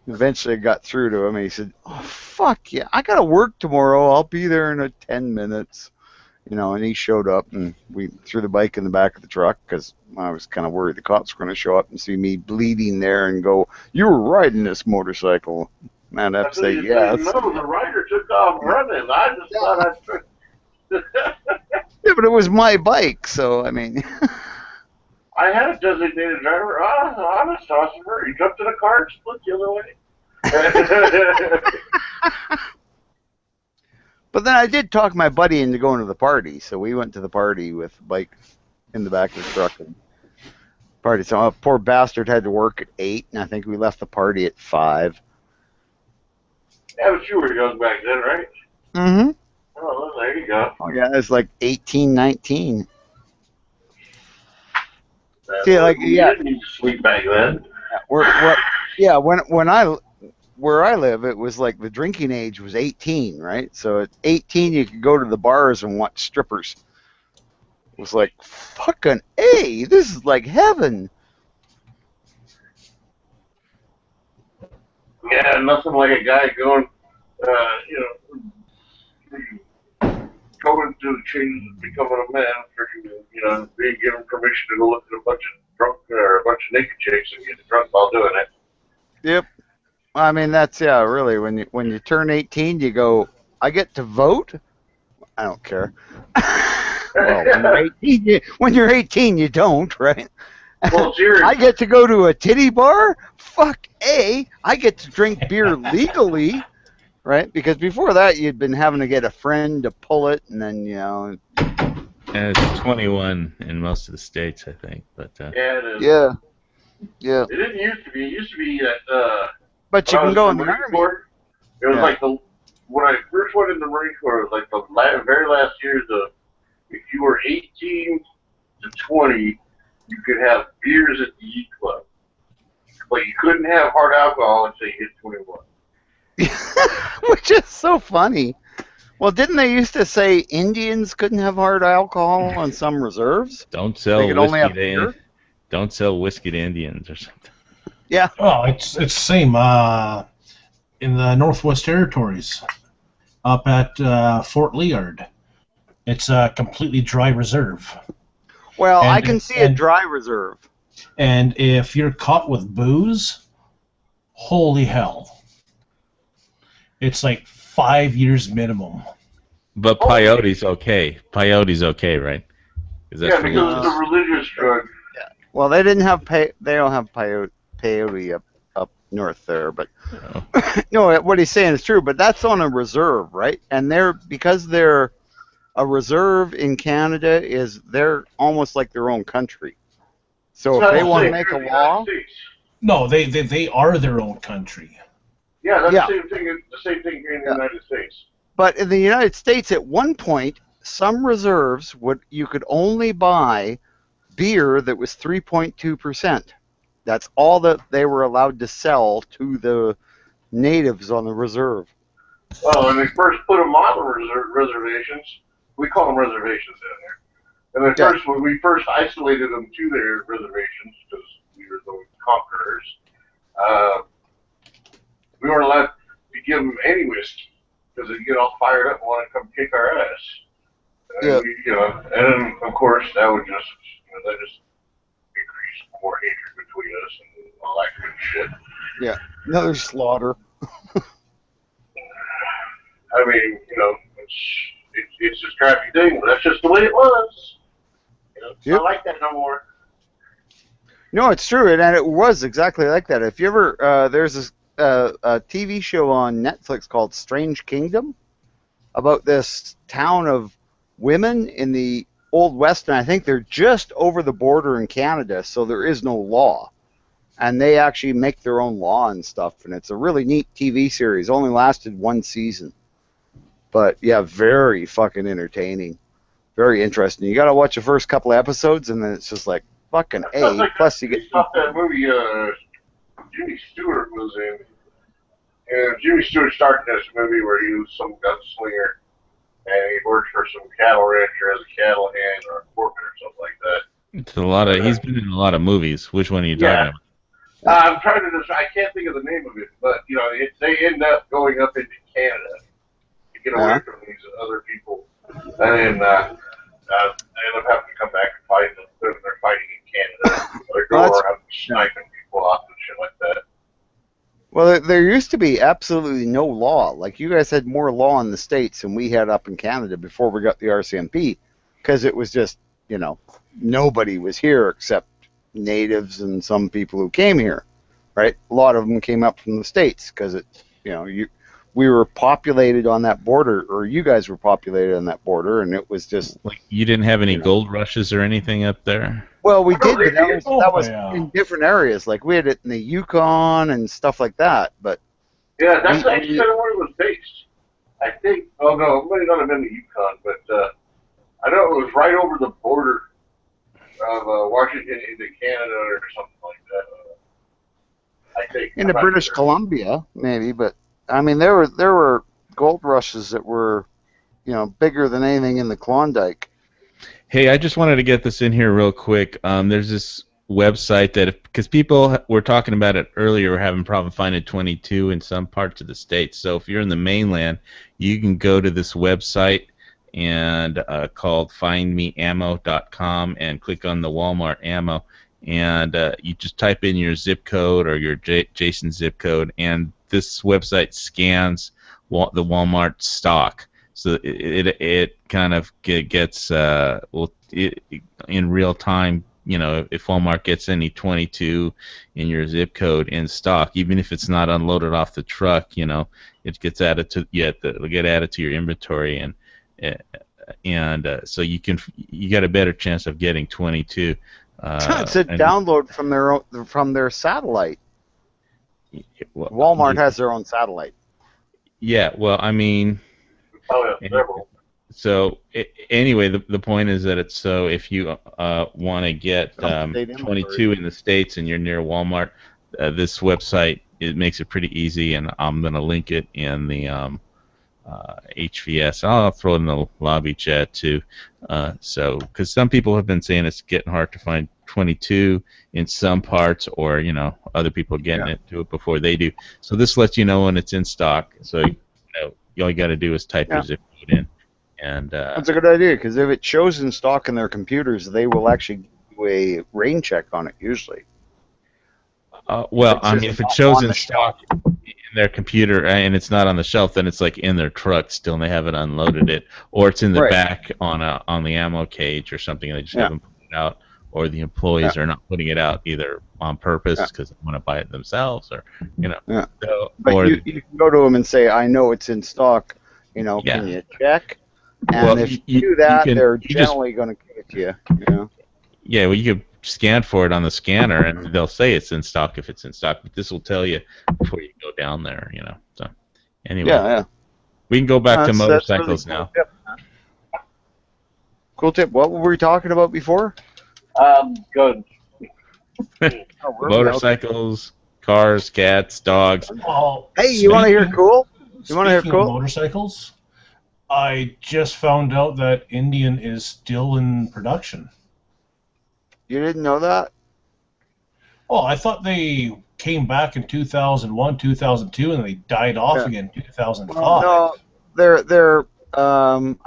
Eventually I got through to him and he said, "Oh fuck yeah, I gotta work tomorrow. I'll be there in 10 minutes." And he showed up and we threw the bike in the back of the truck because I was kind of worried the cops were going to show up and see me bleeding there and go, "You were riding this motorcycle." Man, I have to say yes. No, the rider took off running. I just thought I'd try. Yeah, but it was my bike, so I mean. I had a designated driver. I was tossing her. He jumped in a car and split the other way. But then I did talk my buddy into going to the party, so we went to the party with the bike in the back of the truck and party. So a poor bastard had to work at 8, and I think we left the party at 5. Yeah, but you were young back then, right? Mm-hmm. Oh, well, there you go. Oh, yeah, it's like 18, 19. You didn't need to sleep back then. Where I live, it was like the drinking age was 18, right? So at 18, you could go to the bars and watch strippers. It was like, fucking A, this is like heaven. Yeah, nothing like a guy going, going to change and becoming a man for, being given permission to go look at a bunch of naked chicks and get drunk while doing it. Yep. I mean, that's, really, when you turn 18, you go, I get to vote? I don't care. Well, when you're 18, you don't, right? Well, seriously. I get to go to a titty bar? Fuck A. I get to drink beer legally, right? Because before that, you'd been having to get a friend to pull it, and then, And it's 21 in most of the states, I think. But yeah, it is. Yeah. It didn't used to be. It used to be that. But you can go in the Army. Corps, it was like when I first went in the Marine Corps, it was like the very last years of, if you were 18 to 20, you could have beers at the E Club. But you couldn't have hard alcohol until you hit 21. Which is so funny. Well, didn't they used to say Indians couldn't have hard alcohol on some reserves? Don't sell whiskey to Indians or something. Yeah. Oh, it's the same in the Northwest Territories, up at Fort Liard. It's a completely dry reserve. Well, I can see a dry reserve. And if you're caught with booze, holy hell. It's like 5 years minimum. But peyote's okay. Peyote's okay, right? Because it's a religious drug. Yeah. Well, they don't have peyote up north there, but no, what he's saying is true. But that's on a reserve, right? And because they're a reserve in Canada, they're almost like their own country. So if they want to make a law, No, they are their own country. Yeah, that's Yeah. the same thing here in the United States. But in the United States, at one point, some reserves you could only buy beer that was 3.2%. That's all that they were allowed to sell to the natives on the reserve. Well, when they first put them on the reservations, we call them reservations down there. And when we first isolated them to their reservations, because we were the conquerors, we weren't allowed to give them any whiskey because they'd get all fired up and want to come kick our ass. And and then of course that would just increase more hatred between us and all that good shit. Yeah, another slaughter. I mean, it's a crappy thing, but that's just the way it was. It's not like that no more. No, it's true, and it was exactly like that. If you ever, there's this a TV show on Netflix called Strange Kingdom about this town of women in the Old West, and I think they're just over the border in Canada, so there is no law. And they actually make their own law and stuff, and it's a really neat TV series. Only lasted one season. But, yeah, very fucking entertaining. Very interesting. You got to watch the first couple of episodes, and then it's just like, fucking A. Like Plus, you get... that movie Jimmy Stewart was in. And Jimmy Stewart started this movie where he was some gunslinger, and he worked for some cattle rancher as a cattle hand or a foreman or something like that. It's a lot of. He's been in a lot of movies. Which one are you talking about? I'm trying to I can't think of the name of it, but they end up going up into Canada to get away from these other people, and then they end up having to come back and fight them. They're fighting in Canada. They're going around sniping people off and shit like that. Well, there used to be absolutely no law. Like, you guys had more law in the States than we had up in Canada before we got the RCMP, because it was just, nobody was here except natives and some people who came here, right? A lot of them came up from the States because we were populated on that border, or you guys were populated on that border, and it was just like you didn't have any gold rushes or anything up there. Well, we did, but that was in different areas. Like, we had it in the Yukon and stuff like that. But yeah, that's actually kind of where it was based. I think. Oh no, it might not have been the Yukon, but I know it was right over the border of Washington into Canada or something like that. I think into British Columbia, maybe. But I mean, there were gold rushes that were, bigger than anything in the Klondike. Hey, I just wanted to get this in here real quick. There's this website that, because people were talking about it earlier, were having problem finding 22 in some parts of the state. So if you're in the mainland, you can go to this website and called findmeammo.com and click on the Walmart ammo, and you just type in your zip code or your Jason zip code, and this website scans the Walmart stock. So it kind of gets in real time. If Walmart gets any 22 in your zip code in stock, even if it's not unloaded off the truck, it gets added to it'll get added to your inventory, and so you got a better chance of getting 22. It's a download from their satellite. Walmart has their own satellite. Yeah, well, I mean. Oh, yeah, several. So anyway, the point is that it's so if you want to get 22 in the States and you're near Walmart, this website, it makes it pretty easy, and I'm going to link it in the HVS. I'll throw it in the lobby chat too. So because some people have been saying it's getting hard to find 22 in some parts, or other people getting it to it before they do. So this lets you know when it's in stock. So all you got to do is type your zip code in, and that's a good idea, because if it shows in stock in their computers, they will actually do a rain check on it usually. Well, I mean, if it shows in stock in their computer and it's not on the shelf, then it's like in their truck still, and they haven't unloaded it, or it's in the back on the ammo cage or something, and they just haven't put it out, or the employees are not putting it out either on purpose because they want to buy it themselves, or So, but you can go to them and say, I know it's in stock, can you check? And if you do that, they're generally going to give it to you. Yeah, well, you could scan for it on the scanner, and they'll say it's in stock if it's in stock. But this will tell you before you go down there, you know. So anyway, Yeah. we can go back to That's motorcycles really now. cool tip. Cool tip. What were we talking about before? Guns. Oh, were we? Motorcycles, cars, cats, dogs. Oh, Hey, you want to hear cool? You want to hear speaking of cool? motorcycles, I just found out that Indian is still in production. You didn't know that? Oh, I thought they came back in 2001, 2002, and they died off Yeah. again in 2005. Well, no, they're I'm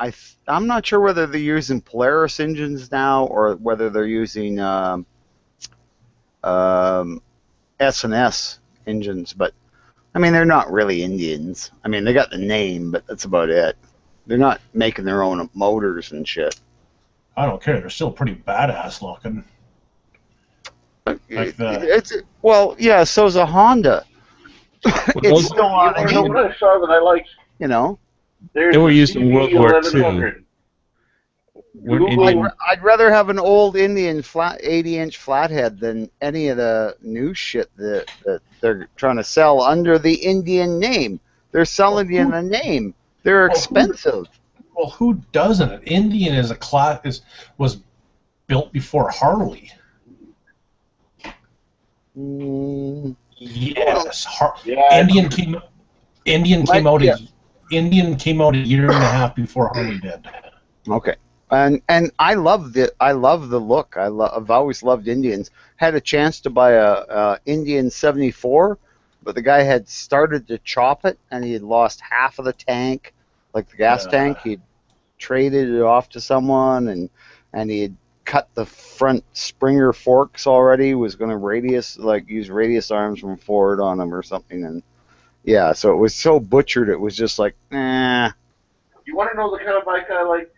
not sure whether they're using Polaris engines now or whether they're using S&S engines, but I mean they're not really Indians. I mean they got the name, but that's about it. They're not making their own motors and shit. I don't care. They're still pretty badass looking. Like Well, yeah, so's a Honda. It's still on You know what I saw that I liked? you know. They were used in World War II. I'd rather have an old Indian 80-inch flathead than any of the new shit that they're trying to sell under the Indian name. They're selling you the name. They're expensive. Well, who doesn't? An Indian is a was built before Harley. Yes, Indian came out a year and a half before Harley did. Okay. And I love the look. I've always loved Indians. Had a chance to buy a Indian 74, but the guy had started to chop it and he had lost half of the tank, like the gas tank. He'd traded it off to someone and he had cut the front Springer forks already. Was going to use radius arms from Ford on them or something. And yeah, so it was so butchered. It was just like, nah. You want to know the kind of bike I like?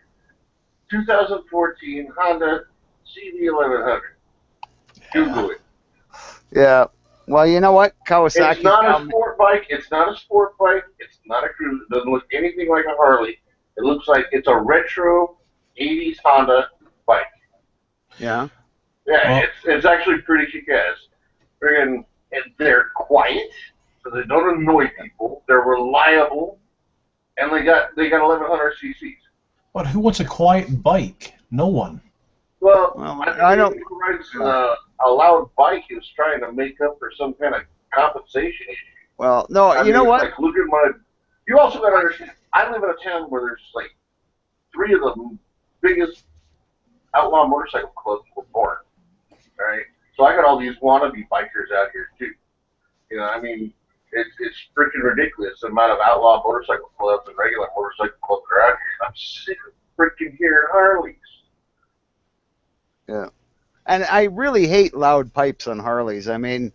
2014 Honda CB1100. Google it. Yeah. Well, you know what? Kawasaki. It's not a sport bike. It's not a sport bike. It's not a cruise. It doesn't look anything like a Harley. It looks like it's a retro 80s Honda bike. Yeah. Yeah, it's actually pretty kick-ass. And they're quiet, so they don't annoy people. They're reliable, and they got 1100 cc's. But who wants a quiet bike? No one. Well, I don't. Who rides a loud bike is trying to make up for some kind of compensation issue. Well, no, you know what? Like, look at my. You also got to understand. I live in a town where there's like 3 of the biggest outlaw motorcycle clubs were born. Right, so I got all these wannabe bikers out here too. You know, I mean, it's freaking ridiculous the amount of outlaw motorcycle clubs and regular motorcycle clubs that are out here. I'm sick of freaking hearing Harleys. Yeah, and I really hate loud pipes on Harleys. I mean,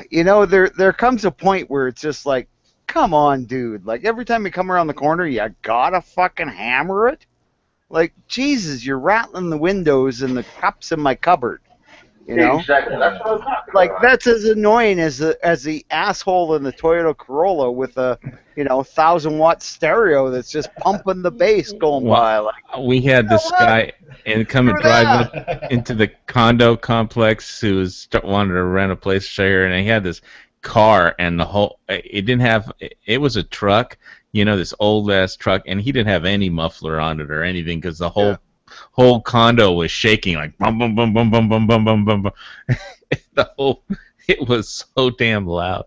you know, there comes a point where it's just like, come on, dude. Like every time you come around the corner, you gotta fucking hammer it. Like, Jesus, you're rattling the windows and the cups in my cupboard. You know? Exactly. That's what I'm talking like, about. that's as annoying as the asshole in the Toyota Corolla with a, 1,000-watt stereo that's just pumping the bass going by. Like, we had this guy and drive up into the condo complex who wanted to rent a place here, and he had this car, and it was a truck. This old ass truck, and he didn't have any muffler on it or anything because the whole condo was shaking like bum bum bum bum bum bum bum bum bum. It was so damn loud,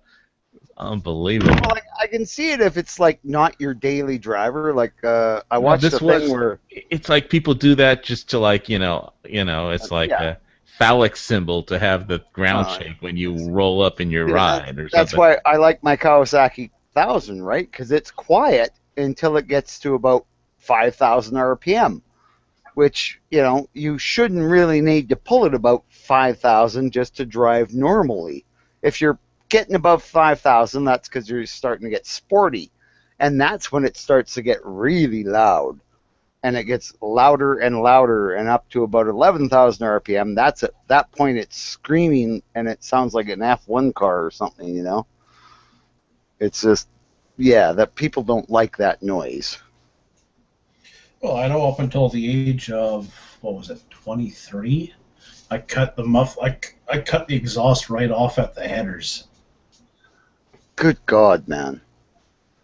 unbelievable. Well, like, I can see it if it's like not your daily driver. Like I watched a thing where it's like people do that just to it's like a phallic symbol to have the ground shake when you roll up in your ride or something. That's why I like my Kawasaki 1000, right? Because it's quiet until it gets to about 5,000 RPM, which, you shouldn't really need to pull it about 5,000 just to drive normally. If you're getting above 5,000, that's because you're starting to get sporty, and that's when it starts to get really loud, and it gets louder and louder, and up to about 11,000 RPM. That's at that point it's screaming, and it sounds like an F1 car or something, It's just, that people don't like that noise. Well, I know up until the age of, what was it, 23, I cut I cut the exhaust right off at the headers. Good God, man.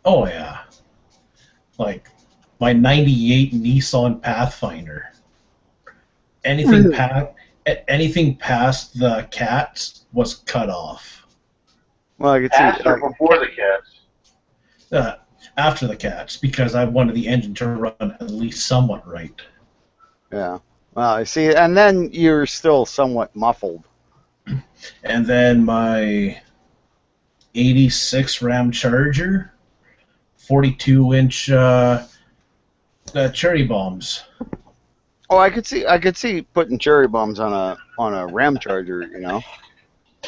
Oh yeah. Like my 98 Nissan Pathfinder. Anything past the cats was cut off. Well, I could After see. or before the cats? After the cats, because I wanted the engine to run at least somewhat right. Yeah. Well, I see. And then you're still somewhat muffled. And then my 86 Ram Charger, 42-inch cherry bombs. Oh, I could see putting cherry bombs on a Ram Charger. You know,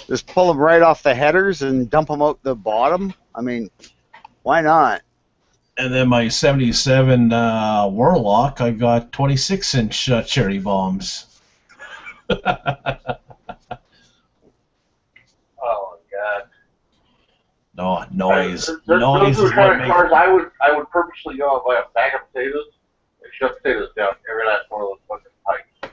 just pull them right off the headers and dump them out the bottom. I mean, why not? And then my 77 Warlock, I got 26-inch cherry bombs. Oh my God! No noise. Those Noise are the is kind what of makes. cars I would purposely go and buy a bag of potatoes and shove potatoes down every last one of those fucking pipes.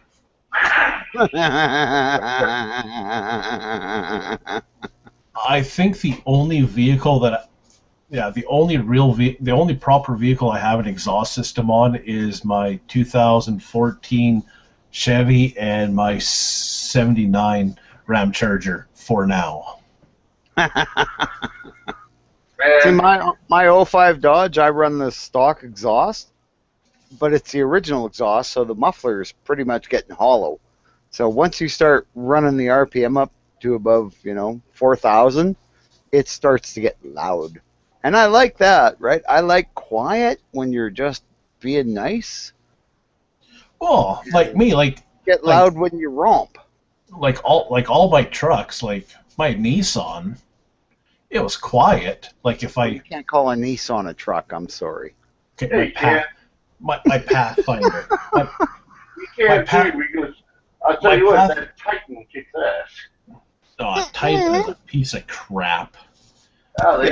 I think the only vehicle that, the only proper vehicle I have an exhaust system on is my 2014 Chevy and my 79 Ram Charger for now. See, my 05 Dodge, I run the stock exhaust, but it's the original exhaust, so the muffler is pretty much getting hollow. So once you start running the RPM up to above, 4,000, it starts to get loud. And I like that, right? I like quiet when you're just being nice. Oh, like me, Get loud when you romp. Like all my trucks, like my Nissan, it was quiet. Like if You can't call a Nissan a truck, I'm sorry. my Pathfinder. You can't do because I'll tell you what, that Titan kicks ass. Oh, Titan is a piece of crap. Oh,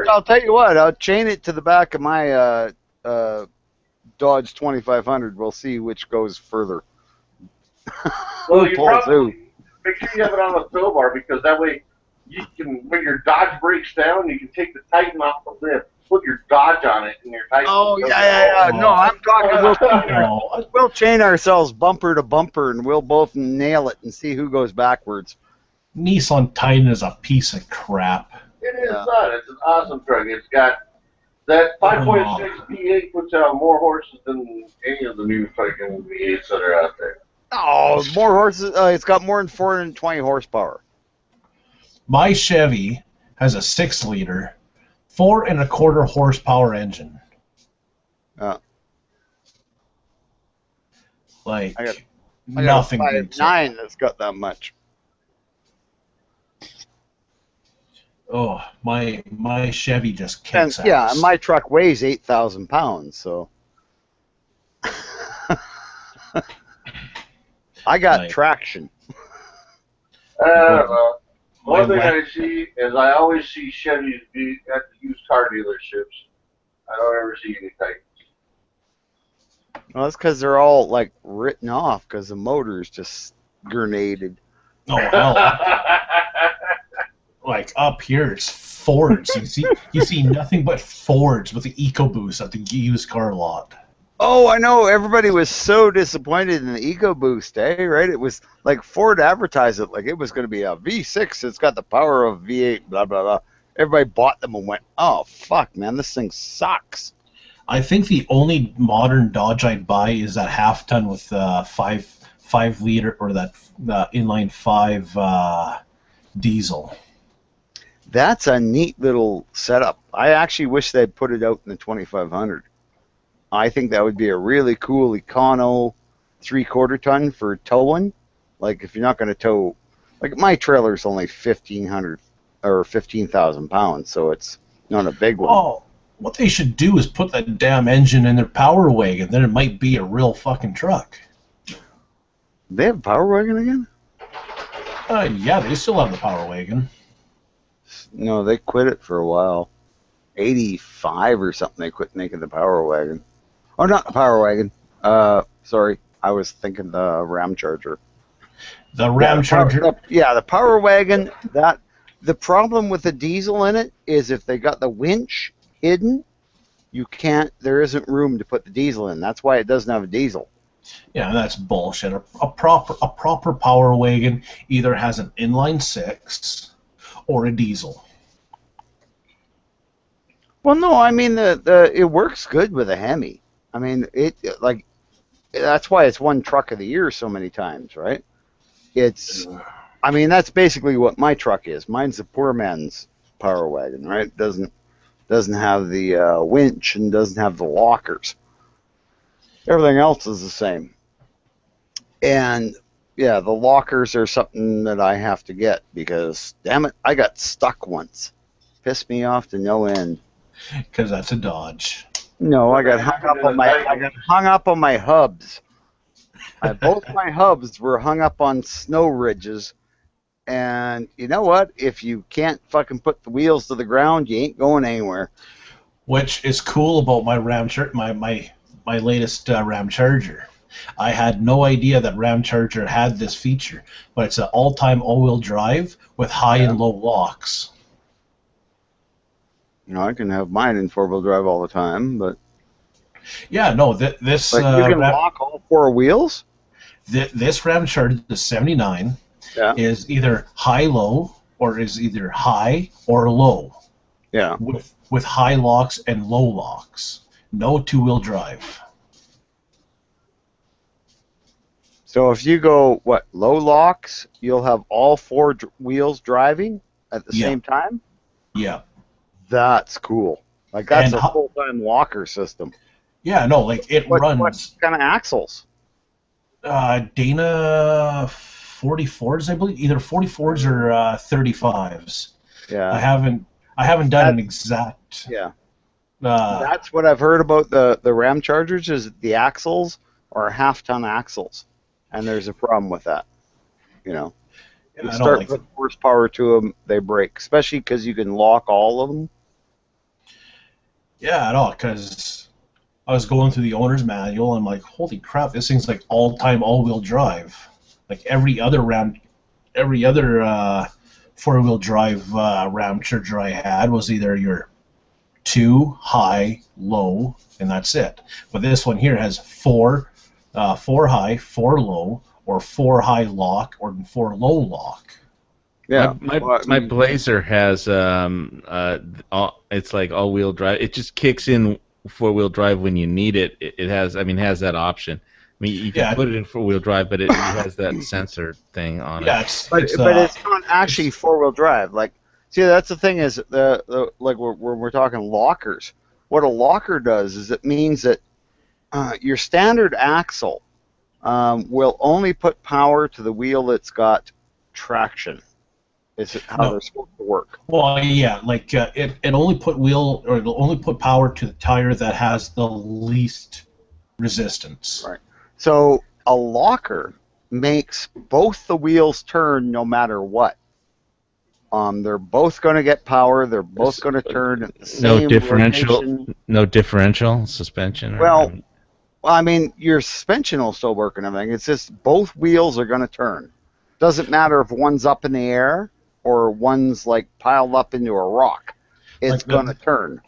I'll tell you what. I'll chain it to the back of my Dodge 2500. We'll see which goes further. Well, you probably make sure you have it on a tow bar because that way you can, when your Dodge breaks down, you can take the Titan off the lip, put your Dodge on it, and your Titan. Oh yeah. No, I'm talking. We'll chain ourselves bumper to bumper, and we'll both nail it and see who goes backwards. Nissan Titan is a piece of crap. It is not. It's an awesome truck. It's got that 5.6 V8 puts out more horses than any of the new fucking V8s that are out there. Oh, more horses. It's got more than 420 horsepower. My Chevy has a 6-liter, 4.25 horsepower engine. Like I got nothing. a 5.9 that's got that much. Oh, my Chevy just kicks ass. Yeah, and my truck weighs 8,000 pounds, so I got traction. One thing I see is I always see Chevys at the used car dealerships. I don't ever see any Titans. Well, that's because they're all like written off because the motor's just grenaded. Oh hell! Like up here, it's Fords. You see nothing but Fords with the EcoBoost at the used car lot. Oh, I know. Everybody was so disappointed in the EcoBoost, right? It was like Ford advertised it like it was going to be a V6. It's got the power of V8, blah, blah, blah. Everybody bought them and went, oh, fuck, man, this thing sucks. I think the only modern Dodge I'd buy is that half-ton with 5 liter or that inline 5 diesel. That's a neat little setup. I actually wish they'd put it out in the 2500. I think that would be a really cool Econo 3/4 ton for towing. Like if you're not going to tow, like my trailer's only 1,500 or 15,000 pounds, so it's not a big one. Oh, what they should do is put that damn engine in their Power Wagon. Then it might be a real fucking truck. They have a Power Wagon again? Yeah, they still have the Power Wagon. No, they quit it for a while. 85 or something, they quit making the Power Wagon. Oh, not the Power Wagon. Sorry, I was thinking the Ram Charger. The Ram Charger. The Power Wagon. The problem with the diesel in it is if they got the winch hidden, you can't. There isn't room to put the diesel in. That's why it doesn't have a diesel. Yeah, that's bullshit. A proper Power Wagon either has an inline six or a diesel. Well, no, I mean it works good with a Hemi. I mean that's why it's won Truck of the Year so many times, right? I mean that's basically what my truck is. Mine's a poor man's Power Wagon, right? Doesn't have the winch and doesn't have the lockers. Everything else is the same. And yeah, the lockers are something that I have to get because damn it, I got stuck once. Pissed me off to no end. Because that's a Dodge. No, I got hung up on my hubs. Both my hubs were hung up on snow ridges, and you know what? If you can't fucking put the wheels to the ground, you ain't going anywhere. Which is cool about my my latest Ram Charger. I had no idea that Ram Charger had this feature, but it's an all-time all-wheel drive with high and low locks. You know, I can have mine in four-wheel drive all the time, but yeah, no, this you can lock all four wheels. This Ram Charger, the 79, is either high-low or is either high or low. Yeah. With high locks and low locks. No two-wheel drive. So if you go low locks, you'll have all four wheels driving at the same time. Yeah. That's cool. Like that's a full-time locker system. Yeah, no, like it runs. What kind of axles? Dana 44s, I believe, either 44s or 35s. Yeah. I haven't done an exact. Yeah. That's what I've heard about the Ram Chargers is the axles are half-ton axles, and there's a problem with that. You know, you start putting horsepower to them, they break, especially because you can lock all of them. Yeah, I know, because I was going through the owner's manual, and I'm like, holy crap, this thing's like all-time all-wheel drive. Like every other four-wheel drive Ram Charger I had was either your 2 high, low, and that's it. But this one here has 4 high, 4 low, or 4 high lock, or 4 low lock. Yeah, my Blazer has it's like all-wheel drive. It just kicks in four-wheel drive when you need it. It has that option. I mean, you can put it in four-wheel drive, but it has that sensor thing on it. But it's not actually four-wheel drive. Like, see, that's the thing is like when we're talking lockers. What a locker does is it means that your standard axle will only put power to the wheel that's got traction. Is how they're supposed to work. Well, yeah, like it only it'll only put power to the tire that has the least resistance. Right. So a locker makes both the wheels turn no matter what. They're both going to get power. They're both going to turn at the same rotation. No differential suspension. Well, I mean, your suspension will still work and everything. It's just both wheels are going to turn. Doesn't matter if one's up in the air or one's like piled up into a rock. It's going to turn.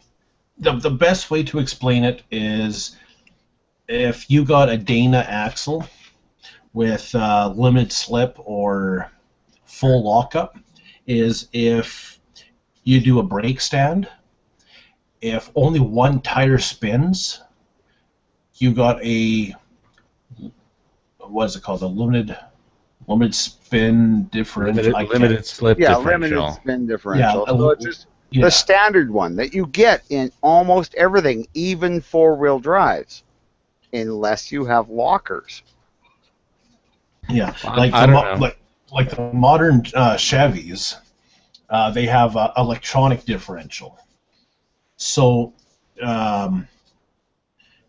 The best way to explain it is if you got a Dana axle with limited slip or full lockup, is if you do a brake stand, if only one tire spins, you got a, what is it called, a limited spin differential. Limited slip differential. Limited spin differential. So it's just the standard one that you get in almost everything, even four-wheel drives, unless you have lockers. Yeah, like the modern Chevys, they have electronic differential. So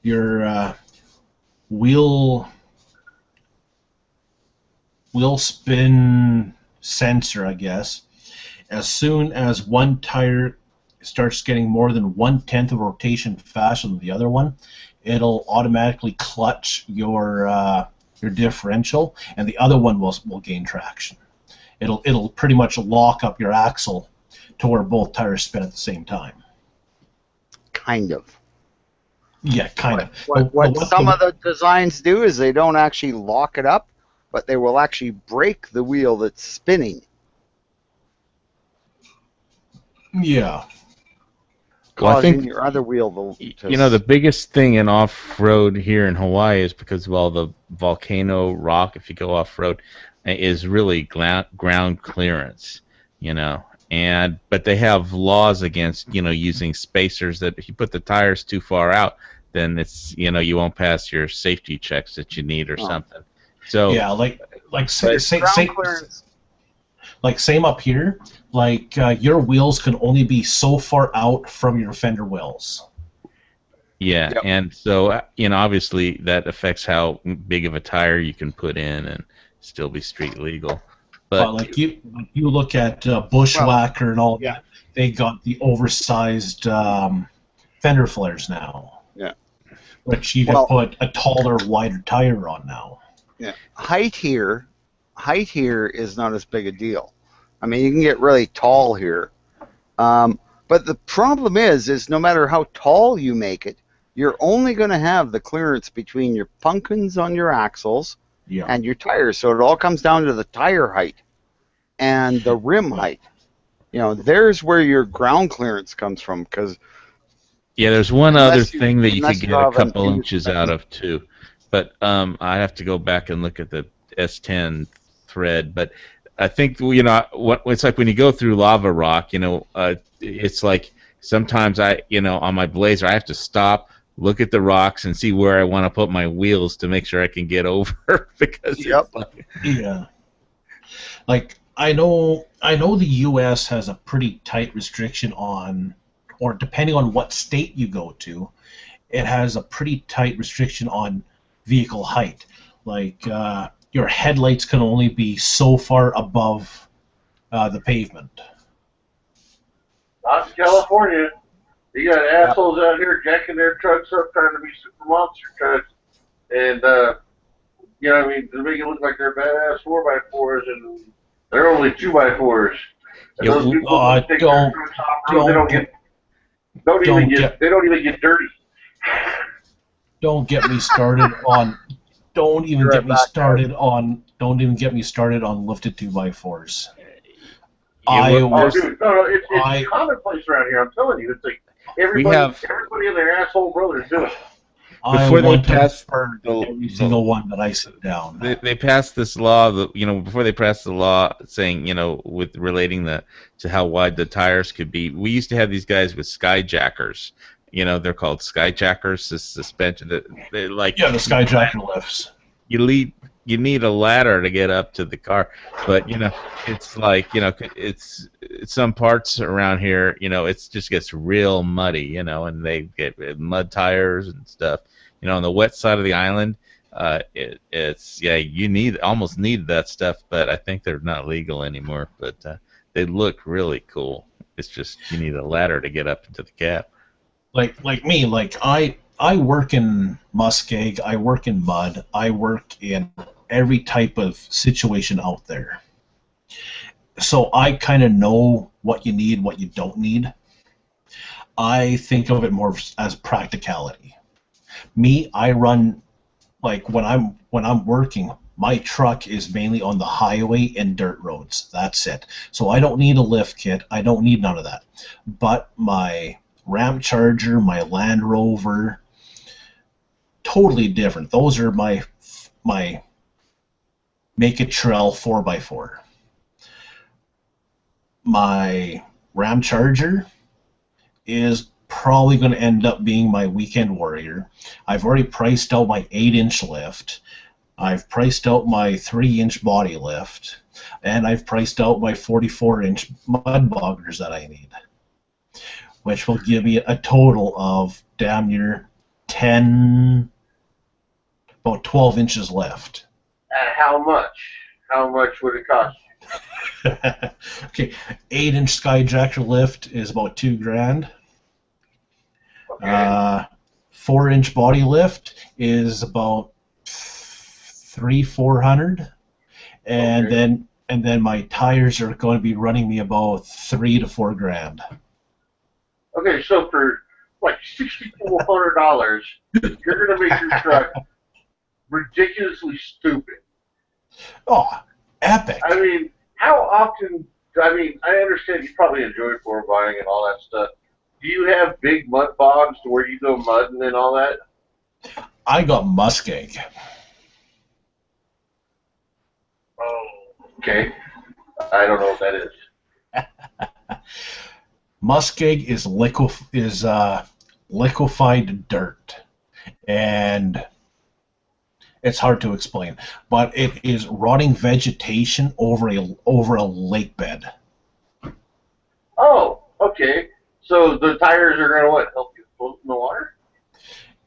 your wheel spin sensor, I guess, as soon as one tire starts getting more than 1/10 of rotation faster than the other one, it'll automatically clutch your differential, and the other one will gain traction. It'll pretty much lock up your axle to where both tires spin at the same time. Kind of. Yeah, kind of. What some of the designs do is they don't actually lock it up, but they will actually break the wheel that's spinning. Yeah. Well, I think your other wheel to you know, the biggest thing in off-road here in Hawaii is because of all the volcano rock, if you go off-road, is really ground clearance, you know. But they have laws against, you know, using spacers that if you put the tires too far out, then it's, you know, you won't pass your safety checks that you need or something. So yeah, same up here. Like your wheels can only be so far out from your fender wells. Yeah, yep. And so, you know, obviously that affects how big of a tire you can put in and still be street legal. But like you look at Bushwhacker and all that, they got the oversized fender flares now. Yeah. Which you can put a taller, wider tire on now. Yeah. Height here is not as big a deal. I mean, you can get really tall here. But the problem is no matter how tall you make it, you're only going to have the clearance between your pumpkins on your axles and your tires. So it all comes down to the tire height and the rim height. You know, there's where your ground clearance comes from. Because there's one other thing that you could get a couple inches out of too. But I have to go back and look at the S10 thread. But I think, you know, it's like when you go through lava rock, you know, it's like sometimes on my Blazer, I have to stop, look at the rocks, and see where I want to put my wheels to make sure I can get over. Because like I know the U.S. has a pretty tight restriction on, or depending on what state you go to, it has a pretty tight restriction on vehicle height. Like your headlights can only be so far above the pavement. Not in California. You got assholes out here jacking their trucks up trying to be super monster trucks. And, you know what I mean? They make it look like they're badass 4x4s, and they're only 2x4s. And those people take their trucks off-road, they don't even get dirty. Don't get me started on. Don't even get me started on lifted 2x4s. Dude, no, it's commonplace around here. I'm telling you, it's like everybody and their asshole brothers do it. Before they passed every single one that I sit down. They passed this law before they passed the law saying, you know, with relating to how wide the tires could be. We used to have these guys with skyjackers. You know, they're called skyjackers. The suspension they're like the skyjacker lifts. You need a ladder to get up to the car, but you know, it's like, you know, it's some parts around here, you know, it just gets real muddy, you know, and they get mud tires and stuff. You know, on the wet side of the island, you almost need that stuff, but I think they're not legal anymore. But they look really cool. It's just you need a ladder to get up into the cab. Like me, like I work in muskeg, I work in mud, I work in every type of situation out there. So I kind of know what you need, what you don't need. I think of it more as practicality. Me, I run, like when I'm working, my truck is mainly on the highway and dirt roads. That's it. So I don't need a lift kit. I don't need none of that. But my Ram Charger, my Land Rover, totally different. Those are my Make It Trail 4x4. My Ram Charger is probably going to end up being my Weekend Warrior. I've already priced out my 8-inch lift. I've priced out my 3-inch body lift. And I've priced out my 44-inch mud boggers that I need, which will give me a total of damn near about 12 inches left. How much? How much would it cost you? Okay, 8-inch Skyjacker lift is about $2,000. Okay. 4-inch body lift is about $300-400, and Okay. then my tires are going to be running me about $3,000 to $4,000. Okay, so for like $6,400, you're gonna make your truck ridiculously stupid. Oh, epic! I mean, how often? I mean, I understand you probably enjoy floor buying and all that stuff. Do you have big mud bogs to where you go mudding and all that? I got muskeg. Oh, okay. I don't know what that is. Muskeg is liquefied dirt, and it's hard to explain, but it is rotting vegetation over a lake bed. Oh, okay. So the tires are gonna what? Help you float in the water?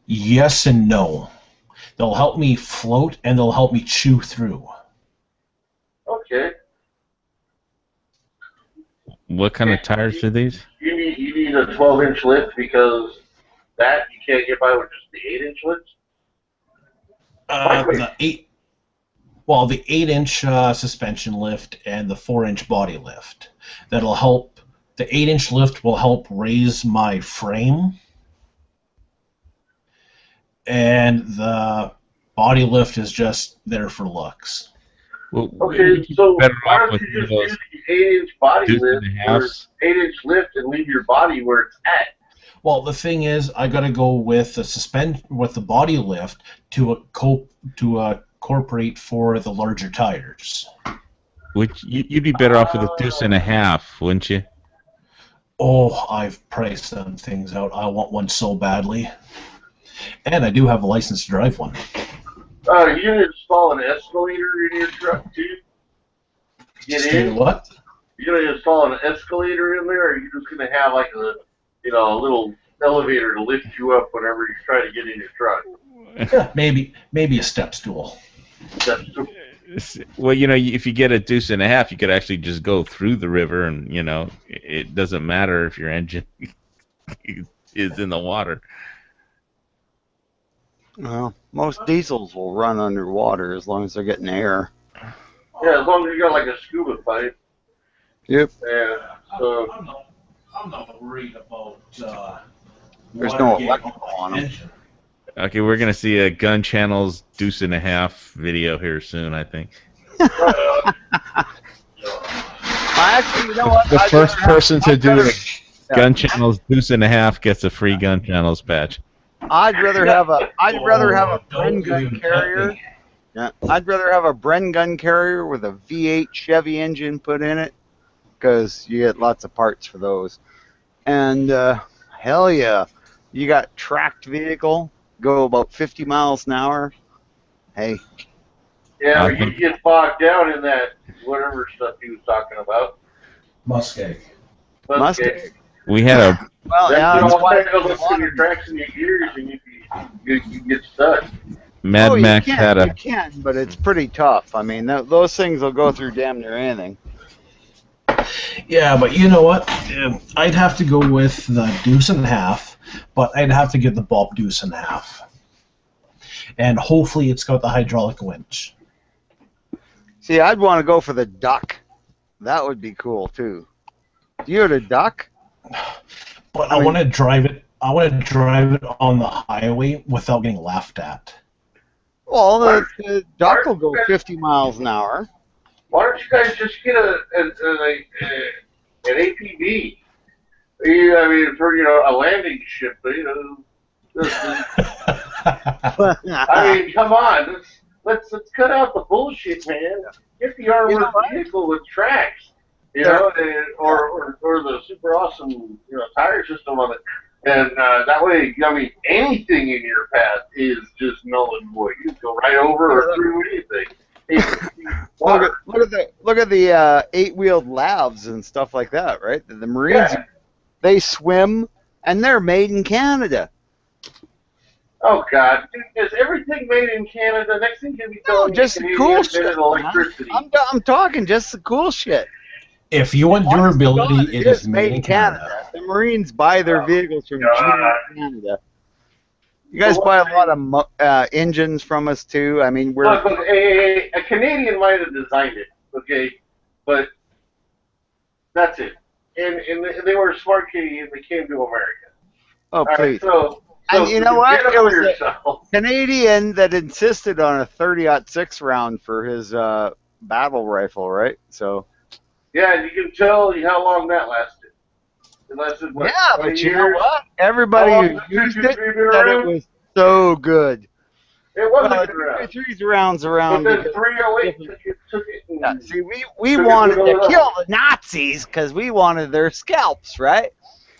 Yes and no. They'll help me float, and they'll help me chew through. Okay. What kind of tires are these? You need a 12-inch lift because that you can't get by with just the 8-inch lifts. The 8-inch suspension lift and the 4-inch body lift. That'll help. The 8-inch lift will help raise my frame, and the body lift is just there for looks. Well, Okay, so better why off don't with you just one do of those the 8-inch body deuce lift and a or halves. 8-inch lift and leave your body where it's at? Well, the thing is, I got to go with the body lift to incorporate for the larger tires. Which you'd be better off with a deuce and a half, wouldn't you? Oh, I've priced some things out. I want one so badly, and I do have a license to drive one. You gonna install an escalator in your truck too? Get Stay in? what? You gonna install an escalator in there, or are you just gonna have like a little elevator to lift you up whenever you try to get in your truck? Yeah, maybe a step stool. That's Well, if you get a deuce and a half, you could actually just go through the river, and it doesn't matter if your engine is in the water. Well, most diesels will run underwater as long as they're getting air. yeah, as long as you got like a scuba pipe. Yep. Yeah. So I'm not worried about. There's no electrical on them. Okay, we're gonna see a Gun Channel's deuce and a half video here soon, I think. Actually, you know what? The first person to do it. Gun Channel's deuce and a half gets a free Gun Channel's patch. I'd rather have a Bren gun carrier. Yeah, I'd rather have a Bren gun carrier with a V8 Chevy engine put in it, because you get lots of parts for those. And hell yeah, you got tracked vehicle, go about 50 miles an hour. Hey. yeah, or you get bogged down in that whatever stuff he was talking about. Muskeg. Muskeg. We had a Well, yeah, that's why Look in your tracks and your gears, and you get stuck. Mad Max had a. You can, but it's pretty tough. I mean, those things will go through damn near anything. Yeah, but you know what? I'd have to go with the deuce and a half, but I'd have to get the Bob deuce and a half. And hopefully it's got the hydraulic winch. See, I'd want to go for the duck. That would be cool too. You had a duck? But I want to drive it. I want to drive it on the highway without getting laughed at. Well, the duck will go 50 miles an hour. Why don't you guys just get an APV? I mean, for a landing ship. I mean, come on. Let's cut out the bullshit, man. Get the armored vehicle with tracks, or the super awesome tire system on it, and that way, I mean, anything in your path is just null and void. You can go right over or through anything. Look at the 8-wheeled lavs and stuff like that, right? The Marines, they swim, and they're made in Canada. Oh God, dude, is everything made in Canada? Next thing you be telling me Just the Canadian cool shit. invented electricity. I'm talking just the cool shit. If you want Honest to durability, God, it is made in Canada. The Marines buy their vehicles from God. Canada. You guys buy a lot of engines from us too. I mean, we're Look, a Canadian might have designed it, okay, but that's it. And they were a smart Canadian. They came to America. oh All right, please. so And you know what? get It over was yourself. a Canadian that insisted on a 30-06 round for his battle rifle, right? So Yeah, and you can tell how long that lasted. It lasted what? yeah, 20 but you know years? what? How Everybody long who did the used it 223 been said it around? was so good. It wasn't Well, good around. 3's rounds But around then because 308 took it yeah, and see, we took it wanted to to another kill level. the Nazis because we wanted their scalps, right?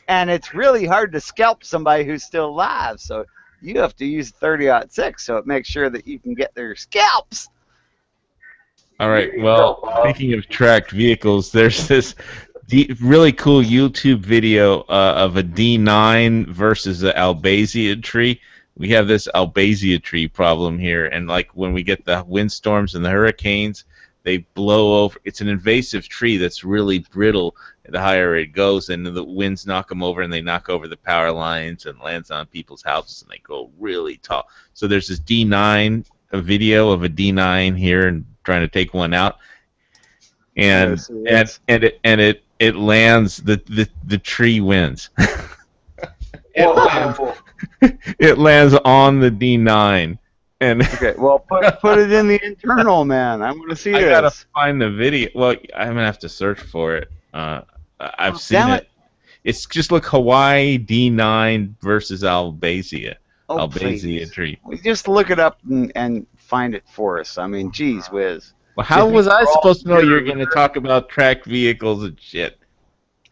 And it's really hard to scalp somebody who's still alive, so you have to use 30-06 so it makes sure that you can get their scalps. All right. There you Well, go, Bob. speaking of tracked vehicles, there's this really cool YouTube video of a D9 versus the Albazia tree. We have this Albazia tree problem here, and like when we get the windstorms and the hurricanes, they blow over. It's an invasive tree that's really brittle. The higher it goes, and the winds knock them over, and they knock over the power lines and lands on people's houses, and they go really tall. So there's this D9, a video of a D9 here, and trying to take one out, and Yes, it lands. The tree wins. Whoa. It lands on the D9, and Okay, well, put it in the internal, man. I'm going to see I gotta this. find the video. Well, I'm gonna have to search for it. I've Oh, seen damn it. It's just look Hawaii D9 versus Albazia. Oh, Albazia please. tree. Just look it up and find it for us. I mean, geez whiz. Well, how If was we I were all supposed to know you were together- gonna talk about tracked vehicles and shit?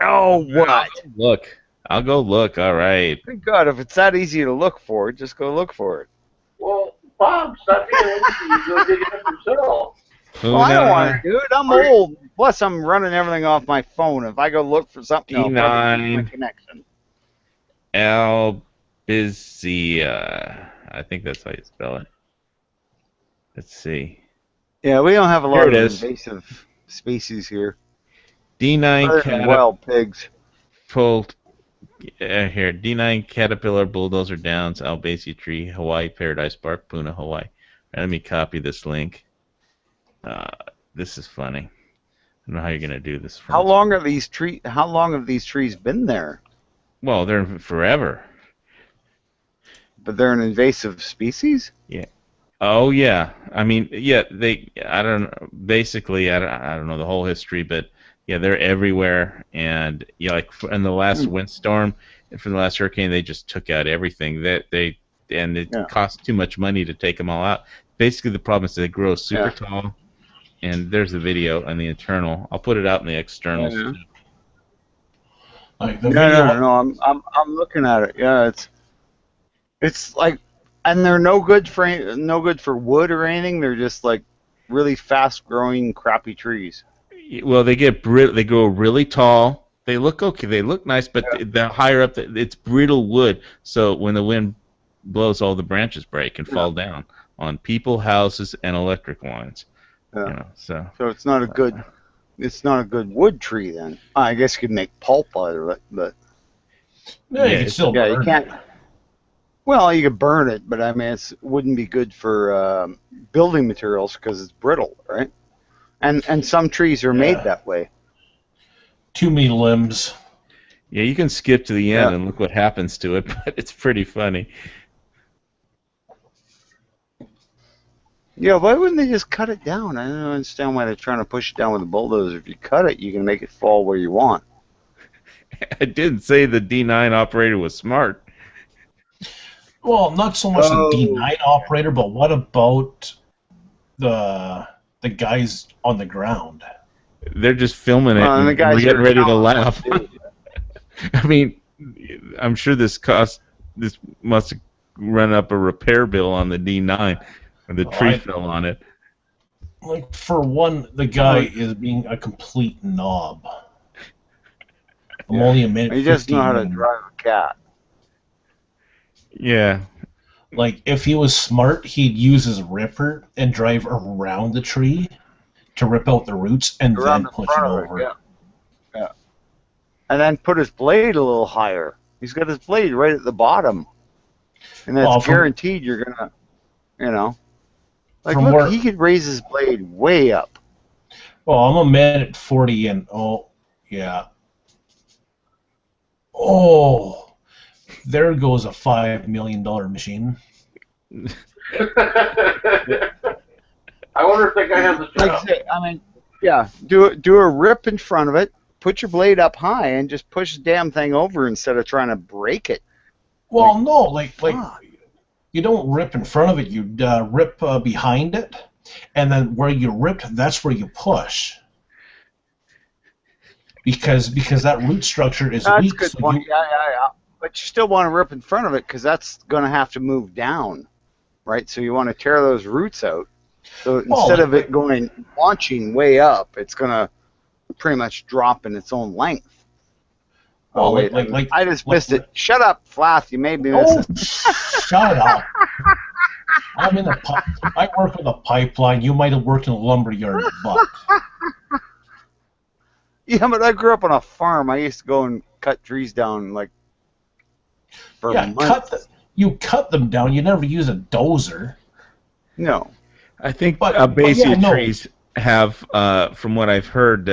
Oh, what? Look, I'll go look. All right. Good God, if it's that easy to look for, just go look for it. Well, Bob, stop being lazy. You go dig it up yourself. Well, I don't want to do it. I'm old. Plus, I'm running everything off my phone. If I go look for something, I'll probably lose my connection. Albizia. I think that's how you spell it. Let's see. Yeah, we don't have a lot Here of it is. invasive species here. D9 Other than wild pigs. pulled here. D9 caterpillar bulldozer downs Albazia tree Hawaii paradise bark Puna Hawaii. Right, let me copy this link. This is funny. I don't know how you're gonna do this. How long have these trees been there? Well, they're forever. But they're an invasive species? Yeah. Oh yeah. I mean, yeah. I don't know. Basically, I don't know the whole history, but yeah, they're everywhere. And yeah, like in the last windstorm and for the last hurricane, they just took out everything. It cost too much money to take them all out. Basically, the problem is they grow super tall. And there's the video and the internal. I'll put it out in the externals. Yeah. Too. Like the No. I'm looking at it. Yeah, it's like, and they're no good for wood or anything. They're just like really fast growing crappy trees. Well, they grow really tall. They look okay. They look nice, but the higher up, it's brittle wood. So when the wind blows, all the branches break and fall down on people, houses, and electric lines. Yeah. You know, so it's not a good wood tree then. I guess you could make pulp out of it, but Yeah, you can still burn you can't. Well, you could burn it, but I mean, it wouldn't be good for building materials because it's brittle, right? And some trees are made that way. Too many limbs. yeah, you can skip to the end and look what happens to it, but it's pretty funny. Yeah, why wouldn't they just cut it down? I don't understand why they're trying to push it down with a bulldozer. If you cut it, you can make it fall where you want. I didn't say the D9 operator was smart. Well, not so much the D9 operator, but what about the guys on the ground? They're just filming it, and the guys we're getting are ready to talented, laugh. too. I mean, I'm sure this must have run up a repair bill on the D9, and the tree fell on it. Like, for one, the guy is being a complete knob. I'm only a minute. You just know how to 15 in. drive a cat. Yeah. Like, if he was smart, he'd use his ripper and drive around the tree to rip out the roots and Around then the push it front of it, over. yeah. And then put his blade a little higher. He's got his blade right at the bottom. And that's Well, guaranteed you're going to, you know. Like, From look, where- he could raise his blade way up. Well, I'm a man at 40 and, oh, yeah. Oh, there goes a $5 million machine. I wonder if that guy has a Like I say, I mean, yeah, do a rip in front of it, put your blade up high, and just push the damn thing over instead of trying to break it. Well, no, like fuck. you don't rip in front of it. You rip behind it, and then where you ripped, that's where you push. Because that root structure is That's a weak. good So point. you, Yeah. But you still want to rip in front of it because that's going to have to move down, right? So you want to tear those roots out. So instead of it going launching way up, it's going to pretty much drop in its own length. Well, Oh, wait, I just missed it. Shut up, Flath. You made me miss oh, it. shut up! I'm in I work with a pipeline. You might have worked in a lumberyard, but Yeah, but I grew up on a farm. I used to go and cut trees down like for yeah, months. you cut them down. You never use a dozer. No. I think But Basia yeah, no. trees have, from what I've heard,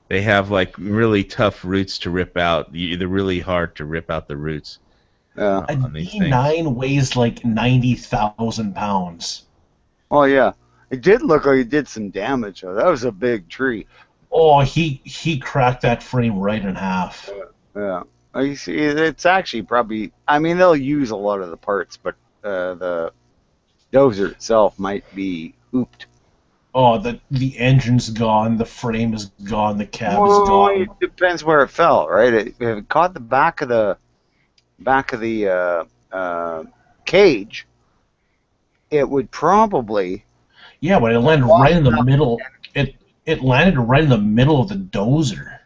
they have like really tough roots to rip out. They're really hard to rip out the roots. Yeah. A on these things. D9 weighs like 90,000 pounds. Oh yeah, it did look like it did some damage. Though. That was a big tree. Oh, he cracked that frame right in half. Yeah. You see, it's actually probably. I mean, they'll use a lot of the parts, but the dozer itself might be hooped. Oh, the engine's gone, the frame is gone, the cab is Well, gone. it depends where it fell, right? If it caught the back of the cage, it would probably. Yeah, but it landed right in the middle. It landed right in the middle of the dozer.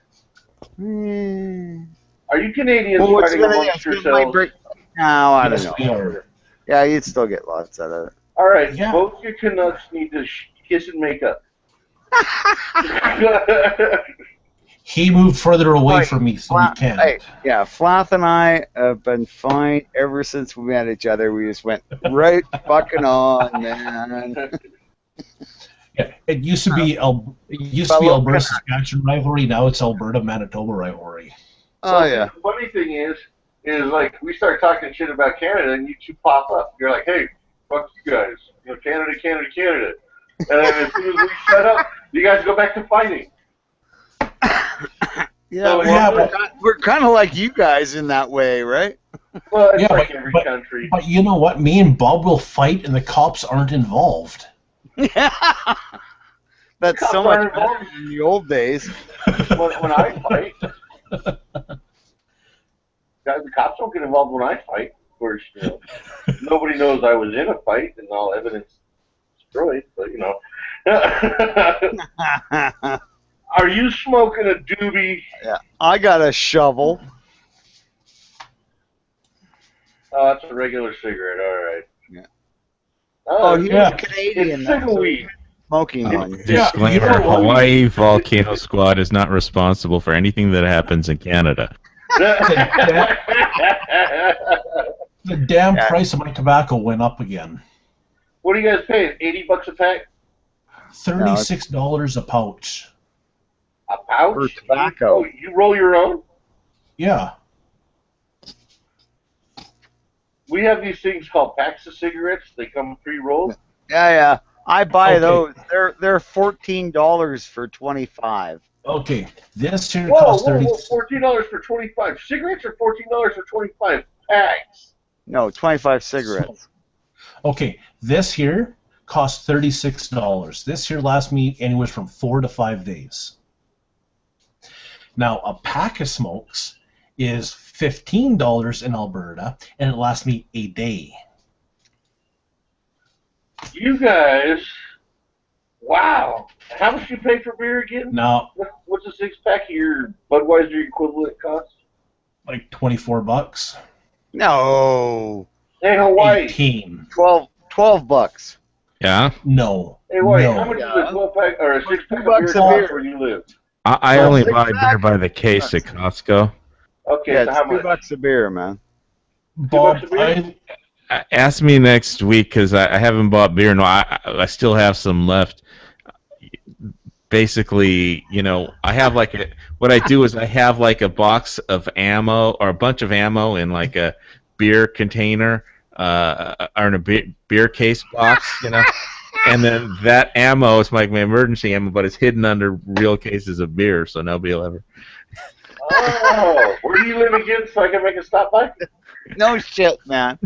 Are you Canadians Well, what's fighting gonna, amongst it's gonna yourselves? break? No, I don't Yes, know. we are. Yeah, you'd still get lots out of it. All right, Yeah. both your Canucks need to kiss and make up. He moved further away Right. from me, so he can't. Hey, yeah, Flath and I have been fine ever since we met each other. We just went right fucking on, man. Yeah, it used to be Fellow Alberta Canuck. Saskatchewan rivalry. Now it's Alberta Manitoba rivalry. Oh yeah. The funny thing is like we start talking shit about Canada, and you two pop up. You're like, hey, fuck you guys. You know, Canada, Canada, Canada. And then as soon as we shut up, you guys go back to fighting. Yeah, Oh, well, yeah, we're kind of like you guys in that way, right? Well, it's Yeah, like but- every but- country. But you know what? Me and Bob will fight, and the cops aren't involved. That's Cops so much aren't better involved. than the old days. when I fight, guys, the cops don't get involved when I fight. Of course, you know, nobody knows I was in a fight, and all evidence destroyed. But you know, are you smoking a doobie? Yeah, I got a shovel. Oh, that's a regular cigarette. All right. Yeah. Oh, he yeah. was Canadian. it's that's cigarweed. smoking one. Yeah, Disclaimer: you know what? Hawaii Volcano Squad is not responsible for anything that happens in Canada. The damn Yeah. price of my tobacco went up again. What are you guys paying? $80 a pack? $36 a pouch. A pouch? For tobacco. Oh, you roll your own? Yeah. We have these things called packs of cigarettes. They come pre-rolled. Yeah. I buy Okay. those. They're $14 for 25. Okay. This here Whoa, costs whoa, 30. whoa, $14 for 25 cigarettes or $14 for 25 packs? No, 25 cigarettes. Okay. This here costs $36. This here lasts me anywhere from 4 to 5 days. Now, a pack of smokes is $15 in Alberta, and it lasts me a day. You guys, wow. How much you pay for beer again? Now, What's a six-pack of your Budweiser equivalent cost? like $24. No. Hey, Hawaii. 18. 12 bucks. Yeah. No. Hey, wait, No. how much is a 12-pack or a 6-pack of $2 beer a beer. cost where you live? I Well, only six buy pack? beer by the case at Costco. Okay, Yeah, so it's how much? $2 a beer, man. Bob, $2 a beer? Ask me next week because I haven't bought beer. No, I still have some left. Basically, you know, I have like what I do is I have like a box of ammo or a bunch of ammo in like a beer container or in a beer case box, you know, and then that ammo is like my emergency ammo, but it's hidden under real cases of beer, so nobody will ever. Oh, where do you live again so I can make a stop by? No shit, man.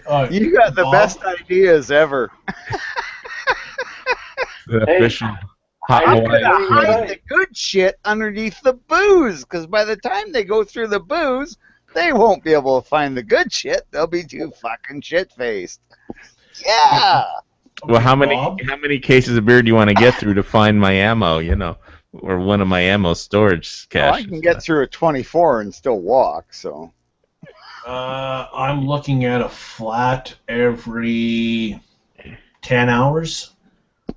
Oh, You got the Bob? best ideas ever. The Hey, official hot I- Hawaiian I- shredder. Hide the good shit underneath the booze, because by the time they go through the booze, they won't be able to find the good shit. They'll be too fucking shit-faced. Yeah. Well, how Bob? many cases of beer do you want to get through to find my ammo? You know, or one of my ammo storage Well, I caches. can get through a 24 and still walk, so. I'm looking at a flat every 10 hours.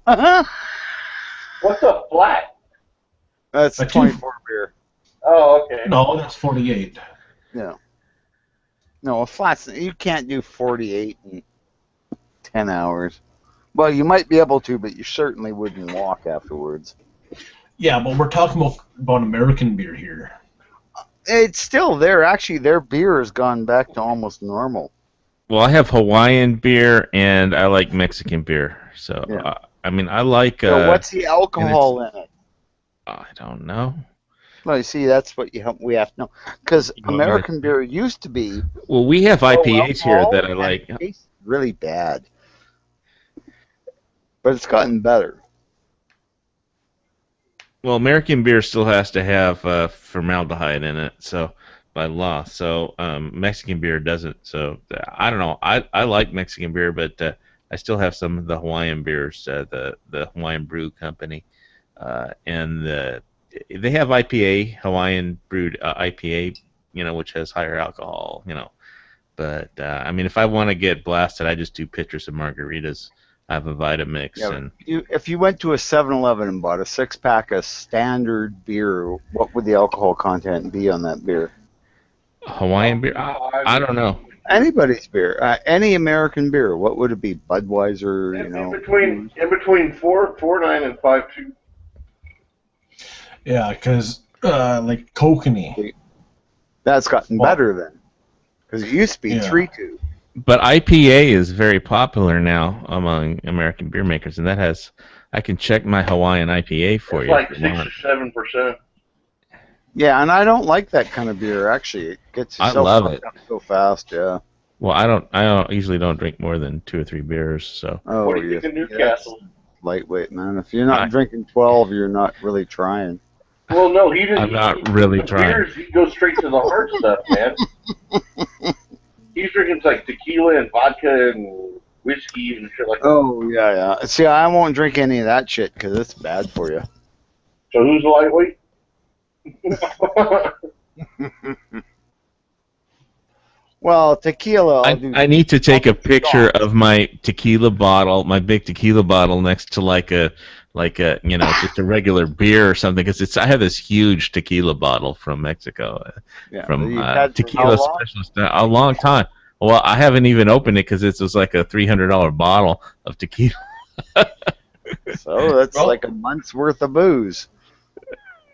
What's a flat? That's A 24 beer. Oh, okay. No, that's 48. No. No, a flat's, you can't do 48 in 10 hours. Well, you might be able to, but you certainly wouldn't walk afterwards. Yeah, but we're talking about American beer here. It's still there. Actually, their beer has gone back to almost normal. Well, I have Hawaiian beer and I like Mexican beer. So, Yeah. I mean, I like. So what's the alcohol in it? I don't know. Well, you see, that's what we have to know. Because You want me to- American beer used to be Well, we have low IPAs here alcohol that I and like. it tastes really bad. But it's gotten better. Well, American beer still has to have formaldehyde in it, so by law. So Mexican beer doesn't. So I don't know. I like Mexican beer, but I still have some of the Hawaiian beers, the Hawaiian Brew Company, and they have IPA, Hawaiian brewed IPA, you know, which has higher alcohol, you know. But I mean, if I want to get blasted, I just do pitchers of margaritas. I have a Vitamix Yeah, and. if you went to a 7-Eleven and bought a 6-pack of standard beer, what would the alcohol content be on that beer? Hawaiian beer? I don't know. Anybody's beer, any American beer, what would it be? Budweiser, you know? In between 4.9 and 5.2. Yeah, because like Kokanee. That's gotten better then, because it used to be Yeah. 3.2. But IPA is very popular now among American beer makers, and that has. I can check my Hawaiian IPA for It's you. like if you 6 want. or 7%. Yeah, and I don't like that kind of beer. Actually, it gets I yourself love fucked it. up so fast. Yeah. Well, I usually don't drink more than 2 or 3 beers. So. Oh, What do you yeah. think of Newcastle? Lightweight, man. If you're not I- drinking 12, you're not really trying. Well, no, he didn't. I'm not really trying. Beers, he goes straight to the hard stuff, man. He's drinking like tequila and vodka and whiskey and shit like that. Oh, yeah. See, I won't drink any of that shit because it's bad for you. So who's the lightweight? Well, tequila. I need to take a picture of my tequila bottle, my big tequila bottle, next to like a you know, just a regular beer or something, because I have this huge tequila bottle from Mexico, Yeah, from you've had for Tequila how long? Specialist, a long time. Well, I haven't even opened it because it was like a $300 bottle of tequila. So that's like a month's worth of booze.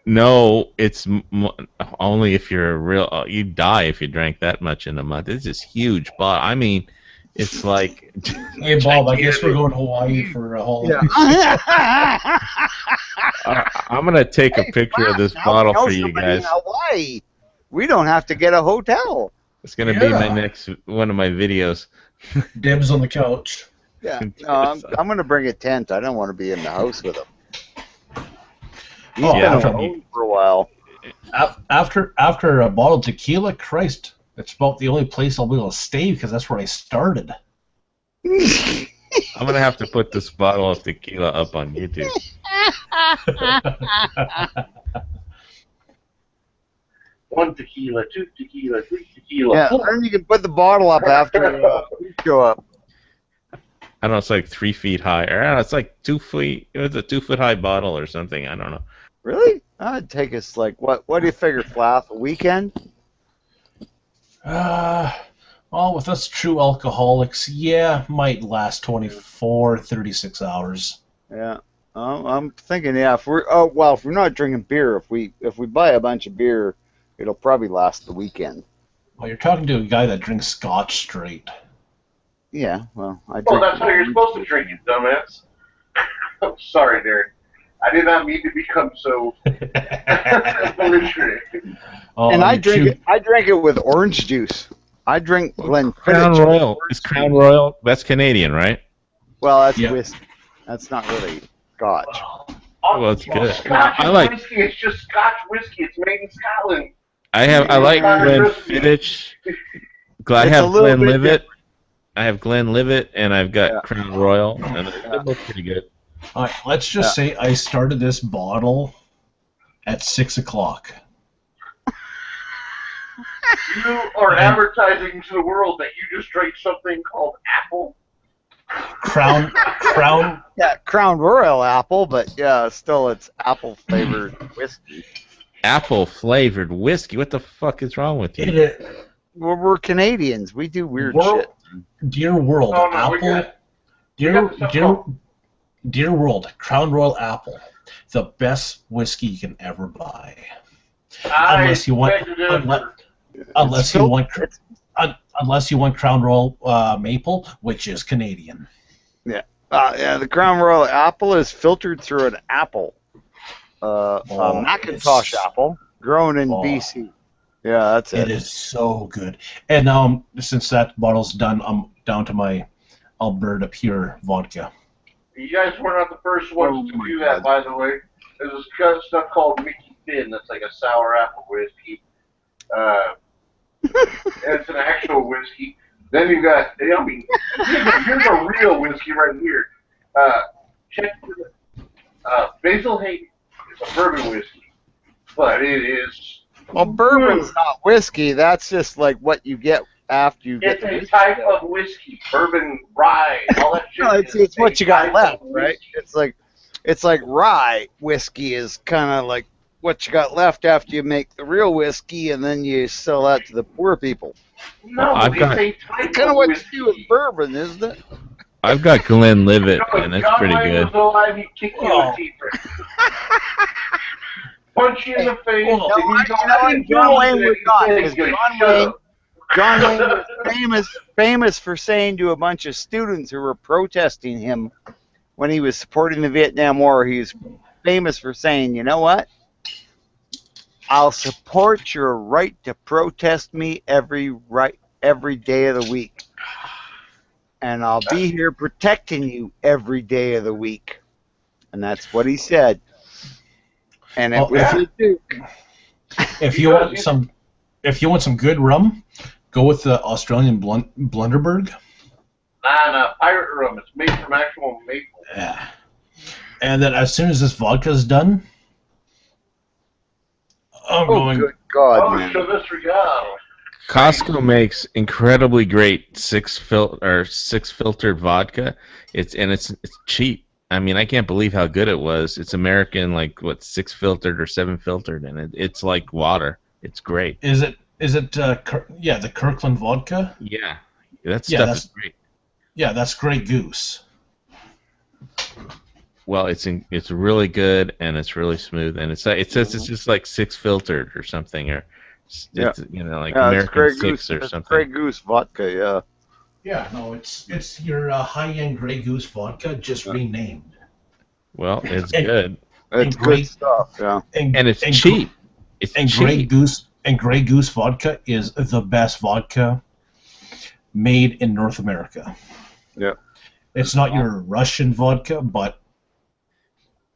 No, it's only if you're a real. You die if you drank that much in a month. It's this huge bottle. I mean, it's like. Hey, Bob, I guess we're going to Hawaii for a holiday. I'm gonna take a picture of this Now bottle we know for you somebody guys. in Hawaii. We don't have to get a hotel. It's gonna be my Yeah. next one of my videos. Dibs on the couch. Yeah, no, I'm going to bring a tent. I don't want to be in the house with him. He's Oh, been yeah. alone for a while. After a bottle of tequila, Christ, it's about the only place I'll be able to stay because that's where I started. I'm gonna have to put this bottle of tequila up on YouTube. 1 tequila, 2 tequila, 3 tequila, Yeah, 4. and you can put the bottle up after we show up. I don't know. It's like 3 feet high, or I don't know, it's like 2 feet. It's a 2 foot high bottle or something. I don't know. Really? That'd take us like what? What do you figure, Flath? A weekend? Well, with us true alcoholics, yeah, might last 24, 36 hours. Yeah. I'm thinking, yeah. If we're if we're not drinking beer, if we buy a bunch of beer, it'll probably last the weekend. Well, you're talking to a guy that drinks scotch straight. Yeah. Well, I drink. Well, that's how you're supposed to drink it, dumbass. I'm sorry, Derek. I did not mean to become so belligerent. And I drink it with orange juice. I drink Glenfiddich. Crown Royal. It's Crown Royal. That's Canadian, right? Well, that's Yep. whiskey. That's not really scotch. Well, it's good. Scotch I is like. whiskey. It's just Scotch whiskey. It's made in Scotland. I like Glenfiddich. I It's have a little bit Glenlivet. I have Glenlivet, and I've got Yeah. Crown Royal, and they're both pretty good. All right, let's just say I started this bottle at 6 o'clock. You are advertising to the world that you just drank something called apple. Crown. Yeah, Crown Royal apple, but yeah, still it's apple flavored whiskey. Apple flavored whiskey. What the fuck is wrong with you? We're Canadians. We do weird World, shit. Oh, Dear world, no, we apple. got- Dear world, Crown Royal apple, the best whiskey you can ever buy. Unless you want, unless you want Crown Royal maple, which is Canadian. Yeah, the Crown Royal apple is filtered through an apple, a Macintosh apple, grown in BC. Yeah, that's it. It is so good. And since that bottle's done, I'm down to my Alberta Pure vodka. You guys were not the first ones to do that, by the way. There's this kind of stuff called Mickey Finn that's like a sour apple whiskey. And it's an actual whiskey. Then you got, here's a real whiskey right here. Check Basil Hayden is a bourbon whiskey, but it is. Well, bourbon's not whiskey. That's just like what you get after you get. It's a type of whiskey, bourbon, rye, all that shit. No, it's what you got type left, of right? whiskey. It's like rye whiskey is kind of like what you got left after you make the real whiskey, and then you sell that to the poor people. No, I've it's got- a type It's kind of of what whiskey. you do with bourbon, isn't it? I've got Glenlivet, and that's John pretty Wayne good. was alive, he'd kick you in Oh. the teeth. Punch you in the face. Well, and John Wayne was not. Because John Wayne was famous for saying to a bunch of students who were protesting him when he was supporting the Vietnam War, he was famous for saying, you know what? I'll support your right to protest me every day of the week. And I'll be here protecting you every day of the week. And that's what he said. And it Oh, was yeah. a Duke. If you want some good rum, go with the Australian Blunderberg. Nah, pirate rum. It's made from actual maple. Yeah. And then as soon as this vodka's done, I'm Oh, going. good God, Oh, man. so this regard. Costco makes incredibly great six filtered vodka. It's cheap. I mean, I can't believe how good it was. It's American, like what 6 filtered or 7 filtered, and it's like water. It's great. Is it the Kirkland vodka? Yeah, that Yeah, stuff that's- is great. Yeah, that's Grey Goose. Well, it's really good and it's really smooth, and it says it's just like 6 filtered or something, or it's, like Yeah, it's American Grey 6 Goose. or It's something. Grey Goose vodka, yeah. Yeah, no, it's your high-end Grey Goose vodka, just renamed. Well, it's And- good, It's Grey- good stuff, yeah. and it's cheap. It's And cheap. Grey Goose vodka is the best vodka made in North America. Yeah. It's not your Russian vodka, but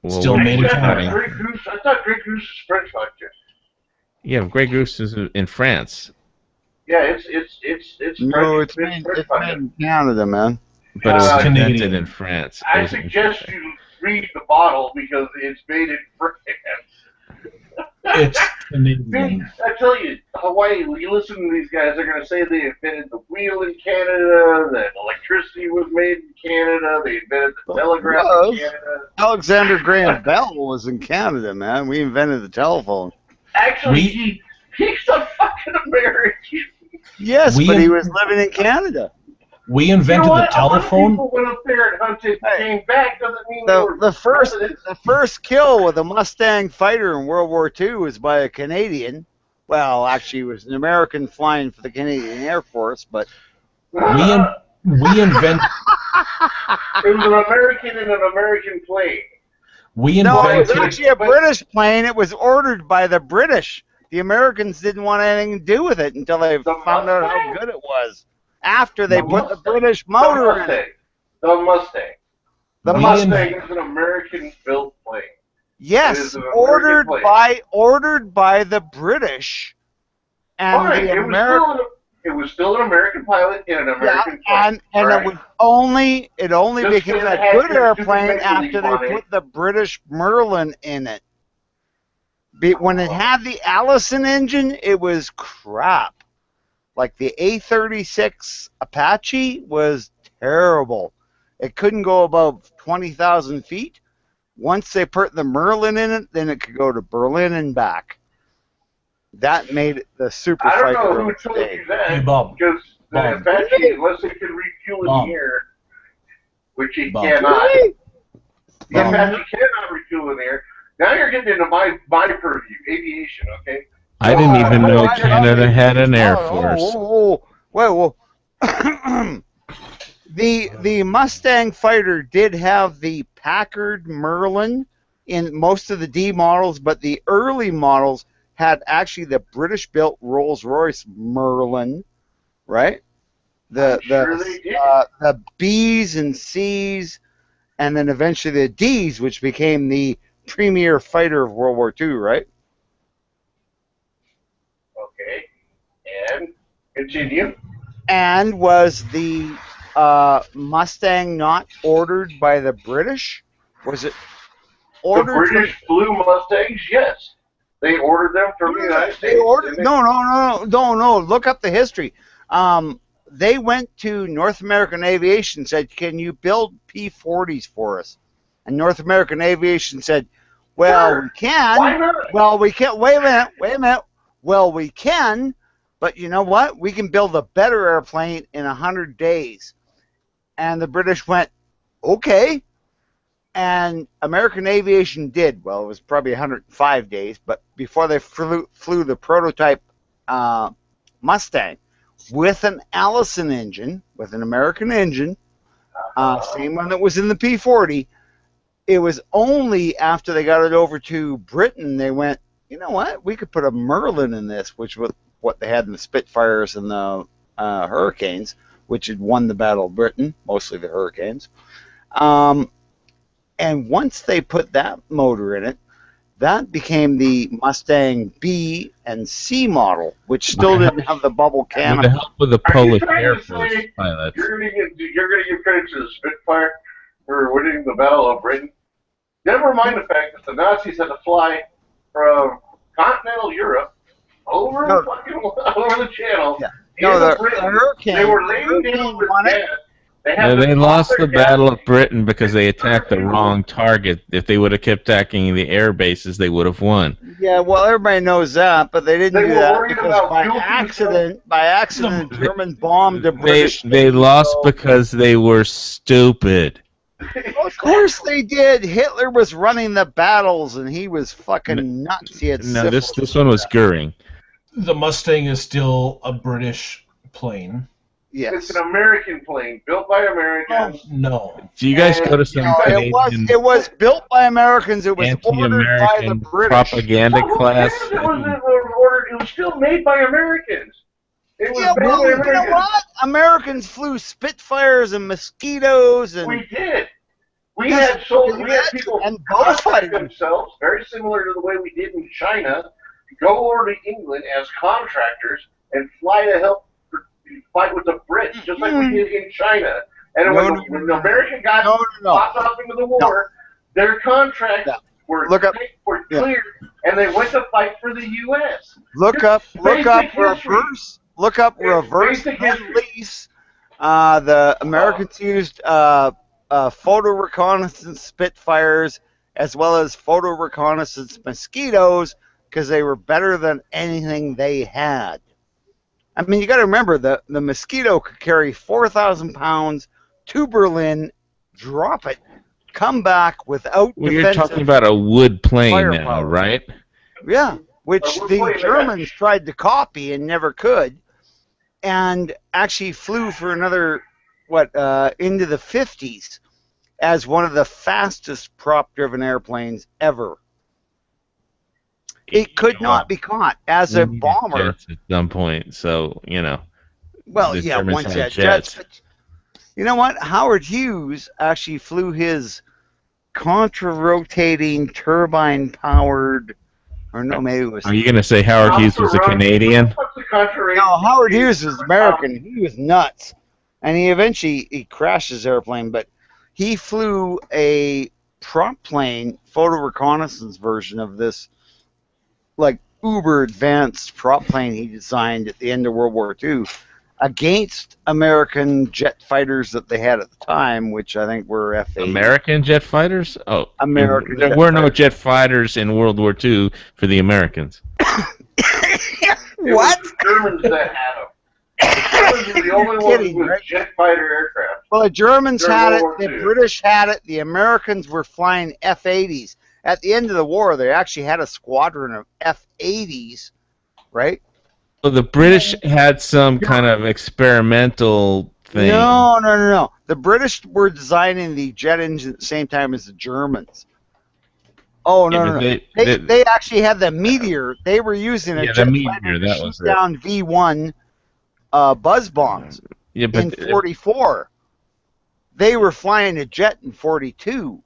Well, still we- made in I Canada. thought Grey Goose was French vodka. Yeah, Grey Goose is in France, Yeah, it's No, French, it's made French vodka. in Canada, man. but it was Canadian. invented in France. It I was in- suggest you read the bottle because it's made in France. It's Big, Canadian. I tell you, Hawaii, you listen to these guys, they're going to say they invented the wheel in Canada, that electricity was made in Canada, they invented the telegraph in Was. Canada. Alexander Graham Bell was in Canada, man. We invented the telephone. Actually, he's a fucking American. Yes, We but he in- was living in Canada. We You know invented what? the A lot of telephone. people went up there and hunted, Hey. came back, doesn't mean they were The presidents. first kill with a Mustang fighter in World War II was by a Canadian. Well, actually, it was an American flying for the Canadian Air Force, but We invent. It was an American in an American plane. We no, it was invented. actually a British plane. It was ordered by the British. The Americans didn't want anything to do with it until they found out how good it was. After they put the British motor in it. The Mustang. The The Mustang. Mustang is an American-built plane. It Yes, is an American plane. ordered by the British, and Fine, the it was still an American pilot in an American plane. and Right. it was only Just became because a it had good your airplane stupid after make-believe they on it. put the British Merlin in it. When it had the Allison engine, it was crap. Like the A36 Apache was terrible. It couldn't go above 20,000 feet. Once they put the Merlin in it, then it could go to Berlin and back. That made it the super I don't fighter. know who of the told day. you that, Hey, Bob. because the Bob. Apache, unless it can refuel in Bob. the air, which it Bob. cannot, Really? the Bob. Apache cannot refuel in the air. Now you're getting into my purview, aviation, okay? I didn't even know I- Canada had an Air Oh, Force. Well, the Mustang fighter did have the Packard Merlin in most of the D models, but the early models had actually the British-built Rolls-Royce Merlin, right? I'm sure they did. The B's and C's, and then eventually the D's, which became the premier fighter of World War II, right? Okay, and continue. And was the Mustang not ordered by the British? Was it The ordered? British flew Mustangs, yes. They ordered them from the United States. They ordered. didn't they? No. Look up the history. They went to North American Aviation and said, "Can you build P-40s for us?" And North American Aviation said, "Well, Sure. we can. Why not? Well, we can. Wait a minute. Well, we can, but you know what? We can build a better airplane in 100 days." And the British went, "Okay." And American Aviation did. Well, it was probably 105 days, but before they flew the prototype Mustang with an Allison engine, with an American engine, same one that was in the P-40, it was only after they got it over to Britain they went, you know what, we could put a Merlin in this, which was what they had in the Spitfires and the Hurricanes, which had won the Battle of Britain, mostly the Hurricanes. And once they put that motor in it, that became the Mustang B and C model, which still didn't have the bubble With the canopy. help of the Are you Polish trying Air to Force say pilots. You're going to give credit to the Spitfire for winning the Battle of Britain? Never mind the fact that the Nazis had to fly from continental Europe over No. over the channel. Yeah. No, into the Britain. Hurricane. They were the laying Hurricane down with won it. gas. They had No, to they pop lost their the gas. Battle of Britain because they attacked the wrong target. If they would have kept attacking the air bases, they would have won. Yeah, well, everybody knows that, but they didn't They do were that worried because about by fuel accident, They- German bombed the They British. they lost So- because they were stupid. Of course they did. Hitler was running the battles, and he was fucking nuts. He had No, this syphilis. one was Goering. The Mustang is still a British plane. Yes. It's an American plane built by Americans. No. Do you guys go to some No, Canadian it was built by Americans. It was ordered by the anti-American British. propaganda Who class? cares? It was still made by Americans. It was Yeah, made well, by you know Americans. what? Americans flew Spitfires and Mosquitoes and We did. We Yes, had people and contract bullfighting. themselves, very similar to the way we did in China, go over to England as contractors and fly to help fight with the Brits, just like we did in China. And when the American guys popped off into the war, their contract were Look up. Yeah. cleared, and they went to fight for the U.S. Look up Basic history. reverse. Look up reverse Basic history. release. The Americans used photo reconnaissance Spitfires as well as photo reconnaissance Mosquitoes because they were better than anything they had. I mean, you got to remember the Mosquito could carry 4,000 pounds to Berlin, drop it, come back without. Well, you're talking about a wood plane firepower. now, right? Yeah, which the Germans tried to copy and never could, and actually flew for another, into the 50s as one of the fastest prop-driven airplanes ever. It could not be caught as a bomber. Jets at some point, so, Well, the yeah, Germans once you had had jets. But you know what? Howard Hughes actually flew his contra-rotating turbine-powered, or no, maybe it was. Are you going to say Howard Hughes was a Canadian? No, Howard Hughes was American. He was nuts, and he eventually crashed his airplane. But he flew a prop plane photo reconnaissance version of this, like uber advanced prop plane he designed at the end of World War II against American jet fighters that they had at the time, which I think were F-80. American jet fighters? Oh, American. There were no jet fighters in World War II for the Americans. What? The Germans that had them. The Germans were the only ones with jet fighter aircraft. Well, the Germans During had it, World the War II. British had it, the Americans were flying F-80s. At the end of the war, they actually had a squadron of F-80s, right? Well, the British had some kind of experimental thing. No. The British were designing the jet engine at the same time as the Germans. Oh, no. They actually had the Meteor. They were using a jet the Meteor, fighter to that shoot was it. down V-1 buzz bombs in 44. They were flying a jet in 42,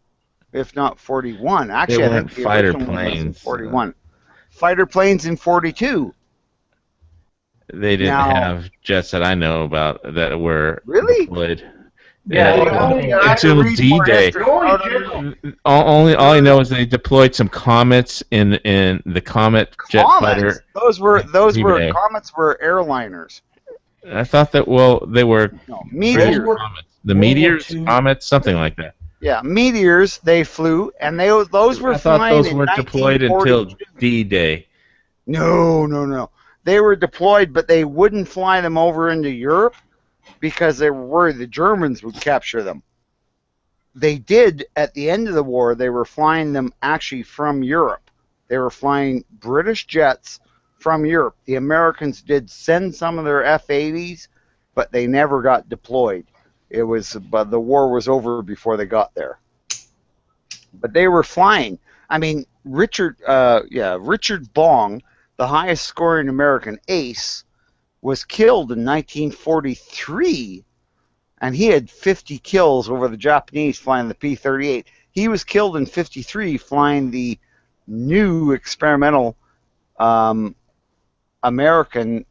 if not 41. Actually, They I weren't think the fighter original one was in planes. 41. Fighter planes in 42. They didn't have jets that I know about that were deployed. Until D-Day. All I know is they deployed some Comets in the Comet jet fighter. Those were D-Day. Comets were airliners. I thought that they were Meteors. Comets. The Meteors, Comets, something like that. Yeah, Meteors. They flew, and those were I thought flying those in weren't deployed until 1942. D-Day. No. They were deployed, but they wouldn't fly them over into Europe because they were worried the Germans would capture them. They did at the end of the war. They were flying them actually from Europe. They were flying British jets from Europe. The Americans did send some of their F-80s, but they never got deployed. But the war was over before they got there. But they were flying. I mean, Richard Bong, the highest scoring American ace, was killed in 1943, and he had 50 kills over the Japanese flying the P-38. He was killed in 53 flying the new experimental American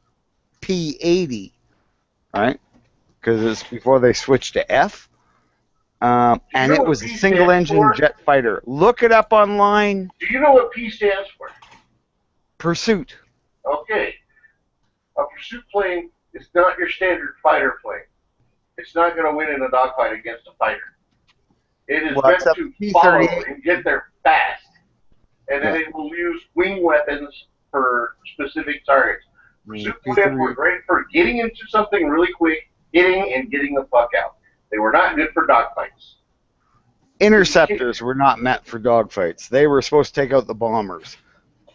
P-80, right? Because it's before they switched to F. And it was a single-engine jet fighter. Look it up online. Do you know what P stands for? Pursuit. Okay. A pursuit plane is not your standard fighter plane. It's not going to win in a dogfight against a fighter. It is meant to follow and get there fast. And then it will use wing weapons for specific targets. Pursuit planes were great for getting into something really quick, getting the fuck out. They were not good for dogfights. Interceptors were not meant for dogfights. They were supposed to take out the bombers.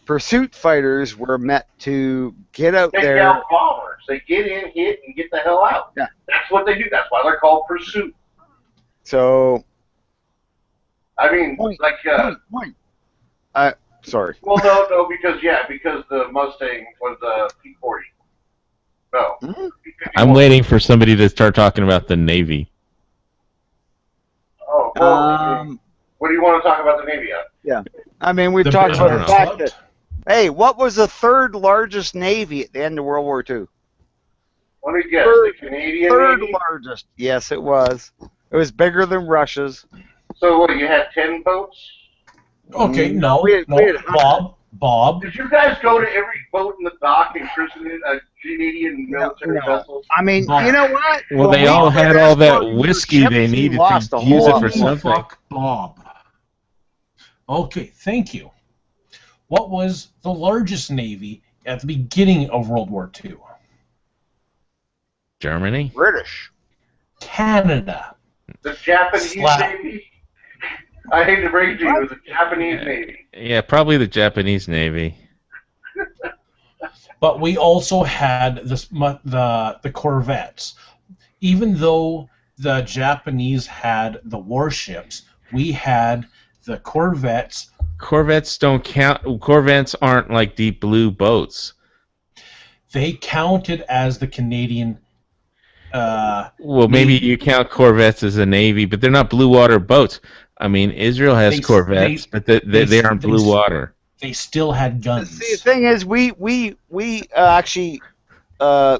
Pursuit fighters were meant to get out there. Take out bombers. They get in, hit, and get the hell out. Yeah. That's what they do. That's why they're called pursuit. So. I mean, sorry. Well, no, because the Mustang was a P-40. No. Mm-hmm. I'm waiting for somebody to start talking about the Navy. Oh, well, what do you want to talk about the Navy on? Yeah. I mean, we've talked about the fact that, hey, what was the third largest Navy at the end of World War II? Let me guess, the Canadian third Navy? largest. Yes, it was. It was bigger than Russia's. So what, you had 10 boats? Okay, no, we had Bob. Did you guys go to every boat in the dock and christen it a Canadian military vessel? I mean, Bob. you know what? Well, When they we all were had all that escorting your whiskey ships, they we needed lost to a use whole it lot for more. something. Fuck Bob. Okay, thank you. What was the largest navy at the beginning of World War II? Germany? British. Canada. The Japanese Slap. Navy? I hate to break it to you, it was the Japanese Navy. Yeah, probably the Japanese Navy. But we also had the corvettes. Even though the Japanese had the warships, we had the corvettes. Corvettes don't count. Corvettes aren't like deep blue boats. They counted as the Canadian. Well, maybe you count corvettes as a navy, but they're not blue water boats. I mean, Israel has corvettes, but they aren't blue water. They still had guns. See, the thing is, we actually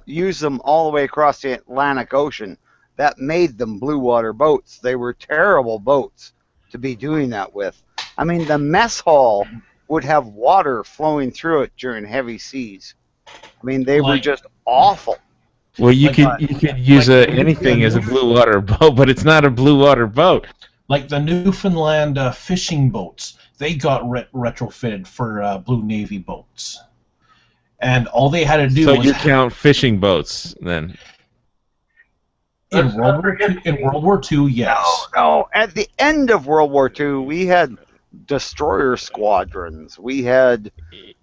used them all the way across the Atlantic Ocean. That made them blue water boats. They were terrible boats to be doing that with. I mean, the mess hall would have water flowing through it during heavy seas. I mean, they were just awful. Well, you could use anything as a blue water boat, but it's not a blue water boat. Like the Newfoundland fishing boats, they got retrofitted for Blue Navy boats, and all they had to do was. So you count fishing boats then? In World War II, yes. No. At the end of World War II, we had destroyer squadrons. We had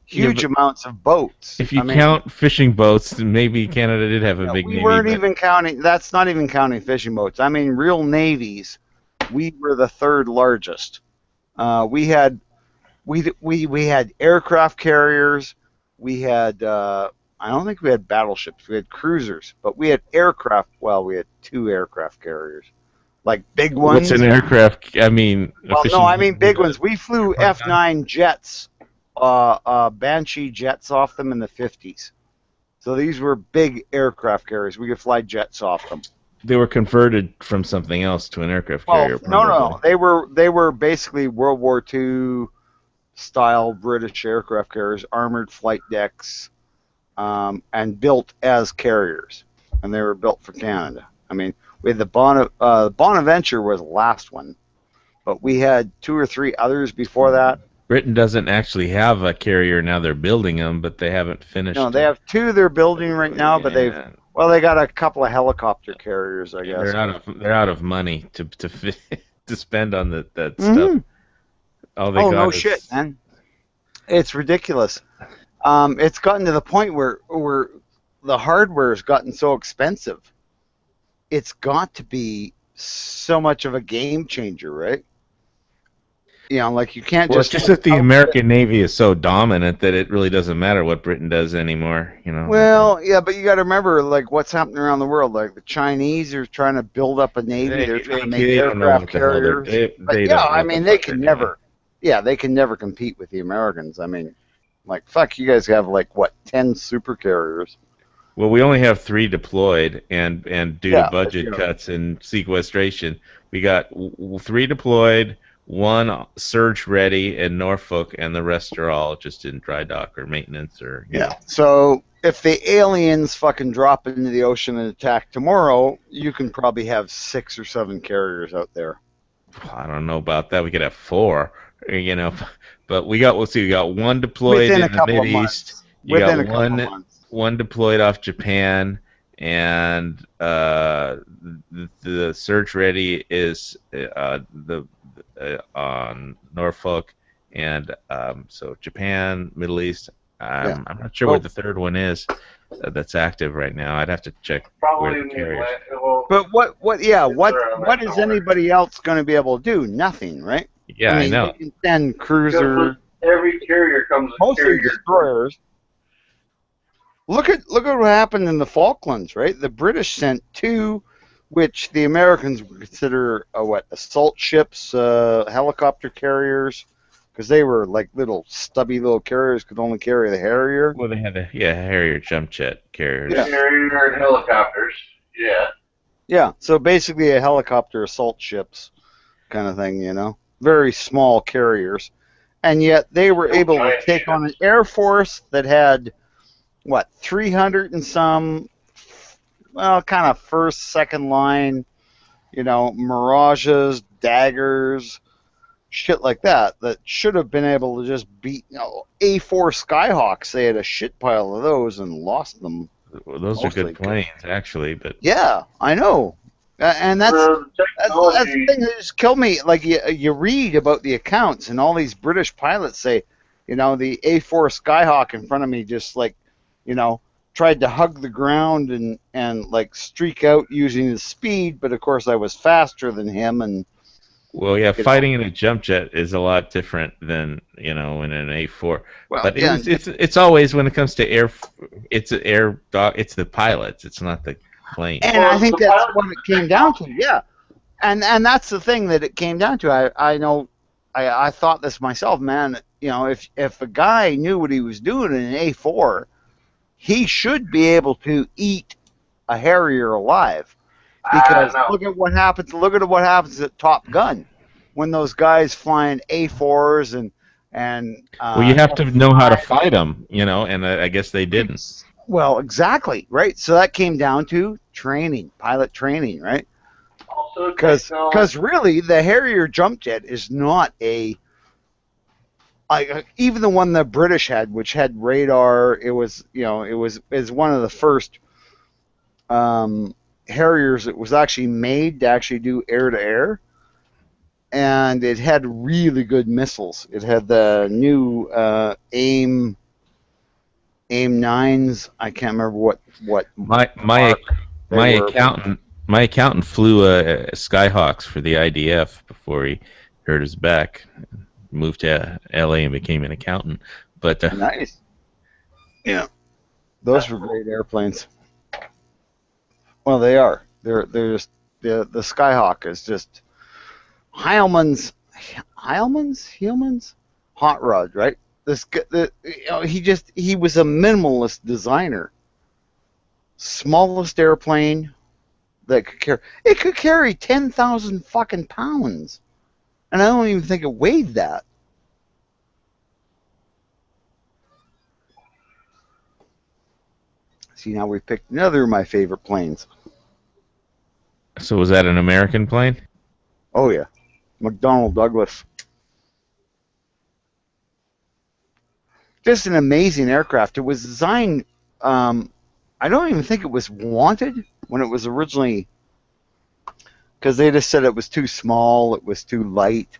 huge amounts of boats. If you count fishing boats, then maybe Canada did have a big we navy. weren't even counting. That's not even counting fishing boats. I mean, real navies. We were the third largest. We had aircraft carriers. We had. I don't think we had battleships. We had cruisers, but we had aircraft. Well, we had 2 aircraft carriers, like big ones. What's an aircraft? I mean, well, no, I mean big ones. We flew F-9 jets, Banshee jets off them in the 50s. So these were big aircraft carriers. We could fly jets off them. They were converted from something else to an aircraft carrier. No. They were basically World War II style British aircraft carriers, armored flight decks. And built as carriers, and they were built for Canada. I mean, we had the Bonaventure was the last one, but we had 2 or 3 others before that. Britain doesn't actually have a carrier now; they're building them, but they haven't finished. No, they have 2 they're building right now, but they got a couple of helicopter carriers, I guess. They're out of money to spend on that stuff. All they got is... shit, man! It's ridiculous. It's gotten to the point where the hardware has gotten so expensive. It's got to be so much of a game changer, right? You know, like you can't just... It's just that the American Navy is so dominant that it really doesn't matter what Britain does anymore, you know? Well, yeah, but you got to remember, like, what's happening around the world. Like, the Chinese are trying to build up a Navy. They're trying to make aircraft carriers. They can never... Yeah, they can never compete with the Americans. I mean... Like, fuck, you guys have, 10 super carriers. Well, we only have 3 deployed, and due to budget cuts and sequestration, we got 3 deployed, 1 surge ready in Norfolk, and the rest are all just in dry dock or maintenance or... You know. So, if the aliens fucking drop into the ocean and attack tomorrow, you can probably have 6 or 7 carriers out there. I don't know about that. We could have 4, you know... But we got 1 deployed in the Mideast. You got one deployed off Japan, and the surge ready is on Norfolk, and so Japan, Middle East. I'm not sure what the third one is that's active right now. I'd have to check. Probably But what is anybody else going to be able to do? Nothing, right? Yeah, I know. They can send cruisers. Every carrier comes with mostly destroyers. Look at what happened in the Falklands, right? The British sent 2, which the Americans would consider assault ships, helicopter carriers, because they were like stubby little carriers, could only carry the Harrier. Well, they had Harrier jump jet carriers. Yeah. Harrier and helicopters. Yeah. Yeah. So basically, a helicopter assault ships kind of thing, you know. Very small carriers. and yet they were able to take on an Air Force that had, what, 300 and some, well, kind of first, second line, you know, Mirages, Daggers, shit like that should have been able to just beat, you know, A4 Skyhawks. They had a shit pile of those and lost them. Well, those are good planes, actually, but yeah, I know, and that's the thing that just killed me. Like you read about the accounts, and all these British pilots say, you know, the A4 Skyhawk in front of me just like, you know, tried to hug the ground and like streak out using his speed, but of course I was faster than him. And well, yeah, fighting in a jump jet is a lot different than, you know, in an A4. Well, but yeah, it's always, when it comes to air, it's the pilots, it's not the plane. And I think that's what it came down to. Yeah, and that's the thing that it came down to. I know, I thought this myself, man. You know, if a guy knew what he was doing in an A4, he should be able to eat a Harrier alive. Because look at what happens. Look at what happens at Top Gun, when those guys flying A4s and. Well, you have to know how to fight them, you know, and I guess they didn't. Well, exactly, right. So that came down to training, pilot training, right? Because really, the Harrier jump jet is not a. Like even the one the British had, which had radar, it was, you know, it was one of the first. Harriers, it was actually made to actually do air-to-air, and it had really good missiles. It had the new AIM 9s. I can't remember what. My accountant flew Skyhawks for the IDF before he hurt his back, moved to LA and became an accountant. But nice. Yeah, those were great airplanes. Well, they are. They're just the Skyhawk is just Heilmann's hot rod, right? You know, he was a minimalist designer. Smallest airplane that could carry 10,000 fucking pounds, and I don't even think it weighed that. See, now we've picked another of my favorite planes. So was that an American plane? Oh, yeah. McDonnell Douglas. Just an amazing aircraft. It was designed, I don't even think it was wanted when it was originally, because they just said it was too small, it was too light.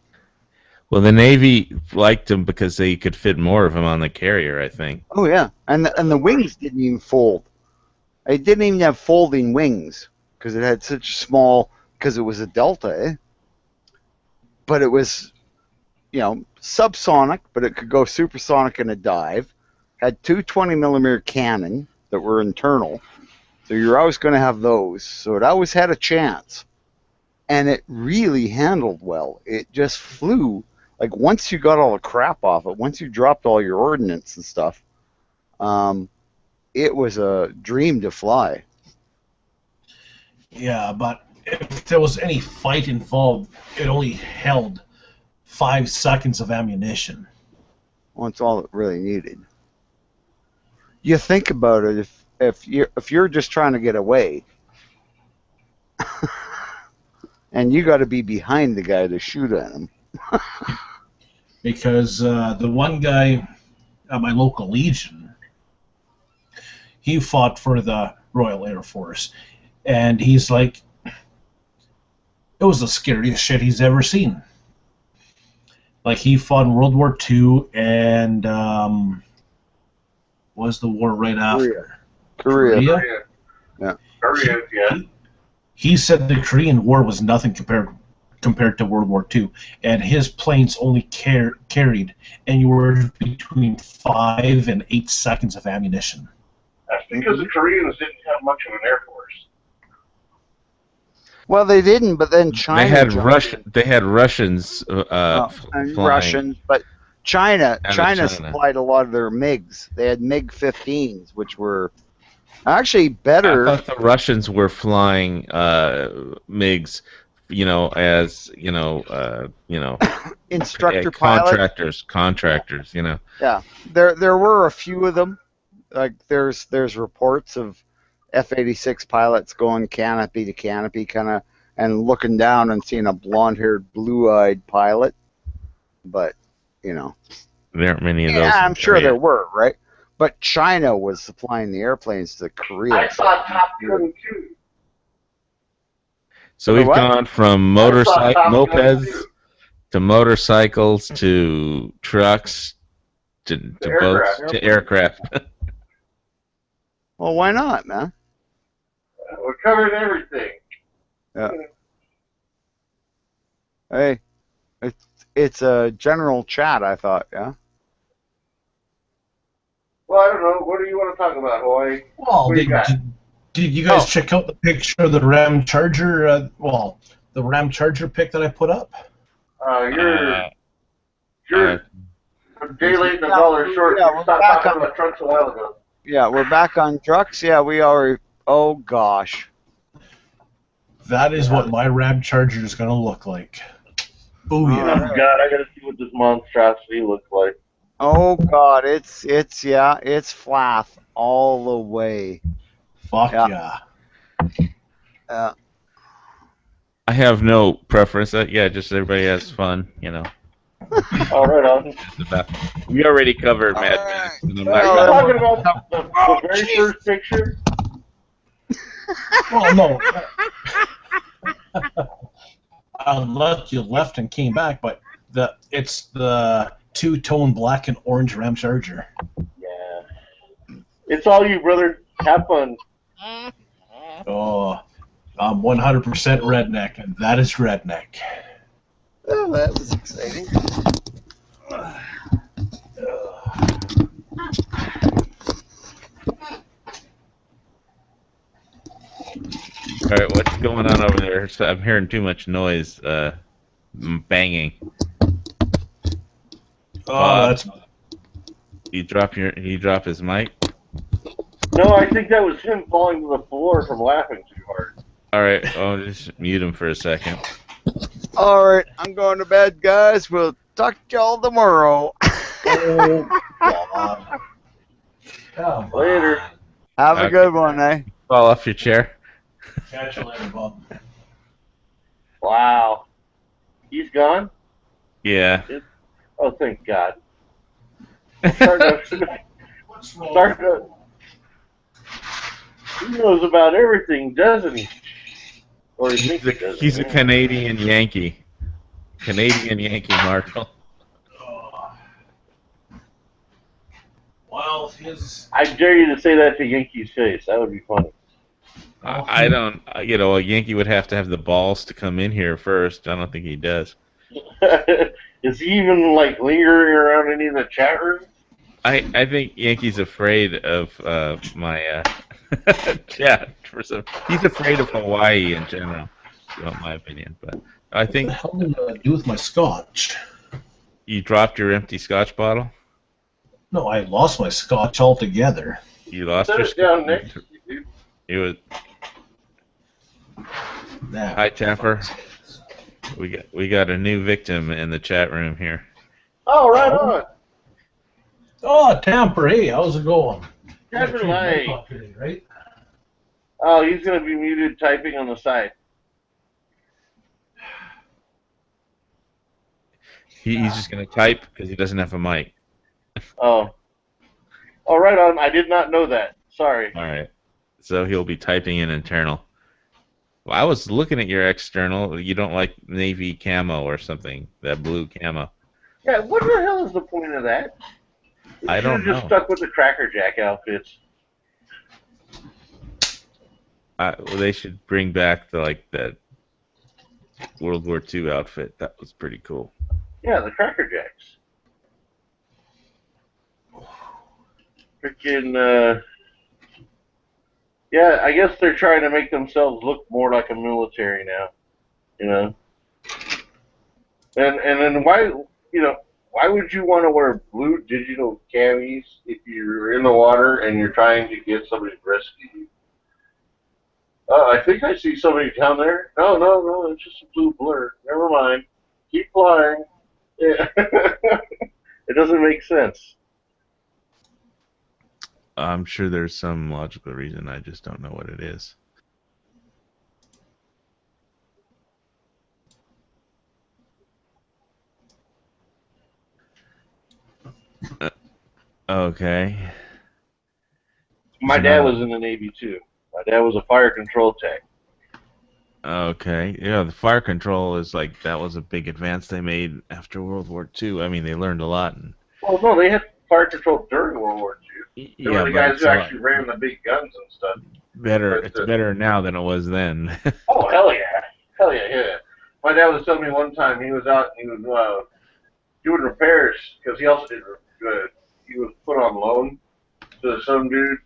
Well, the Navy liked them because they could fit more of them on the carrier, I think. Oh, yeah. And the wings didn't even fold. It didn't even have folding wings because it had such a small, because it was a Delta, eh? But it was, you know, subsonic, but it could go supersonic in a dive. Had two 20mm cannon that were internal, so you're always going to have those. So it always had a chance, and it really handled well. It just flew. Like once you got all the crap off it, once you dropped all your ordnance and stuff, it was a dream to fly. Yeah, but if there was any fight involved, it only held 5 seconds of ammunition. Well, it's all it really needed. You think about it, if you're just trying to get away, and you got to be behind the guy to shoot at him. Because the one guy at my local Legion, he fought for the Royal Air Force, and he's like, it was the scariest shit he's ever seen. Like, he fought in World War II, and was the war right after? Korea. Yeah. Korea, yeah. He said the Korean War was nothing compared to World War II, and his planes only carried anywhere between 5 and 8 seconds of ammunition. That's because the Koreans didn't have much of an air force. Well, they didn't, but then China. They had Russians and Russians, but China supplied a lot of their MiGs. They had MiG-15s, which were actually better. I thought the Russians were flying MiGs as Instructor pilots. contractors. Yeah, there were a few of them. Like there's reports of F-86 pilots going canopy to canopy, kind of, and looking down and seeing a blonde-haired, blue-eyed pilot. But there aren't many of those. Yeah, I'm sure there were, right? But China was supplying the airplanes to Korea. I saw Top Gun 2. So we've gone from mopeds to motorcycles to trucks to boats to aircraft. Well, why not, man? We're covering everything. Yeah. Hey, it's a general chat, I thought, yeah? Well, I don't know. What do you want to talk about, Hawaii? Well, What do you got? did you guys check out the picture of the Ram Charger? The Ram Charger pic that I put up? You're a day late and a dollar short. Yeah, You stopped talking about trucks a while ago. Yeah, we're back on trucks. Yeah, we already. Oh gosh. That is what my Ram Charger is going to look like. Booyah. Oh God, I gotta see what this monstrosity looks like. Oh God, it's flath all the way. Fuck yeah. I have no preference. Just everybody has fun, All right, on. We already covered Mad Max. Are you talking about the very first picture? Well, no. Unless you left and came back, but it's the two-tone black and orange Ram Charger. Yeah. It's all you, brother. Have fun. Oh, I'm 100% redneck, and that is redneck. Oh, that was exciting. All right, what's going on over there? So I'm hearing too much noise, banging. Oh, that's. He drop his mic? No, I think that was him falling to the floor from laughing too hard. All right, I'll just mute him for a second. All right, I'm going to bed, guys. We'll talk to y'all tomorrow. Oh, God. Later. Have a good one, eh? Fall off your chair. Catch you later, Bob. Wow. He's gone? Yeah. Oh, thank God. Start to, he knows about everything, doesn't he? Or he thinks he does. He's a Canadian Yankee. Canadian Yankee, Marshall. Well, his. I dare you to say that to Yankee's face. That would be funny. I don't, a Yankee would have to have the balls to come in here first. I don't think he does. Is he even, lingering around any of the chat rooms? I think Yankee's afraid of my chat. He's afraid of Hawaii in general, in my opinion. But I think. What the hell did I do with my scotch? You dropped your empty scotch bottle? No, I lost my scotch altogether. You lost Set your it down next to you, dude. It was. Nah. Hi, Temper. We got a new victim in the chat room here. Oh, right on. Oh, Tamper, hey, how's it going? Tamper Lane. Today, right? Oh, he's going to be muted typing on the side. He's just going to type because he doesn't have a mic. Oh. Oh, right on. I did not know that. Sorry. All right. So he'll be typing in internal. Well, I was looking at your external. You don't like navy camo or something, that blue camo. Yeah, what the hell is the point of that? I don't know. Just stuck with the Cracker Jack outfits. Well, they should bring back that World War II outfit. That was pretty cool. Yeah, the Cracker Jacks. Freaking, yeah, I guess they're trying to make themselves look more like a military now, And then why would you want to wear blue digital camis if you're in the water and you're trying to get somebody to rescue you? I think I see somebody down there. No, no, no, it's just a blue blur. Never mind. Keep flying. Yeah. It doesn't make sense. I'm sure there's some logical reason. I just don't know what it is. Okay. My So dad now- was in the Navy too. My dad was a fire control tech. Okay. Yeah, the fire control is like that was a big advance they made after World War II. I mean, they learned a lot. And, Well, no, they had fire control during World War II. They were yeah, the but guys it's who a actually lot ran the big guns and stuff. better. But, It's better now than it was then. Oh, hell yeah, yeah. My dad was telling me one time he was out and he was doing repairs because he also did. He was put on loan to some dude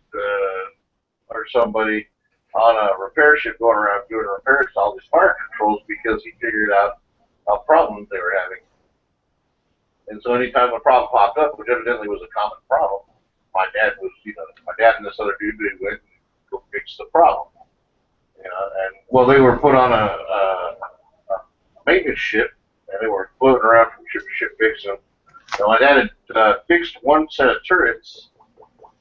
or somebody on a repair ship going around doing repairs to all these fire controls because he figured out a problem they were having. And so anytime a problem popped up, which evidently was a common problem, my dad and this other dude, they went and go fix the problem. And well, they were put on a maintenance ship, and they were floating around from ship to ship fixing them. And my dad had fixed one set of turrets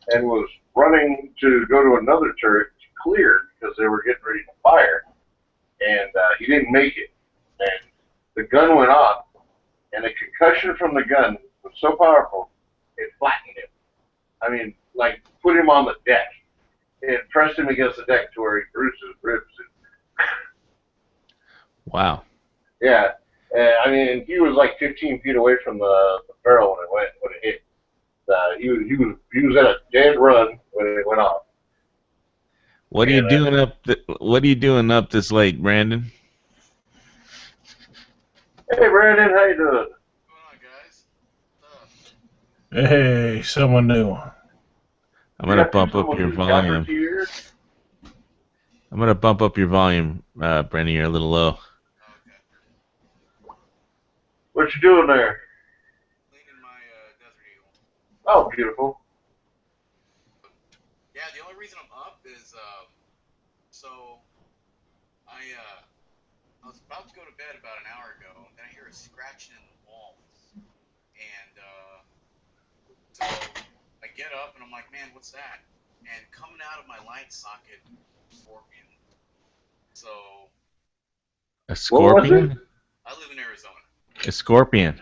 and was running to go to another turret to clear because they were getting ready to fire, and he didn't make it. And the gun went off, and the concussion from the gun was so powerful, it flattened him. I mean, like, put him on the deck. It pressed him against the deck to where he bruised his ribs. Wow. Yeah. I mean, he was like 15 feet away from the barrel when it hit. He was at a dead run when it went off. What are you doing What are you doing up this late, Brandon? Hey, Brandon, how you doing? Hey, someone new. I'm gonna bump up your volume. I'm gonna bump up your volume, Brandon. You're a little low. What you doing there? Cleaning my Desert Eagle. Oh, beautiful. Yeah, the only reason I'm up is so I was about to go to bed about an hour ago, and then I hear a scratching in the walls, and so I get up and I'm like, man, what's that? And coming out of my light socket, scorpion. So A scorpion? I live in Arizona. A scorpion.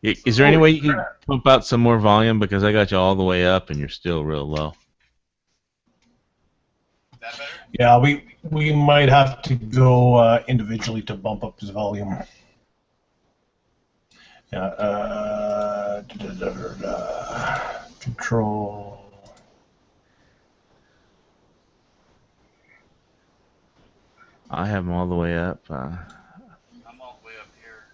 Is there any way you can pump out some more volume, because I got you all the way up and you're still real low? That better? Yeah, we might have to go individually to bump up his volume. Yeah, control. I have them all the way up. I'm all the way up here.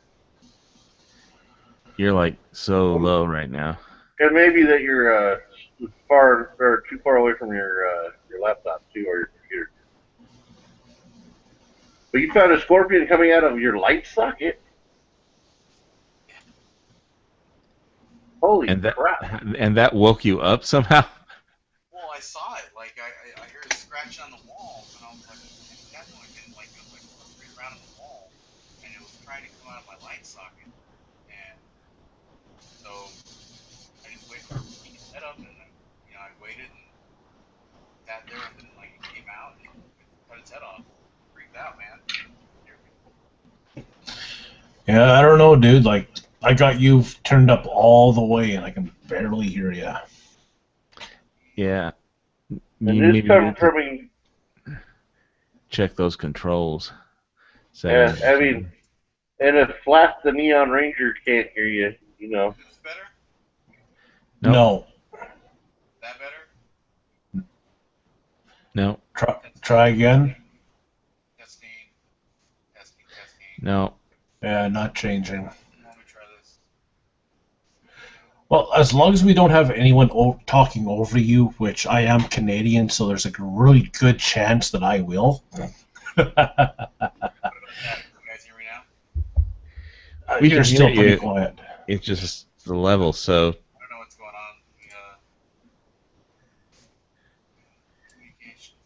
You're like so low right now. And maybe that you're too far away from your laptop too, or your computer. But you found a scorpion coming out of your light socket. Holy crap! And that woke you up somehow? Well, I saw it. Like I heard a scratch on the wall, and I was like, that noise, and like it was like straight around on the wall, and it was trying to come out of my light socket, and so I just waited for it to keep its head up, and then, I waited and sat there, and then like it came out and cut its head off. Freaked out, man. Yeah, I don't know, dude. Like, I got you turned up all the way, and I can barely hear you. Yeah. And this comes from me. Check those controls. Yeah, I mean, and if Flat the Neon Ranger can't hear you, Is this better? No. That better? No. Try again. Testing. No. Yeah, not changing. Let me try this. Well, as long as we don't have anyone talking over you, which I am Canadian, so there's a really good chance that I will. You guys hear me now? We You're can still hear pretty you. quiet. It's just the level, so I don't know what's going on. The communications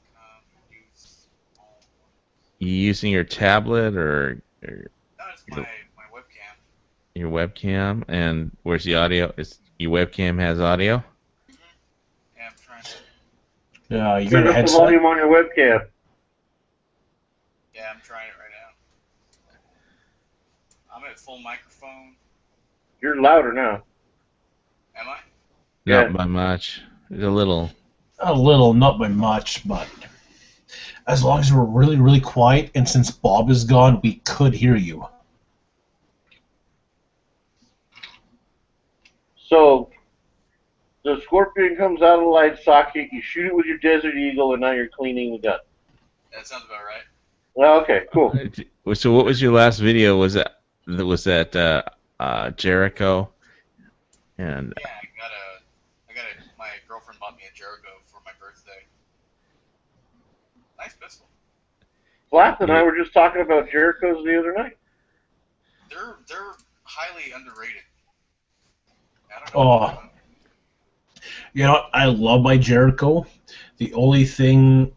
you using your tablet or No, it's my webcam. your webcam? And where's the audio? Is your webcam has audio? Yeah, I'm trying to. Yeah, you Turn got a up the headset. volume on your webcam. Yeah, I'm trying it right now. I'm at full microphone. You're louder now. Am I? Yeah. Not by much. It's a little. A little, not by much, but as long as we're really, really quiet, and since Bob is gone, we could hear you. So, the scorpion comes out of the light socket, you shoot it with your Desert Eagle, and now you're cleaning the gun. That sounds about right. Well, okay, cool. So what was your last video? Was that Jericho? And Yeah, my girlfriend bought me a Jericho for my birthday. Nice pistol. Flath and I were just talking about Jerichos the other night. They're highly underrated. I don't know. Oh, you know, I love my Jericho. The only thing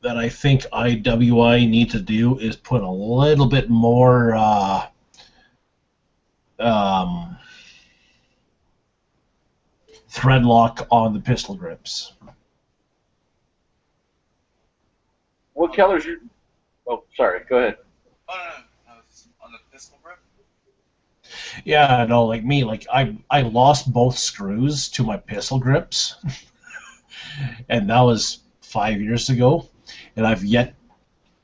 that I think IWI need to do is put a little bit more thread lock on the pistol grips. What color's your... Oh, sorry, go ahead. Oh, no. On the pistol grip? Yeah, no, like me, like I lost both screws to my pistol grips, and that was 5 years ago, and I've yet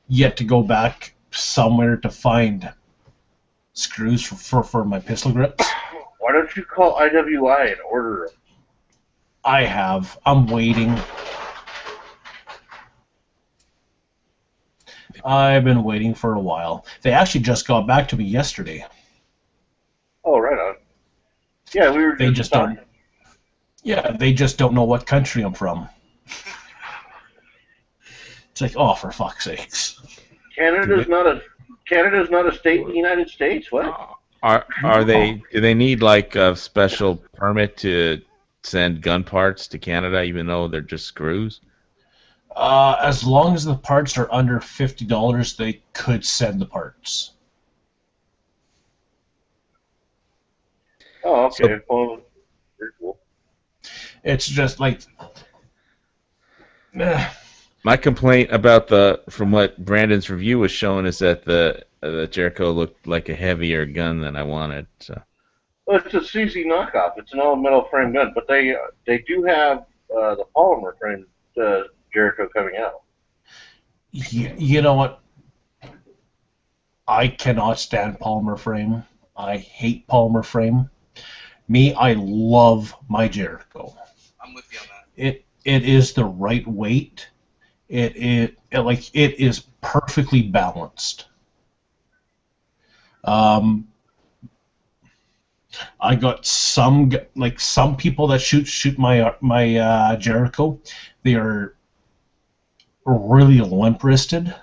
to go back somewhere to find screws for my pistol grips. Why don't you call IWI and order them? I have. I'm waiting. I've been waiting for a while. They actually just got back to me yesterday. Oh, right on. Yeah, we were just talking. Yeah, they just don't know what country I'm from. It's like, oh, for fuck's sakes. Canada's not a state in the United States. What? Are they? Do they need like a special permit to send gun parts to Canada, even though they're just screws? As long as the parts are under $50, they could send the parts. Oh, okay. Well, very cool. It's just like... My complaint about from what Brandon's review was showing is that the Jericho looked like a heavier gun than I wanted. So. Well, it's a CZ knockoff. It's an all-metal frame gun, but they do have the polymer frame Jericho coming out. You know what? I cannot stand polymer frame. I hate polymer frame. Me, I love my Jericho. I'm with you on that. It is the right weight. It is perfectly balanced. I got some people that shoot my Jericho. They are really limp-wristed,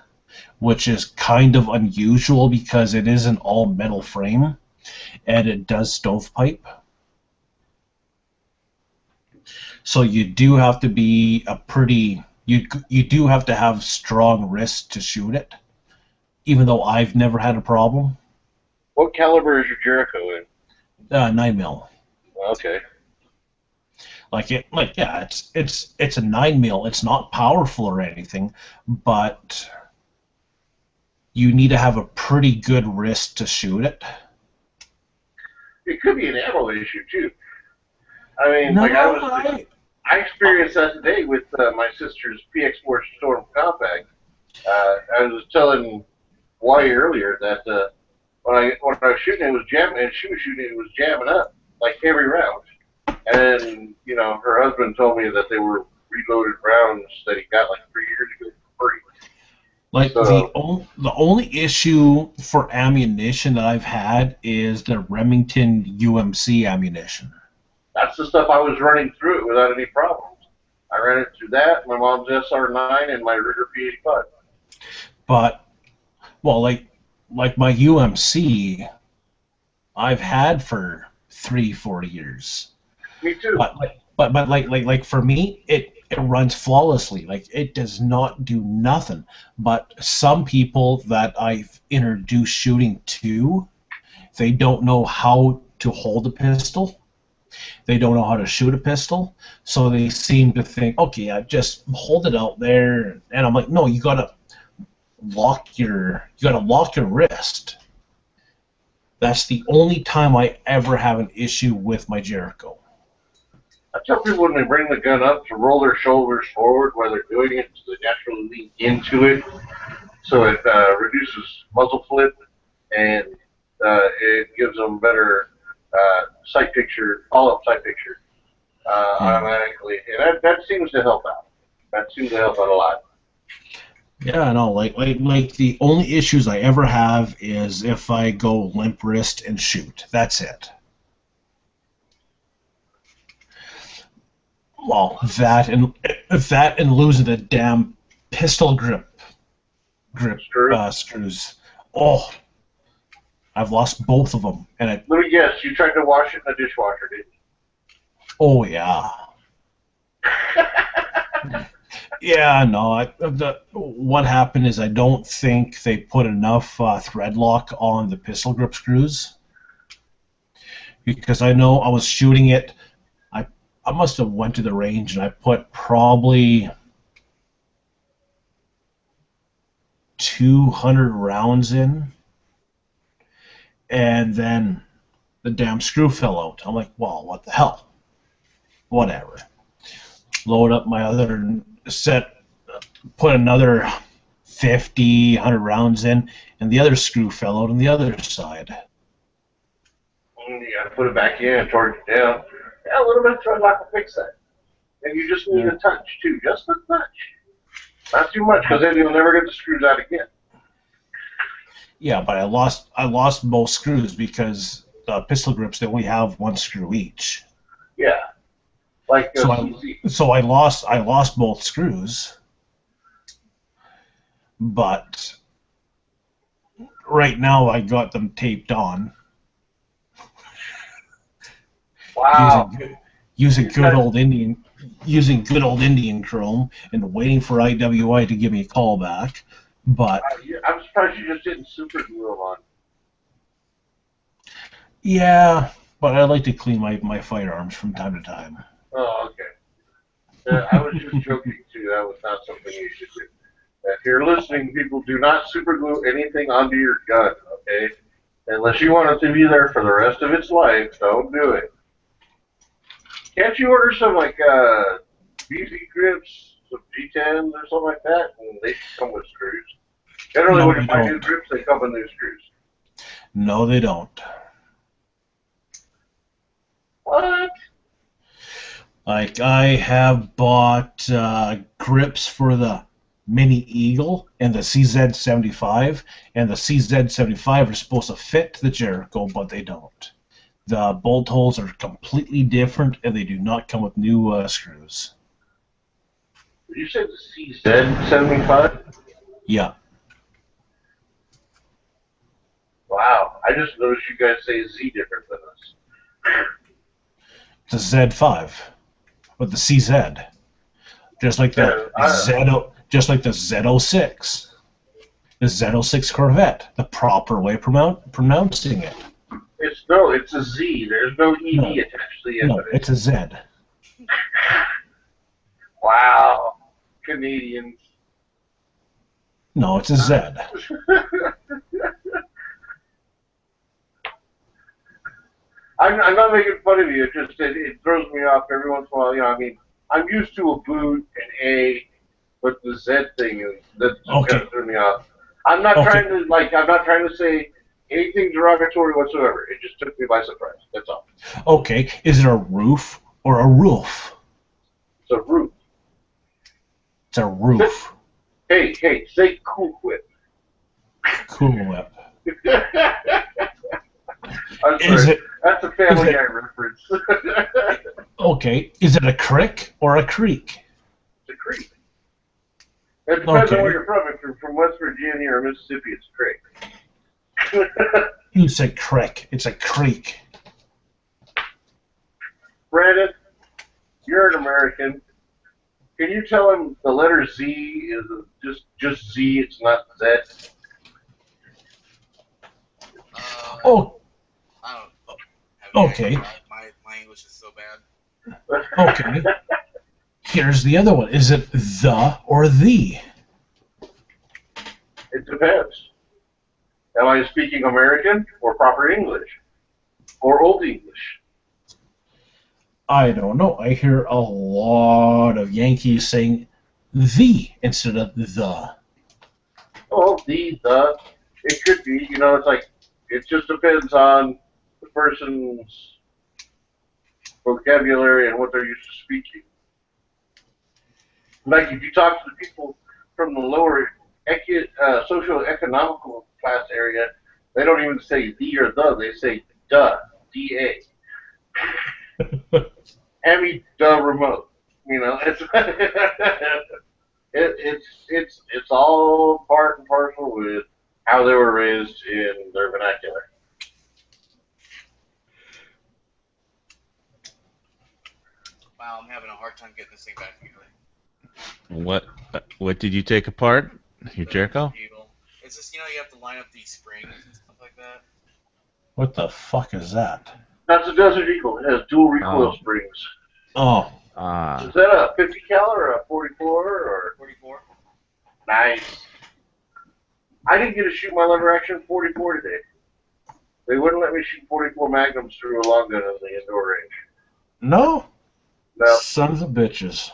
which is kind of unusual because it is an all-metal frame, and it does stovepipe. So you do have to be you do have to have strong wrists to shoot it, even though I've never had a problem. What caliber is your Jericho in? 9mm. Okay. It's a 9mm. It's not powerful or anything, but you need to have a pretty good wrist to shoot it. It could be an ammo issue too. I mean, I experienced that today with my sister's PX4 Storm Compact. I was telling Wyatt earlier that when I was shooting, it was jamming, and she was shooting, it was jamming up like every round. And you know, her husband told me that they were reloaded rounds that he got like 3 years ago for free. Like the only issue for ammunition that I've had is the Remington UMC ammunition. That's the stuff I was running through it without any problems. I ran it through that, my mom's SR9, and my Rigger P85. But, well, like my UMC, I've had for 3-4 years. Me too. But like for me, it runs flawlessly. Like it does not do nothing. But some people that I've introduced shooting to, they don't know how to hold a pistol. They don't know how to shoot a pistol, so they seem to think, okay, I just hold it out there, and I'm like, no, you gotta lock your wrist. That's the only time I ever have an issue with my Jericho. I tell people when they bring the gun up to roll their shoulders forward while they're doing it, so they naturally lean into it, so it reduces muzzle flip, and it gives them better sight picture, follow-up sight picture automatically, and that seems to help out. That seems to help out a lot. Yeah, I know. Like the only issues I ever have is if I go limp wrist and shoot. That's it. Well, that and losing the damn pistol grip screws. Oh, I've lost both of them, and Let me guess, you tried to wash it in a dishwasher, didn't you? oh yeah. Yeah, no. What happened is I don't think they put enough thread lock on the pistol grip screws, because I know I was shooting it. I must have went to the range and I put probably 200 rounds in, and then the damn screw fell out. I'm like, well, what the hell? Whatever. Load up my other set, put another 50, 100 rounds in, and the other screw fell out on the other side. You gotta put it back in and torque it down. Yeah, a little bit of thread lock will fix that. And you just need a touch, too. Just a touch. Not too much, because then you'll never get the screws out again. Yeah, but I lost both screws because pistol grips, they only have one screw each. Yeah. Like so I lost both screws. But right now I got them taped on. Wow. Using good old Indian Chrome and waiting for IWI to give me a call back. But I'm surprised you just didn't super glue them on. Yeah, but I like to clean my firearms from time to time. Oh, okay. I was just joking too. That was not something you should do. If you're listening, people, do not super glue anything onto your gun, okay? Unless you want it to be there for the rest of its life, don't do it. Can't you order some like BZ grips, some G10s or something like that, and they should come with screws? Generally, No, when you they buy don't. new grips, they come with new screws. No, they don't. What? Like, I have bought grips for the Mini Eagle and the CZ75, and the CZ75 are supposed to fit the Jericho, but they don't. The bolt holes are completely different, and they do not come with new screws. Did you say the CZ75? Yeah. Wow, I just noticed you guys say Z different than us. The Z5 with the CZ, just like the Z06, the Z06 Corvette, the proper way pronouncing it. It's a Z. There's no ED No. attached to the end No, of it. it's a Z. Wow, Canadians. No, it's a Z. I'm not making fun of you. It's just it throws me off every once in a while. You know, I mean, I'm used to a boot, an A, but the Z thing that kind of threw me off. I'm not trying to say anything derogatory whatsoever. It just took me by surprise. That's all. Okay, is it a roof or a roof? It's a roof. It's a roof. Hey, say Cool Whip. Cool Whip. I'm sorry. That's a Family Guy reference. Okay, is it a crick or a creek? It's a creek. It depends Okay. on where you're from. If you're from West Virginia or Mississippi, it's a creek. You said crick. It's a creek. Brandon, American. Can you tell him the letter Z is just Z? It's not Z. Oh, I don't have any okay. idea. My English is so bad. Okay. Here's the other one. Is it the or the? It depends. Am I speaking American or proper English or Old English? I don't know. I hear a lot of Yankees saying the instead of the. Oh, the. It could be. You know, it's like it just depends on the person's vocabulary and what they're used to speaking. Like if you talk to the people from the lower socio-economical class area, they don't even say the or the. They say duh, D-A. Hand me the remote. You know, it's all part and parcel with how they were raised in their vernacular. Wow, I'm having a hard time getting this thing back together. What did you take apart? Your Jericho? It's just, you have to line up these springs and stuff like that. What the fuck is that? That's a Desert Eagle. It has dual recoil springs. Oh. Is that a 50 cal or a 44 or 44? Nice. I didn't get to shoot my lever action 44 today. They wouldn't let me shoot 44 Magnums through a long gun in the indoor range. No? No. Sons of bitches.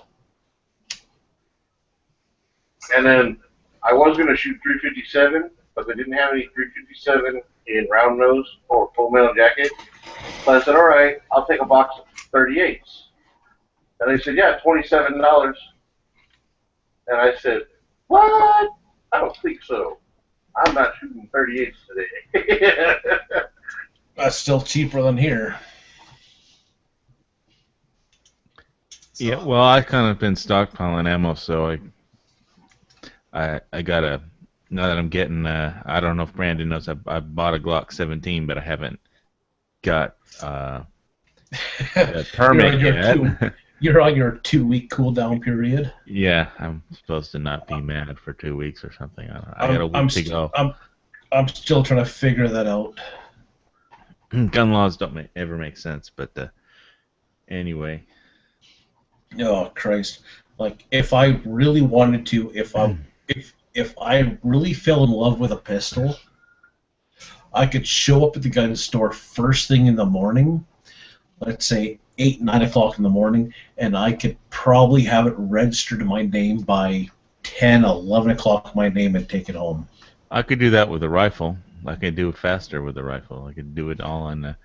And then I was going to shoot 357, but they didn't have any 357 in round nose or full metal jacket. So I said, all right, I'll take a box of 38s. And they said, yeah, $27. And I said, what? I don't think so. I'm not shooting 38s today. That's still cheaper than here. Yeah, well, I kind of been stockpiling ammo, so I gotta, now that I'm getting, I don't know if Brandon knows, I bought a Glock 17, but I haven't got a permit yet. You're on your 2-week cooldown period. Yeah, I'm supposed to not be mad for 2 weeks or something. I got a week to go. I'm still trying to figure that out. Gun laws don't ever make sense, but anyway. Oh Christ! Like if I really wanted to, if I really fell in love with a pistol, I could show up at the gun store first thing in the morning. Let's say 8, 9 o'clock in the morning, and I could probably have it registered to my name by 10, 11 o'clock my name and take it home. I could do that with a rifle. I could do it faster with a rifle. I could do it all in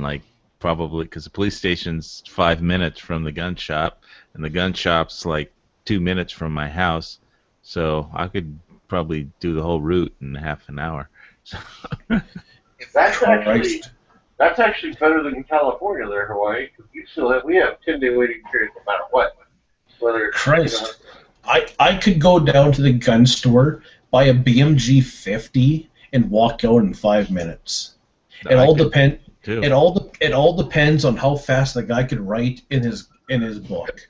like probably, because the police station's 5 minutes from the gun shop, and the gun shop's like 2 minutes from my house, so I could probably do the whole route in half an hour. That's actually better than California there, Hawaii, because we have 10-day waiting period no matter what. Whether Christ, I could go down to the gun store, buy a BMG 50, and walk out in 5 minutes. It all depends. It all depends on how fast the guy could write in his book.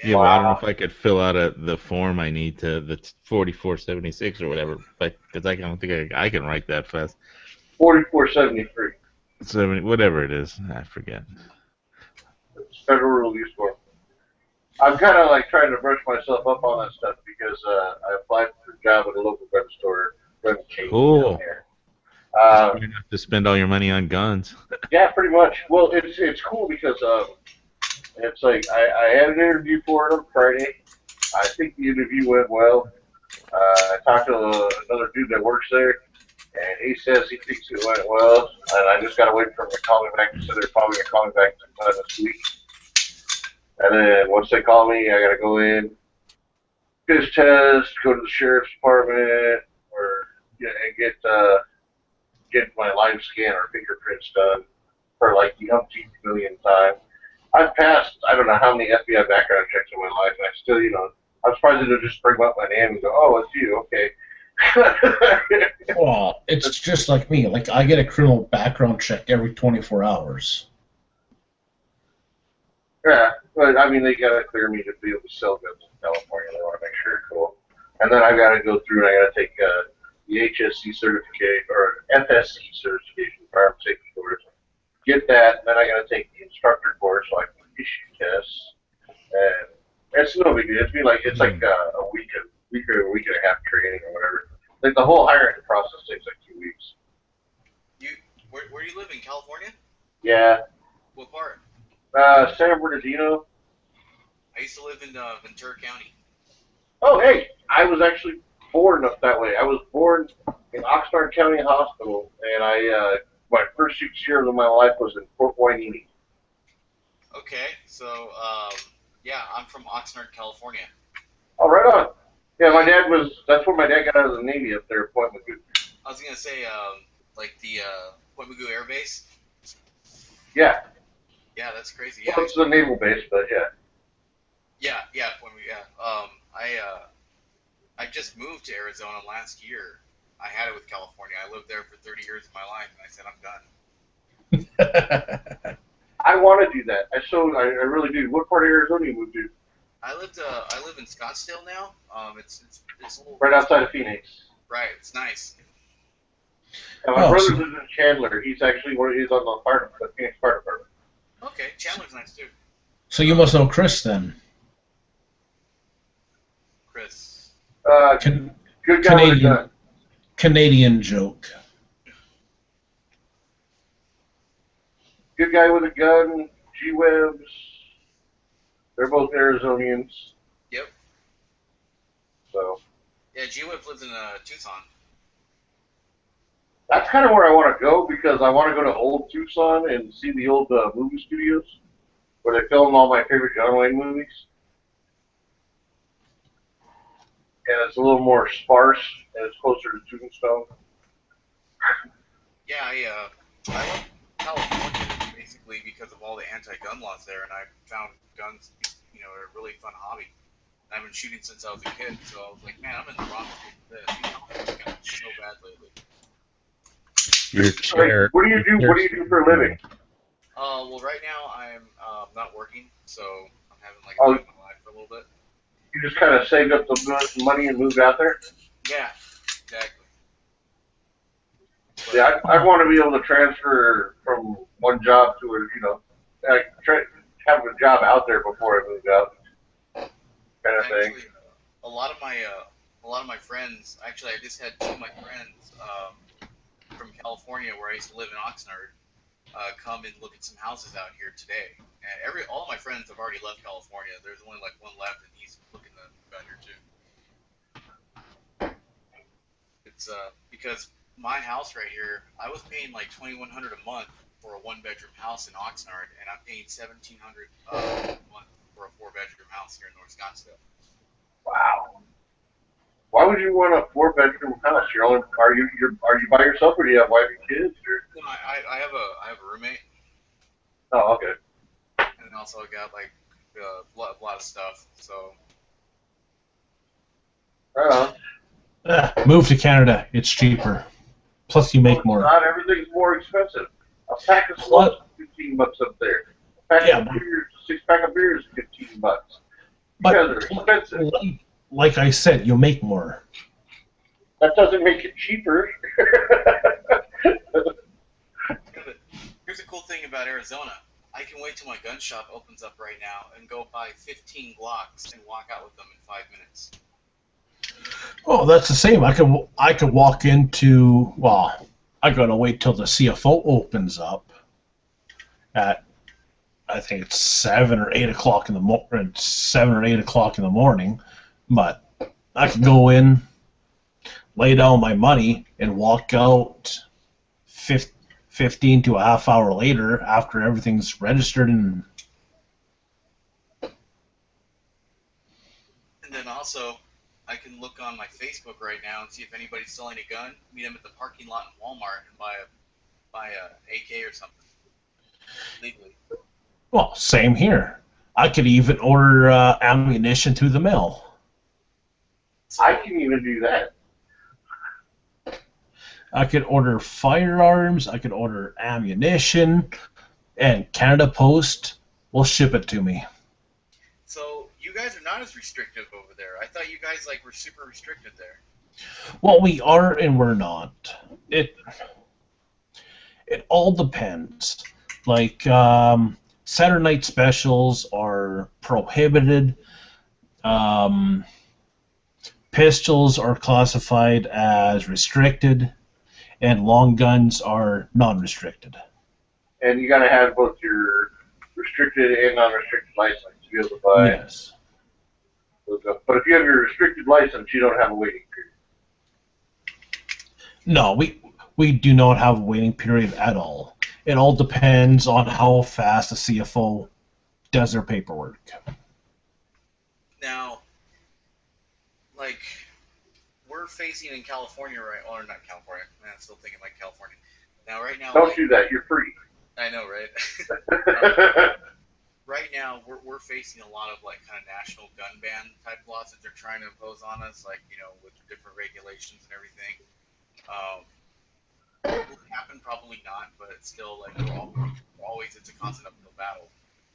Yeah, well, I don't know if I could fill out the form I need to the 4476 or whatever, but because I don't think I can write that fast. 4473. 70, whatever it is, I forget. It's federal release form. I'm kind of like trying to brush myself up on that stuff because I applied for a job at a local gun store. Gun chain Cool. Here. You don't have to spend all your money on guns. Yeah, pretty much. Well, it's cool because it's like I had an interview for it on Friday. I think the interview went well. I talked to another dude that works there, and he says he thinks it went well. And I just got to wait for him to call me back. He said they're probably going to call me back sometime this week. And then once they call me, I got to go in, piss test, go to the sheriff's department, or get my live scan or fingerprints done for like the umpteenth millionth time. I've passed I don't know how many FBI background checks in my life, and I still, I'm surprised they don't just bring up my name and go, "Oh, it's you, okay." Well, it's just like me. Like I get a criminal background check every 24 hours. Yeah, but I mean, they gotta clear me to be able to sell guns in California. They want to make sure it's cool. And then I gotta go through and I gotta take the HSC certificate or FSC certification, firearm safety course. Get that, and then I gotta take the instructor course so I can issue tests. And it's no big deal. It's like a week or a week and a half training or whatever. Like the whole hiring process takes like 2 weeks. Where do you live in California? Yeah. What part? San Bernardino. I used to live in Ventura County. Oh, hey, I was actually born up that way. I was born in Oxnard County Hospital, and my first 6 years of my life was in Fort Hueneme. Okay, so yeah, I'm from Oxnard, California. Oh, right on. Yeah, that's where my dad got out of the Navy up there at Point Mugu. I was gonna say, like the Point Mugu Air Base. Yeah. Yeah, that's crazy. Yeah. Well, it's the naval base, but yeah. Yeah, Point Mugu. Yeah. I just moved to Arizona last year. I had it with California. I lived there for 30 years of my life, and I said I'm done. I want to do that. I really do. What part of Arizona you moved to? I live in Scottsdale now. It's a little right outside of Phoenix. Right, it's nice. And my brother lives in Chandler. He's actually he's on the Phoenix Fire Department. Okay, Chandler's nice too. So you must know Chris then. Chris. Good guy with a gun. Canadian joke. Good guy with a gun. G-Webs. They're both Arizonians. Yep. So. Yeah, G-Web lives in Tucson. That's kind of where I want to go because I want to go to old Tucson and see the old movie studios where they filmed all my favorite John Wayne movies. And it's a little more sparse and it's closer to Tombstone. Yeah, I love California basically because of all the anti-gun laws there, and I found guns, are a really fun hobby. I've been shooting since I was a kid, so I was like, man, I'm in the wrong place for this. Got so bad lately. Your chair. What do you do for a living? Well, right now I'm not working, so I'm having like a day of my life for a little bit. You just kind of saved up the money and moved out there? Yeah, exactly. But, yeah, I want to be able to transfer from one job to have a job out there before I moved out, kind of thing. A lot of my friends, actually, I just had two of my friends from California, where I used to live in Oxnard, come and look at some houses out here today. And all of my friends have already left California. There's only like one left, and he's looking to move out here too. It's because my house right here, I was paying like $2,100 a month for a one-bedroom house in Oxnard, and I'm paying $1,700 a month for a four-bedroom house here in North Scottsdale. Wow. Why would you want a four-bedroom house? Are you by yourself, or do you have wife and kids? Or? No, I have a roommate. Oh, okay. And also I got like a lot of stuff. So. Right on. Move to Canada. It's cheaper. Plus, you make more. Not everything's more expensive. A pack of slugs is $15 up there. A pack of beers, 6-pack of beers is $15. Because they're expensive. Like I said, you'll make more. That doesn't make it cheaper. Here's a cool thing about Arizona. I can wait till my gun shop opens up right now and go buy 15 Glocks and walk out with them in 5 minutes. Oh, that's the same. I could walk into, well, I gotta wait till the CFO opens up at, I think it's 7 or 8 o'clock in the morning. 7 or 8 o'clock in the morning, but I could go in, lay down my money, and walk out 15 to a half hour later after everything's registered and. And then also, I can look on my Facebook right now and see if anybody's selling a gun. Meet them at the parking lot in Walmart and buy a AK or something legally. Well, same here. I could even order ammunition through the mail. I can even do that. I could order firearms. I could order ammunition, and Canada Post We'll ship it to me. So you guys are not as restrictive over there. I thought you guys like were super restricted there. Well, we are and we're not. It all depends. Like Saturday night specials are prohibited. Pistols are classified as restricted, and long guns are non-restricted. And you got to have both your restricted and non-restricted license to be able to buy. Yes. But if you have your restricted license, you don't have a waiting period. No, we do not have a waiting period at all. It all depends on how fast the CFO does their paperwork. Now, like, we're facing in California, right? Or not California. Man, I'm still thinking like California. Now, right now. Don't do that. You're free. I know, right? Right now, we're facing a lot of like kind of national gun ban type laws that they're trying to impose on us, like with different regulations and everything. Will it happen? Probably not, but it's still like we're always it's a constant uphill battle.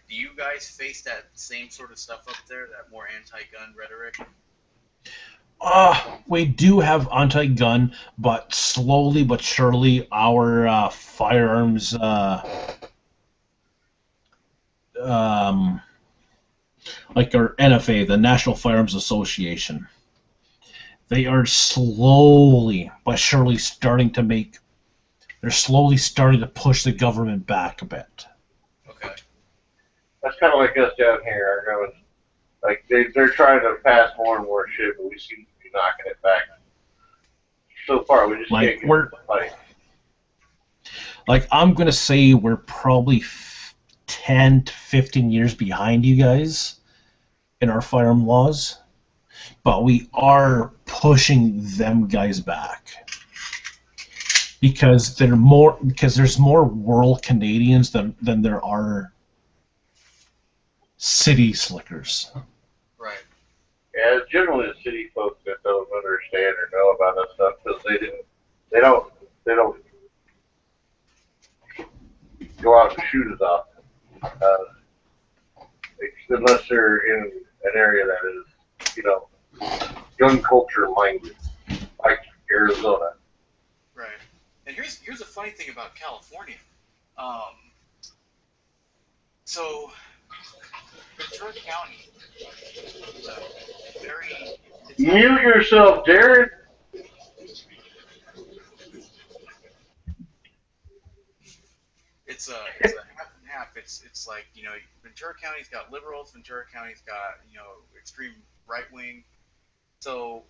Do you guys face that same sort of stuff up there, that more anti-gun rhetoric? We do have anti-gun, but slowly but surely our firearms, like our NFA, the National Firearms Association, they are slowly but surely starting to push the government back a bit. Okay. That's kind of like us down here. Like they're trying to pass more and more shit, but we seem to be knocking it back. So far, we just can't get the fight. Like, I'm gonna say we're probably 10 to 15 years behind you guys in our firearm laws, but we are pushing them guys back because there's more rural Canadians than there are city slickers. Right. Yeah, it's generally the city folks that don't understand or know about that stuff because they don't go out and shoot as often, unless they're in an area that is, gun culture minded, like Arizona. Right. And here's a funny thing about California. So Ventura County is a very... Mute yourself, Darren. It's a half and half. It's like, Ventura County's got liberals, Ventura County's got, extreme right wing. So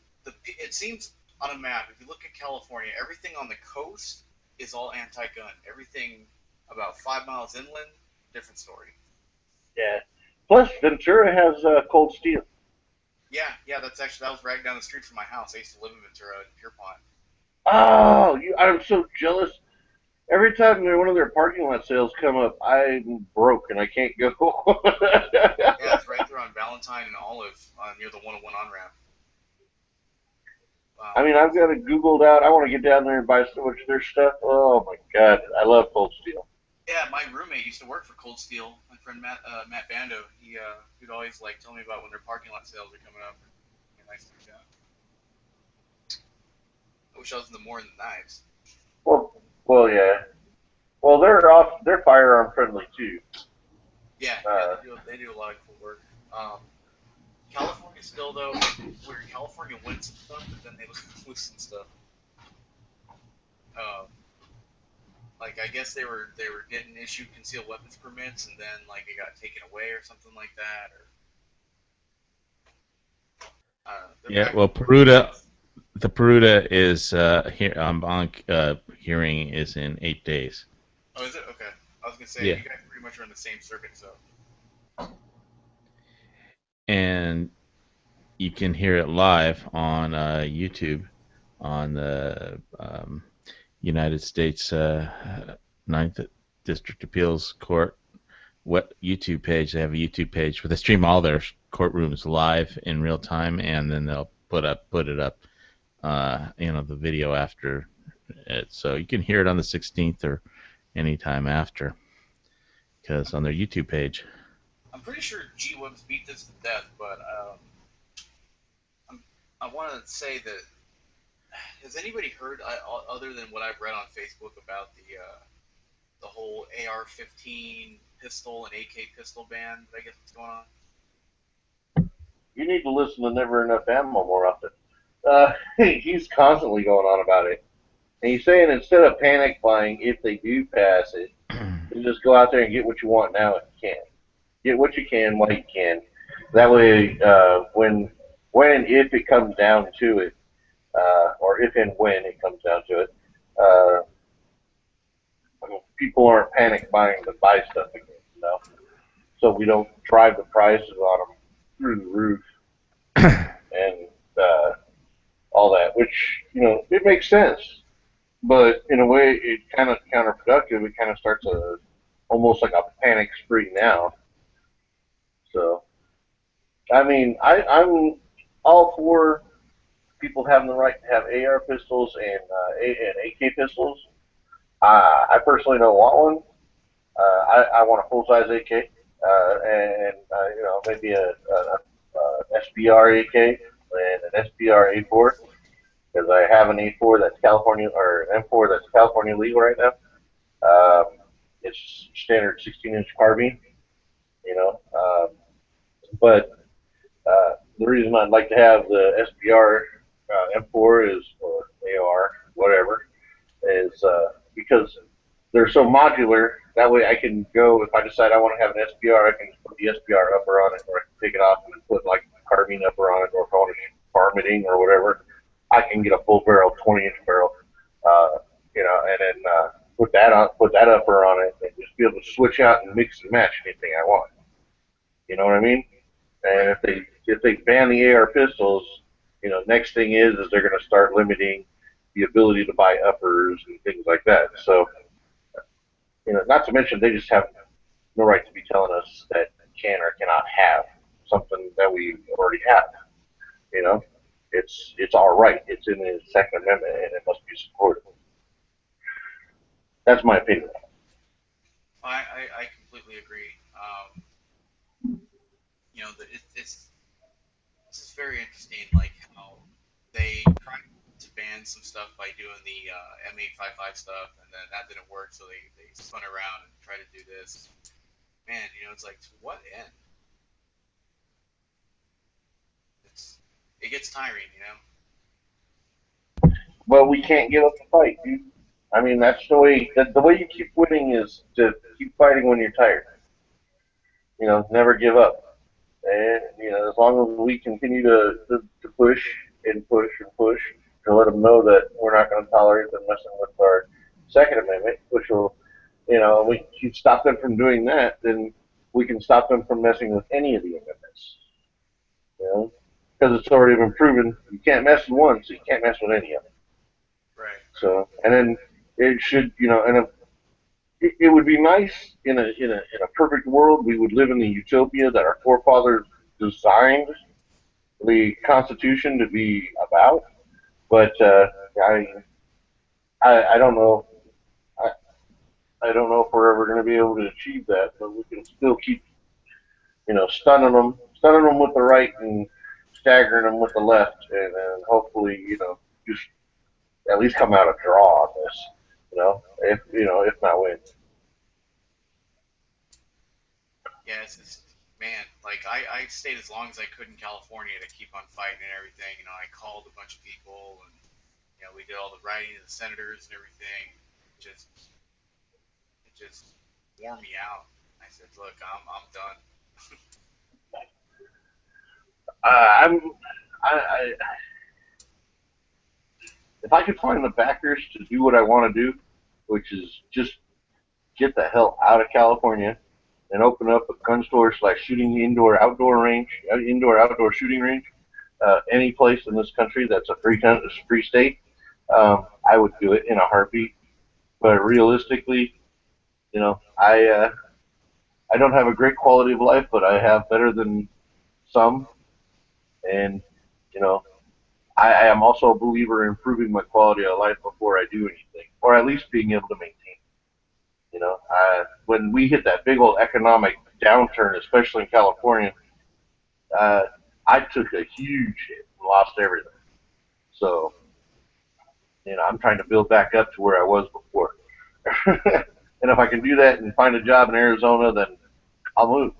it seems on a map, if you look at California, everything on the coast is all anti-gun. Everything about 5 miles inland, different story. Yeah. Plus, Ventura has Cold Steel. Yeah, that was right down the street from my house. I used to live in Ventura in Pierpont. Oh, I'm so jealous. Every time one of their parking lot sales come up, I'm broke and I can't go. Yeah, it's right there on Valentine and Olive, near the 101 on-ramp. I mean, I've got it Googled out. I want to get down there and buy so much of their stuff. Oh, my God. I love Cold Steel. Yeah, my roommate used to work for Cold Steel. My friend Matt Bando, he'd always tell me about when their parking lot sales are coming up. It'd be nice to do that. I wish I was in the more than knives. Well, yeah. Well, they're firearm friendly too. Yeah, they do a lot of cool work. California still though, where California wins some stuff, but then they lose some stuff. I guess they were getting issued concealed weapons permits, and then it got taken away or something like that. Yeah, well, Peruta, the Peruta is here. Hearing is in 8 days. Oh, is it? Okay. I was gonna say you guys pretty much are on the same circuit, so. And you can hear it live on YouTube on the United States 9th District Appeals Court YouTube page. They have a YouTube page where they stream all their courtrooms live in real time, and then they'll put it up, the video after it. So you can hear it on the 16th or any time after, because on their YouTube page. I'm pretty sure G-Webs beat this to death, but I want to say that has anybody heard other than what I've read on Facebook about the whole AR-15 pistol and AK pistol ban that I guess what's going on? You need to listen to Never Enough Ammo more often. He's constantly going on about it. And he's saying instead of panic buying, if they do pass it, you just go out there and get what you want now if you can. Get what you can while you can. That way, when and if it comes down to it, or if and when it comes down to it, people aren't panic buying to buy stuff again, you know? So we don't drive the prices on them through the roof and all that, which, you know, it makes sense. But in a way, it kind of counterproductive. It kind of starts almost like a panic spree now. So, I mean, I'm all for people having the right to have AR pistols and AK pistols. I personally don't want one. I want a full-size AK and you know, maybe a SBR AK and an SBR A4 because I have an A4 that's California or an M4 that's California legal right now. It's standard 16-inch carbine, you know. But the reason I'd like to have the SBR M4 is, or AR, whatever, is because they're so modular. That way I can go, if I decide I want to have an SBR, I can just put the SBR upper on it, or I can take it off and put like a carbine upper on it, or if I want to shoot farming or whatever, I can get a full barrel, 20-inch barrel, you know, and then put that upper on it, and just be able to switch out and mix and match anything I want. You know what I mean? And if they ban the AR pistols, you know, next thing is they're going to start limiting the ability to buy uppers and things like that. So, you know, not to mention they just have no right to be telling us that we can or cannot have something that we already have. You know, it's our right. It's in the Second Amendment, and it must be supported. That's my opinion. I completely agree. You know, this is very interesting, like how they tried to ban some stuff by doing the M855 stuff, and then that didn't work, so they spun around and tried to do this. Man, you know, it's like, to what end? It gets tiring, you know? Well, we can't give up the fight, dude. I mean, that's the way. The way you keep winning is to keep fighting when you're tired. You know, never give up. And you know, as long as we continue to push and push and push to let them know that we're not going to tolerate them messing with our Second Amendment, which will, you know, we can stop them from doing that, then we can stop them from messing with any of the amendments. You know, because it's already been proven you can't mess with one, so you can't mess with any of them. Right. So, and then it should, you know, and it would be nice in a perfect world. We would live in the utopia that our forefathers designed the Constitution to be about. But I don't know. I don't know if we're ever going to be able to achieve that. But we can still keep, you know, stunning them with the right and staggering them with the left, and then hopefully, you know, just at least come out a draw on this. You know, if not win. Yeah, it's just, man, like, I stayed as long as I could in California to keep on fighting and everything. You know, I called a bunch of people, and, you know, we did all the writing to the senators and everything. It just wore me out. I said, look, I'm done. If I could find the backers to do what I want to do, which is just get the hell out of California and open up a gun store / shooting indoor outdoor shooting range, any place in this country that's a free state, I would do it in a heartbeat. But realistically, you know, I don't have a great quality of life, but I have better than some, and you know, I am also a believer in improving my quality of life before I do anything, or at least being able to maintain. You know, when we hit that big old economic downturn, especially in California, I took a huge hit and lost everything. So, I'm trying to build back up to where I was before. And if I can do that and find a job in Arizona, then I'll move.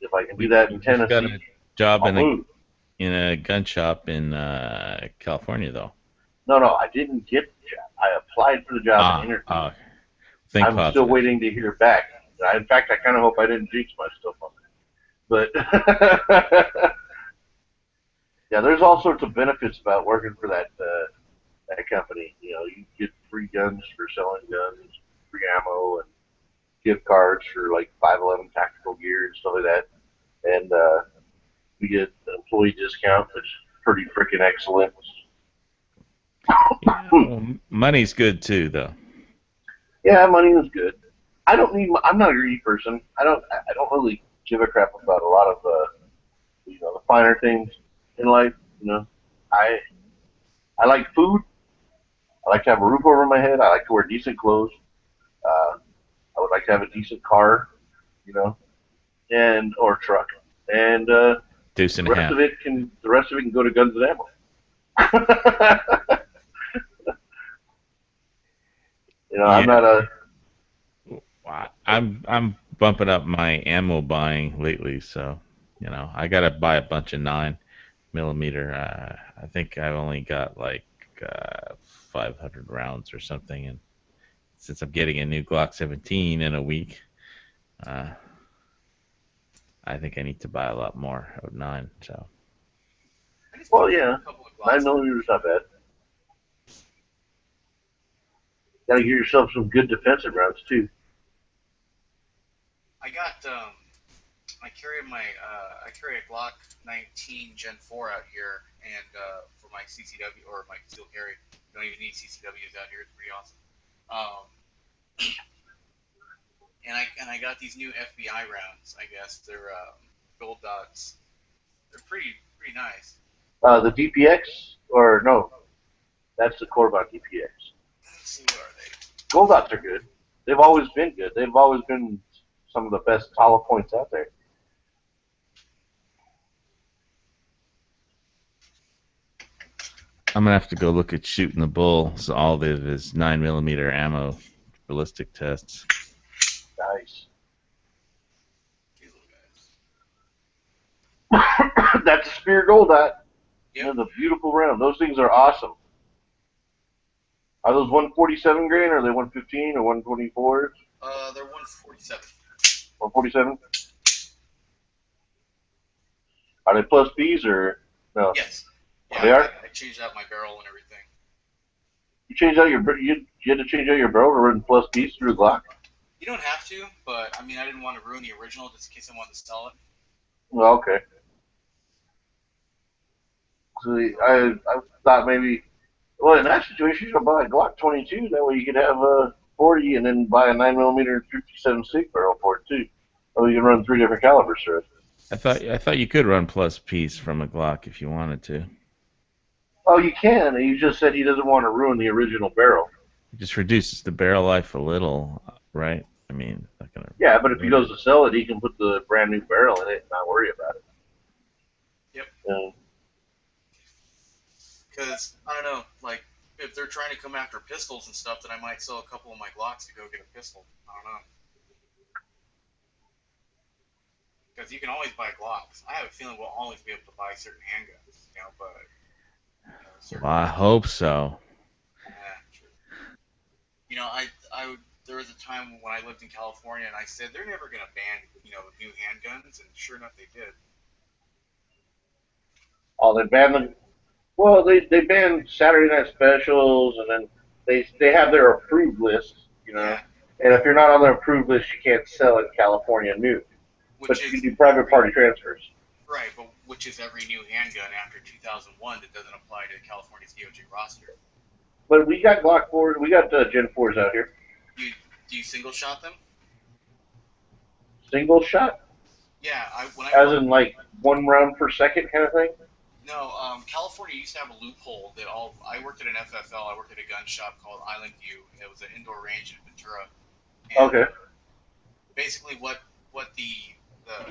If I can do that in You got Tennessee, a job I'll move. in a gun shop in California, though. No, I didn't get the job. I applied for the job and interviewed. Think I'm positive. still waiting to hear back. In fact, I kind of hope I didn't jinx myself on that. But yeah, there's all sorts of benefits about working for that company. You get free guns for selling guns, free ammo, and gift cards for like 511 tactical gear and stuff like that. And we get an employee discount, which is pretty freaking excellent. Yeah, well, money's good too, though. Yeah, money is good. I'm not a greedy person. I don't really give a crap about a lot of the finer things in life. I like food. I like to have a roof over my head. I like to wear decent clothes. I would like to have a decent car, and or truck. And Deuce and the rest of it can go to guns and ammo. I'm not a. I'm bumping up my ammo buying lately, so I gotta buy a bunch of 9mm. I think I've only got like 500 rounds or something, and since I'm getting a new Glock 17 in a week, I think I need to buy a lot more of 9. So. Well, yeah, 9mm is not bad. Gotta get yourself some good defensive rounds too. I got I carry a Glock 19 Gen 4 out here, and for my CCW or my steel carry. You don't even need CCWs out here. It's pretty awesome. And I got these new FBI rounds. I guess they're gold dots. They're pretty nice. The DPX or no, that's the Corbin DPX. Let's see, what are they? Gold dots are good. They've always been good. They've always been some of the best hollow points out there. I'm gonna have to go look at Shooting the Bull. So all of his 9mm ammo ballistic tests. Nice. That's a Spear Gold Dot. Yep. That's a beautiful round. Those things are awesome. Are those 147 grain, or are they 115 or 124? They're 147. 147? Are they plus Bs or no? Yes. Yeah, they are? I changed out my barrel and everything. You changed out you had to change out your barrel to run plus Bs through the Glock? You don't have to, but I mean, I didn't want to ruin the original just in case I wanted to sell it. Well, okay. So I thought maybe, well, in that situation, you should buy a Glock 22. That way you could have a 40 and then buy a 9mm 57 SIG barrel for it too. So you can run 3 different calibers through it. I thought you could run plus piece from a Glock if you wanted to. Oh, you can. He just said he doesn't want to ruin the original barrel. It just reduces the barrel life a little, right? I mean, not gonna. Yeah, but if he goes to sell it, he can put the brand new barrel in it and not worry about it. Yep. Because, I don't know, like, if they're trying to come after pistols and stuff, then I might sell a couple of my Glocks to go get a pistol. I don't know. Because you can always buy Glocks. I have a feeling we'll always be able to buy certain handguns, but... Well, I hope so. Yeah, true. There was a time when I lived in California, and I said, they're never going to ban, new handguns, and sure enough, they did. Oh, they banned them? Well, they banned Saturday Night Specials, and then they have their approved list, Yeah. And if you're not on their approved list, you can't sell in California new. But you can do private party transfers. Right, but which is every new handgun after 2001 that doesn't apply to California's DOJ roster. But we got Glock 4s, we got Gen 4s out here. Do you single shot them? Single shot? Yeah, as in like 1 round per second kind of thing? No, California used to have a loophole that I worked at an FFL, I worked at a gun shop called Island View. It was an indoor range in Ventura. And okay. Basically, what the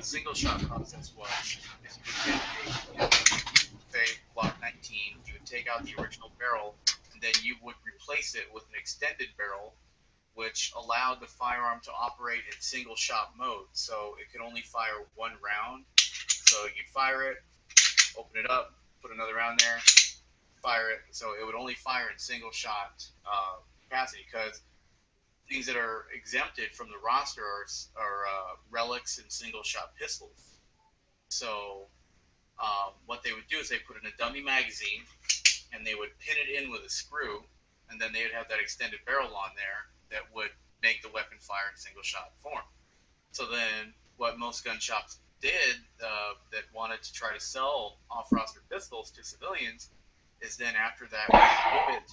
single shot process was is you would take say Glock 19, you would take out the original barrel, and then you would replace it with an extended barrel, which allowed the firearm to operate in single shot mode. So it could only fire one round. So you'd fire it, open it up, put another round there, fire it. So it would only fire in single shot capacity, because things that are exempted from the roster are relics and single shot pistols. So what they would do is they put in a dummy magazine, and they would pin it in with a screw, and then they would have that extended barrel on there that would make the weapon fire in single shot form. So then what most gun shops did that wanted to try to sell off-roster pistols to civilians is then after that would give it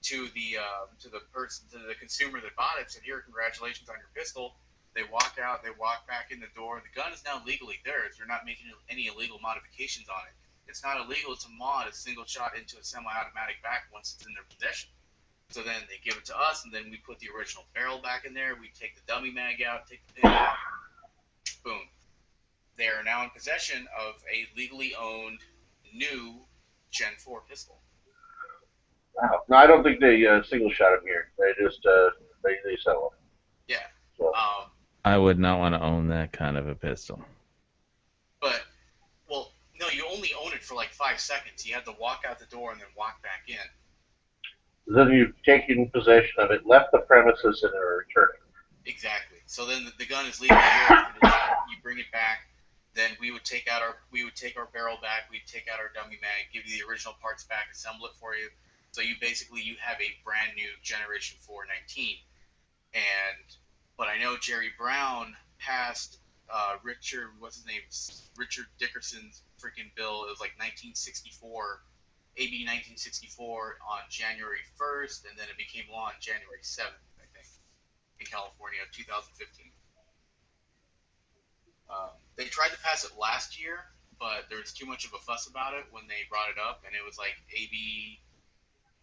to the consumer that bought it, said, here, congratulations on your pistol. They walk out, they walk back in the door. The gun is now legally theirs. They're not making any illegal modifications on it. It's not illegal to mod a single shot into a semi-automatic back once it's in their possession. So then they give it to us, and then we put the original barrel back in there. We take the dummy mag out, take the pin out. Boom. They are now in possession of a legally owned new Gen 4 pistol. Wow. No, I don't think they single shot them here. They just they sell them. Yeah. So. I would not want to own that kind of a pistol. But, well, no, you only own it for like 5 seconds. You have to walk out the door and then walk back in. Then you've taken possession of it, left the premises, and are returning. Exactly. So then the gun is legally yours. You bring it back. Then we would take our barrel back. We'd take out our dummy mag, give you the original parts back, assemble it for you. So you have a brand new Generation 4 19. But I know Jerry Brown passed Richard Dickerson's freaking bill. It was like 1964, AB 1964 on January 1st, and then it became law on January 7th, I think, in California, 2015. They tried to pass it last year, but there was too much of a fuss about it when they brought it up, and it was like AB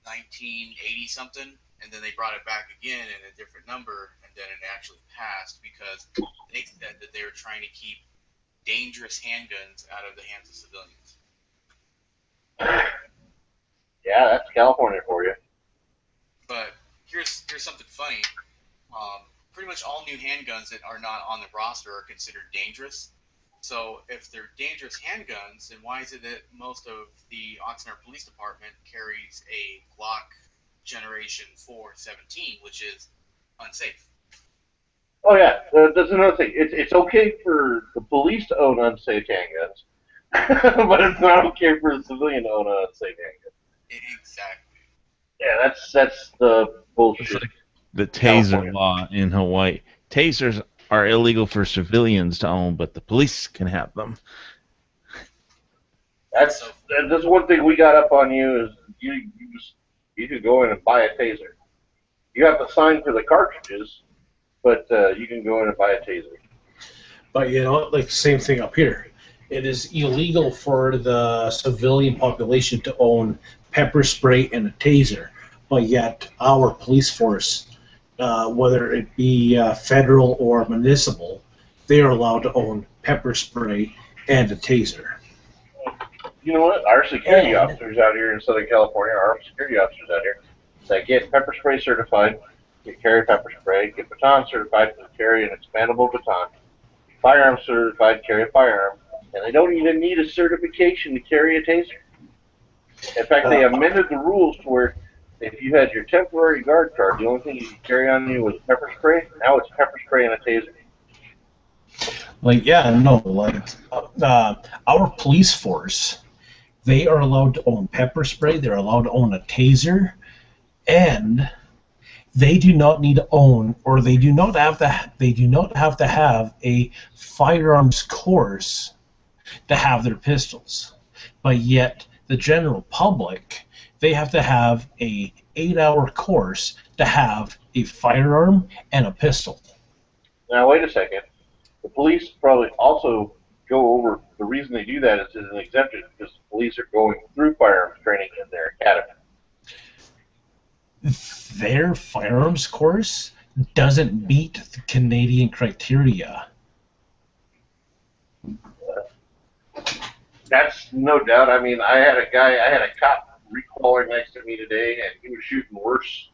1980 something, and then they brought it back again in a different number, and then it actually passed because they said that they were trying to keep dangerous handguns out of the hands of civilians. Yeah, that's California for you. But here's something funny. Pretty much all new handguns that are not on the roster are considered dangerous. So if they're dangerous handguns, then why is it that most of the Oxnard Police Department carries a Glock Generation 4 17, which is unsafe? Oh yeah, that's another thing. It's okay for the police to own unsafe handguns, but it's not okay for the civilian to own an unsafe handgun. Exactly. Yeah, that's the bullshit. Like the taser law in Hawaii. Tasers are illegal for civilians to own, but the police can have them. That's one thing we got up on you is you could go in and buy a taser. You have to sign for the cartridges, but you can go in and buy a taser. But like same thing up here. It is illegal for the civilian population to own pepper spray and a taser, but yet our police force, whether it be federal or municipal, they are allowed to own pepper spray and a taser. You know what? Our security officers out here in Southern California, that get pepper spray certified, get carry pepper spray, get baton certified to carry an expandable baton, firearm certified, carry a firearm, and they don't even need a certification to carry a taser. In fact, they amended the rules to where if you had your temporary guard card, the only thing you could carry on you was pepper spray. Now it's pepper spray and a taser. Our police force, they are allowed to own pepper spray, they're allowed to own a taser, and they do not need to own, or they do not have to have a firearms course to have their pistols. But yet the general public, they have to have a 8-hour course to have a firearm and a pistol. Now wait a second. The police probably also go over the reason they do that is an exemption because the police are going through firearms training in their academy. Their firearms course doesn't meet the Canadian criteria. That's no doubt. I mean, I had a cop recalling next to me today, and he was shooting worse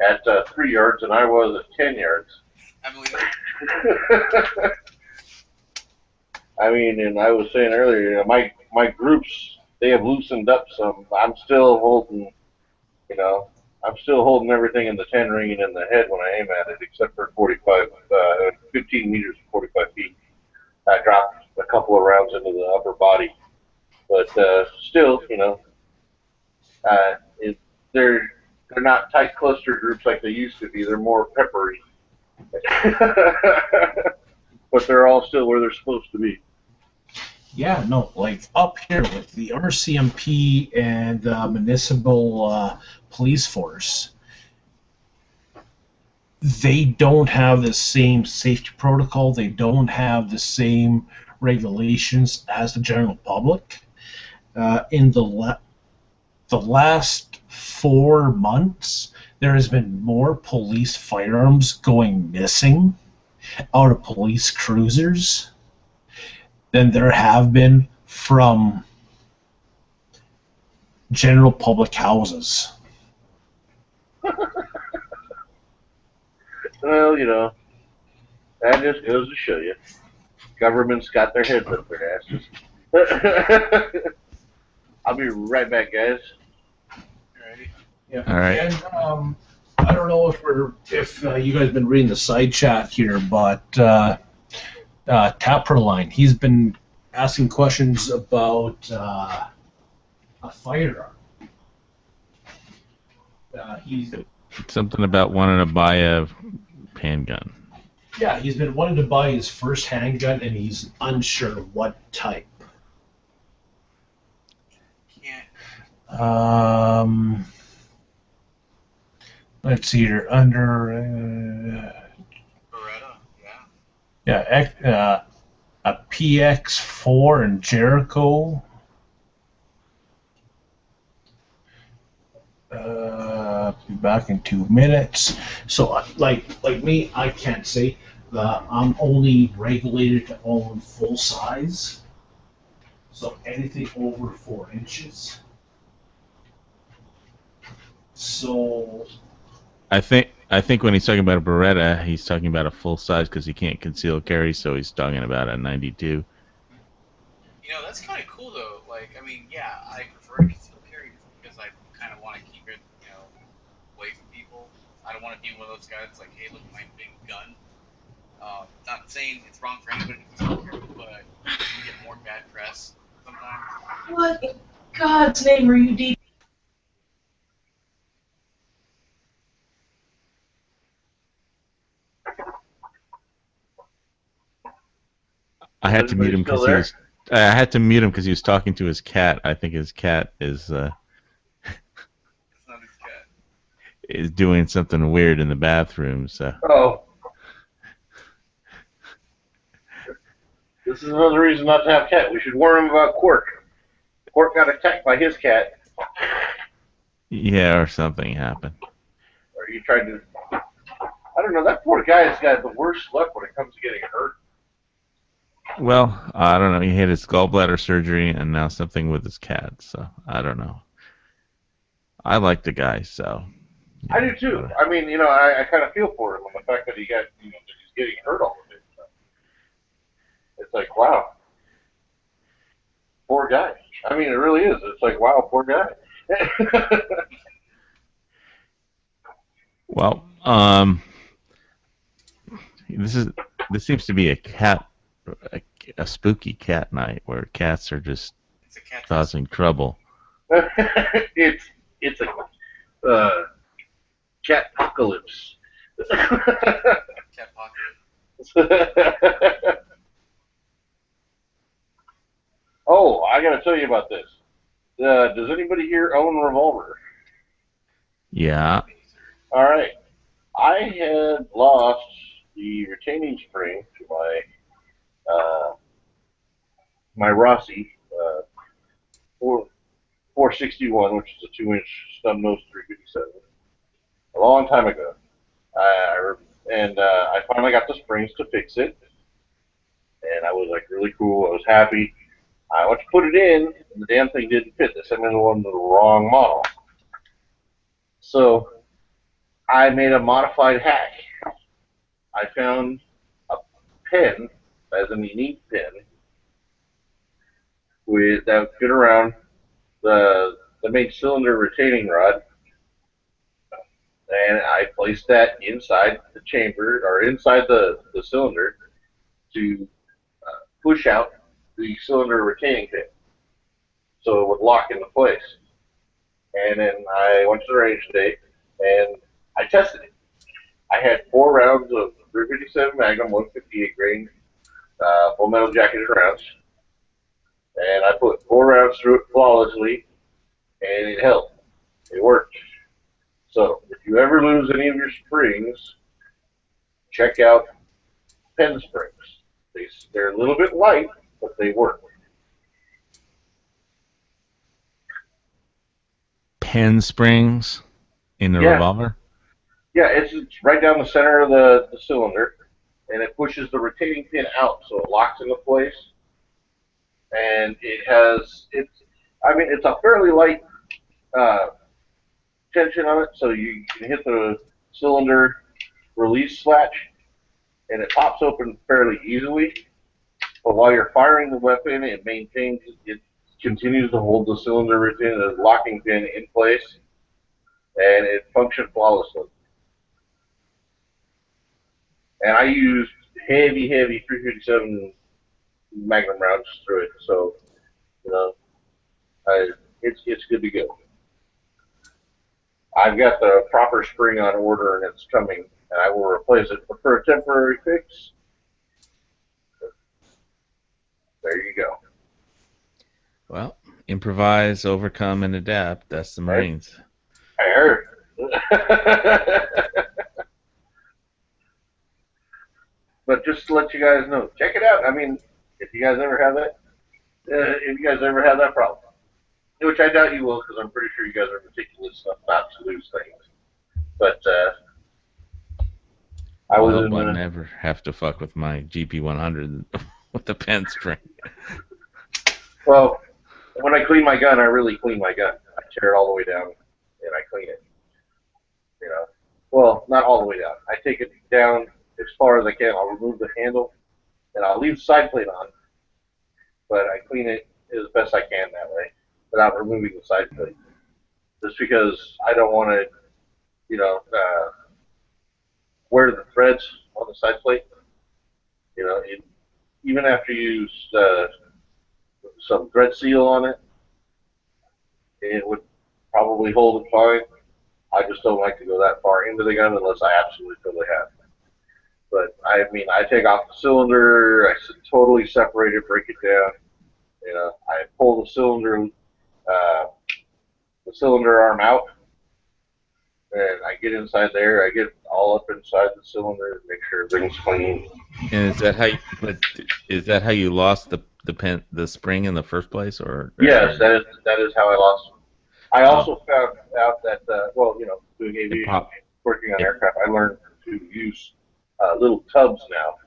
at 3 yards than I was at 10 yards. I believe it. I mean, and I was saying earlier, you know, my groups, they have loosened up some. I'm still holding, you know, I'm still holding everything in the 10 ring and in the head when I aim at it, except for 15 meters, 45 feet. I dropped a couple of rounds into the upper body, but still, you know, they're not tight cluster groups like they used to be. They're more peppery, but they're all still where they're supposed to be. Yeah, no, like up here with the RCMP and the municipal police force, they don't have the same safety protocol. They don't have the same regulations as the general public. In the last 4 months, there has been more police firearms going missing out of police cruisers than there have been from general public houses. Well, you know, that just goes to show you. Government's got their heads up their asses. I'll be right back, guys. Alrighty. Yeah. All right. And I don't know if you guys have been reading the side chat here, but Taproline, he's been asking questions about a firearm. He's Something about wanting to buy a handgun. Yeah, he's been wanting to buy his first handgun, and he's unsure what type. Let's see here. Under Beretta, yeah. yeah, a PX4 and Jericho. Be back in 2 minutes. So, like me, I can't say that I'm only regulated to own full size. So anything over 4 inches. So I think when he's talking about a Beretta, he's talking about a full size because he can't conceal carry, so he's talking about a 92. You know, that's kind of cool though. Like, I mean, yeah, I prefer to conceal carry because I kind of want to keep it, you know, away from people. I don't want to be one of those guys that's like, hey, look at my big gun. Not saying it's wrong for anybody to conceal carry, but you get more bad press sometimes. What in God's name are you deep? I had to mute him because he was. I had to mute him because he was talking to his cat. I think his cat is. It's not his cat. Is doing something weird in the bathroom. So. Oh. This is another reason not to have cat. We should warn him about Quark. Quark got attacked by his cat. Yeah, or something happened. Or he tried to. I don't know. That poor guy has got the worst luck when it comes to getting hurt. Well, I don't know. He had his gallbladder surgery and now something with his cat. So I don't know. I like the guy, so. I do too. I mean, you know, I kind of feel for him on the fact that he got, you know, that he's getting hurt all of it. It's like, wow, poor guy. I mean, it really is. It's like, wow, poor guy. Well, this seems to be a spooky cat night where cats are just causing trouble. it's a cat apocalypse. Cat Oh, I got to tell you about this. Does anybody here own a revolver? Yeah. All right. I had lost the retaining spring to my Rossi 461, which is a 2-inch stub nose 357, a long time ago. and I finally got the springs to fix it, and I was like really cool. I was happy. I went to put it in, and the damn thing didn't fit. They sent me the one with the wrong model. So I made a modified hack. I found a pen, as a unique pen, that would fit around the main cylinder retaining rod, and I placed that inside the chamber or inside the cylinder to push out the cylinder retaining pin, so it would lock into place. And then I went to the range today, and I tested it. I had 4 rounds of 357 Magnum 158 grain full metal jacketed rounds, and I put 4 rounds through it flawlessly, and it held. It worked. So if you ever lose any of your springs, check out pen springs. They're a little bit light, but they work. Pen springs in the revolver? Yeah, it's right down the center of the cylinder, and it pushes the retaining pin out so it locks into place. And it's a fairly light tension on it, so you can hit the cylinder release latch, and it pops open fairly easily. But while you're firing the weapon, it continues to hold the cylinder retain the locking pin in place, and it functioned flawlessly. And I used heavy 357 Magnum rounds through it, so it's good to go. I've got the proper spring on order, and it's coming, and I will replace it. But for a temporary fix, there you go. Well, improvise, overcome, and adapt. That's the Marines. I heard. But just to let you guys know, check it out. I mean, if you guys ever have that problem, which I doubt you will, because I'm pretty sure you guys are meticulous enough not to lose things. But I never have to fuck with my GP100 with the pen spring. Well, when I clean my gun, I really clean my gun. I tear it all the way down, and I clean it. Well, not all the way down. I take it down as far as I can. I'll remove the handle, and I'll leave the side plate on, but I clean it as best I can that way without removing the side plate. Just because I don't want to, wear the threads on the side plate. Even after you use some thread seal on it, it would probably hold it fine. I just don't like to go that far into the gun unless I absolutely totally have to. But I take off the cylinder, I totally separate it, break it down. I pull the cylinder arm out, and I get inside there. I get all up inside the cylinder, make sure everything's clean. And is that how you lost the spring in the first place, or? Yes, that is how I lost it. I also found out that doing aviation, working on aircraft, I learned to use little tubs now.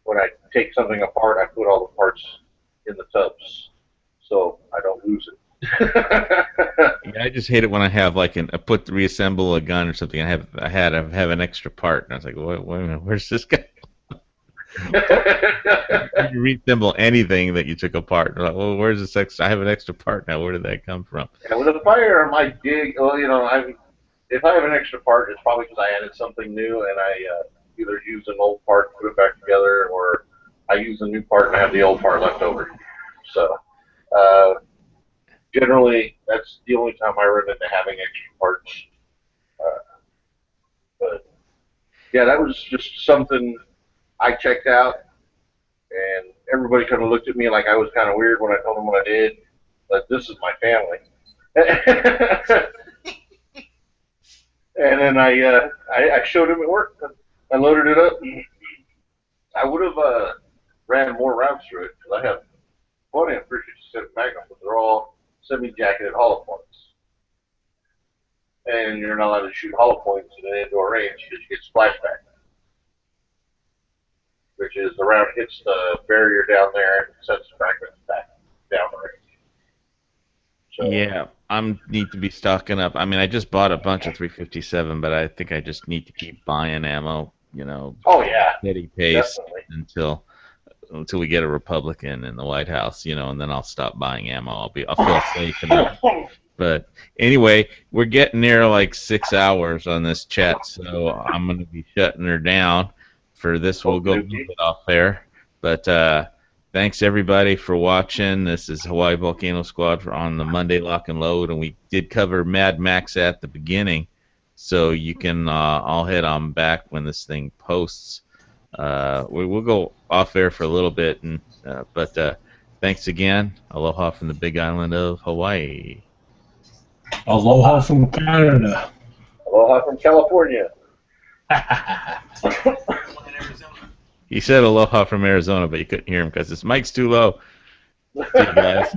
When I take something apart, I put all the parts in the tubs, so I don't lose it. Yeah, I just hate it when I have reassemble a gun or something. I have an extra part, and I was like, wait a minute, where's this guy? You reassemble anything that you took apart. Like, well, where's this extra? I have an extra part now. Where did that come from? Yeah, with a firearm, I dig. Well, if I have an extra part, it's probably because I added something new, and I either use an old part, put it back together, or I use a new part and I have the old part left over. So, generally, that's the only time I run into having extra parts. But yeah, that was just something I checked out, and everybody kind of looked at me like I was kind of weird when I told them what I did. But this is my family. And then I showed him at work. I loaded it up. I would have ran more rounds through it because I have plenty of 357 Magnum, but they're all semi-jacketed hollow points. And you're not allowed to shoot hollow points in an indoor range because you get splashback. which is the round hits the barrier down there and sends fragments back down the range. So, Yeah, I need to be stocking up. I mean, I just bought a bunch of 357, but I think I just need to keep buying ammo. Oh yeah, steady pace definitely. until we get a Republican in the White House, and then I'll stop buying ammo. I'll feel safe enough. But anyway, we're getting near like 6 hours on this chat, so I'm going to be shutting her down. For this, we'll go a little bit off there. But thanks everybody for watching. This is Hawaii Volcano Squad on the Monday Lock and Load, and we did cover Mad Max at the beginning, so you can all head on back when this thing posts. We'll go off air for a little bit, but thanks again. Aloha from the Big Island of Hawaii. Aloha from Canada. Aloha from California. He said aloha from Arizona, but you couldn't hear him because his mic's too low. See you guys.